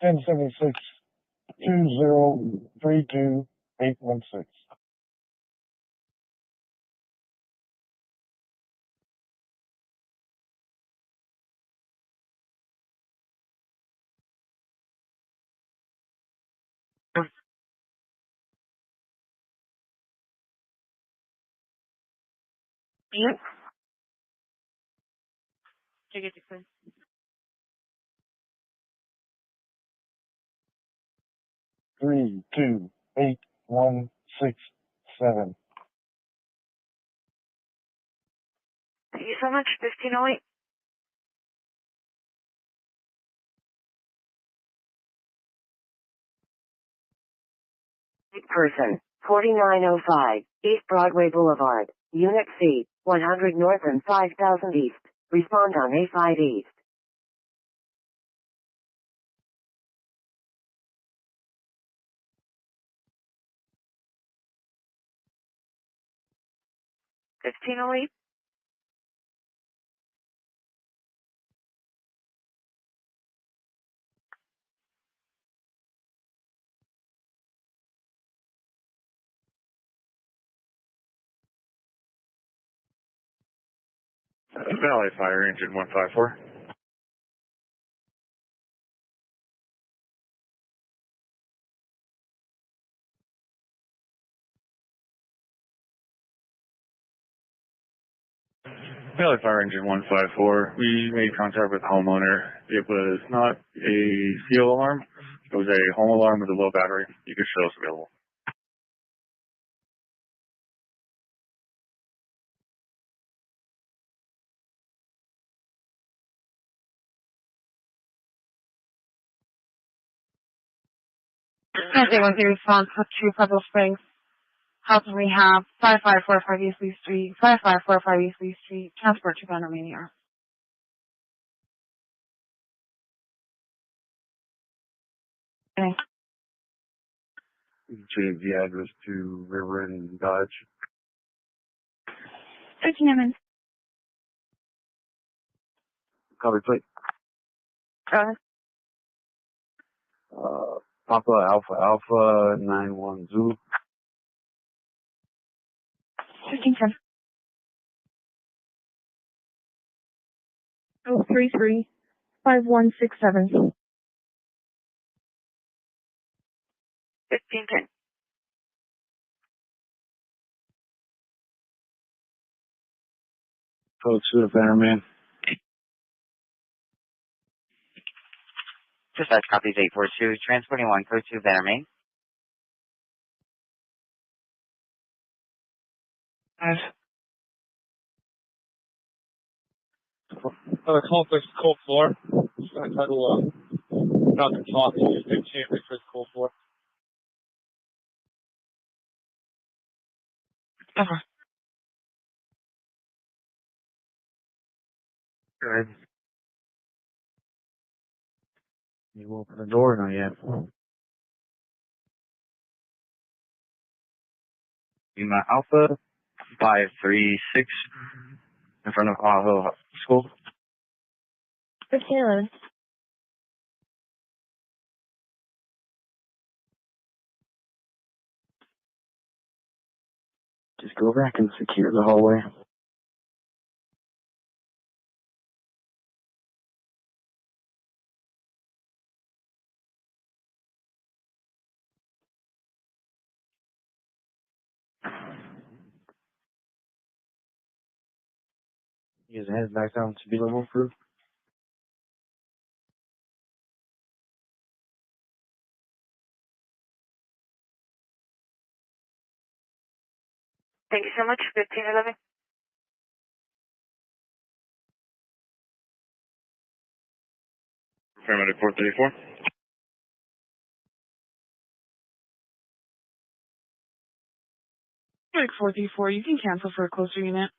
1076-2032-816. Yep. Take it to clear. 328-167. Thank you so much. 1508. Person, 4905, East Broadway Boulevard, Unit C, 100 North and 5000 East. Respond on A5 East. $15.08. Valley Fire Engine 154. Valley Fire Engine 154. We made contact with the homeowner. It was not a seal alarm. It was a home alarm with a low battery. You could show us available. Thursday, 1 response to Pueblo Springs. House and Rehab, 5545 East Lee Street, 5545 East Lee Street, transport to Panamania. Okay. Change the address to River and Dodge. 13 minutes. Copy plate. Papa Alpha Alpha 91 Zulu. 1510. 033 5167. 1510. Code to the Bannerman. Dispatch copies 842, transporting 1, code 2, Bannerman. Complex cold floor. Title, not the talk, it's the champion for the cold floor. Go ahead. You open the door? Not yet. Pima Alpha 536 in front of Aho School. 1511. Just go back and secure the hallway. You guys head back down to be level through. Thank you so much. 1511. Paramedic 434. Like 434, you can cancel for a closer unit.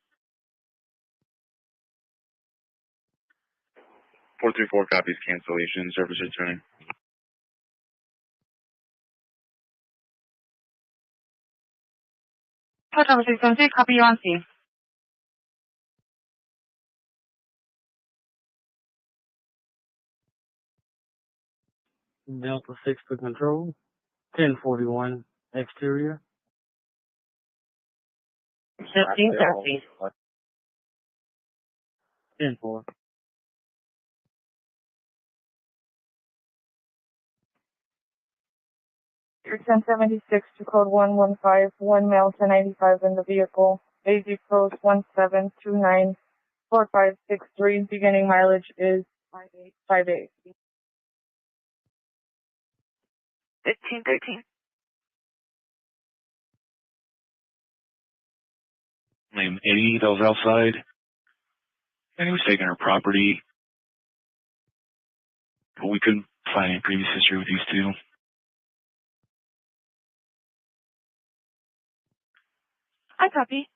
434 copies cancellation, service returning. Hotel 613, copy you on scene. Delta 6 to control. 1041 exterior. 1513. 10-4. You're 1076 to code 115, 1 male 1095 in the vehicle. AZ Pros 17294563. Beginning mileage is 58. 1513. Named Eddie that was outside, and he was taking her property, but we couldn't find any previous history with these two. I copy.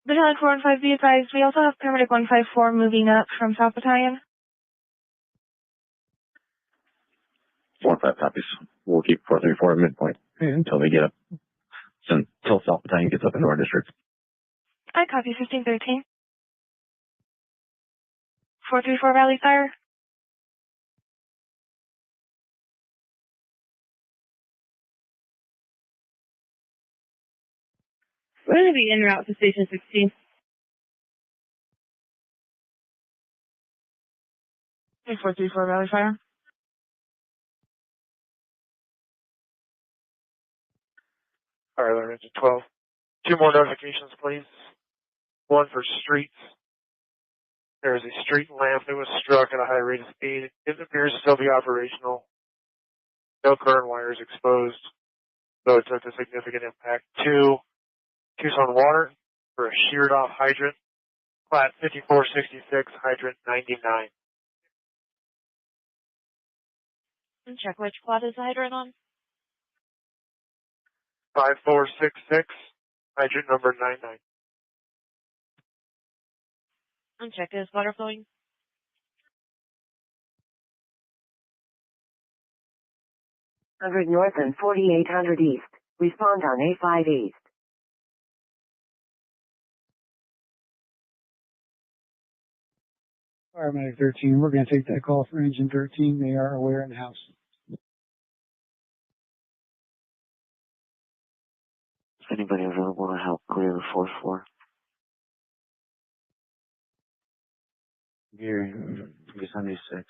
Battalion 415, be advised, we also have paramedic 154 moving up from South Battalion. 4 and 5 copies. We'll keep 434 at midpoint until they get up, until South Battalion gets up into our district. I copy 1513. 434 Valley Fire. We're going to be en route to Station 16. Hey, 434 Valley Fire. Alright, Atlanta Engine 12. 2 more notifications, please. One for streets. There is a street lamp that was struck at a high rate of speed. It appears to still be operational. No current wires exposed, though it took a significant impact. 2, Tucson Water for a sheared off hydrant. Plat 5466, hydrant 99. And check which plot is the hydrant on. 5466, hydrant number 99. And check is water flowing. 100 north and 4800 east. Respond on A5 east. Paramedic 13, we're going to take that call for engine 13. They are aware in the house. Is anybody available to help clear the 4th floor? Gary, 76.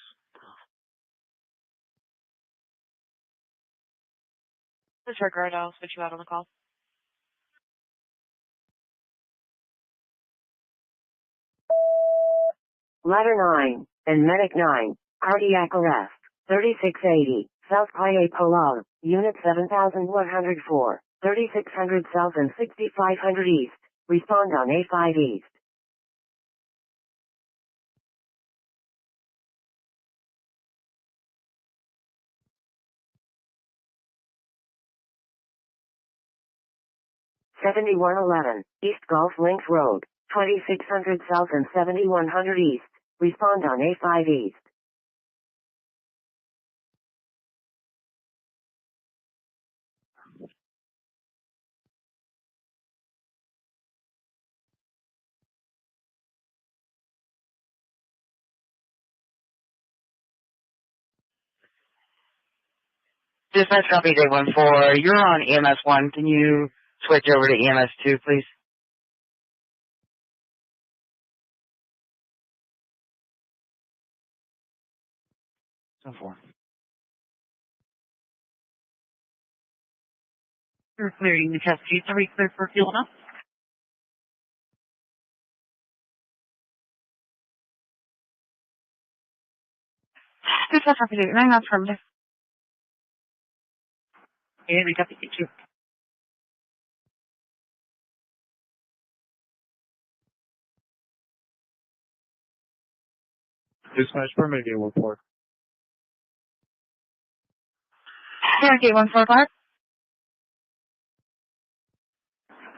The truck right, I'll switch you out on the call. Ladder 9 and Medic 9. Cardiac arrest. 3680. South Calle Polar. Unit 7104. 3600 south and 6500 east. Respond on A5 east. (7111) East Gulf Links Road, 2600 south and 7100 east. Respond on A5 east. Dispatch copy day 14. You're on EMS 1. Can you switch over to EMS 2, please? So 4. You're clearing the test sheets. Are we clear for fuel now? Dispatch copy day 9, that's from this. Okay, we got the issue. Dispatch permit gate 14. Gate 145.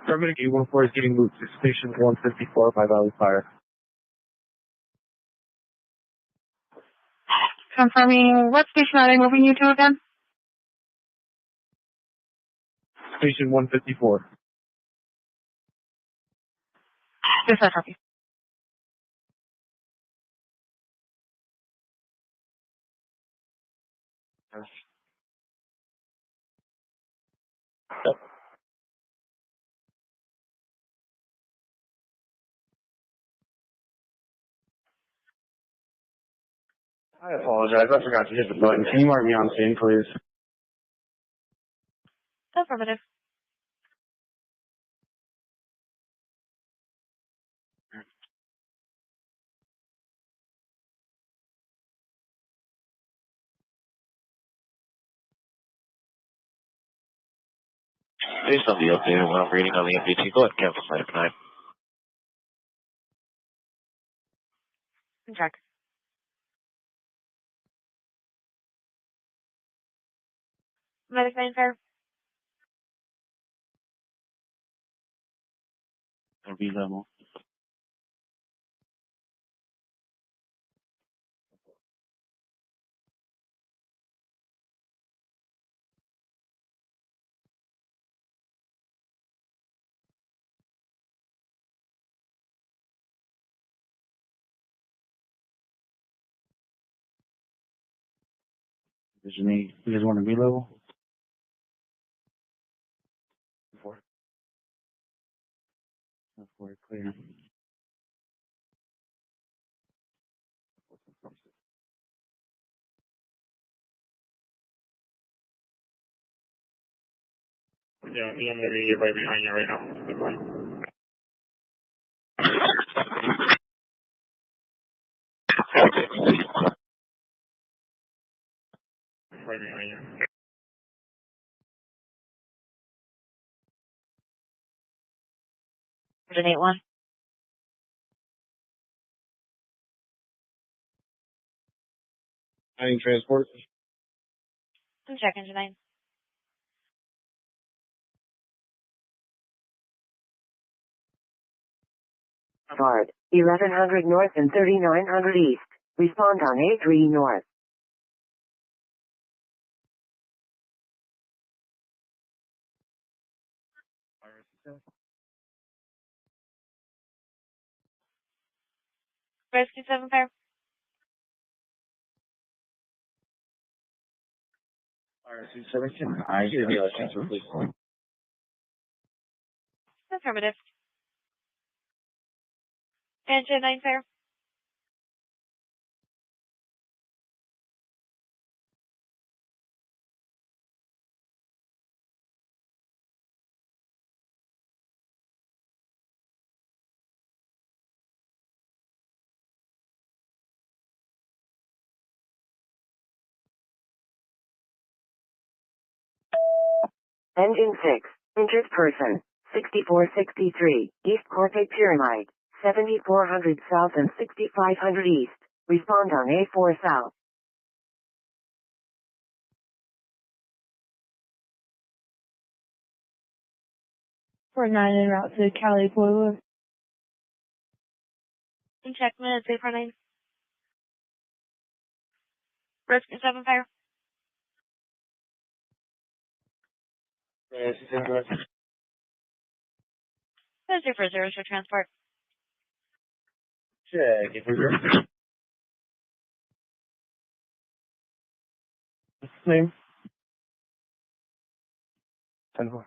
Permit gate 14 is getting moved to station 154 by Valley Fire. Confirming, what station are they moving you to again? Station 154. Yes, sir, copy. I apologize. I forgot to hit the button. Can you mark me on scene, please? Affirmative. Based on the updated what I'm reading on the MPT, go ahead and cancel sign up tonight. Check. Medic 9 fair. B level. Vision 8. You guys want to be level? 4. 4 clear. Yeah, I'm going to be right behind you right now. Goodbye. Right behind you. Engine 8-1. I need transport. Check engine 9. Boulevard, 1100 North and 3900 East. Respond on A3 North. Rescue 7 fair. RSC 17. I give you a transfer, please. Affirmative. Engine 9 fair. Engine 6. Injured person. 6463. East Corte Pyramid. 7400 South and 6500 East. Respond on A4 South. 49 en route to Cali Pueblo. Check minutes 849. Rescue 7 fair. Thursday for zeros for transport. Check. If we're good. Name? 10-4.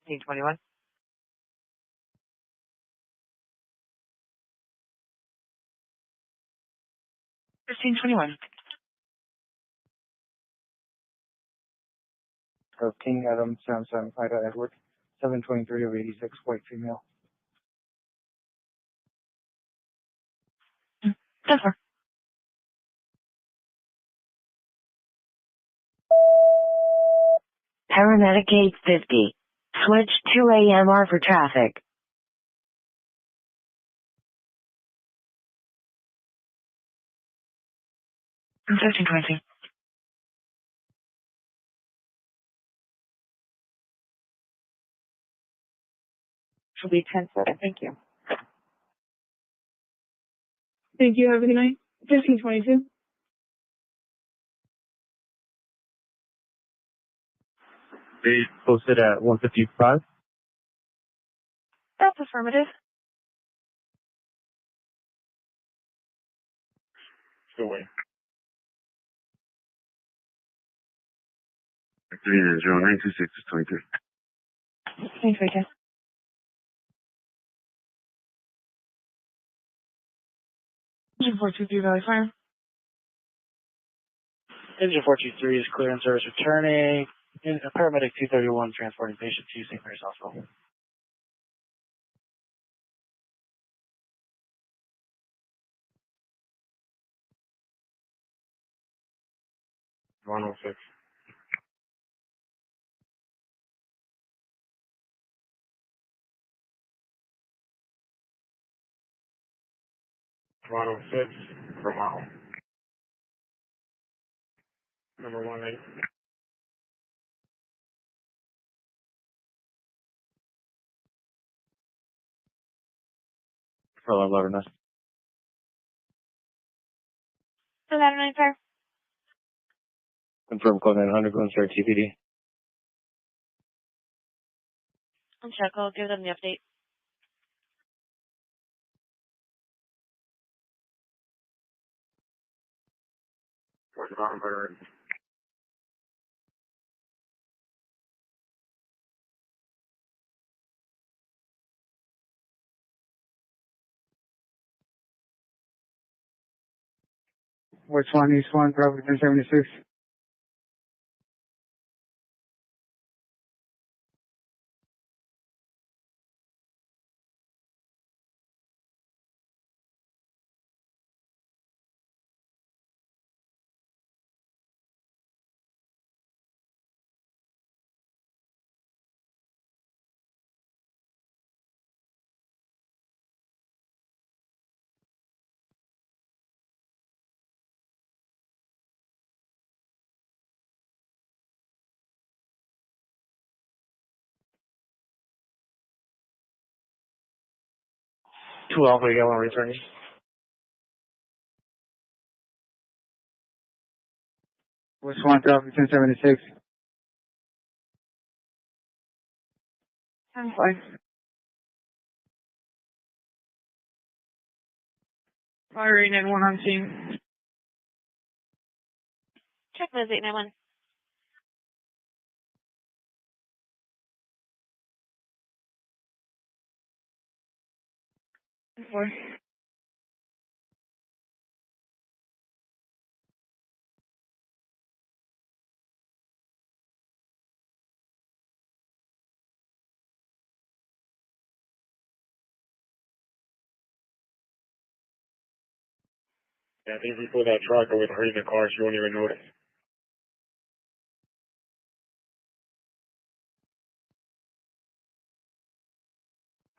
Team 21. King Adam, 775 Edward, 723 of 86, white female. Denver. Paramedic 850. Switch 2 AMR for traffic. 1520. Should be 10-7. Thank you. Thank you. Have a good night. 1522. They posted at 155. That's affirmative. Still waiting. 0926 is 23. Thanks, Rachel. Engine 423 Valley Fire. Engine 423 is clear and service returning. Paramedic 231 transporting patient to St. Mary's Hospital. One oh six. Toronto 6, Vermont. Number 18. For 11. 11 Fire. Confirm code 900, going start TPD. I'll check. I'll give them the update. Which one? East 1, Bravo 1076. Two Alpha Yellow returning. Which one? Bravo 1076. 10-5. Fire 891 on scene. Check those 891. Four. Yeah, I think if we pull that truck or with her in the car, she won't even notice.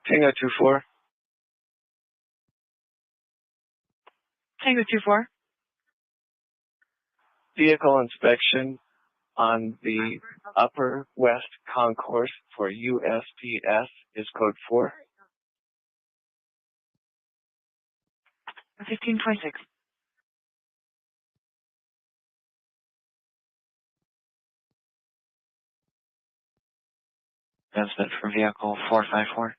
Tango 24. Tango 24. Vehicle inspection on the Upper West Concourse for USPS is code 4. 1526. Transmit for vehicle 454.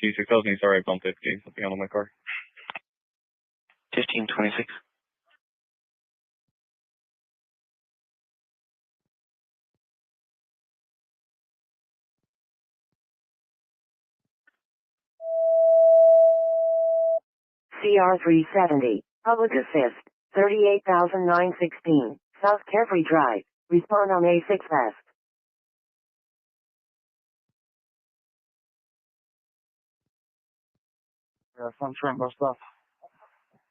T6 tells me, sorry, I bumped it. Okay, something on my car. 1526. CR 370, Public Assist, 38,916, South Carefree Drive. Respond on A6 West. Yeah, some trim bus stuff.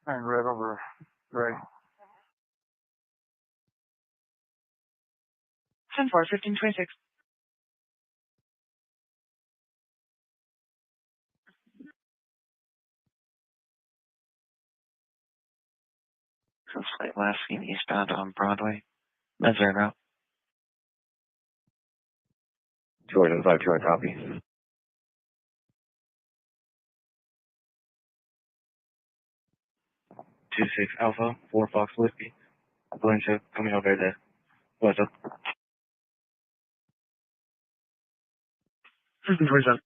And red over gray. 10-4, 1526. Suspect last seen eastbound on Broadway. Missouri route. 275, 2 copy. 26 Alpha, 4 Fox Whiskey. Valencia, Camino Verde. What's up? 1527.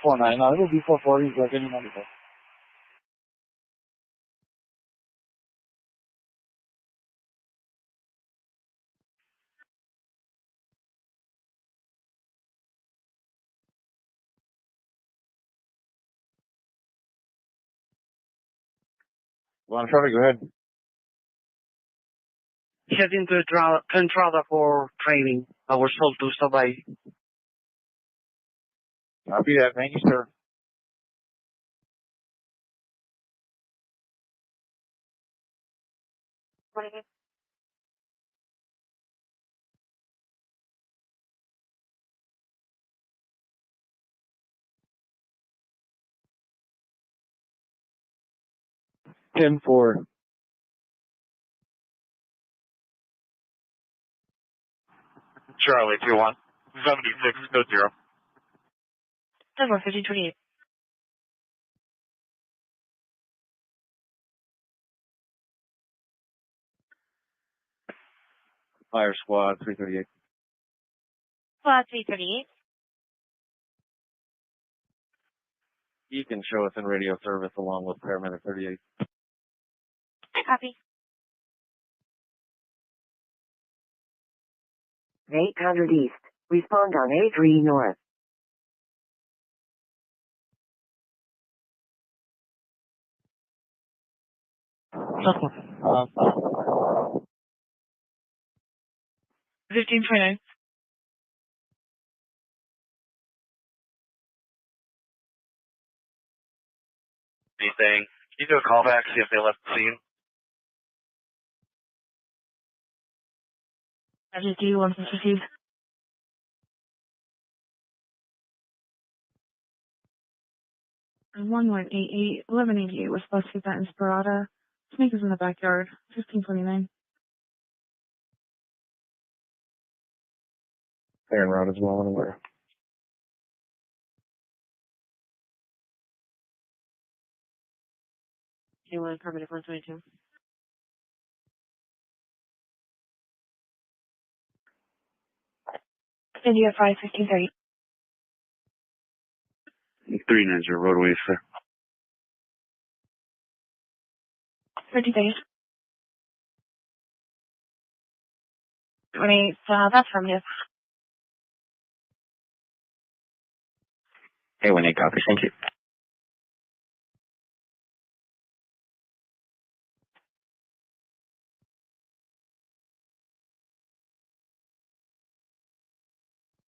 No, it'll be 440, like any number. Well, Charlie, go ahead. Heading to Entrada for training. I was told to stop by. Copy that. Thank you, sir. Ten four. Charlie, 2-1. 76, code 0. 1528. Fire squad 338. Squad 338. You can show us in radio service along with paramedic 38. Copy. 800 East. Respond on 83 North. Uh, 1529. Anything? Can you do a call back, see if they left the scene? I just do 152. And 1188, 1188 was supposed to be that Inspirata. Snake is in the backyard. 1529. Aaron Rod as well, anywhere. K1 permanent 122. India 5, 1530. 390 roadways, sir. 30 days. 28, that's from you. Hey, when they copy, thank you.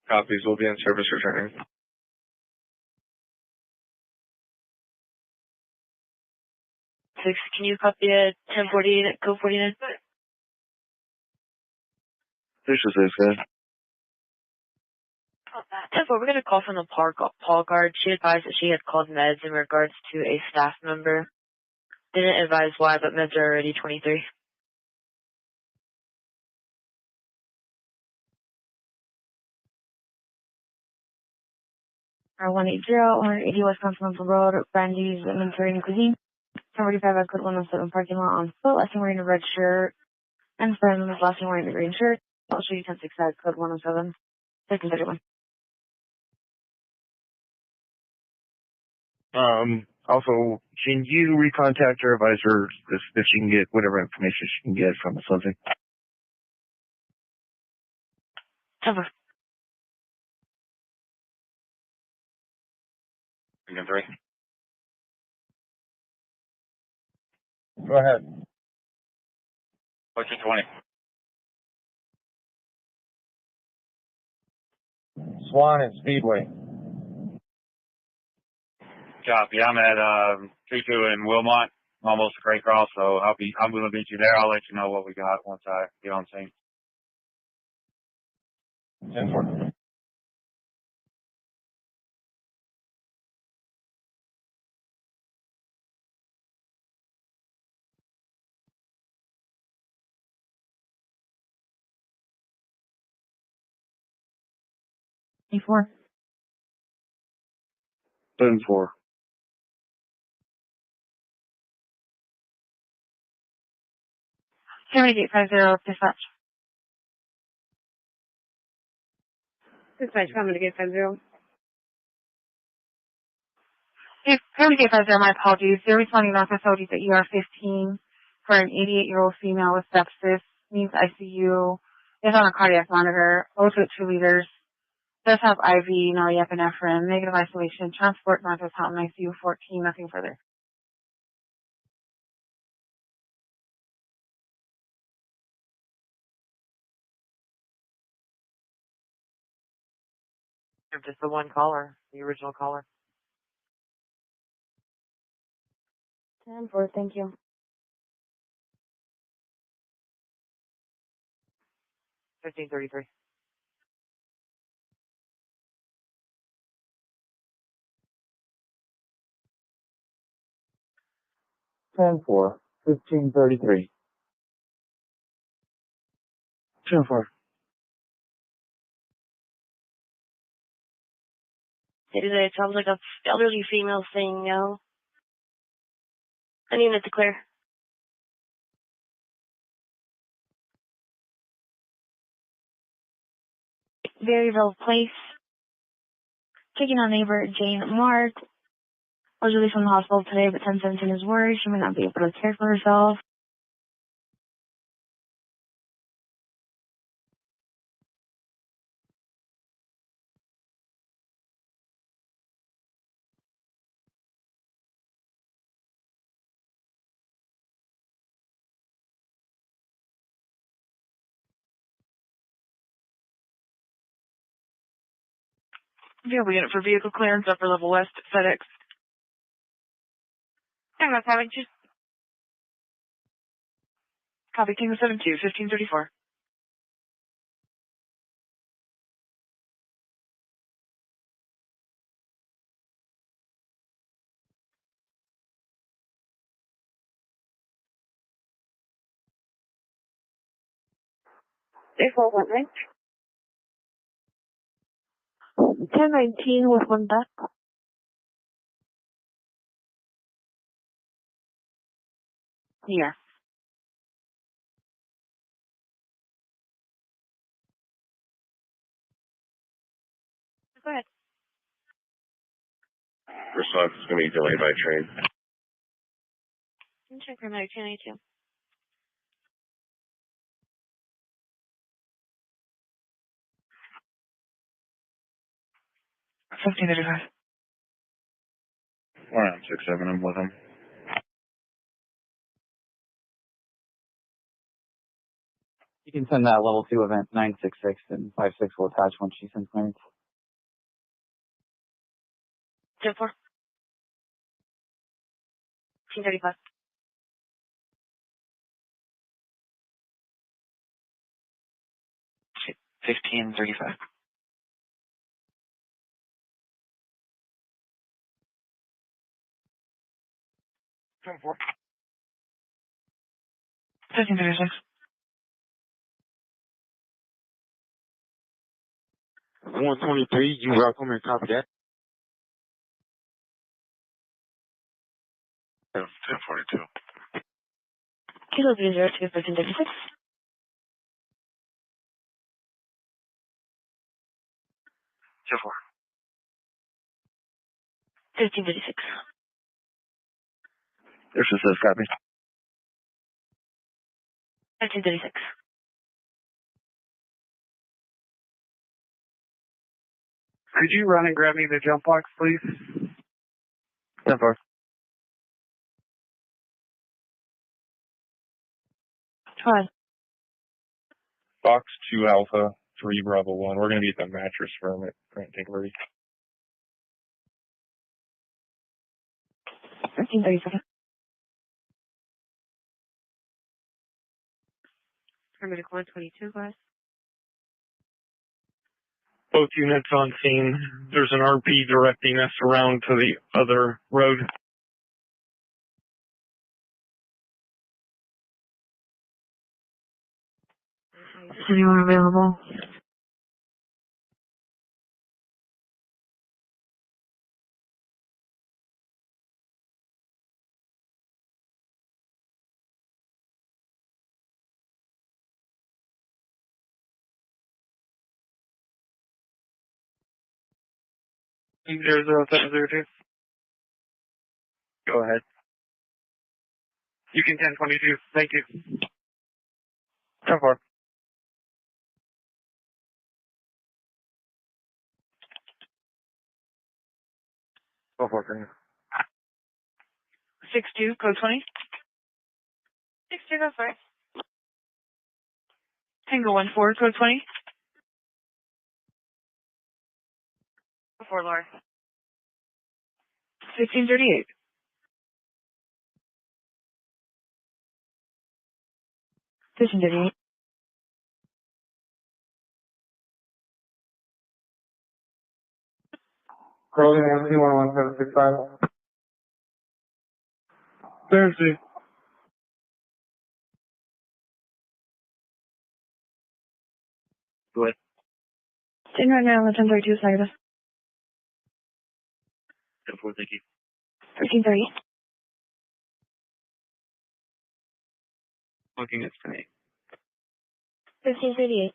Copies will be in service returning. 6, can you copy it? 1048, code 49? This is this, guys. 10-4, we're going to call from the Paul guard. She advised that she had called meds in regards to a staff member. Didn't advise why, but meds are already 23. Or 180 West Continental Road, Brandy's Mediterranean Cuisine. 1045 at code 107 parking lot on foot. Last thing wearing a red shirt. And friend was last thing wearing a green shirt. I'll show you 10-6 at code 107. 1531. Also, can you recontact your advisor if she can get whatever information she can get from the subject? Cover. Again, 3. Go ahead. 1420. Swan and Speedway. Copy. I'm at 32 in Wilmot, almost to Great Cross, so I'm going to meet you there. I'll let you know what we got once I get on scene. 10-4. A4. 10-4. Paramedic 850, dispatch. Dispatch, Paramedic 850. Paramedic 850, my apologies. They're responding north authorities at ER 15 for an 88-year-old female with sepsis. Needs ICU. Is on a cardiac monitor. O2 at 2 liters. Does have IV, norepinephrine, negative isolation, transport north of Houghton ICU 14, nothing further. Just the one caller, the original caller. 10-4, thank you. 1533. Ten four. 1533. 10-4. It sounds like a elderly female saying no. Any unit to clear. Berryville Place. Checking on neighbor Jane Mark. Was released from the hospital today, but 1017 is worried. She may not be able to care for herself. Available unit for vehicle clearance, upper level west, FedEx. I'm not having to. Copy, King 72, 1534. They fall one right. 1019 with one back. Yeah. Go ahead. Response is going to be delayed by train. Check Paramedic 1082. We're on 6-7, I'm with him. You can send that level 2 event 966 and 56 will attach once she sends clearance. 10-4. 1535. 1535. 10-4. 1536. 123, you welcome and copy that. 1042. Kilo 302, 1536. 10-4. 1536. This is copy. 1536. Could you run and grab me the jump box, please? 10-4. Hi. Box 2 Alpha 3 Bravo 1. We're going to be at the mattress firm at Grant Tinkerberry. 1537. Paramedic 122, guys. Both units on scene. There's an RP directing us around to the other road. Is anyone available? 0702. Go ahead. You can 1022. Thank you. 10-4. Go for it. 62, code 20. 62, that's right. Tango 14, code 20. 4, Laura. 1638. 1538. Closing MC 11765. Thursday. Go ahead. Sitting right now on the 1032 side of us. 10-4, thank you. 1330. Looking at tonight. 1538.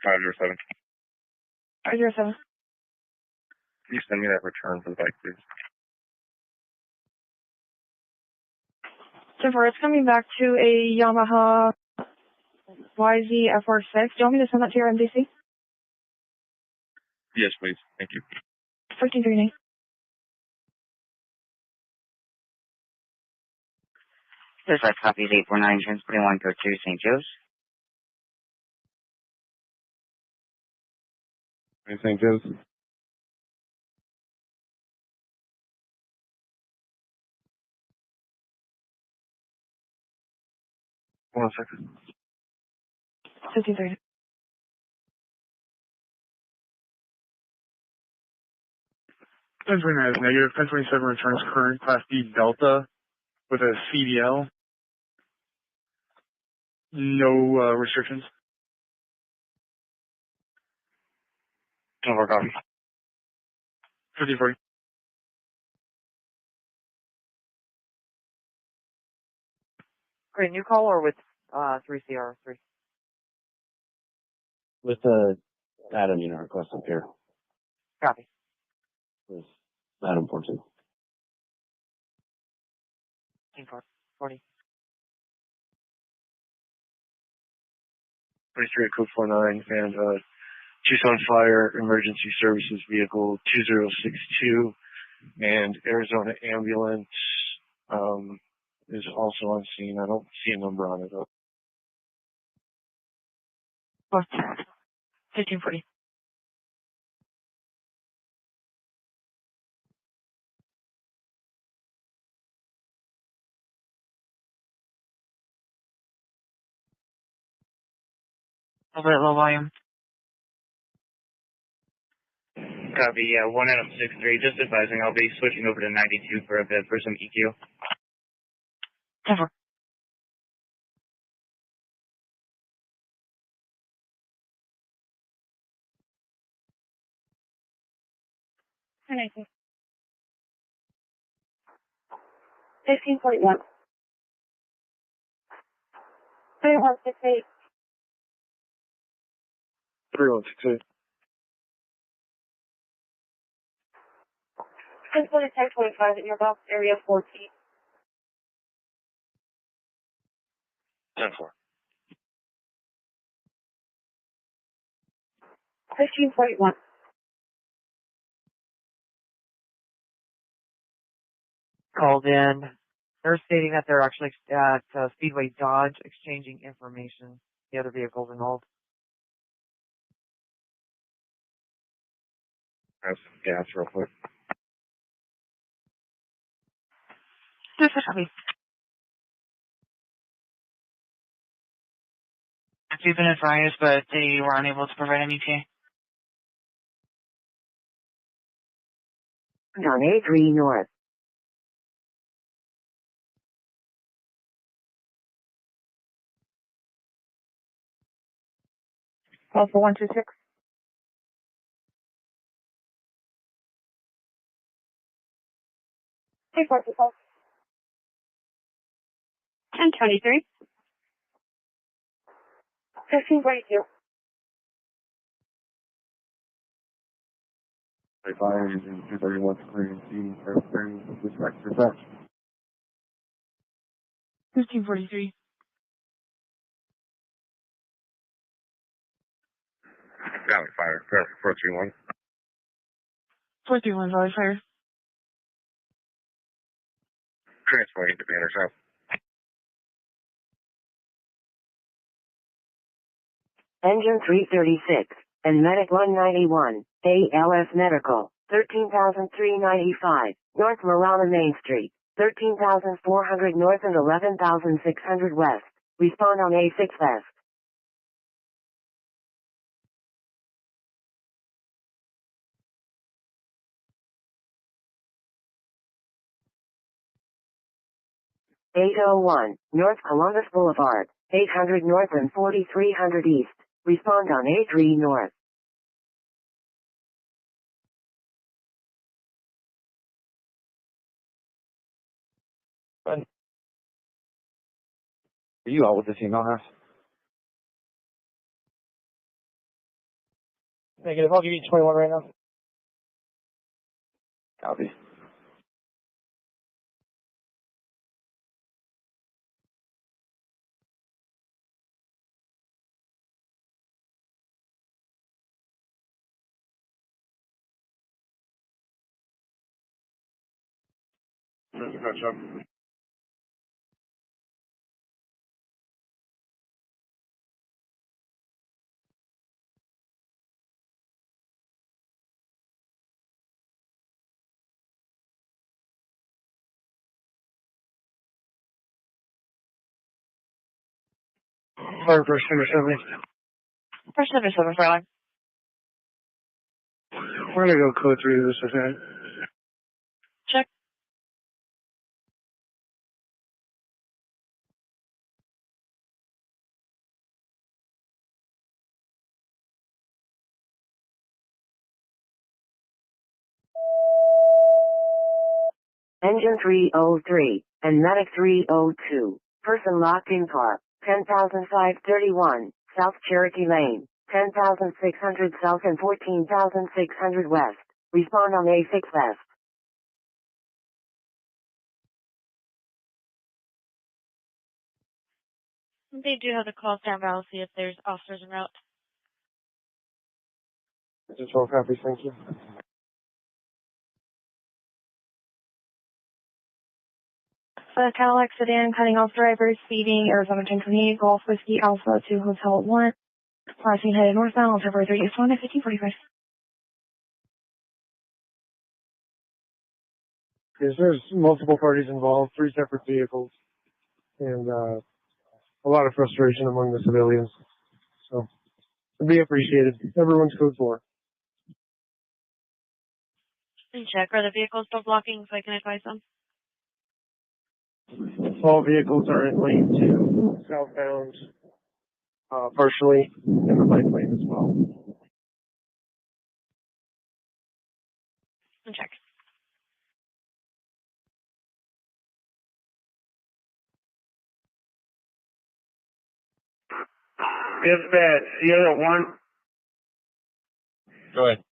507. 507. Can you send me that return for the bike, please? So far, it's coming back to a Yamaha YZ FR6. Do you want me to send that to your MDC? Yes, please. Thank you. 1339. There's our copies 849, transporting 132 St. Joe's. St. Joe's. One second. 1530. Pennsylvania is negative. 1027 returns current Class D Delta with a CDL. No restrictions. 10-4 copy. 5040. Great, new call or with 3CR3? With Adam, request up here. Copy. With Adam 42. 40. 23 code 49 and Tucson Fire Emergency Services Vehicle 2062 and Arizona Ambulance is also on scene. I don't see a number on it though. 1540. A little bit low volume. Copy, yeah, 1 Adam 63. Just advising, I'll be switching over to 92 for a bit for some EQ. 10-4. Okay. 1541. 3168. 3168. 1025 in your box area 14. 10-4. 1541. Called in. They're stating that they're actually at Speedway Dodge exchanging information. The other vehicles involved. Grab some gas real quick. Just a copy. We've been advised, but they were unable to provide any TA. On A3 North. Call for 126. 1023. 1542. Fire engine 231 clearing dispatch dispatch. 1543. Valley Fire, 431. 431 Valley Fire. Transporting to Banner South. Engine 336, and Medic 191, ALS Medical, 13,395, North Marana Main Street, 13,400 North and 11,600 West. Respond on A6 West. (801) North Columbus Boulevard, 800 North and 4300 East. Respond on A3 North. Are you out with the female half? Negative. I'll give you 21 right now. Copy. Catch up. Fire first, number 7. First number 7, Freiler. We're going to go code 3 of this event. Check. Engine 303, and Medic 302. Person locked in car, 10,531, South Cherokee Lane, 10,600 South and 14,600 West. Respond on A6 West. They do have the call stand by. I'll see if there's officers en route. This is 12 copies, thank you. Cadillac sedan cutting off driver, speeding, Arizona 1028, Golf Whiskey Alpha to Hotel 1. Crossing headed northbound on February 30th, 1545. Yes, there's multiple parties involved, 3 separate vehicles, and a lot of frustration among the civilians. So, it'd be appreciated. Everyone's code 4. And check, are the vehicles still blocking so I can advise them? All vehicles are in lane 2, southbound, partially, in the bike lane as well. And check. Dispatch, Unit 1. Go ahead.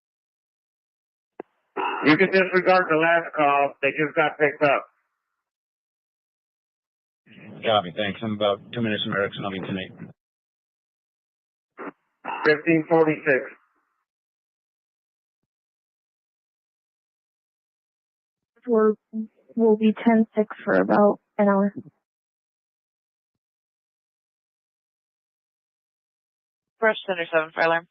You can disregard the last call. They just got picked up. Copy, thanks. I'm about 2 minutes from Erickson. I'll be tonight. 1546. We'll be 10-6 for about an hour. First Center 7, Freiler.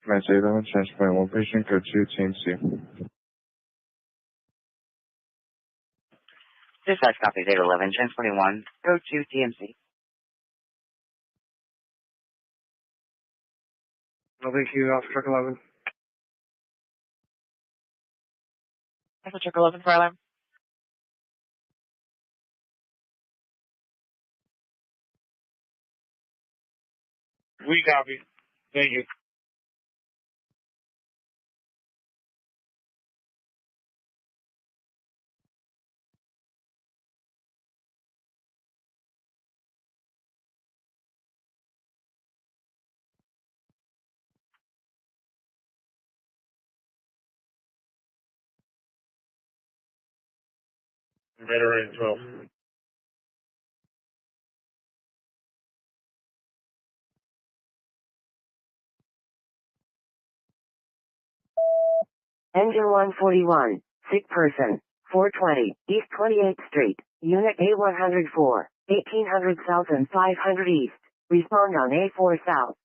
Can I say that one? Transport 1 patient, code 2, TNC. Dispatch copy 811, 1021, code 2 TMC. No, thank you, off truck 11. Echo Truck 11, Freiler. We copy. Thank you. Veteran 12. Engine 141, sick person, 420, East 28th Street, Unit A104, 1800 South and 500 East. Respond on A4 South.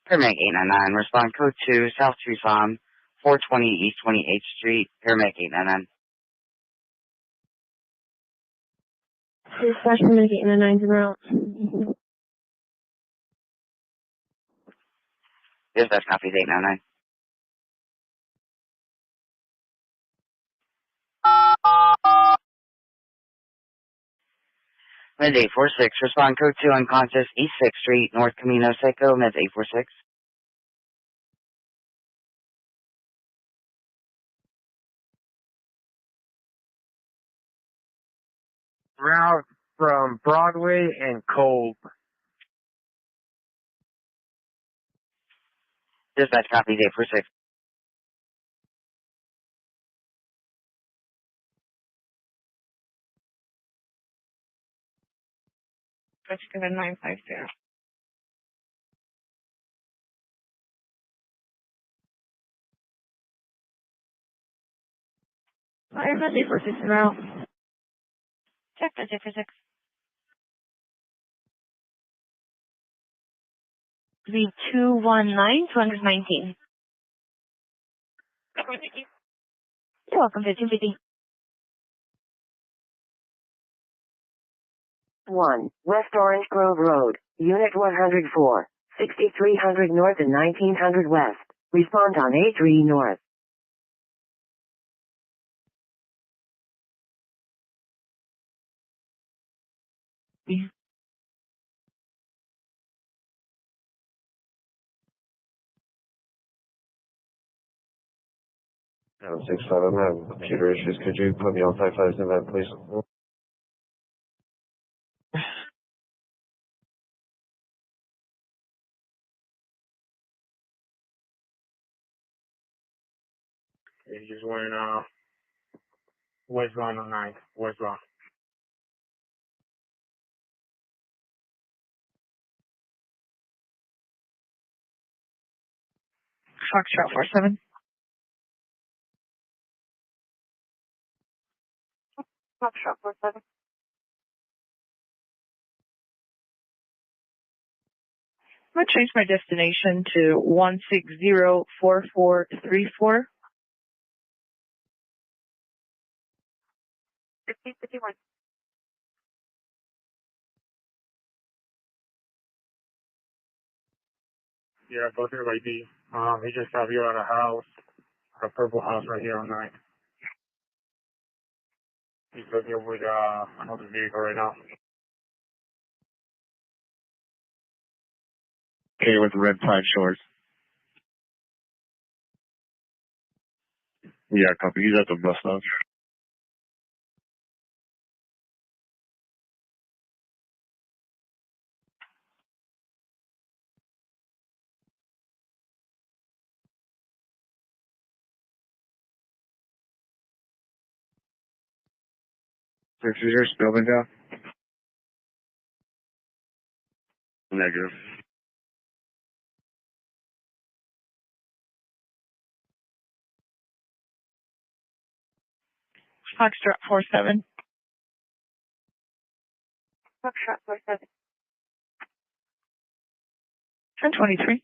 Paramedic 899, respond code 2, South Tucson, 420 East 28th Street, Paramedic 899. Dispatch paramedic 899's en route. Dispatch copies 899. Mid 846, respond code 2, unconscious, East 6th Street, North Camino Seco, mid 846. Route from Broadway and Kolb. Dispatch copies 846. Let's give it 950. Airbus 846 en route. Check that 846. 3219, 219. You're welcome, 1550. 1, West Orange Grove Road, Unit 104, 6300 North and 1900 West. Respond on A3 North. No, 65, I'm having computer issues. Could you put me on 55's event, please? He's wearing westbound on 9th, westbound. Foxtrot 47. Foxtrot 47. I'm going to change my destination to 1604434. 1551. Yeah, both your ID. He just have you at a house, a purple house right here on 9th. He's looking with another vehicle right now. Okay, with the red 5 shorts. Yeah, copy. He's at the bus stop. Is your building down? Negative. Foxtrot 47. Foxtrot 47. 1023.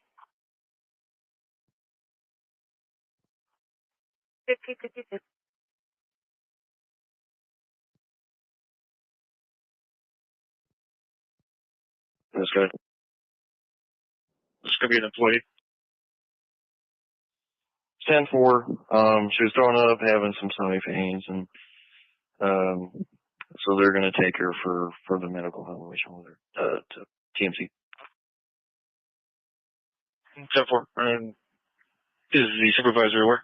1556. That's good. This could be an employee. 10-4. She was throwing up, having some stomach pains, and so they're going to take her for further medical evaluation with her to TMC. 10-4. And is the supervisor aware?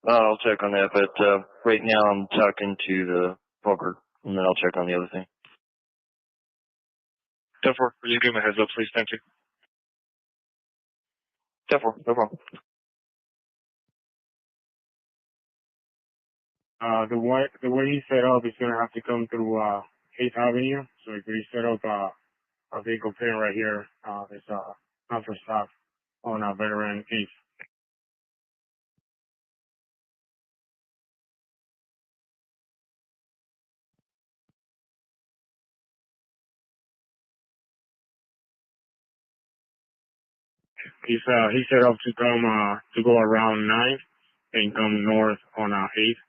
I'll check on that, but right now I'm talking to the broker, and then I'll check on the other thing. 10-4, will you give me a heads up, please? Thank you. 10-4, no problem. The way he's set up, he's gonna have to come through 8th Avenue. So if we set up a vehicle pin right here, there's not for stop on veteran 8th. He's set up to come to go around 9th and come north on 8th,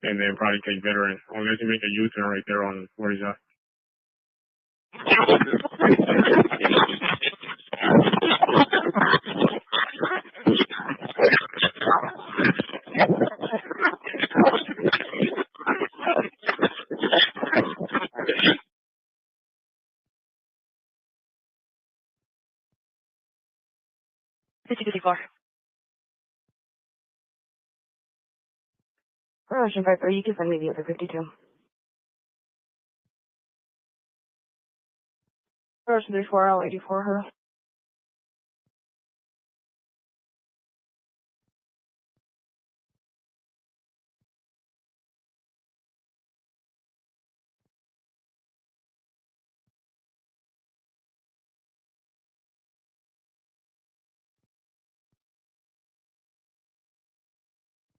and then probably take veteran. Unless you make a U-turn right there on where he's at. Ocean Viper, you can send me the other 52. Ocean 34, I'll wait you for her.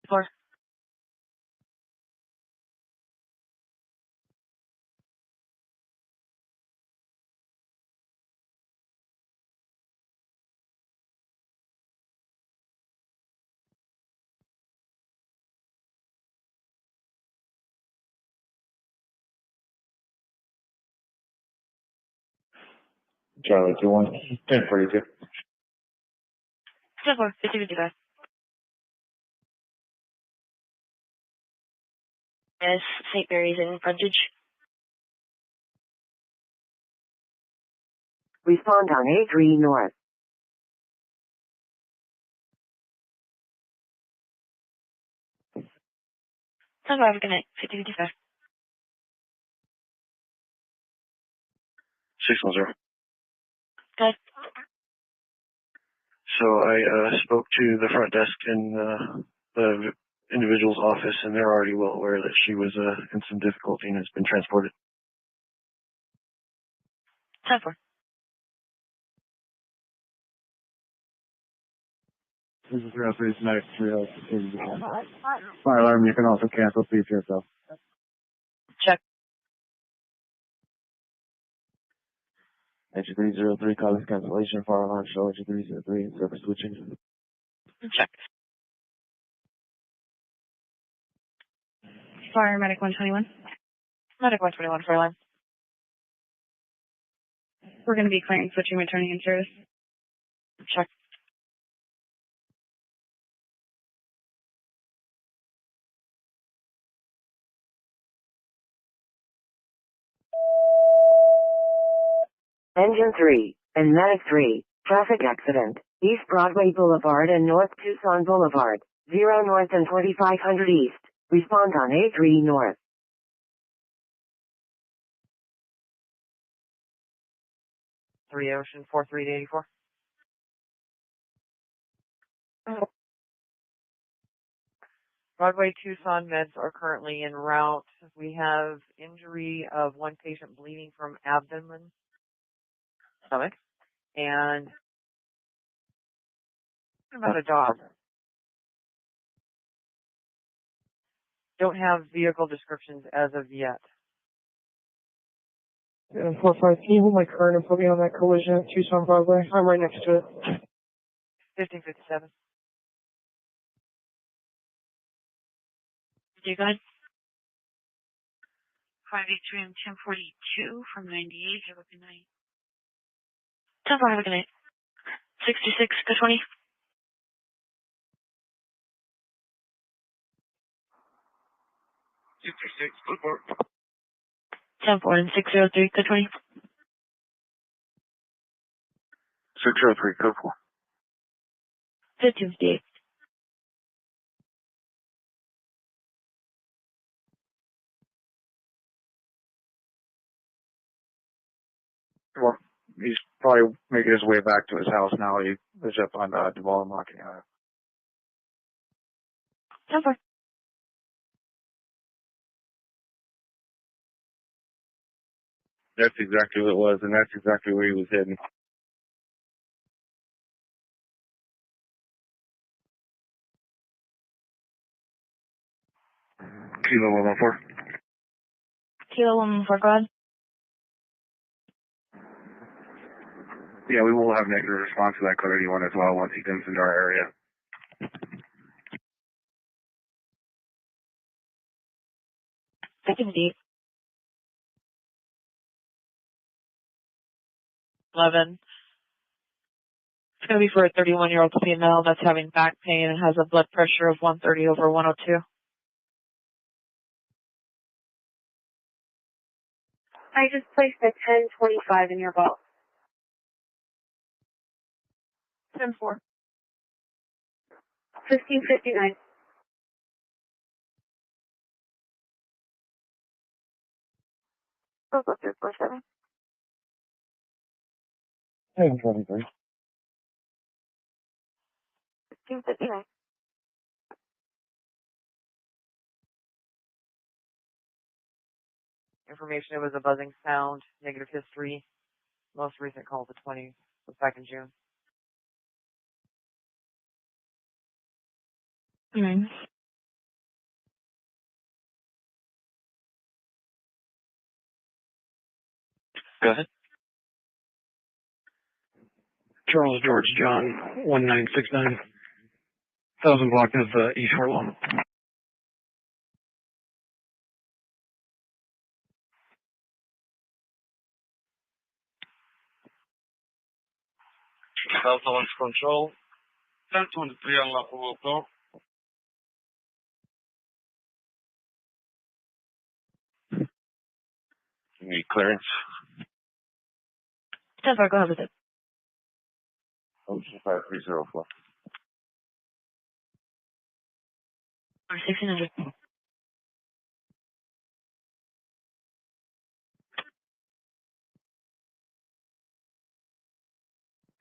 Four. Charlie 2-1, 10-42. 10-4, 50-55. Yes, St. Mary's in frontage. Respond on A3 North. 10-5, good night, 50-55. 610. Good. So I spoke to the front desk in the individual's office, and they're already well aware that she was in some difficulty and has been transported. 10-4. This is real 3 tonight. Fire alarm, you can also cancel, please yourself. Check. Entry 303, calling cancellation, fire alarm show, entry 303, service switching. Check. Fire medic 121. Medic 121 for alarm. We're going to be clearing, switching, returning in service. Check. Engine 3, and Medic 3, traffic accident, East Broadway Boulevard and North Tucson Boulevard, 0 North and 4500 East. Respond on A3 North. 3 Ocean 4384. Broadway Tucson meds are currently en route. We have injury of one patient bleeding from abdomen, stomach, and what about a dog? Don't have vehicle descriptions as of yet. Yeah, 4-5, can you hold my card and put me on that collision at Tucson Broadway? I'm right next to it. 1557. You guys? 583 and 1042 from 98. Have a good night. 10-4, have a good night. 66, good 20. 66, good work. 10-4 and 603, good 20. 603, good 4. 1558. Well, he's probably making his way back to his house now. He lives up on Duval and Mocking. 10-4. That's exactly what it was, and that's exactly where he was heading. Kilo 114. Kilo 114, go ahead. Yeah, we will have negative response to that code 81 as well once he comes into our area. Second deep. 11. It's going to be for a 31-year-old female that's having back pain and has a blood pressure of 130/102. I just placed a 1025 in your vault. 10-4. 1559. Go 347. 1023. 1559. Information, it was a buzzing sound, negative history. Most recent call to 20 was back in June. Go ahead. Charles George John, 1969. 1000 block is East Harlem. Southwest Control. 1023 on La Puerto. Need clearance. 10-4, go ahead with it. Ocean 5304. 1600.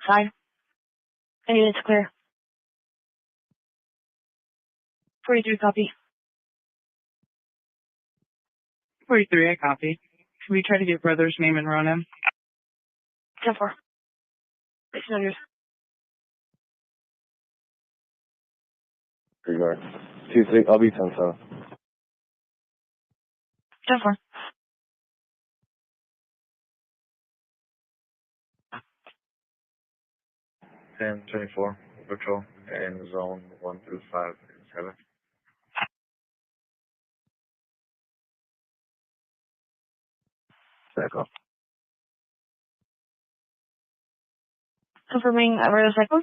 Fine. Any units clear. 43, copy. 43, I copy. Can we try to get brother's name and run him? 10-4. 1600. Regard. 26, I'll be 10-7. 10-4. Ten 24 patrol in zone 1 through 5 and 7. Cycle. Confirming radar cycle.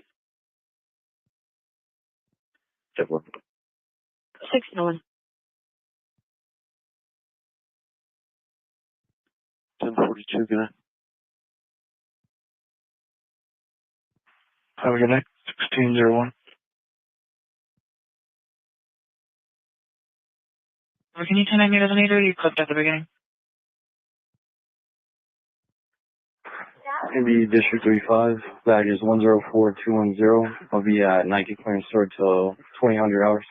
Check one. 6-1. 1042, gonna. Have a good night. 1601. Can you turn on your resonator? You clicked at the beginning. Gonna be District 35. Bag is 104210. I'll be at Nike clearance store till 2000 hours.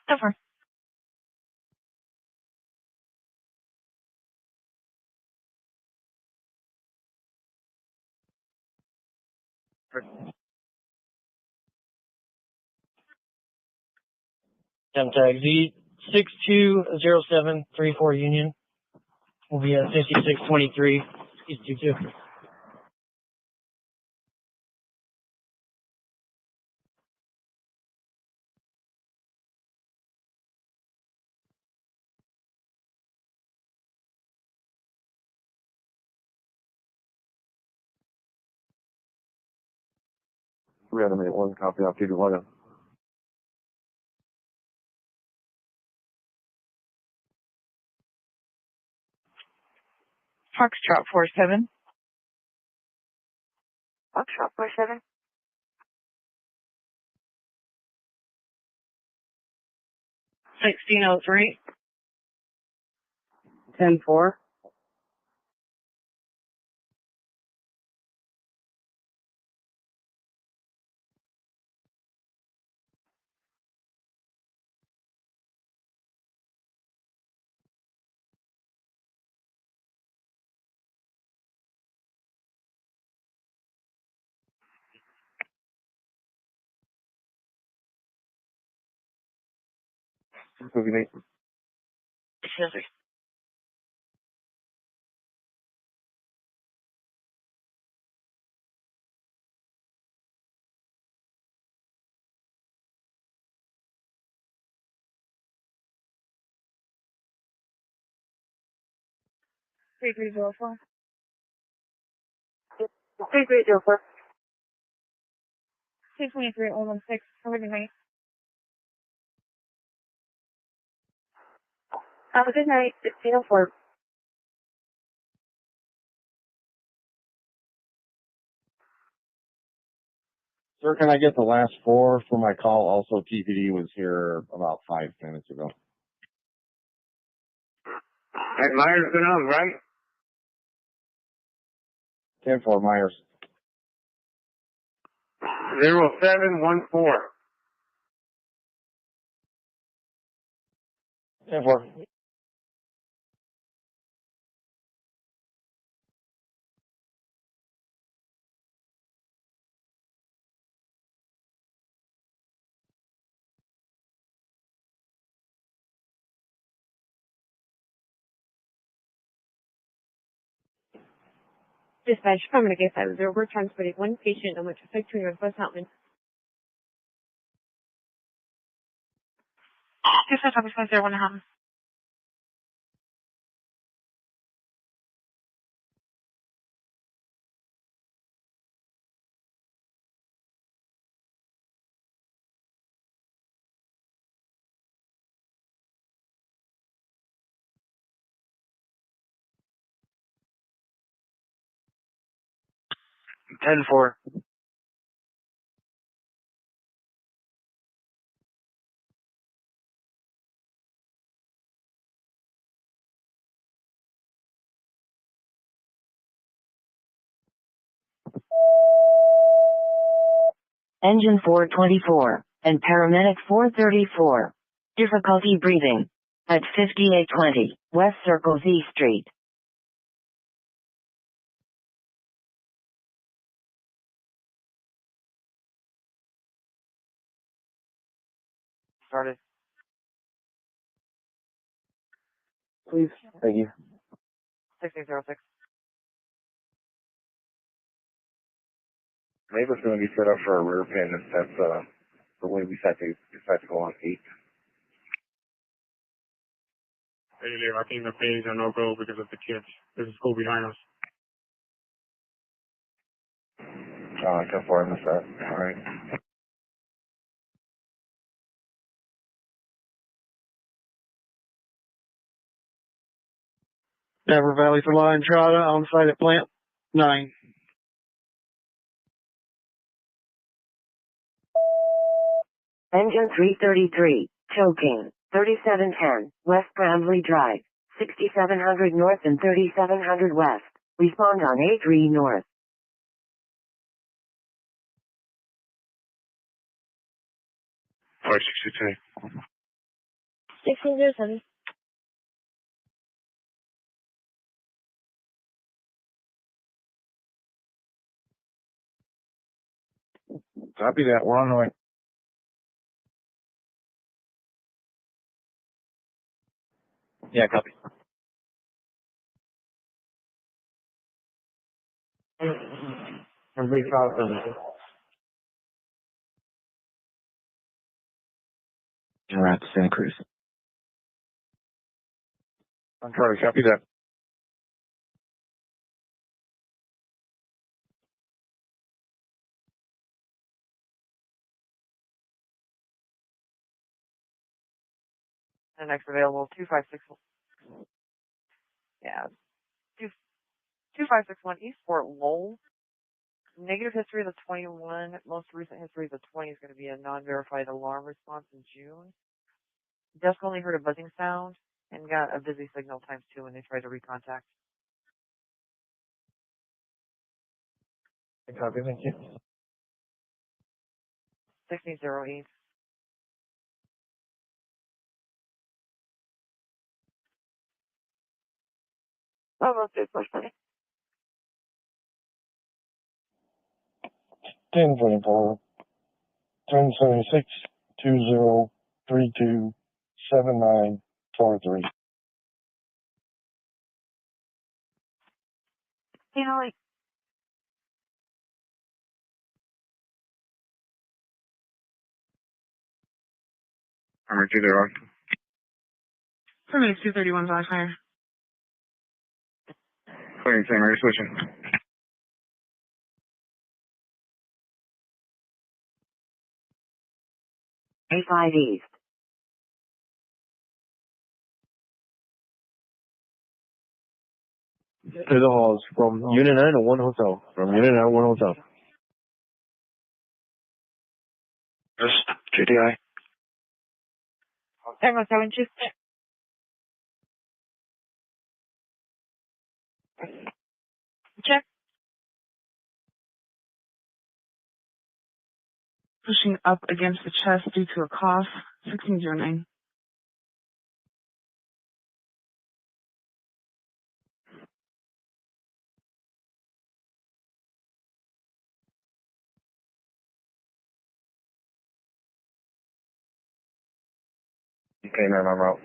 10-4. Tag Z 620734 Union. We'll be at 5623 East 22. Reanimate one, copy off duty one. Foxtrot 47. Foxtrot 47. 1603. 10-4. Movie Nate. Excuse me. Three three zero four. 3304. 223 116. Have a good night. Have a good night. 1604. Sir, can I get the last four for my call? Also, TPD was here about 5 minutes ago. Hey, Myers been on, right? 10-4 Myers. 0714. 10-4. Dispatch, I'm going to get 50. We're transporting one patient on which affect to Northwest Mountain. Dispatch office 501 Hammond. Ten four. Engine 424 and paramedic 434. Difficulty breathing. At 5820 West Circle Z Street. Started. Please. Thank you. 1606. Neighbor's going to be set up for a rear pin if that's the way we decide to go on 8. Hey, Dave, I think the paintings are no-go because of the kids. There's a school behind us. 10-4, I missed that. All right. Denver Valley for La Entrada on site at plant 9. Engine 333, choking, 3710, West Bramley Drive, 6700 North and 3700 West. Respond on A3 North. 5622. 1607. Copy that. We're on the way. Yeah, copy. I'm big proud of it. We're at Santa Cruz. I'm sorry, copy that. The next available 2561. Yeah. 2561 East Fort Lowell. Negative history of the 21. Most recent history of the 20 is going to be a non-verified alarm response in June. Desk only heard a buzzing sound and got a busy signal times 2 when they tried to recontact. Copy, thank you. 1608. Oh, okay, push play. 10-24. 1076 2032 7943. You know, like, Number 2 there on. Permit 231 flash fire. Clearing St. Mary switching. A5 East. To the halls from Unit 9 to 1 hotel. From Unit 9 to 1 hotel. Yes, JDI. Tango 72. Check. Pushing up against the chest due to a cough. 1609. Okay, man, I'm out.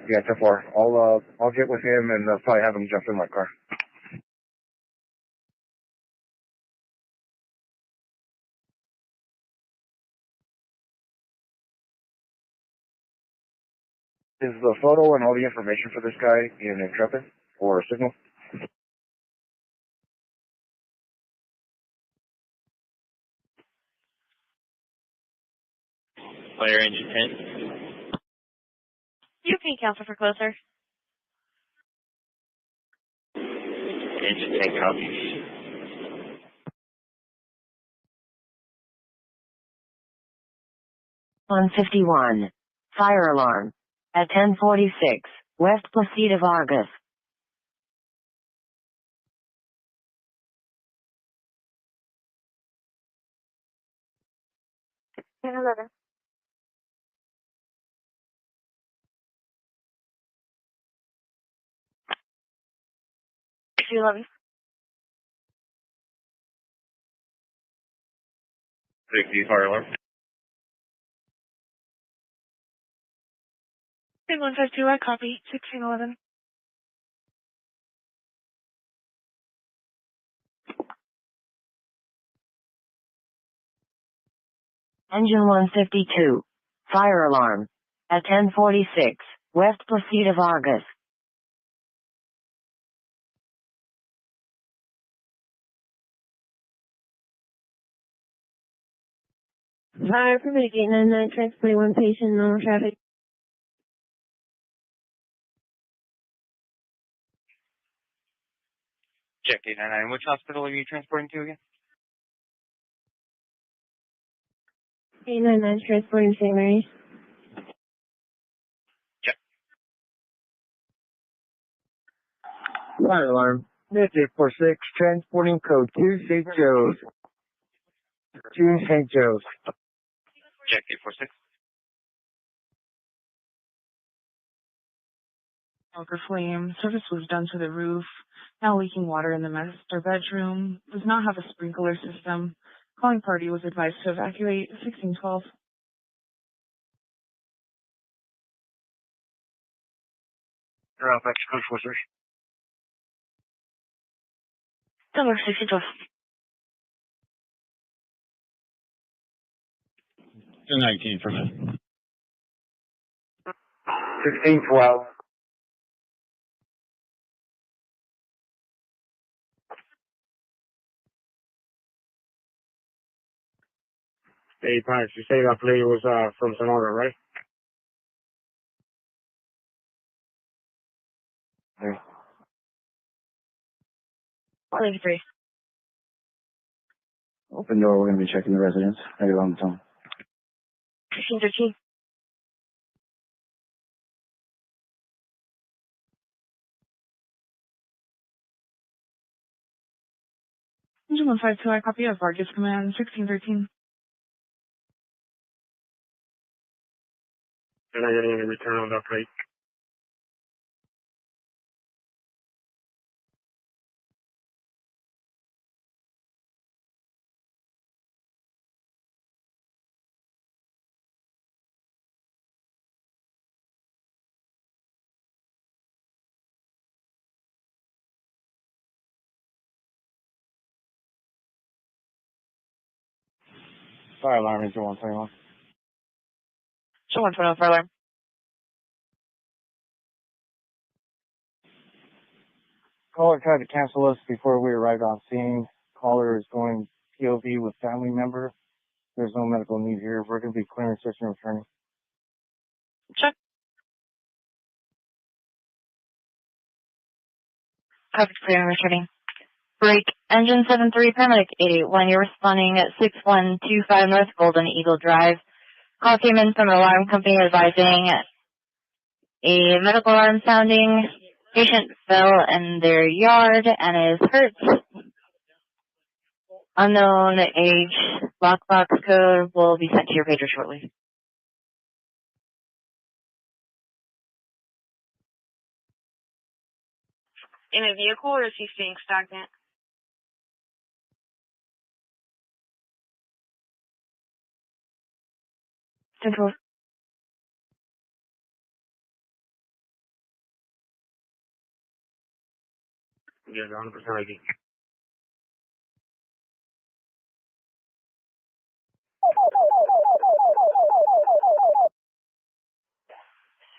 Yeah, 10-4. I'll get with him and probably have him jump in my car. Is the photo and all the information for this guy in Intrepid or Signal? Fire engine 10. You can cancel for closer. Engine 10 copies. On 51. Fire alarm. At 1046. West Placida Vargas. Ten 11. Two 11. 60 fire alarm. 152, I copy. 1611. Engine 152. Fire alarm. At 1046. West Placida Vargas. Fire permit 899, transporting one patient, normal traffic. Check 899. Which hospital are you transporting to again? 899, transporting St. Mary's. Fire alarm. Midget 46, transporting code 2 St. Joe's. 2 St. Joe's. Check 846. Smoker flame. Service was done to the roof. Now leaking water in the master bedroom. Does not have a sprinkler system. Calling party was advised to evacuate. 1612. You're out, Mexico 43. Tango 1612. 219 for me. 1612. Hey, Pax, you say that lady was from Sonora, right? Hey. 23. Open door, we're going to be checking the residence. Right on the phone. 1613. Engine 152, I copy of Vargas command. 1613. And I got any return on that plate. Fire alarm is 121. Show 120 fire alarm. Caller tried to cancel us before we arrived on scene. Caller is going POV with family member. There's no medical need here. We're going to be clearing, searching, and returning. Check. Traffic clear and returning. Break. Engine 73, paramedic 881. You're responding at 6125 North Golden Eagle Drive. Call came in from an alarm company advising a medical alarm sounding. Patient fell in their yard and is hurt. Unknown age. Lockbox code will be sent to your pager shortly. In a vehicle, or is he staying stagnant? Central. Yeah, 100% ID.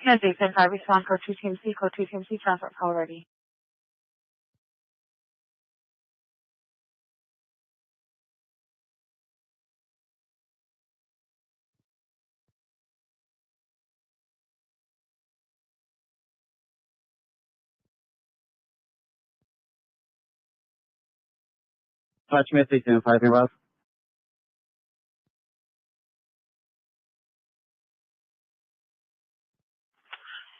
Candidate 10-5, respond code 2 TMC, code 2 TMC, transfer call ready. Touch me at 675, Rob.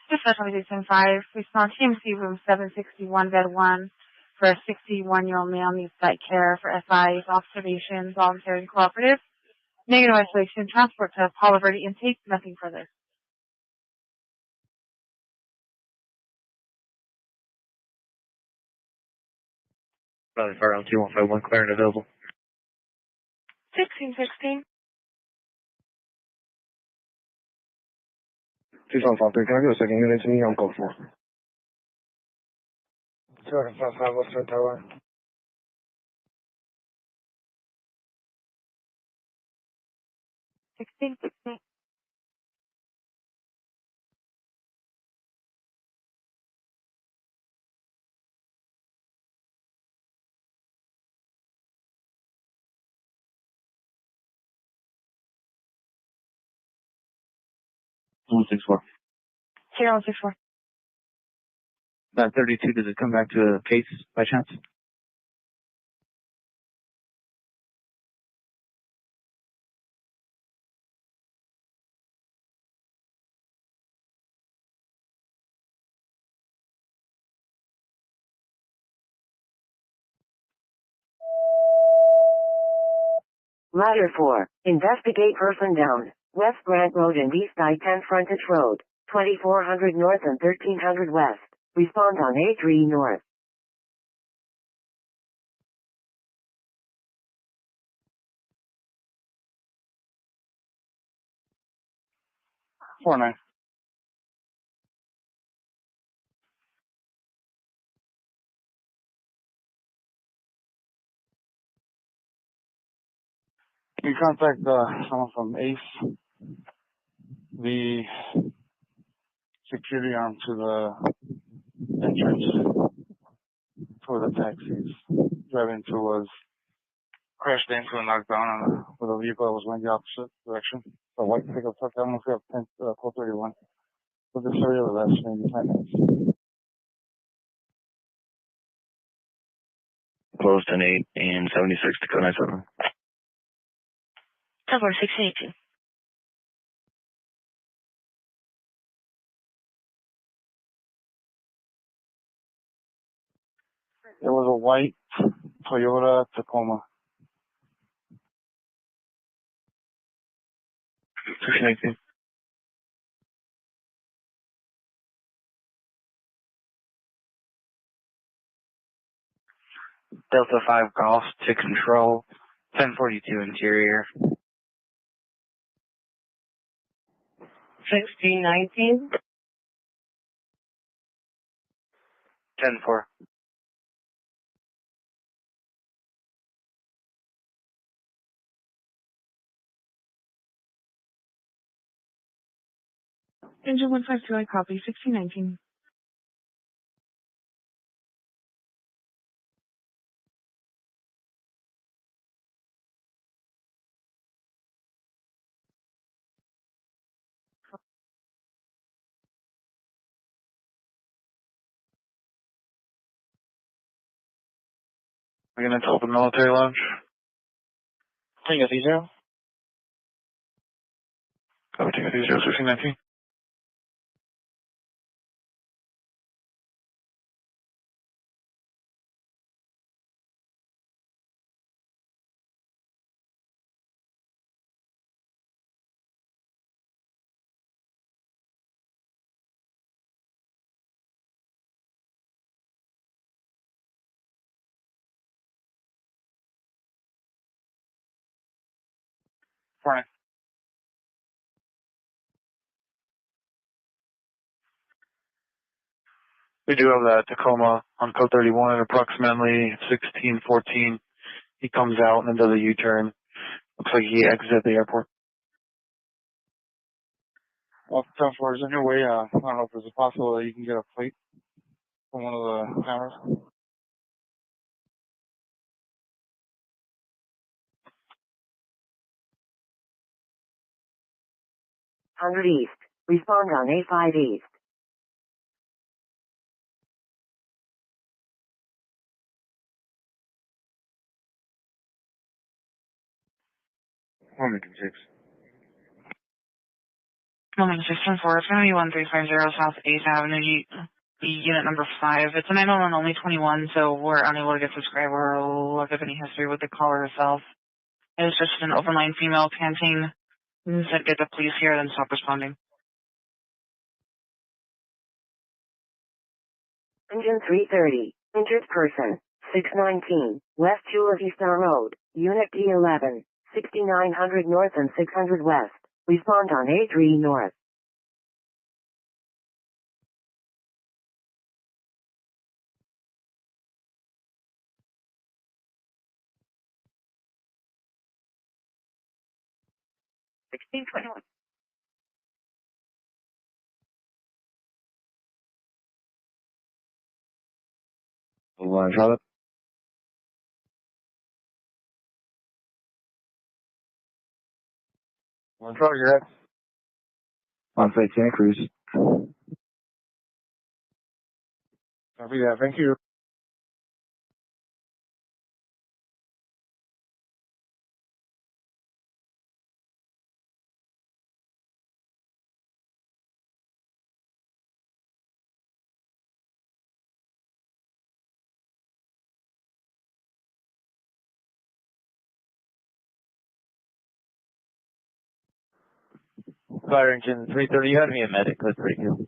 Dispatch 10-5, respond TMC room 761, bed 1 for a 61-year-old male needs site care for FIs, observation, voluntary and cooperative, negative isolation, transport to Palo Verde intake, nothing further. Valley Fire on 2151, clear and available. 1616. Tucson 53, can I get a second unit to me? I'm code 4. 255, what's the tower? 1616. One 64. 064. That 32, does it come back to a case by chance? Ladder 4. Investigate person down. West Grant Road and East I-10 Frontage Road. 2400 North and 1300 West. Respond on A3 North. Four 9. We contact someone from ACE, the security arm to the entrance for the taxis. Driving to was crashed into and knocked down with a vehicle that was going the opposite direction. A white pickup truck. I don't know if we have 1231. So this area the last maybe 5 minutes. Closed 10-8 and 76 to code 97. Tower 682. There was a white Toyota Tacoma. 619. Delta 5 Golf to control, 1042 interior. 1619. 10-4. Engine 152, I copy. 1619. We're going to open military lounge. Tango 30. Copy, Tango 30, 1619. Morning. We do have that Tacoma on code 31 at approximately 1614. He comes out and then does a U-turn. Looks like he exits the airport. Well, 10-4, is there any way, I don't know if there's a possibility you can get a plate from one of the cameras? Hundred East. Respond on A5 East. Wilmington 6. Wilmington 6-4. It's going to be 1350 South 8th Avenue, unit number 5. It's a 911 only 21, so we're unable to get subscriber or look up any history with the caller herself. It was just an open line female panting. Said get the police here, then stop responding. Engine 330. Injured person. 619. West Chula Vista Road. Unit D11. 6900 North and 600 West. Respond on A3 North. Line Charlotte. Line Charlotte, you're at. On site Santa Cruz. Copy that, thank you. Fire engine 330, you had me a medic, code 32.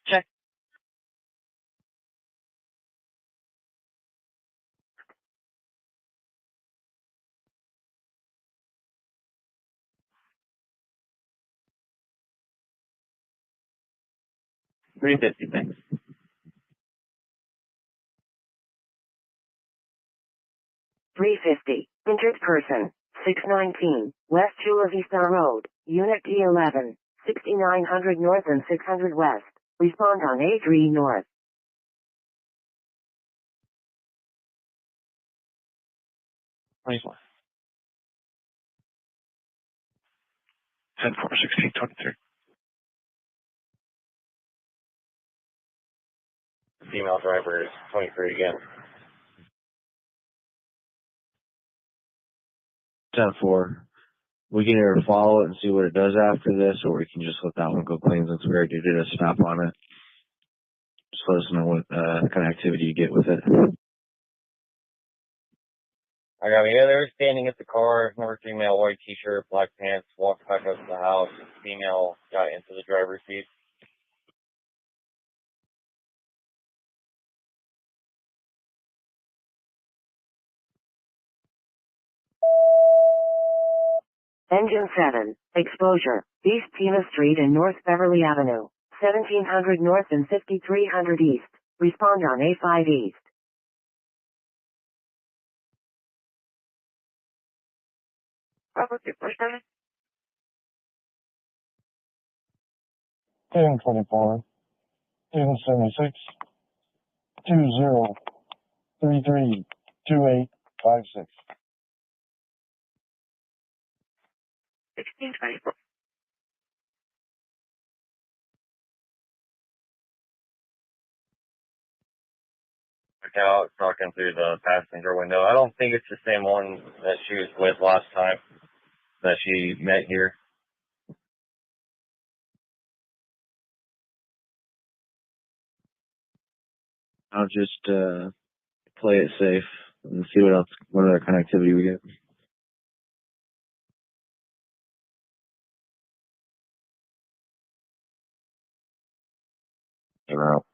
Check. $350, thanks. $350. Injured person. 619. West Chula Vista Road. Unit D11. 6900 North and 600 West. Respond on A3 North. Nice one. 10-4, 1623. Female driver is 23 again. 10-4. We can either follow it and see what it does after this, or we can just let that one go clean since we already did a stop on it. Just let us know what kind of activity you get with it. I got me. Yeah, they were standing at the car. Number female, white t-shirt, black pants. Walked back up to the house. Female got into the driver's seat. Engine 7, exposure, East Pima Street and North Beverly Avenue, 1700 North and 5300 East. Respond on A5 East. Bravo 247. 1024, 1076, 2033 2856. 1624. Out talking through the passenger window. I don't think it's the same one that she was with last time that she met here. I'll just play it safe and see what other connectivity we get. You're out.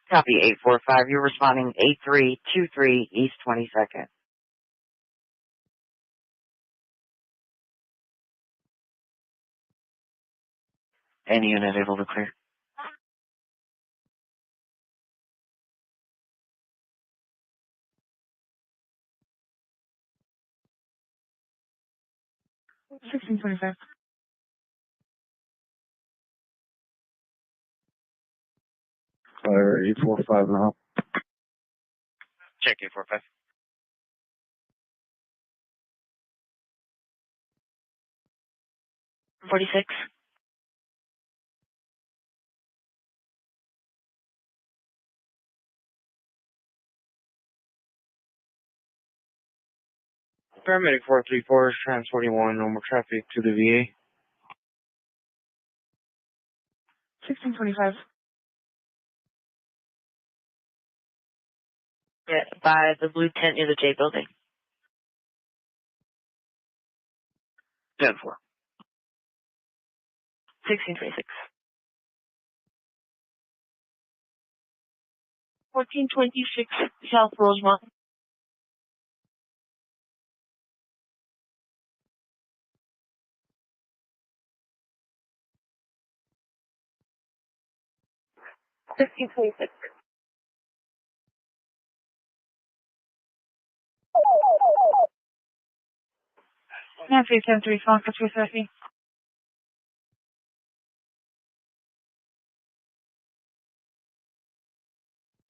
Copy 845. You're responding 8323 East 22nd. Any unit able to clear? $16.25. Fire 845 now. Check 845. $46. Paramedic 434 is transporting one normal traffic to the VA. 1625. Yeah, by the blue tent near the J building. 10-4. 1626. 1426 South Rosemont. $1626. Nancy 10-3, Fonka 230.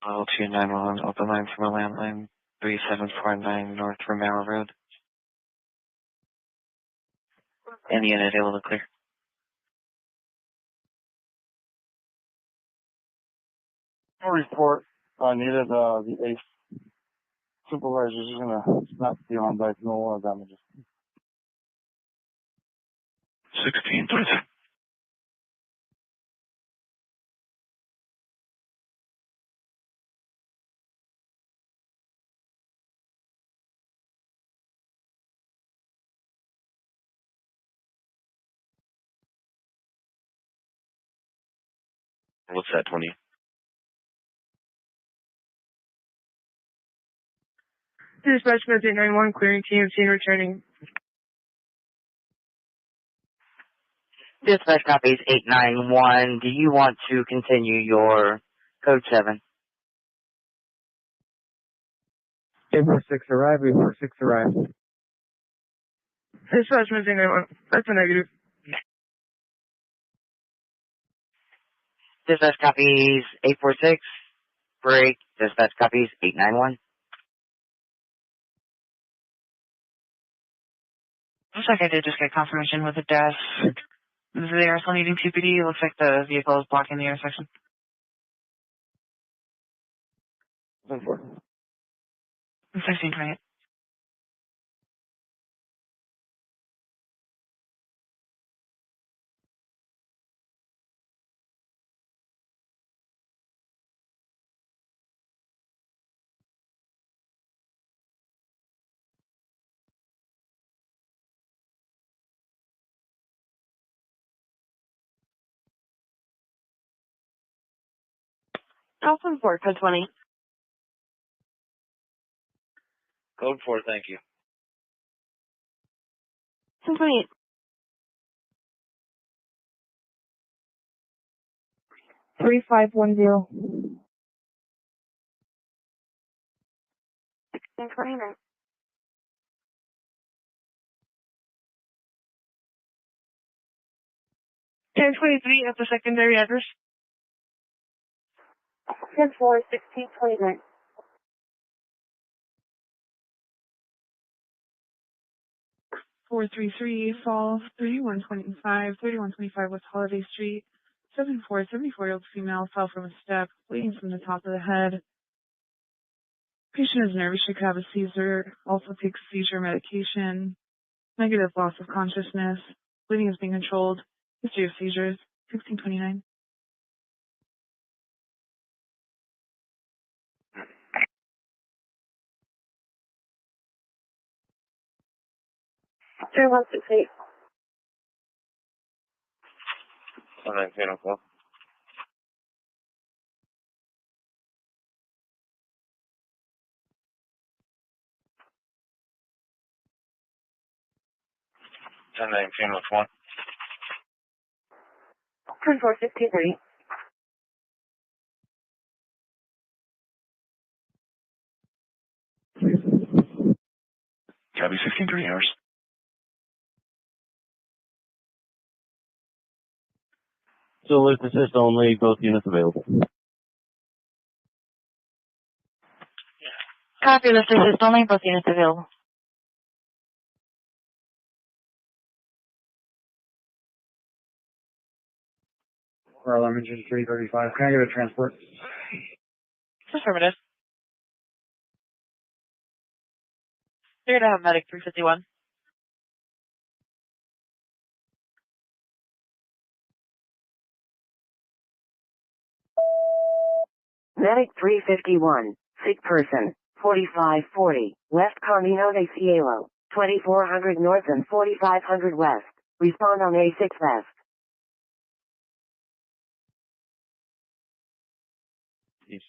Dial 291, open line from a landline 3749 North Romero Road. Any unit able to clear? No report. I needed the ACE supervisor is going to snap the arm back, no damages. 1630. What's that, 20? Dispatch mode 891, clearing TMC and returning. Dispatch copies 891. Do you want to continue your code 7? 846 arrive, 846 arrive. Dispatch mode 891. That's a negative. Dispatch copies 846. Break. Dispatch copies 891. Looks like I did just get confirmation with the desk. They are still needing CPD. Looks like the vehicle is blocking the intersection. 10-4. 1628. Alpha 4, code 20. Code 4, thank you. 1028. Three 510. 1629. 1023 at the secondary address. 10-4, 1629. Four three three Fall 3125 West Holiday Street. 74-year-old female fell from a step, bleeding from the top of the head. Patient is nervous. She could have a seizure. Also takes seizure medication. Negative loss of consciousness. Bleeding is being controlled. History of seizures. 1629. Three 168. 1904. Ten name funeral 1. 10-4, 1630. Copy 16-3 hours. So with assist only, both units available. Copy, this is only both units available. Royal Engine 335. Can I get a transport? Affirmative. You're gonna have medic 351. Medic 351, sick person, 4540, West Camino de Cielo, 2400 North and 4500 West. Respond on A6 West. East.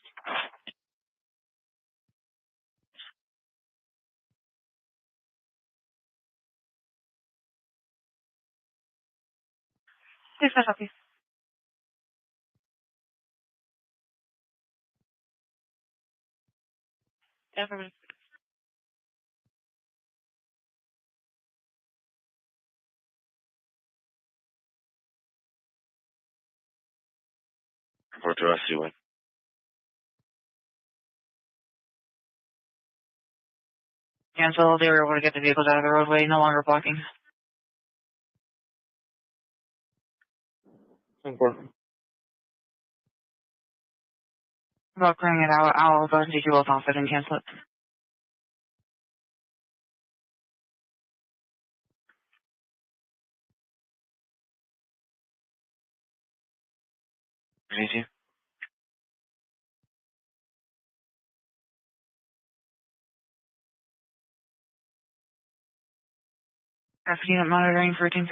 Please pass up, please. Affirmative. For to us, you win. Cancel. They were able to get the vehicles out of the roadway, no longer blocking. 10-4. About clearing it out, I'll go and take you both off it and cancel it. Release you. Traffic unit monitoring for 13-3.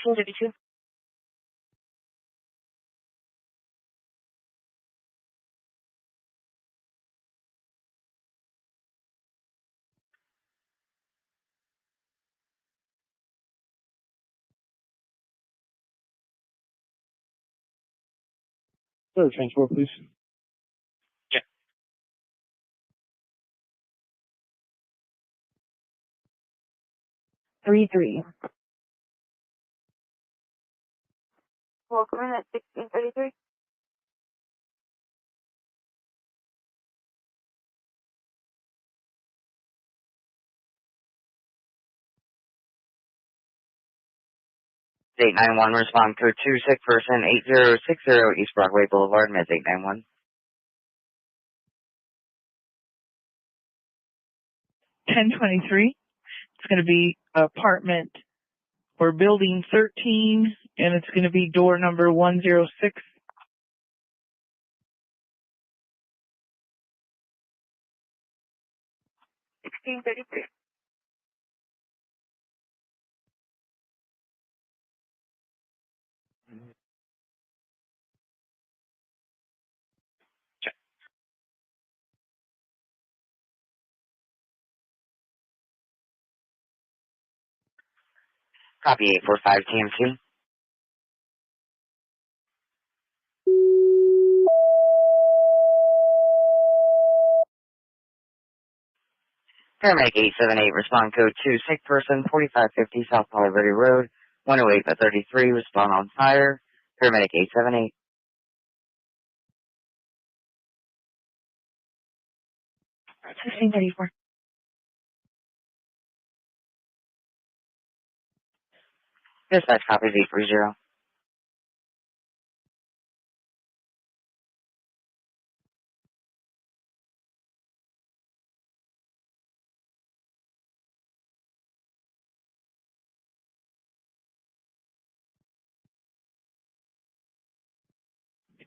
$1652. Sir, transport, please. 3-3. Welcome in at 1633. State 9-1, respond code 2, sick person, 8060 East Broadway Boulevard, Med 891. 1023. It's going to be apartment or building 13, and it's going to be door number 106. 1633. Copy 845 TMC. Paramedic 878, respond code 2, sick person, 4550 South Palo Verde Road, 108 by 33, respond on fire. Paramedic 878. 1634. Dispatch copies 830.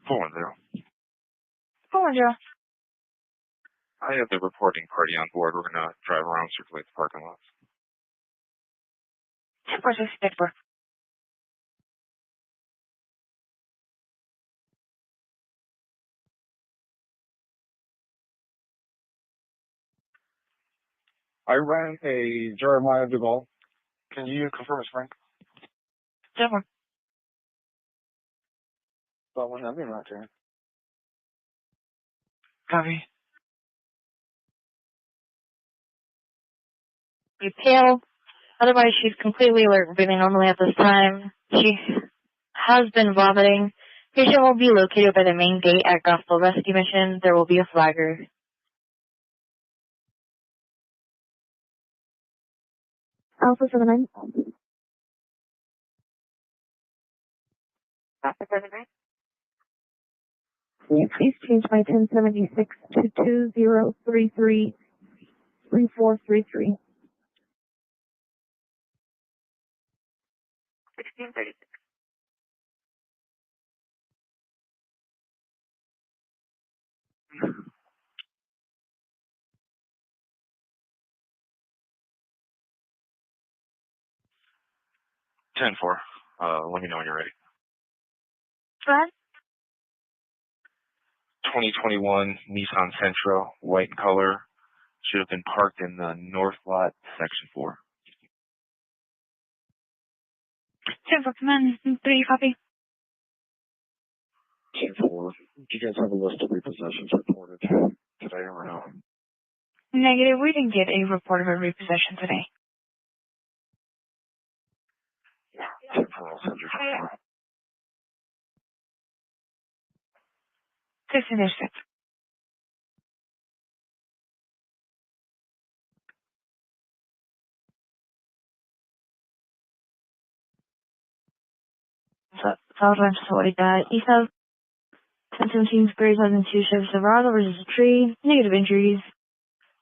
Four one zero. 410. I have the reporting party on board. We're gonna drive around, circulate the parking lots. 4664. I ran a Jeremiah Duvall. Can you confirm his rank? 10-4. Someone having right there. Copy. Be pale. Otherwise, she's completely alert, breathing normally at this time. She has been vomiting. Patient will be located by the main gate at Gospel Rescue Mission. There will be a flagger. Alpha 79. Alpha 79. Can you please change my 1076 to 2033 3433? 1636. Ten four. Let me know when you're ready. Go ahead. 2021 Nissan Sentra, white in color. Should have been parked in the north lot, section 4. 10-4, command. 3, copy. 10-4. Do you guys have a list of repossessions reported today or no? Negative. We didn't get a report of a repossession today. 10-4, I'll send you. 1636. So, South Ranch is what we got. East South 1017 Gray Pleasant 2 shifts of Rado versus a tree. Negative injuries.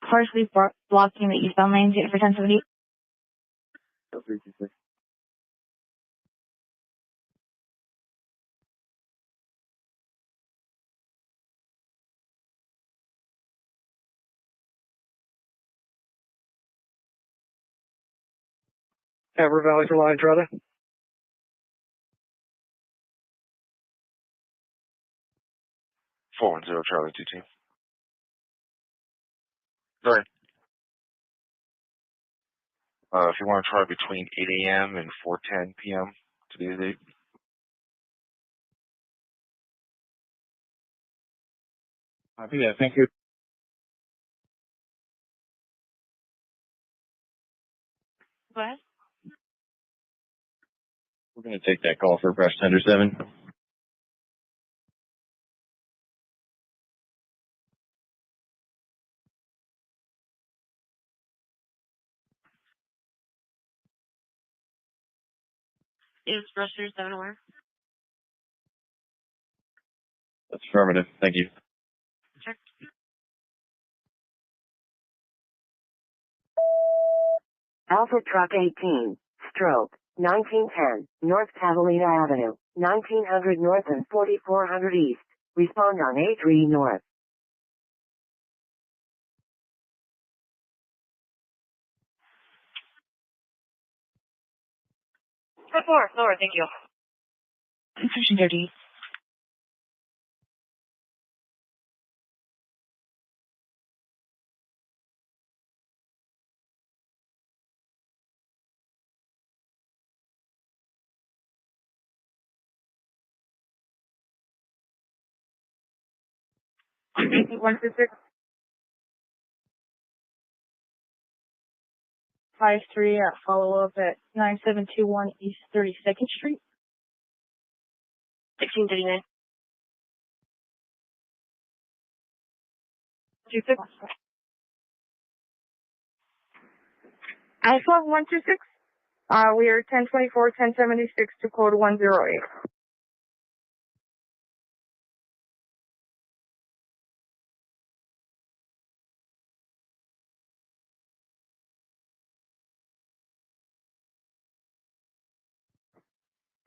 Partially blocking the eastbound lanes yet for 1070. Ever Valley for line, brother. 410 Charlie 22. Sorry. If you want to try between 8 a.m. and 4:10 p.m. today's date. Copy that. Thank you. Go ahead. We're going to take that call for Fresh Tender 7. Is Rushers 7 aware? That's affirmative. Thank you. Check. Alpha Truck 18, stroke, 1910, North Catalina Avenue, 1900 North and 4400 East. Respond on A3 North. 4, lower, thank you. 1630. 126. 53 at follow-up at 9721 East 32nd Street. 1639. 26. Alpha 126. We are 1024, 1076 to code 108.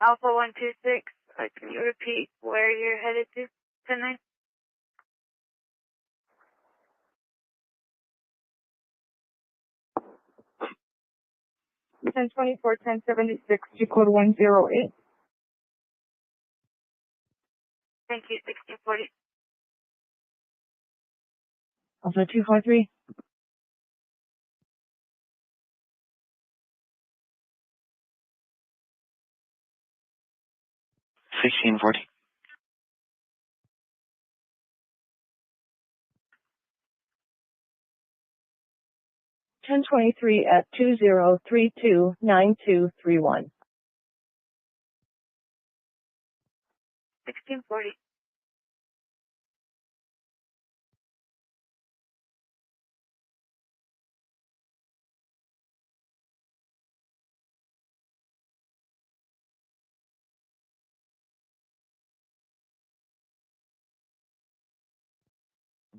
Alpha 126. Can you repeat where you're headed to tonight? Ten 1076 to code 108. Thank you, 1640. Also 253. $16.40. 1023 at 2032 9231. 1640.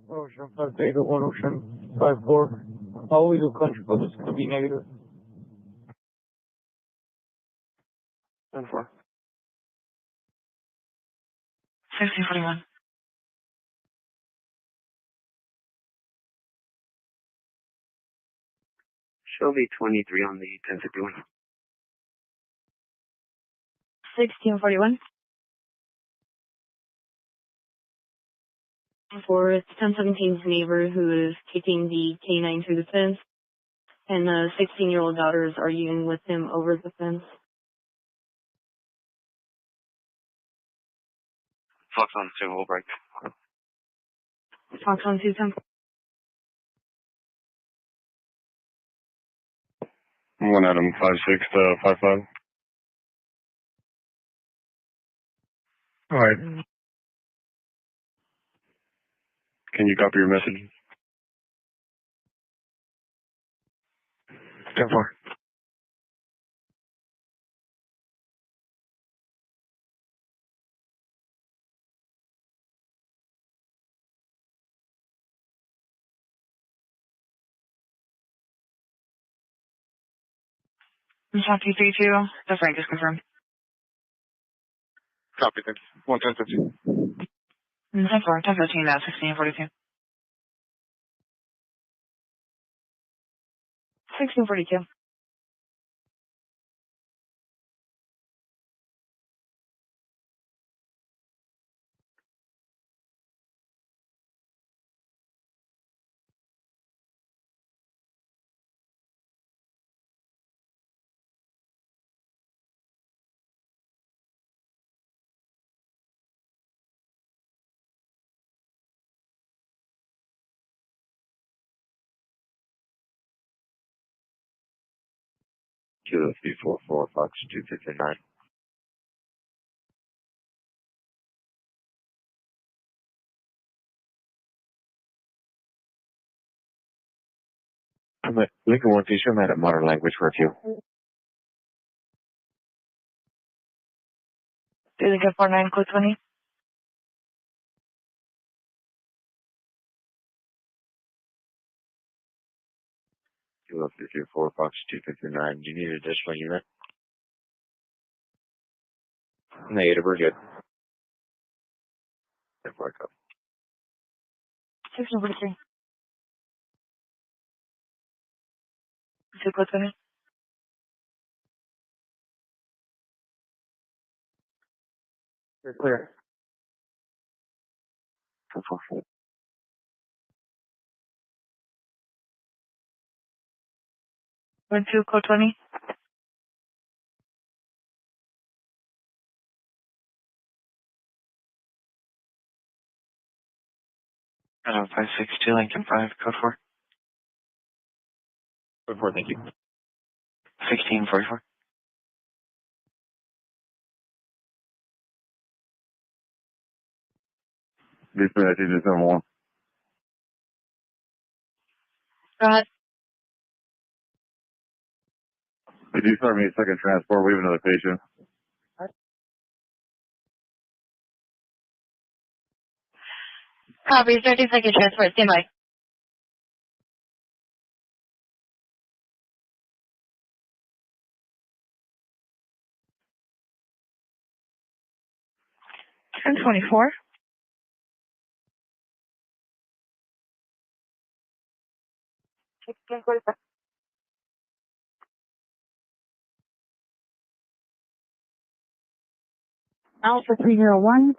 Ocean 5 Beta 1 Ocean 5-4. All legal country code is going to be negative. 10-4. 1641. Show me 23 on the 1051. 1641. For 1017's neighbor who is taking the K9 through the fence, and the 16-year-old daughter is arguing with him over the fence. Fox on 2, we'll break. Fox on 210. One Adam 56 to 55. All right. Can you copy your message? 10-4. Kentucky 32. The Frank is confirmed. Copy, thanks. 110-15. 10-4, 10-15, 1642. 1642. Kilo 344 Fox 259. I'm at Lincoln 1 Fisher. I'm at Modern Language Review. Do they get 49 code 20? Kilo 344 Fox 259. Do you need an additional unit? Negative, we're good. 10-4, copy. 1643. 2 code 20. You're clear. 10-4. 2 code 20. Adam 562 Lincoln 5, code 4. Code 4, thank you. 1644. Display agent 71. Go ahead. Could you start me a second transport? We have another patient. Copy, 30-second transport, stand by. $10.24. Alpha 301.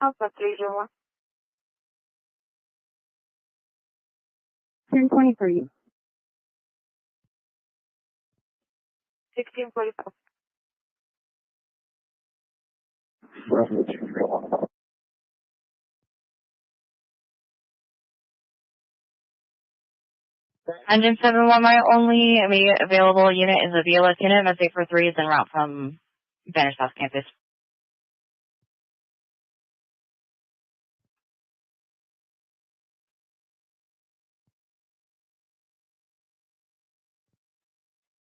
Alpha 301. 1023. 1645. Roughly 231. Engine 71, my only immediate available unit is a VLS unit. Message for 3 is en route from Banner South Campus.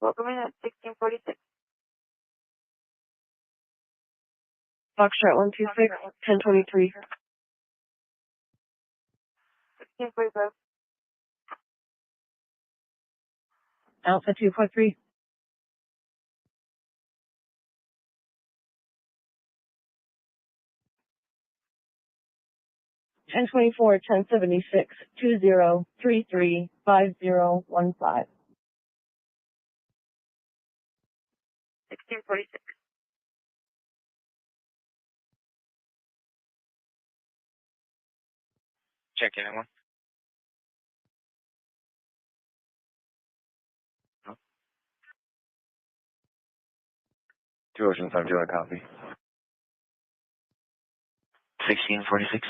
Welcome in at 1646. Foxtrot 126, 1023. 1645. Alpha 243. Ten 1076, 2033 5015. 1646. Check in at 1. Two Oceans, I'm doing a copy. 1646.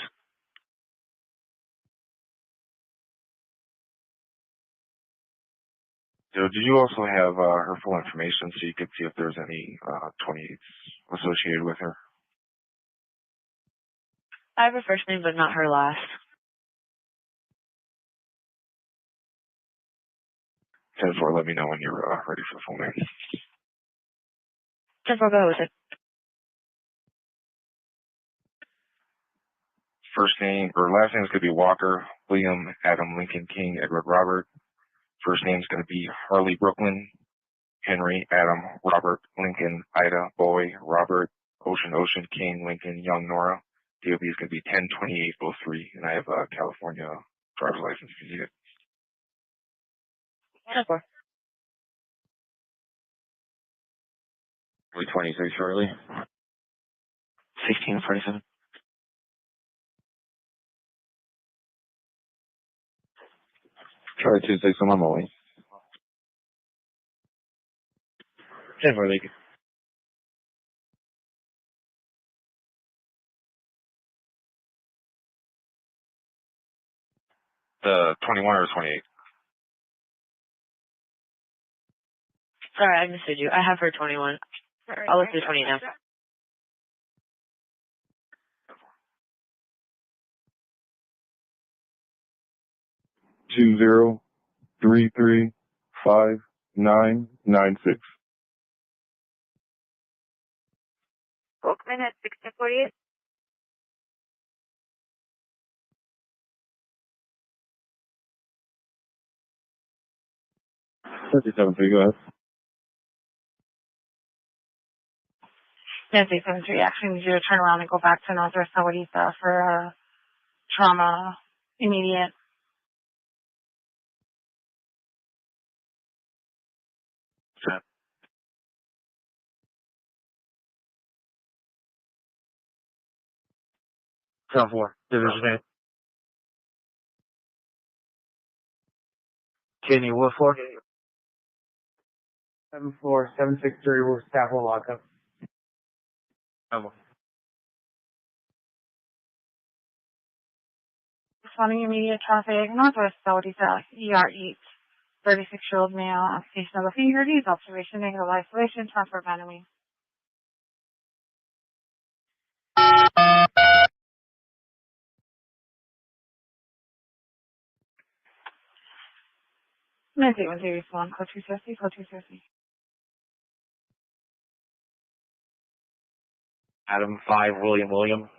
So did you also have her full information so you could see if there's any 28s associated with her? I have her first name, but not her last. 10-4, let me know when you're ready for the full name. 10-4, go with it. First name, or last name is going to be Walker, William, Adam, Lincoln, King, Edward, Robert. First name is going to be Harley, Brooklyn, Henry, Adam, Robert, Lincoln, Ida, Boy, Robert, Ocean, King, Lincoln, Young, Nora. DOB is going to be 102803, and I have a California driver's license if you need it. 10-4. 326 shortly. 1647. Charlie 26, I'm on my way. 10-4, thank you. The 21 or 28? Sorry, I mistook you. I have her 21. I'll look through 20 now. Two zero 335996. Welcome in at 1648. Go ahead. Nancy 73, actually need you to turn around and go back to Northwest Sahuarita for trauma immediate. Set. Ground floor, Division A. Kenny, what floor? 7th floor, 763, we're staff will lock up. responding immediate traffic, northwest Saudi South, ER8. 36-year-old male, application of the finger, needs observation, negative isolation, transfer randomly. Nancy, 131, code 250, code 250. Adam 5, William.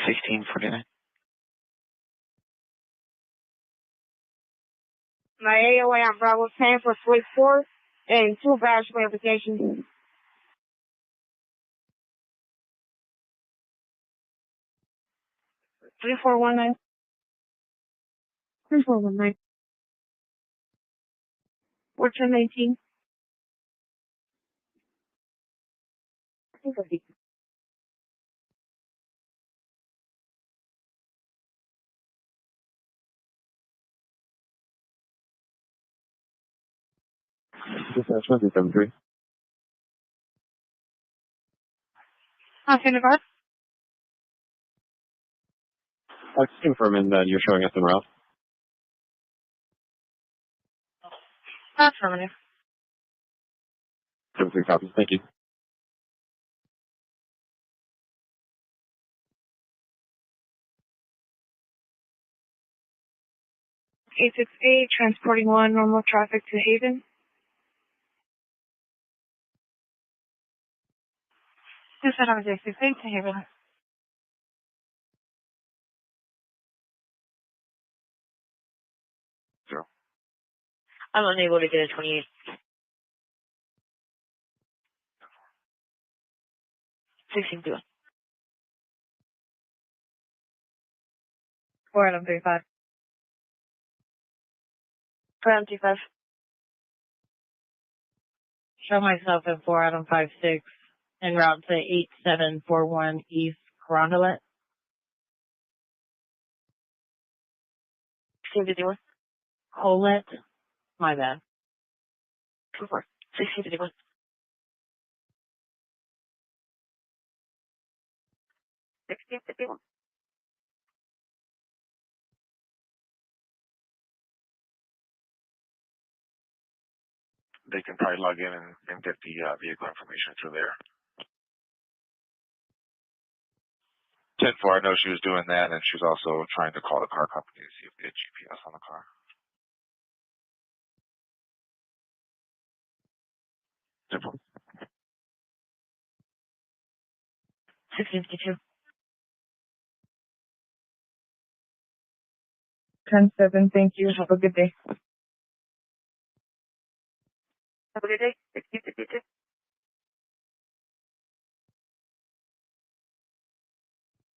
1649. My AOA on Bravo 10 for Switch 4 and 2 badge verifications. Three four one nine. 3419. 1419. 250. Dispatch 173. In regard? Just confirming that you're showing us en route. Affirmative. 73 copies. Thank you. A68, transporting 1, normal traffic to Haven. This is number 68 to Haven. Zero. I'm unable to get a 28. 16-2. 4 Adam 35. 4 Adam 25. Show myself at 4 Adam 5-6 en route to 8741 East Carondelet. 1651. Colette. My bad. 24. 1651. They can probably log in and get the vehicle information through there. 10-4, I know she was doing that, and she was also trying to call the car company to see if they had GPS on the car. Simple. 1652. 10-7, thank you. Have a good day. Have a good day. 1652.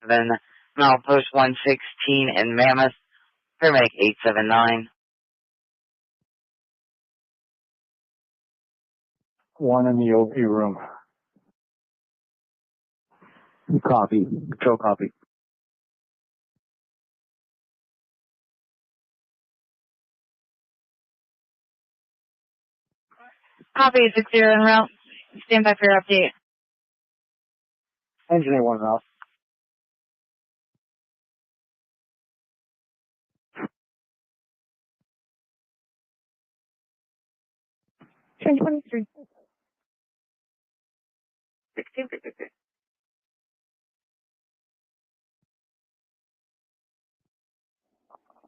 Then Milepost 116 in Mammoth, paramedic 879. 1 in the OP room. Copy. Control copy. Copy 60 en route. Stand by for your update. Engineer 1 route. Ten 23. 1653.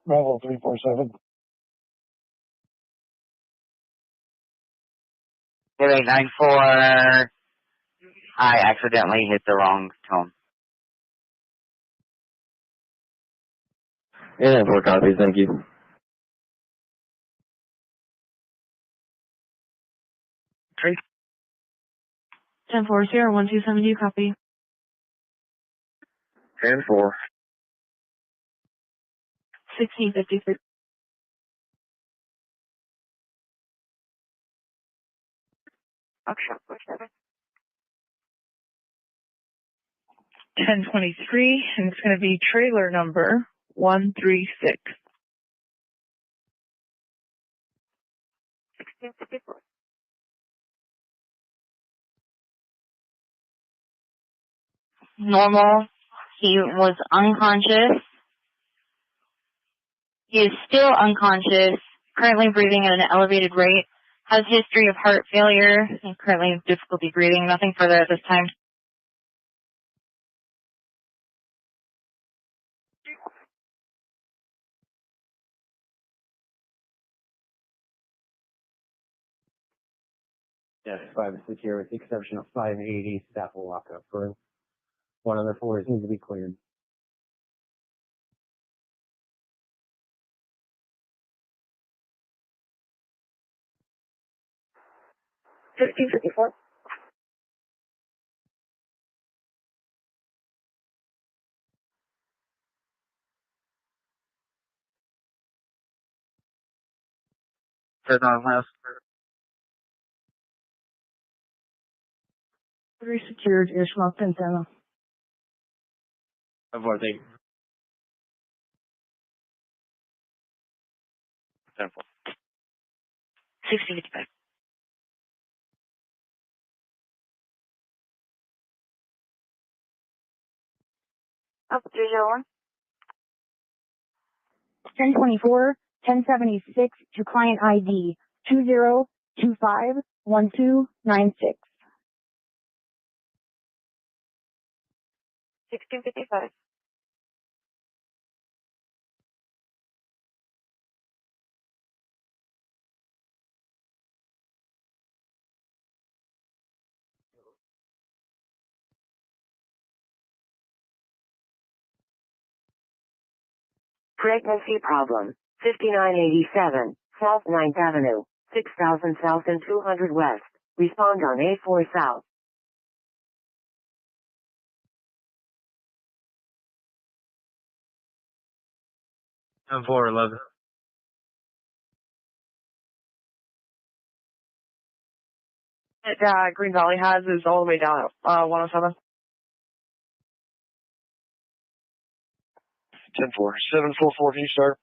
Bravo 347. 0894. I accidentally hit the wrong tone. Yeah, 4 copies. Thank you. Great. 10-4, Sierra 1270, copy. 10-4. 1653. Action 47. 1023, and it's going to be trailer number 136. 1654. Normal He was unconscious. He is still unconscious, currently breathing at an elevated rate, has history of heart failure, and currently has difficulty breathing. Nothing further at this time. Yes, 5 is secure with the exception of 580. Staff will walk up for one of the floors needs to be cleared. $15.54. Third on last. 3 secured, Ishmael Pintana. Avoid the 10-4. 1655. Up 301. 1024, 1076 to client ID 20251296. 1655. Pregnancy problem. 5987 South 9th Avenue, 6000 South and 200 West. Respond on A4 South. 10-4-11. That Green Valley has is all the way down at 107. 10-4. 744, can you start?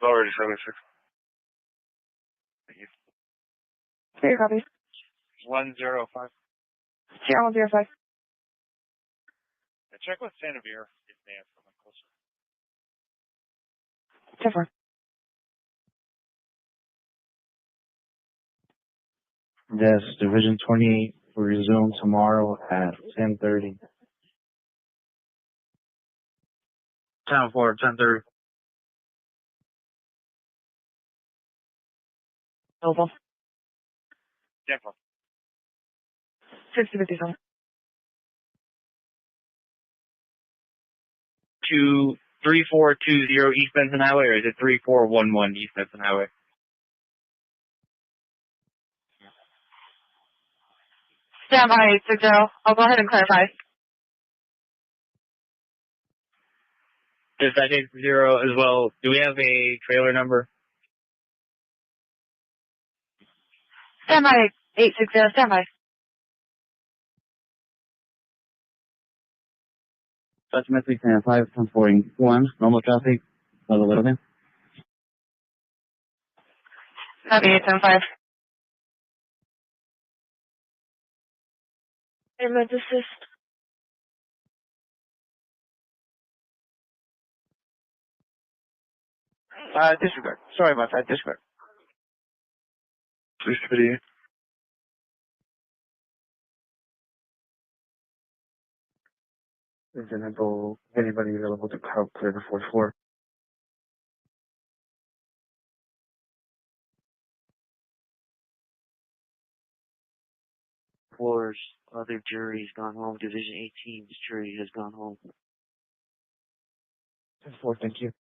Already 76. Clear copy. 105. Sierra 105. Check with Sanavir if they have someone closer. 10-4. Yes, Division 28 will resume tomorrow at 10:30. 10-4, 10-30. Available. 10-4. 6057. 3420 East Benson Highway, or is it 3411 East Benson Highway? Stand by, 60. I'll go ahead and clarify. Dispatch 80 as well. Do we have a trailer number? Stand by, 860. Stand by. Suspect 605, 1041, normal traffic, level Littleton. Copy, 875. Ambulance assist. Disregard. Sorry about that, disregard. Police video. Incidental, anybody available to help clear the fourth floor. Floors, other jury's gone home. Division 18's jury has gone home. 10-4, thank you.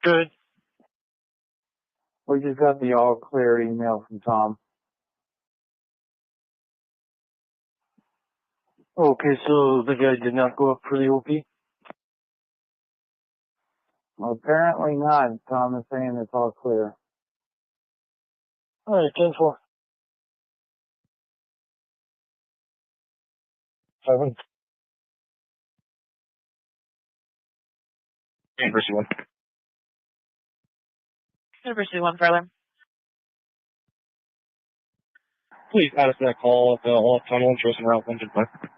Good. We just got the all clear email from Tom. Okay, so the guy did not go up for the OP? Well, apparently not. Tom is saying it's all clear. Alright, 10-4. 7. University 1. University 1 further. Please add us to that call at the all tunnel interest in Route 125.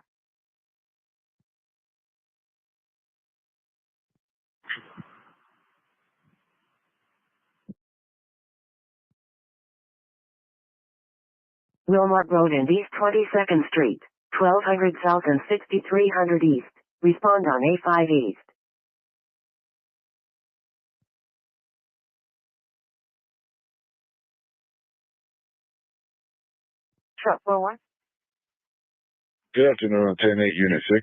Wilmot Road and East 22nd Street, 1200 South and 6300 East. Respond on A5 East. Truck 41. Good afternoon, 10-8, Unit 6.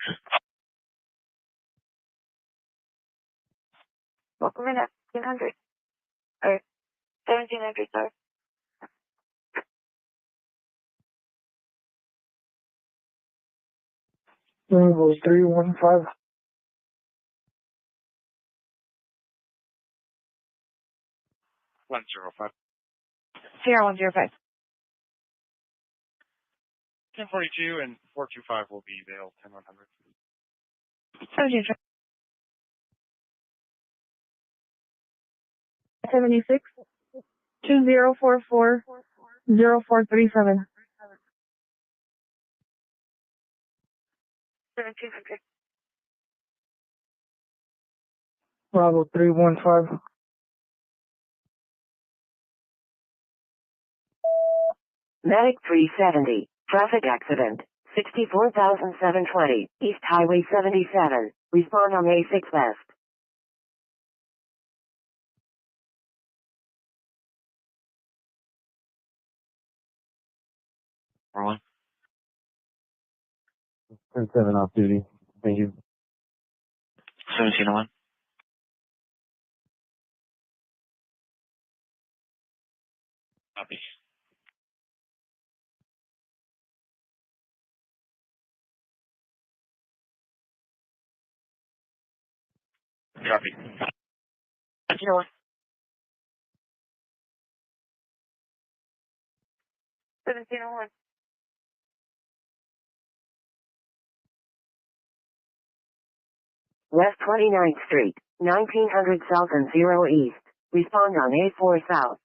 Welcome in at 1500. Or 1700, sorry. Bravo 315. Sierra 105. 1042 and 425 will be bail 10100. 76 2044 0437. 1700. Bravo 315. Medic 370. Traffic accident. 64,720. East Highway 77. Respond on A6 West. Rolling. 10-7 off duty. Thank you. 1701. Copy. Copy. 1701. 1701. West 29th Street, 1900 South and 0 East. Respond on A4 South.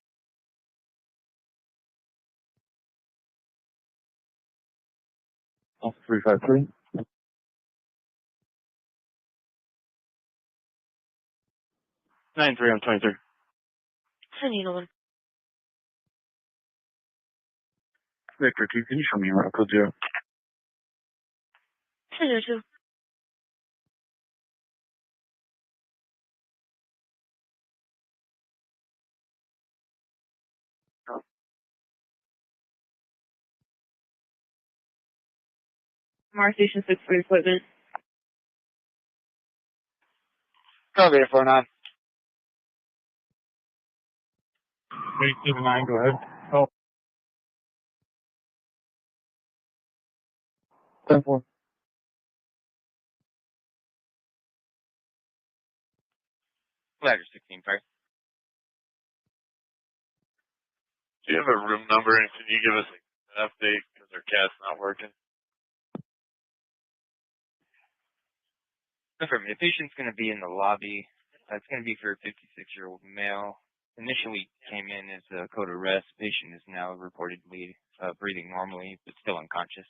Off 353. 93 on 23. 1701. Victor 2, can you show me your route code 0? 202. Mars Station 6 for equipment. Copy 49. 879, go ahead. Oh. 10-4. Ladder 16, fire. Do you have a room number and can you give us an update because our cat's not working? Confirm. The patient's going to be in the lobby. It's going to be for a 56-year-old male. Initially came in as a code arrest. Patient is now reportedly breathing normally, but still unconscious.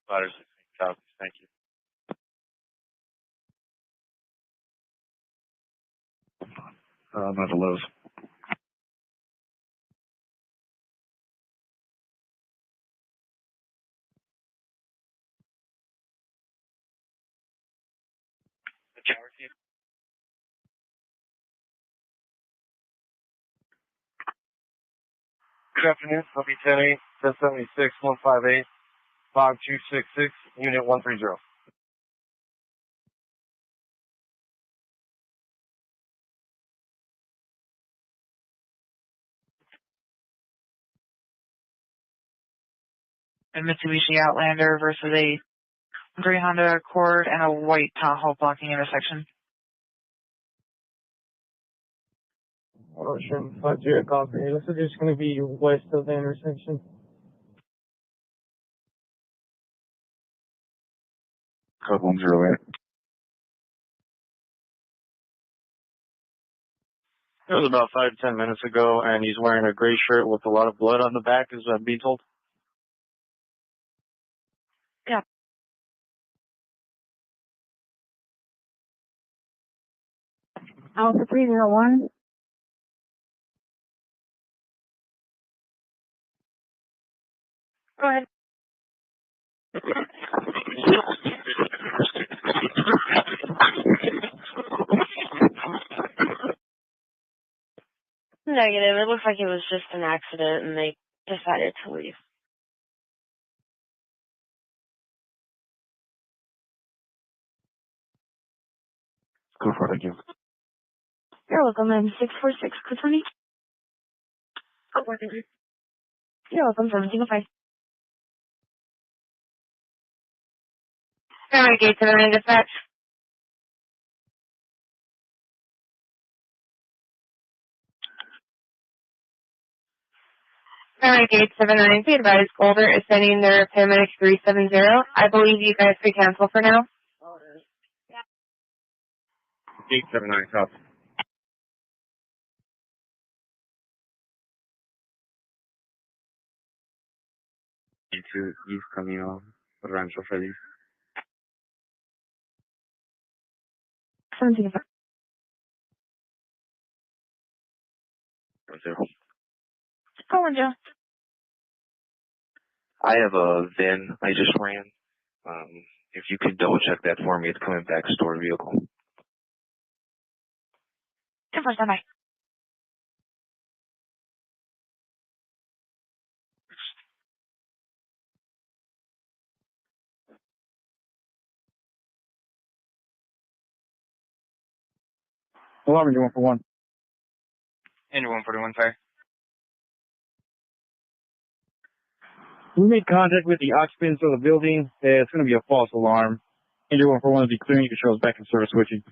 Ladder 16 copies. Thank you. I'm at the Lowe's. Good afternoon. I'll be 10-8, 1076, 158, 5266, Unit 130. A Mitsubishi Outlander versus a gray Honda Accord and a white Tahoe blocking intersection. Oh, sure. 50 copy. This is just going to be west of the intersection. Code 108. It was about 5 to 10 minutes ago, and he's wearing a gray shirt with a lot of blood on the back, as I'm being told. Yeah. Alpha 301. Go ahead. Negative. It looks like it was just an accident and they decided to leave. Go for it, thank you. You're welcome, ma'am. 646 Courtroom. Oh, thank you. You're welcome, 1705. Alright, Gate 79 dispatch. Alright, Gate 79, be advised, Boulder is sending their paramedic 370. I believe you guys could cancel for now. Gate 79, copy. Into East Camino Rancho Feliz. 1705. Go on, Joe. I have a VIN I just ran. If you could double check that for me, it's coming back stored vehicle. 10-4, standby. Alarm, you're 1 for 1. Engine 141, fire. We made contact with the occupants of the building. It's going to be a false alarm. Engine 1 for 1 will be clearing. You can show us back in service switching.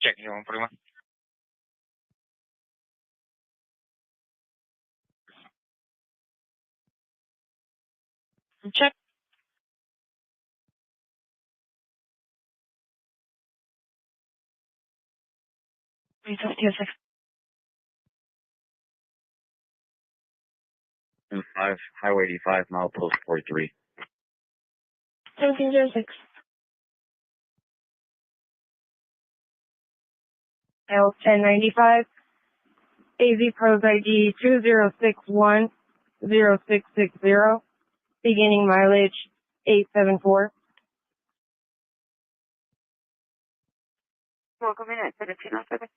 Check, engine 141. Check. 356. 5, Highway 85, milepost 43. 1706. L1095. AZ Pros ID 20610660. Beginning mileage 874. Welcome in at 1707.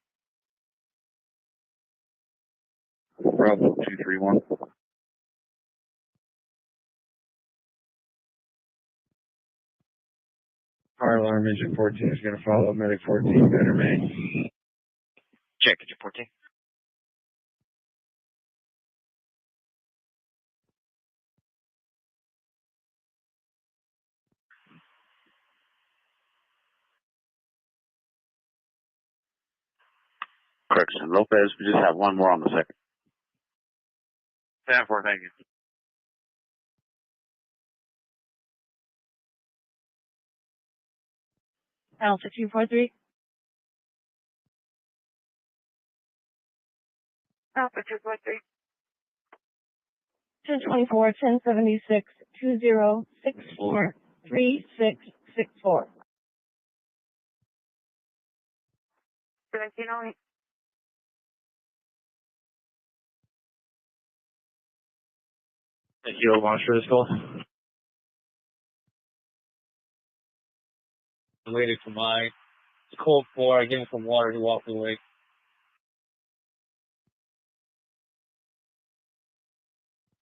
Bravo 231. Fire alarm engine 14 is going to follow medic 14, better May. Check, engine 14. Correction. Lopez, we just have one more on the second. 10-4, thank you. Alpha 243. Alpha 243. 1024, 1076, 2064, 3664. 1708. Thank you, launch for this call. Related to my cold floor. I gave him some water. He walked away.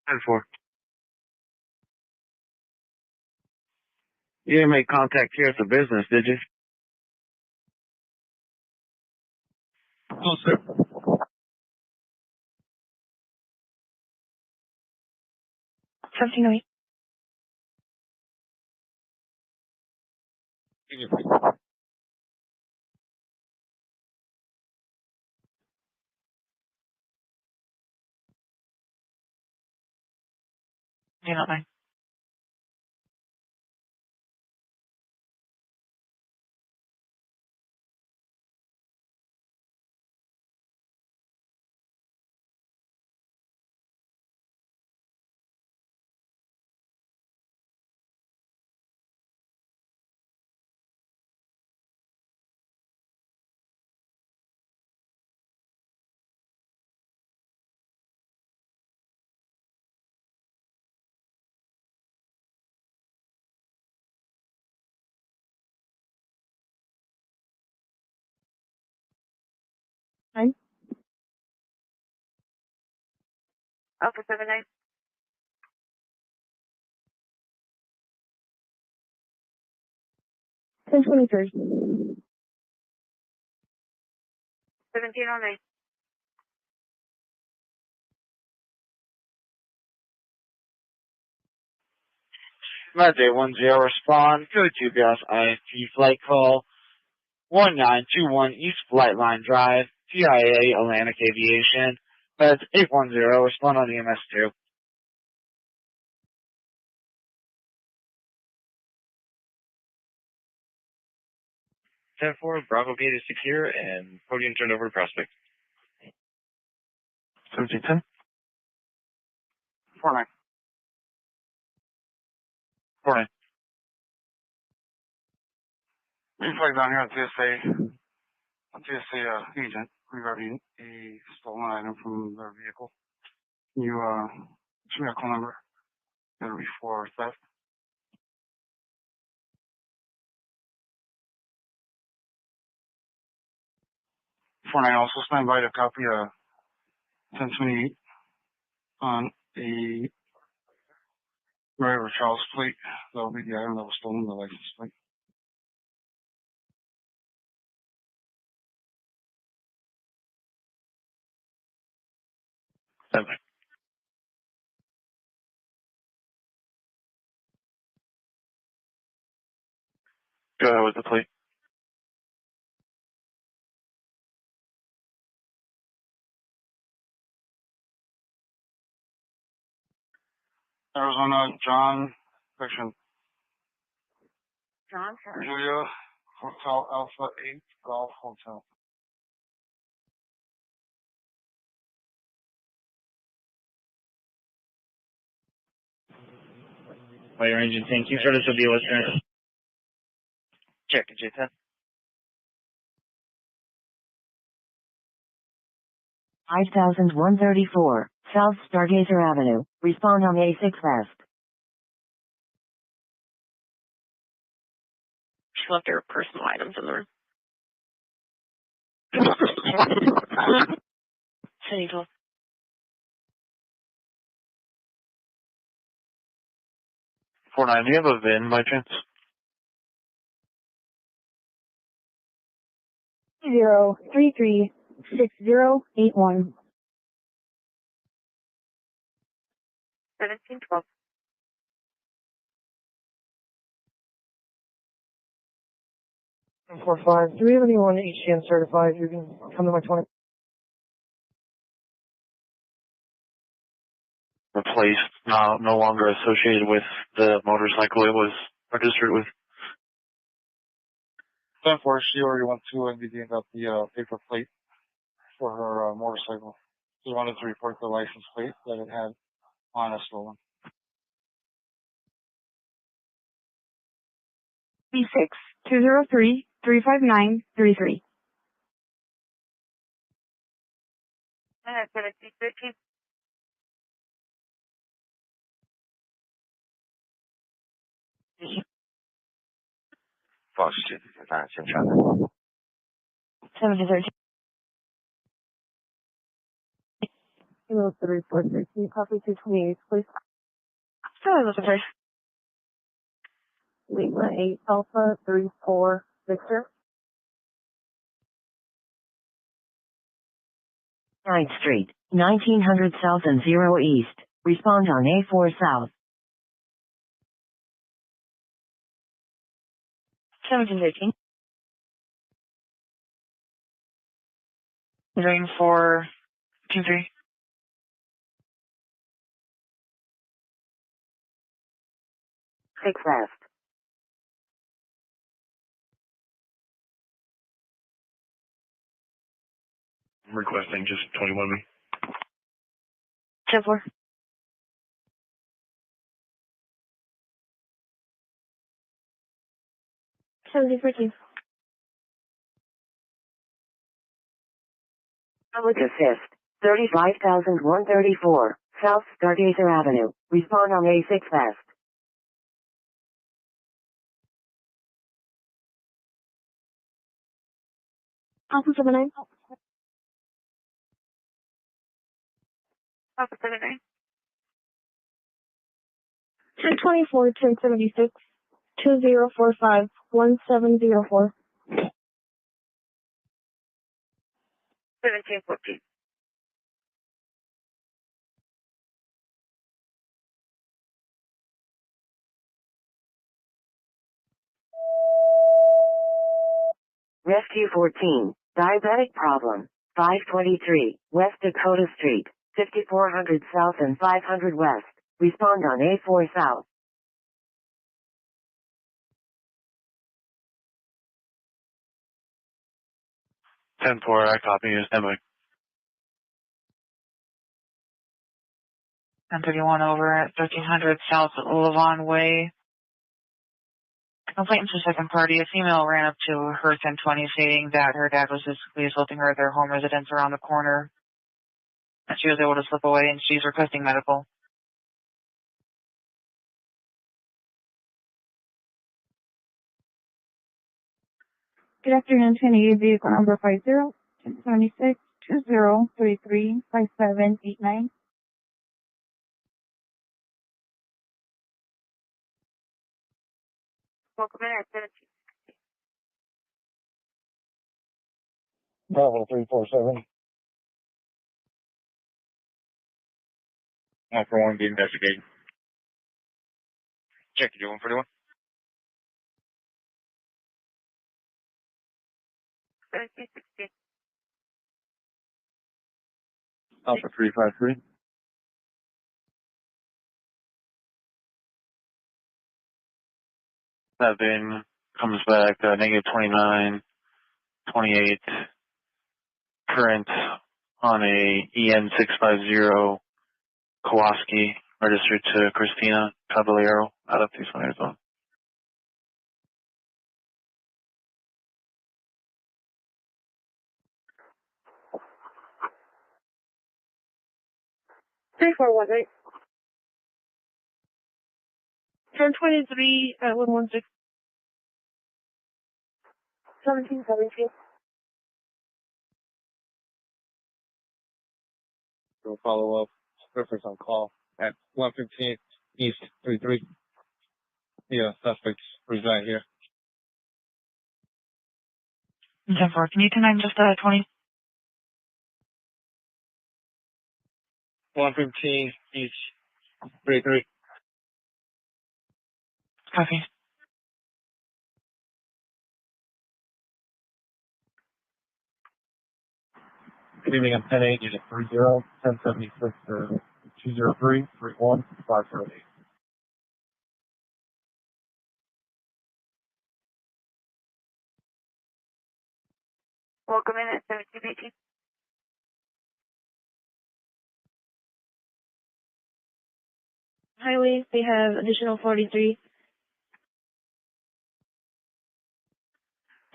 10-4. You didn't make contact here at the business, did you? No, sir. 1708. You're not mine. Alpha 79. $10.23. 1709. Monday 10 respond. Go to Gas IFP flight call 1921 East Flight Line Drive, TIA Atlantic Aviation. That's 810. Respond on EMS 2. 10-4, Bravo Gate is secure and podium turned over to prospect. 1710. 49. 49. We flag down here on TSA agent regarding a stolen item from their vehicle. Can you show me a call number? It'll be for theft. 49 also stand by to copy a 1028 on a River Charles plate. That'll be the item that was stolen, the license plate. Stand by. Go ahead with the plate. Arizona John, section John, Julia, Hotel Alpha 8, Golf Hotel. Fire engine tank, you started to be listener. Check, J10. 5134, South Stargazer Avenue. Respond on A6 West. she left her personal items in the room. City 12. Do you have a VIN by chance? 0336081. 1712. Four five. Do we have anyone HCN certified who can come to my 20? Replaced, no longer associated with the motorcycle it was registered with. 10-4, she already went to NBD and got the paper plate for her motorcycle. She wanted to report the license plate that it had on a stolen. B6 203 359 33. 1713. Fox 1713. 1713. Hello, 346. Can you copy 228, please? Sorry, looking for Lima 8 Alpha 34 Victor. 9th Street, 1900 South and 0 East. Respond on A4 South. 1713. Rain 423. 6 West. I'm requesting just 21. 10-4. 1714. Public assist. 35,134, South Stargazer Avenue. Respond on A6 West. Alpha 79. Alpha 79. 1024, 1076, 2045, 1704. 1714. Rescue 14, diabetic problem, 523, West Dakota Street, 5400 South and 500 West. Respond on A4 South. 10-4, I copy you. Stand by. 1031 over at 1300 South Levon Way. Complaint to second party. A female ran up to her 1020 stating that her dad was physically assaulting her at their home residence around the corner. And she was able to slip away and she's requesting medical. Good afternoon, 1080 vehicle number 50, 1076, 2033, 5789. Welcome in at 17. Bravo 347. One for one, be investigating. Check you, 141. 1716. Alpha 353. Seven comes back, negative 29, 28. Current on a EN650 Kowalski, registered to Christina Caballero out of Tucson, Arizona. Three, four, one, eight. 1023 at 116. 1717. We'll follow up. Reference on call at 115 East 33. Yeah, suspects reside here. 10-4. Can you tonight just 20? 115 East 33. Copy. Good evening, I'm 10-8, unit 30, 1076, 203, 31, 508. Welcome in at 1718. Highway, they have additional 43.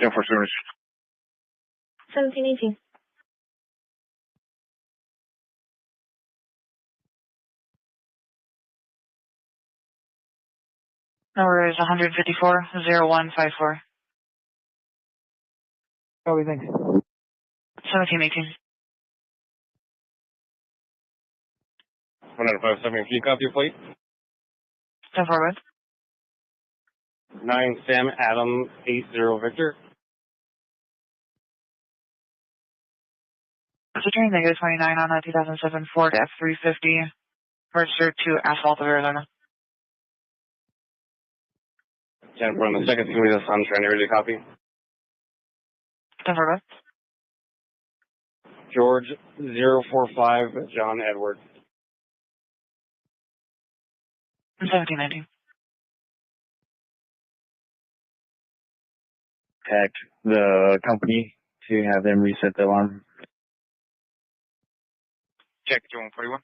10-4 service. 1718. Number is 154-0154. Copy, thanks. 1718. 157, can you copy your plate? 10-4 West. 9 Sam Adam 80 Victor. Returning negative 29 on a 2007 Ford F-350, registered to Asphalt of Arizona. 10 for on the second screen, the sun trying to ready to copy. 10-4 West. George 045, John Edward. 1719. Contact the company to have them reset the alarm. Check you, 141.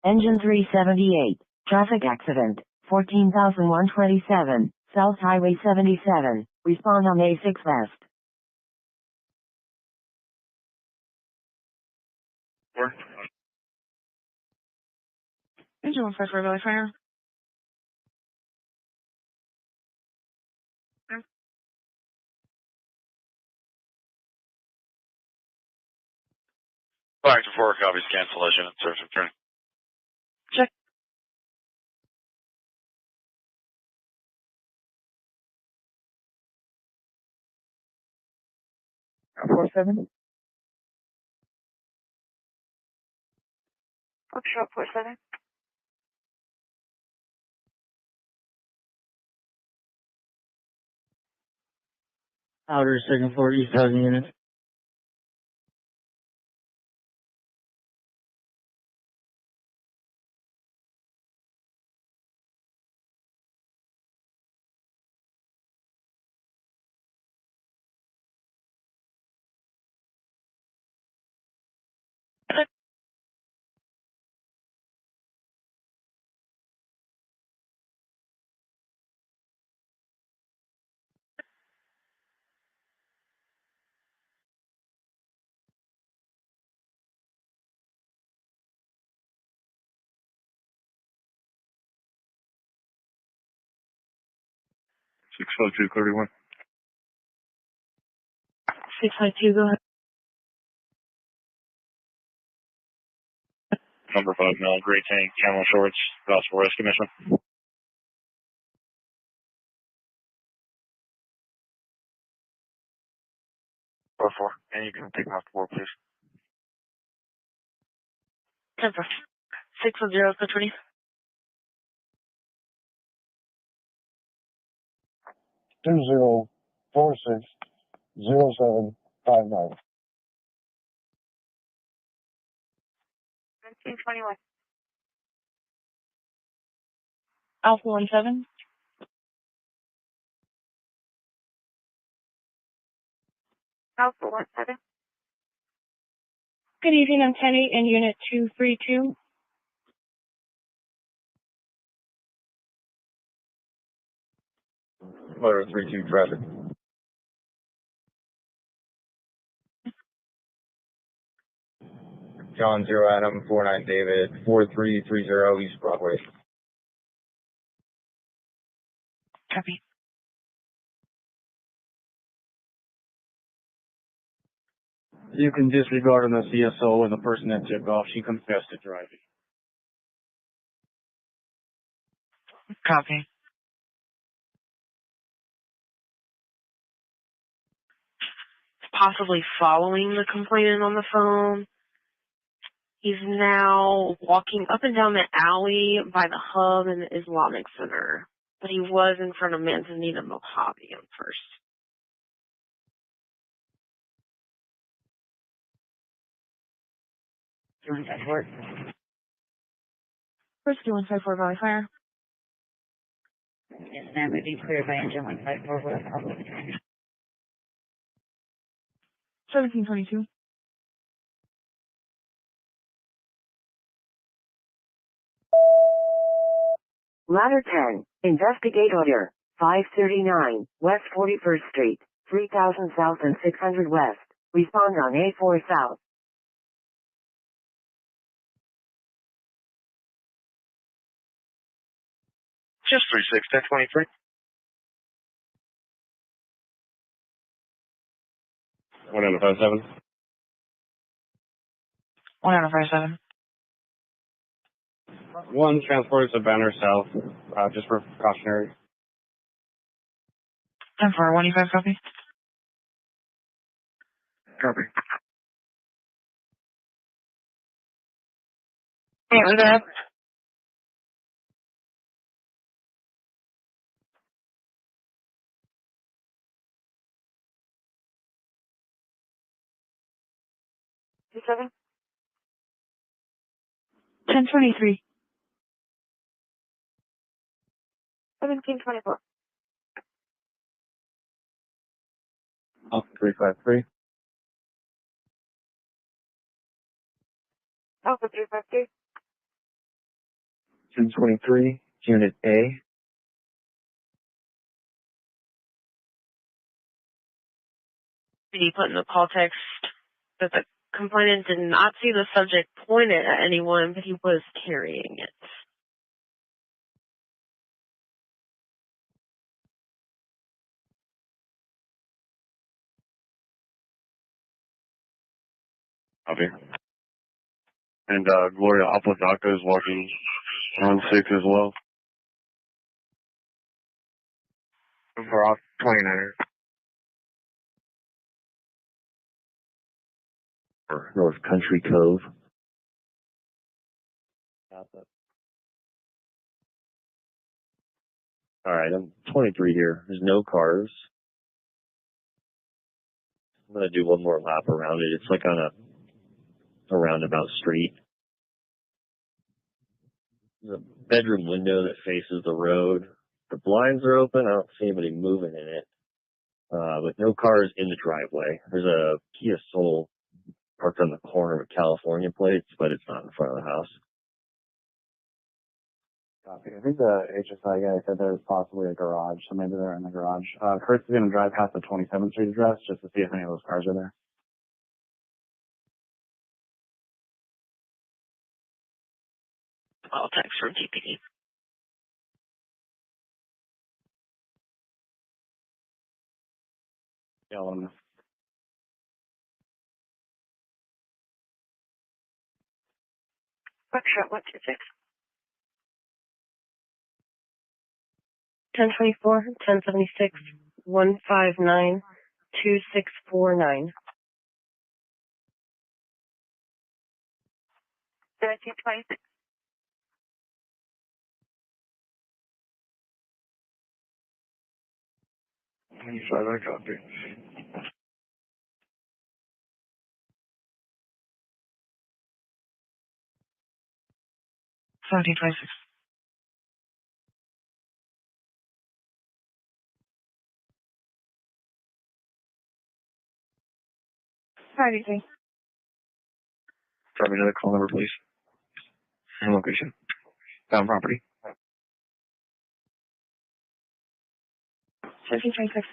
Engine 378, traffic accident, 14,127, South Highway 77, respond on A6 West. Engine 154 Valley Fire. Back to 4 copies cancellation and service returning. Check. Four seven. Foxtrot 47. Outer second floor, East housing unit. Six oh two 31. 652, go ahead. Number 5 male, gray tank, camel shorts, gospel rescue mission. 4-4. And you can take him off the board, please. 10 for 610, so 20. 20460759. 1921. Alpha 17. Alpha 17. Good evening, I'm Kenny in Unit 232. Motor 32 traffic. John 0 Adam 49 David 4330 East Broadway. Copy. You can disregard on the CSO and the person that took off. She confessed to driving. Copy. Possibly following the complainant on the phone. He's now walking up and down the alley by the hub in the Islamic Center. But he was in front of Manzanita Mojave at first. Doing that work. First 2154 Valley Fire. Yes, ma'am. Would be cleared by engine 154 with 1722. Ladder 10, investigate order, 539, West 41st Street, 3000 South and 600 West. Respond on A4 South. Just 36, 1023. 1957. 1957. One transported to Banner South, just for precautionary. 10 for 185 copy. Copy. Yeah, we're there. Seven. 1023. 1724. Alpha 353. Alpha 353. 1023, Unit A. He put in the call text that the complainant did not see the subject point it at anyone, but he was carrying it. Copy. And Gloria Apodaca is walking on 6 as well. For off 29er. Or North Country Cove. Alright, I'm 23 here. There's no cars. I'm gonna do one more lap around it. It's like on a roundabout street. There's a bedroom window that faces the road. The blinds are open. I don't see anybody moving in it. But no cars in the driveway. There's a Kia Soul parked on the corner with California plates, but it's not in front of the house. Copy. I think the HSI guy said there's possibly a garage, so maybe they're in the garage. Kurt's going to drive past the 27th Street address just to see if any of those cars are there. All text from TPD. Yelling. Buckshot 126. 1024, 1076, 159, 2649. 1726. I copy. Hi, VC. Drop me another call number, please. And location. Found property. 1726.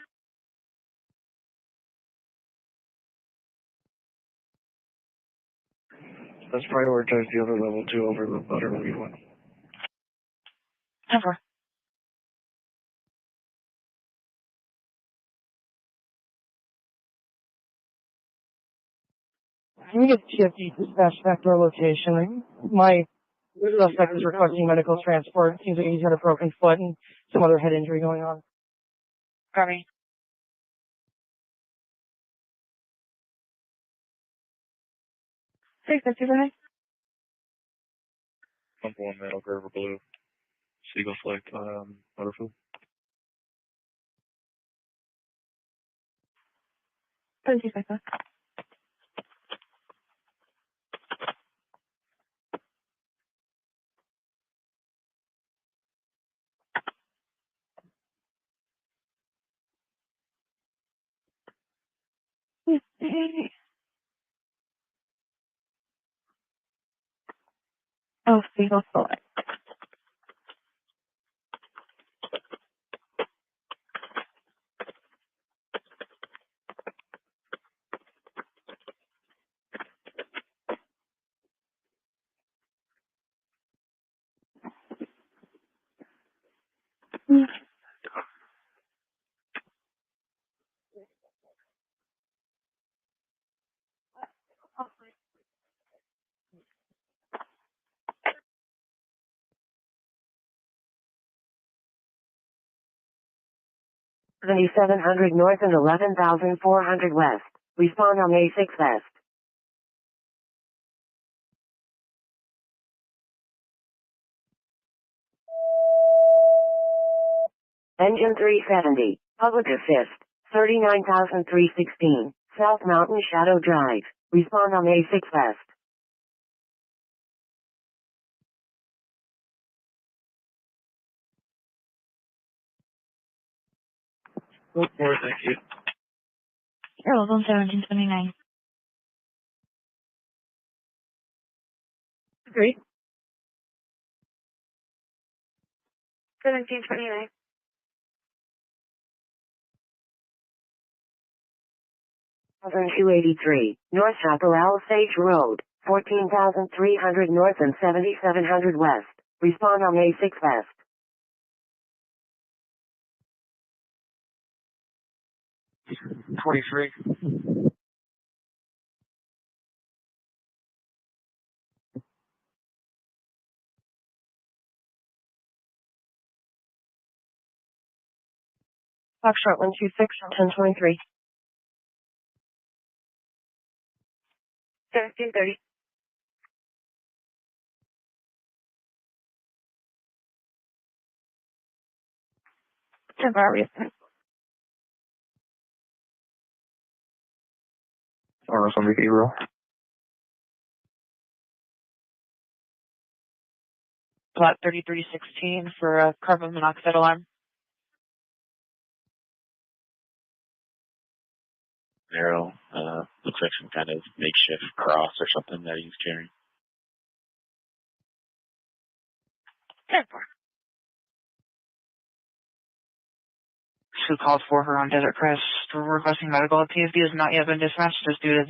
Let's prioritize the other level 2 over the butter lead one. Ever. Can we get TFD dispatch back to our location? My suspect is requesting medical transport. Seems like he's got a broken foot and some other head injury going on. Copy. Hey, that's overhead. Pump 1 metal Grover Blue. Seagull Select, Butterfield. 1725. Oh, Seagull Select. $7,700 north and 11,400 west. Respond on A6 west. Engine 370, public assist, 39,316, South Mountain Shadow Drive. Respond on A6 west. 4, thank you. You're welcome, 1729. Great. 1729. Southern 283, North Chaparral Sage Road, 14,300 north and 7,700 west. Respond on A6 west. 23. Foxtrot 126 from 1023. 1730. Temporary. Or some behavioral. Plot 3316 for a carbon monoxide alarm. Arrow, looks like some kind of makeshift cross or something that he's carrying. 10-4. Who called for her on Desert Crest requesting medical. TSD has not yet been dispatched just due to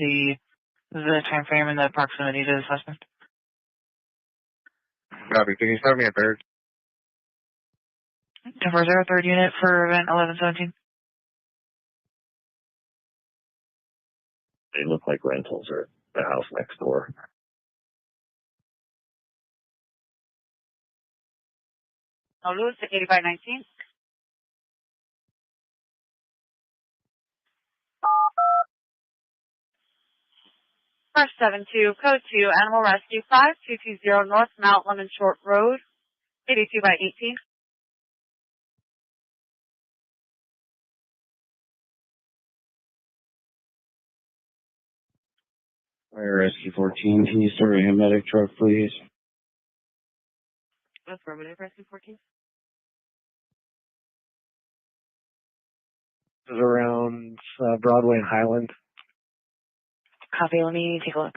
the time frame and the proximity to the suspect. Copy. Can you start me a third? 10-4, third unit for event 1117. They look like rentals or the house next door. No, Lewis, 8519. First 72, code 2, Animal Rescue 5220 North Mount Lemon Short Road, 82 by 18. Fire Rescue 14, can you start a medic truck, please? Affirmative, Rescue 14. This is around Broadway and Highland. Copy, let me take a look.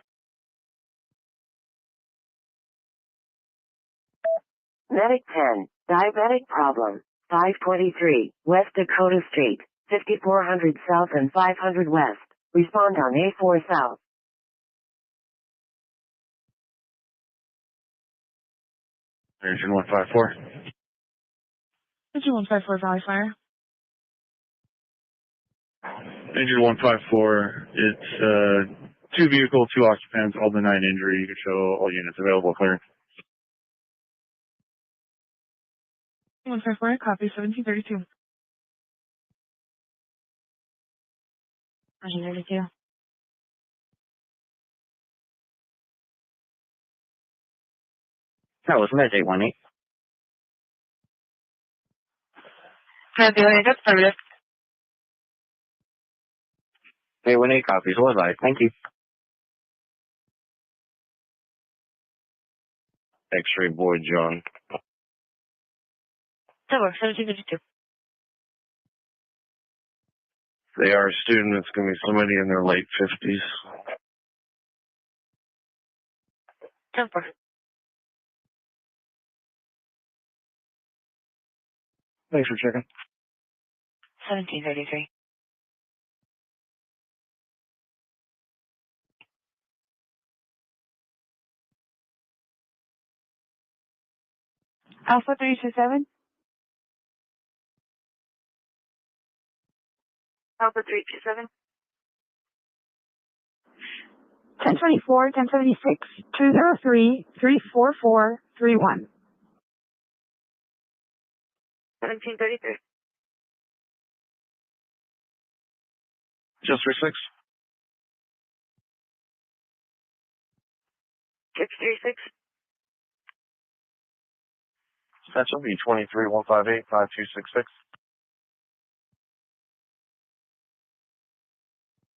Medic 10, diabetic problem, 523, West Dakota Street, 5400 South and 500 West. Respond on A4 South. Engine 154. Engine 154, Valley Fire. Engine 154, it's 2 vehicle, 2 occupants, all denied injury. You can show all units available clearance. 154, copy, 1732. 1732. That was Med 818. Copy, that's affirmative. 818 copies, was I? Thank you. X-ray boy John. That works, 1732. They are a student. It's going to be somebody in their late 50s. 10-4. Thanks for checking. 1733. Alpha 327. Alpha 327. 1024, 1076, 203, 344, 31. 1733. Just for 6. 636. That should be 23-158-5266.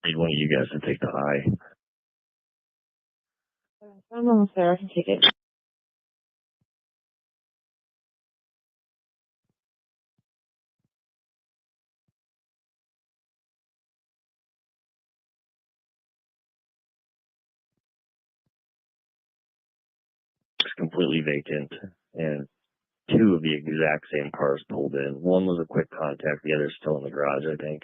Need one of you guys to take the high. I'm almost there, I can take it. It's completely vacant, and 2 of the exact same cars pulled in. One was a quick contact, the other's still in the garage, I think.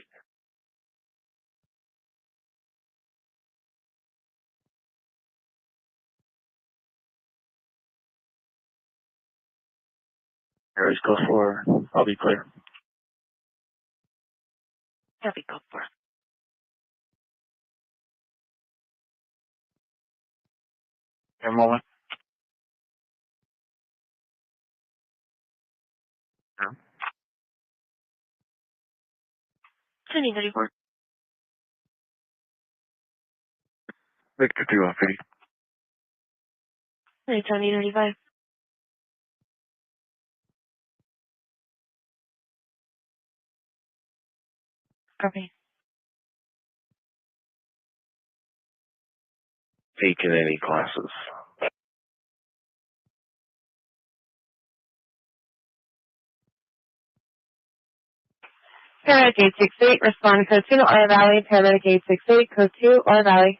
Areas go for, I'll be clear. Copy, go for it. A moment. 1734. Victor 2150. 1735. Copy. Taking any classes. Paramedic 868, respond code 2 to R Valley. Paramedic 868, code 2, R Valley.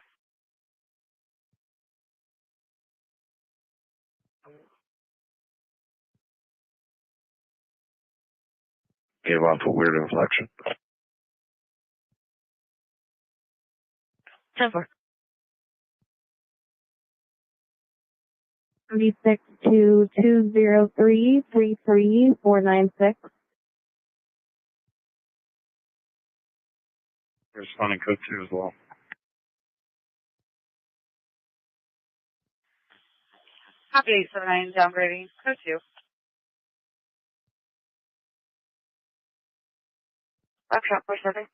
Gave off a weird inflection. 10-4. 36-2-203-33496. Responding code 2 as well. Copy 879, downgrading, code 2. Workshop 47.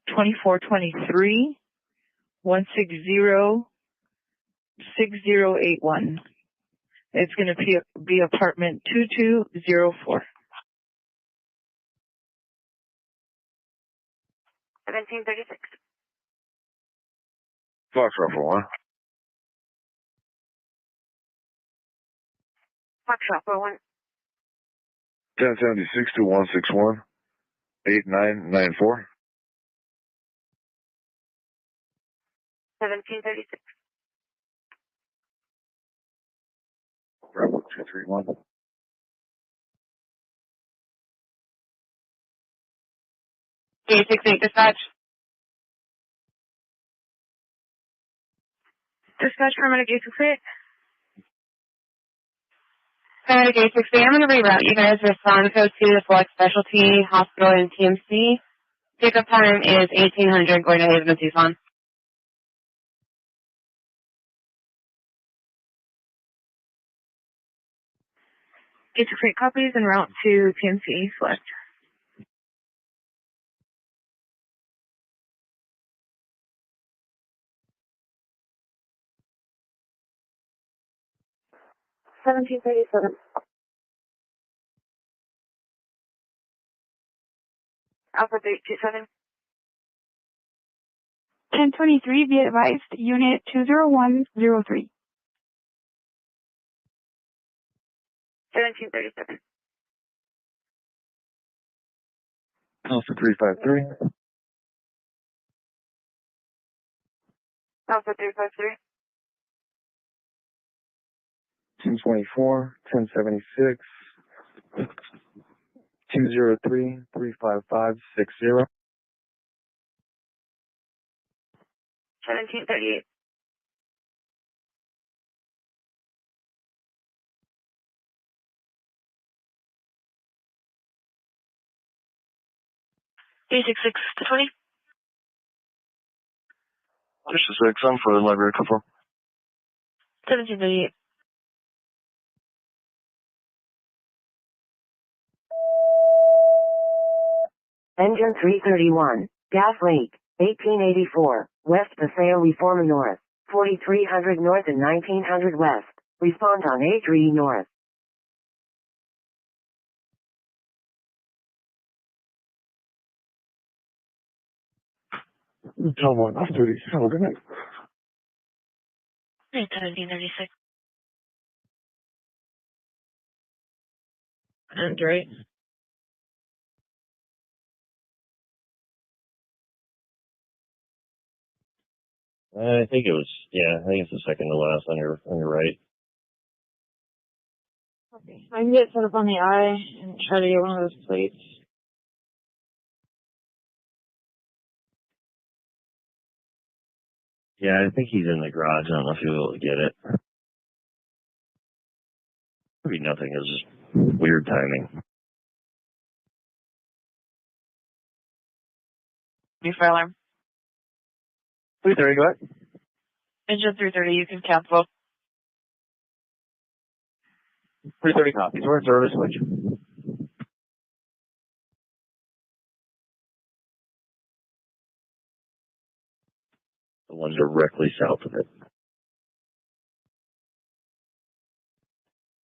2423 160 6081. It's going to be apartment 2204. 1736. Foxtrot for 1. Workshop 41. 1076 to 161 8994. 1736. Bravo 231. Gate 68 dispatch. Dispatch paramedic 868. Paramedic 868, I'm going to reroute you guys. Respond code 2 to select specialty, hospital, and TMC. Pickup time is 1800 going to Haven and Tucson. Get to create copies and route to TMC. Select. $1737. Alpha 827. 1023, be advised, unit 20103. 1737. Alpha 353. Alpha 353. 1024 1076 203 355 60. 1738. A66 to 20. Just a sec, I'm for the library conform. 1738. Engine 331, Gas Leak, 1884, West Paseo Reforma North, 4300 North and 1900 West. Respond on A3 North. Tell one off duty. Have a good night. 1736. Andre. I think it was, I think it's the second to last on your right. Okay. I can get set up on the eye and try to get one of those plates. Yeah, I think he's in the garage. I don't know if you'll be able to get it. Could be nothing. It was just weird timing. New fire alarm. 330, go ahead. Engine 330, you can cancel. 330 copies. We're in service, switch. The one directly south of it.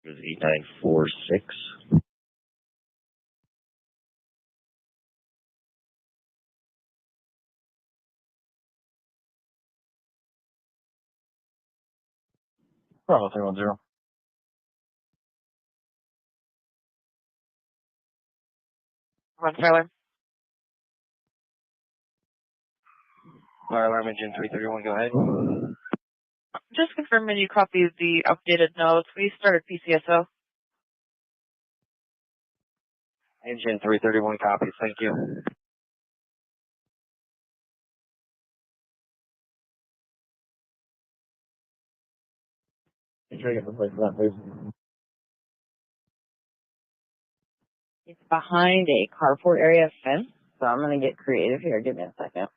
It was 8946. Bravo 310. Run trailer. Fire alarm engine 331, go ahead. Just confirming you copied the updated notes. We started PCSO. Engine 331 copies, thank you. You try to get the place for that, please. It's behind a carport area fence, so I'm going to get creative here. Give me a second.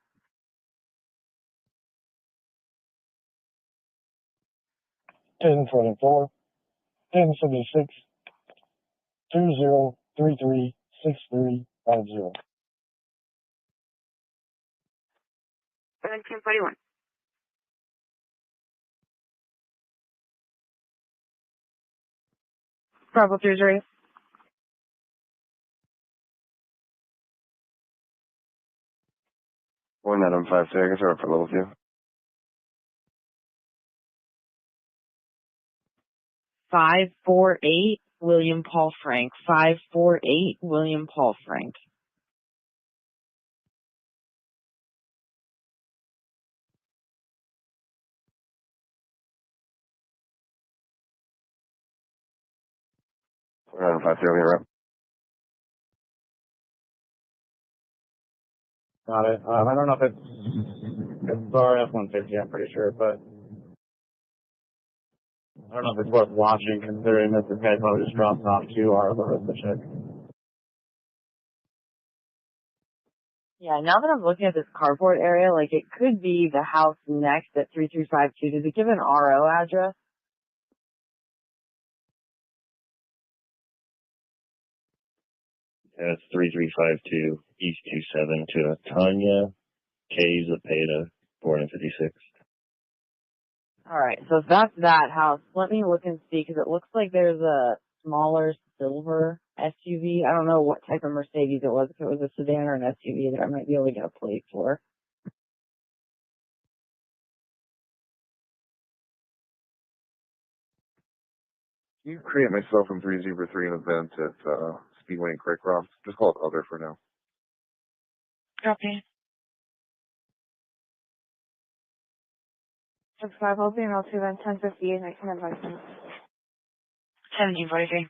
Ten 1076 2033 6350. 1741. Bravo 30. One Adam 5 seconds, or for level 2. 548 William Paul Frank. 548 William Paul Frank. One Adam 5 0, you're up. Got it. I don't know if it's RF-150, I'm pretty sure, but I don't know if it's worth watching considering that this guy probably just dropped off 2 hours the rest of the shit. Yeah, now that I'm looking at this carport area, like it could be the house next at 3352. Does it give an RO address? That's 3352 East 27 to Tanya K. Zapata, born in 56. All right, so if that's that house, let me look and see, because it looks like there's a smaller silver SUV. I don't know what type of Mercedes it was, if it was a sedan or an SUV that I might be able to get a plate for. Can you create myself from 303 an event at Speedway and Craycroft? Just call it other for now. Copy. 65, I'll be in L2 then 1058, I can advise them. 1743.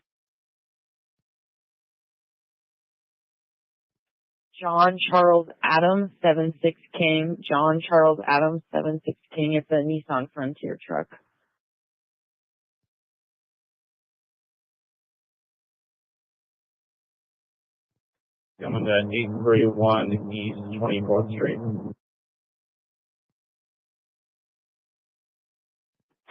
John Charles Adams, 76 King. John Charles Adams, 76 King. It's a Nissan Frontier truck. Coming to 831 East 24th Street.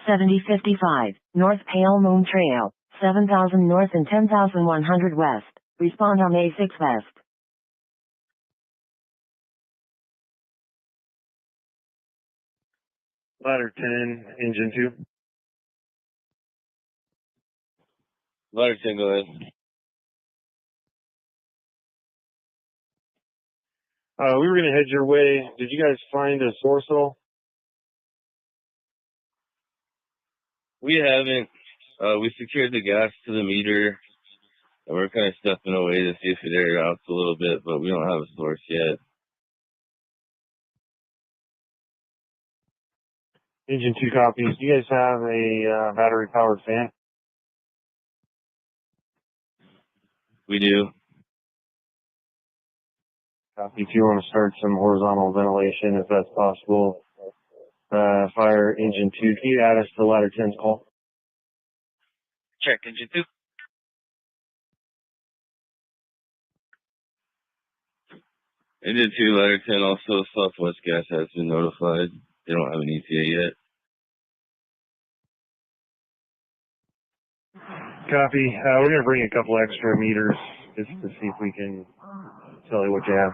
7055, North Pale Moon Trail, 7000 North and 10100 West. Respond on A6 West. Ladder 10, engine 2. Ladder 10, go ahead. We were going to head your way. Did you guys find a source at all? We haven't. We secured the gas to the meter, and we're kind of stepping away to see if it air out a little bit, but we don't have a source yet. Engine 2 copies. Do you guys have a battery-powered fan? We do. Copy. If you want to start some horizontal ventilation, if that's possible. Fire engine 2. Can you add us to ladder 10's call? Check engine 2. Engine 2, ladder 10, also Southwest Gas has been notified. They don't have an ETA yet. Copy. We're going to bring a couple extra meters just to see if we can tell you what you have.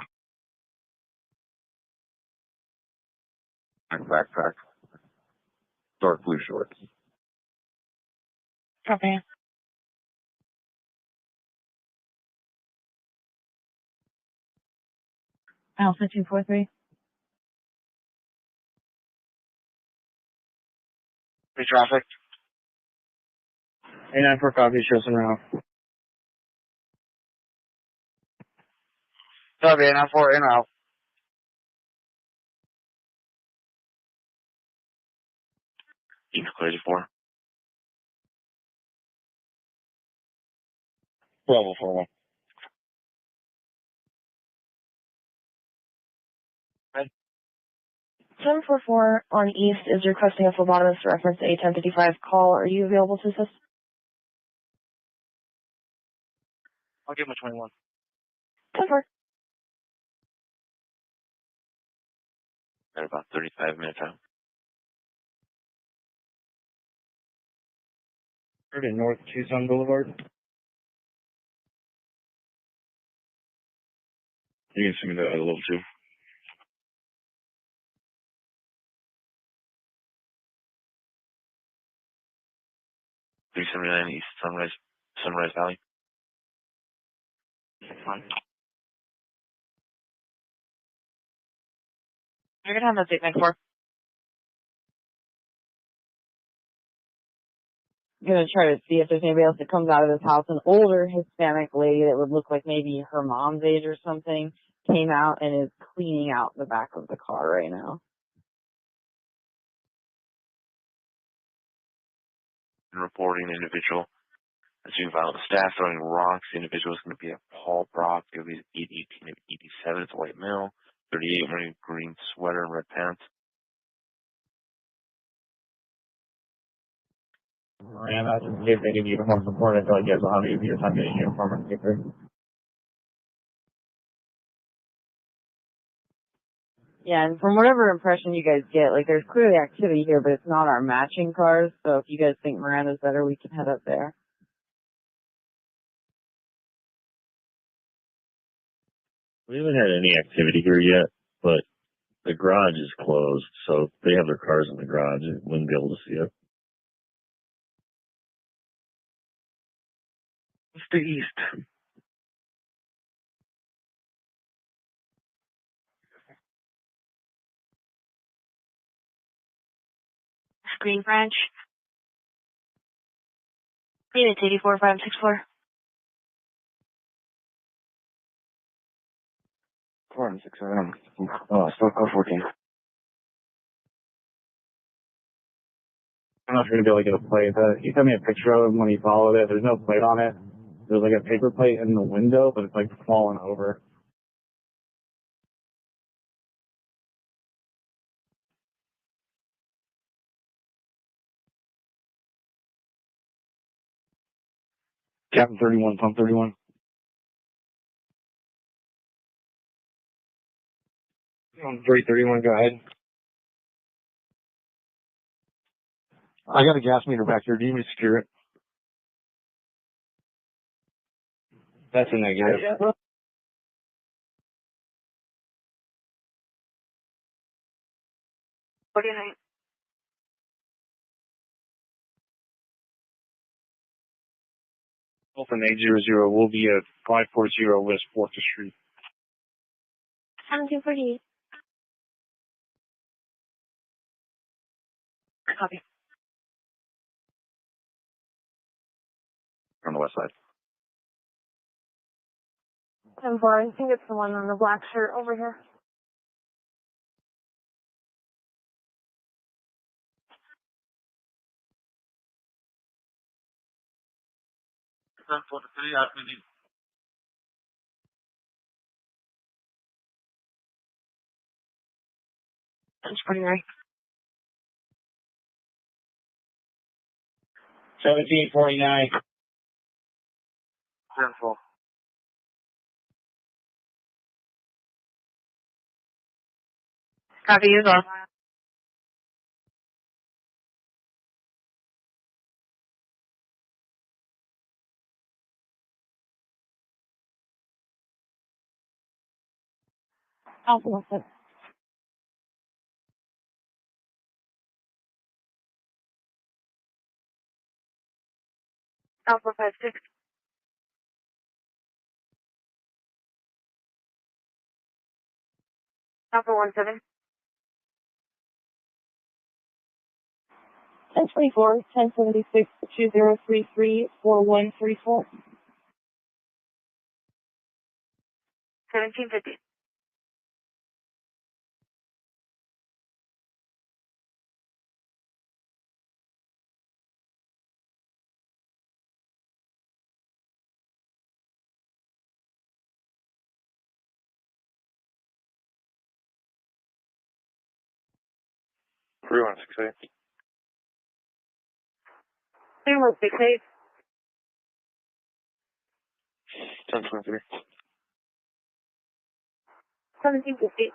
backpack, dark blue shorts. Copy. Alpha 243. Free traffic. A9 for copy, show some now. Copy, A94 in out. East clear 4. Bravo 41. 744 on East is requesting a phlebotomist to reference a 1055 call. Are you available to assist? I'll give him a 21. 10-4. Got about 35 minutes out. 30 North Tucson Boulevard. You can send me that a little too. $379 East Sunrise Valley. You're gonna have that statement for. I'm gonna try to see if there's anybody else that comes out of this house. An older Hispanic lady that would look like maybe her mom's age or something came out and is cleaning out the back of the car right now. Reporting individual as being violent. Staff throwing rocks. The individual is going to be a Paul Brock. It'll be 18 of 87. It's a white male. 38 wearing a green sweater and red pants. And that's just if they need uniform support until I get 100 years time getting uniform and paper. Yeah, and from whatever impression you guys get, like there's clearly activity here, but it's not our matching cars. So if you guys think Miranda's better, we can head up there. We haven't had any activity here yet, but the garage is closed, so they have their cars in the garage. They wouldn't be able to see it. It's the east. Green Branch. It's 84564. 467. Still code 14. I'm not sure to be able to get a plate. He sent me a picture of him when he followed it. There's no plate on it. There's like a paper plate in the window, but it's like fallen over. Captain 31, pump 31. On 331, go ahead. I got a gas meter back here. Do you need me to secure it? That's a negative. 49. Open 800. We'll be at 540 West 4th Street. 1748. Copy. On the west side. 10-4. I think it's the one on the black shirt over here. That's pretty right. 1749. 10-4. Copy, you as well. Alpha 1. Alpha 56. Alpha 17. 1024, 1076, 2033, 4134. 1750. Three one six eight. 3168. 1023. 1750.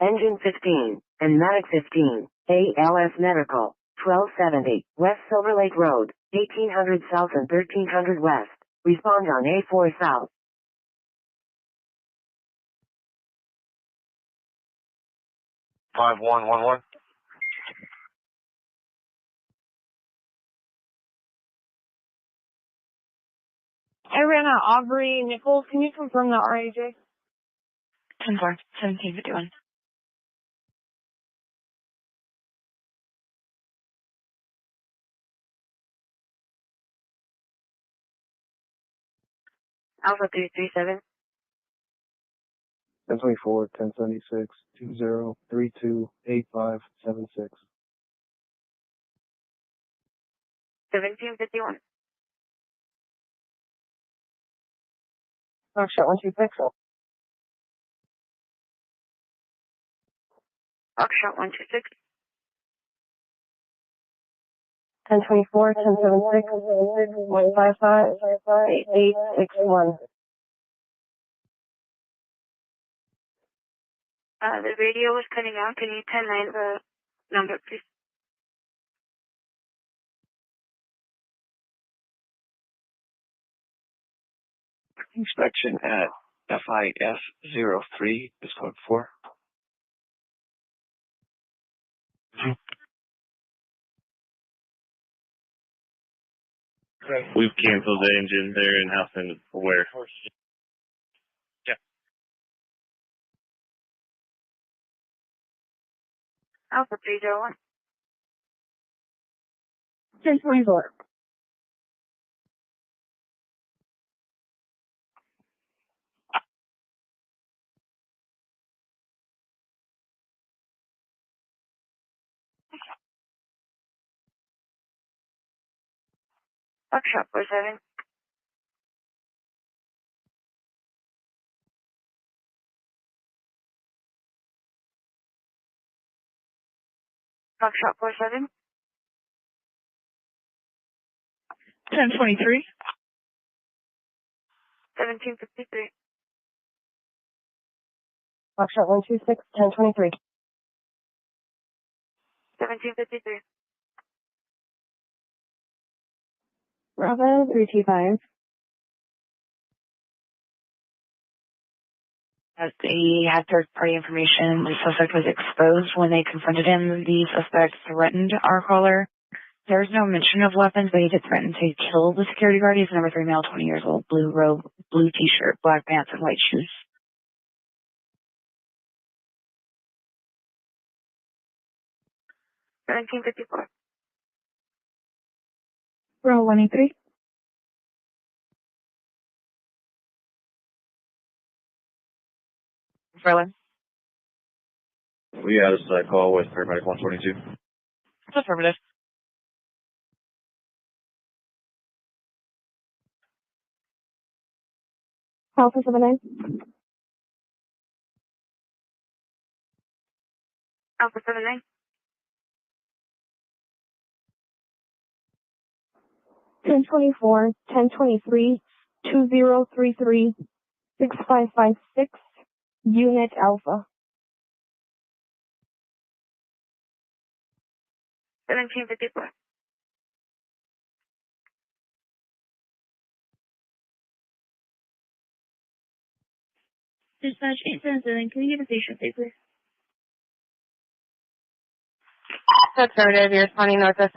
Engine 15, and Medic 15, ALS Medical, 1270, West Silver Lake Road, 1800 South and 1300 West. Respond on A4 South. 5111. I ran out Aubrey Nichols. Can you confirm the RAJ? 10-4, 1751. Alpha 337. 1024, 1076, 2032, 8576. 1751. Foxtrot 126. Foxtrot 126. 1024, 1076, 155, 861. The radio was cutting out. Can you 10-9 the number, please? Inspection at FIS03 is code 4. We've canceled the engine there in house and where? Yeah. Alpha 301. 1024. Foxtrot 47. Foxtrot 47. 1023. 1753. Foxtrot 126, 1023. 1753. Bravo 325. As they had third-party information, the suspect was exposed when they confronted him. The suspect threatened our caller. There was no mention of weapons, but he did threaten to kill the security guard. He's number 3 male, 20 years old, blue robe, blue t-shirt, black pants, and white shoes. 1754. Bravo 183. Berlin. We had a side call with paramedic 122. Affirmative. Alpha 79. Alpha 79. 1024, 1023, 2033, 6556, Unit Alpha. 1754. Dispatch 877, can you get a patient, please? Affirmative, you're responding northwest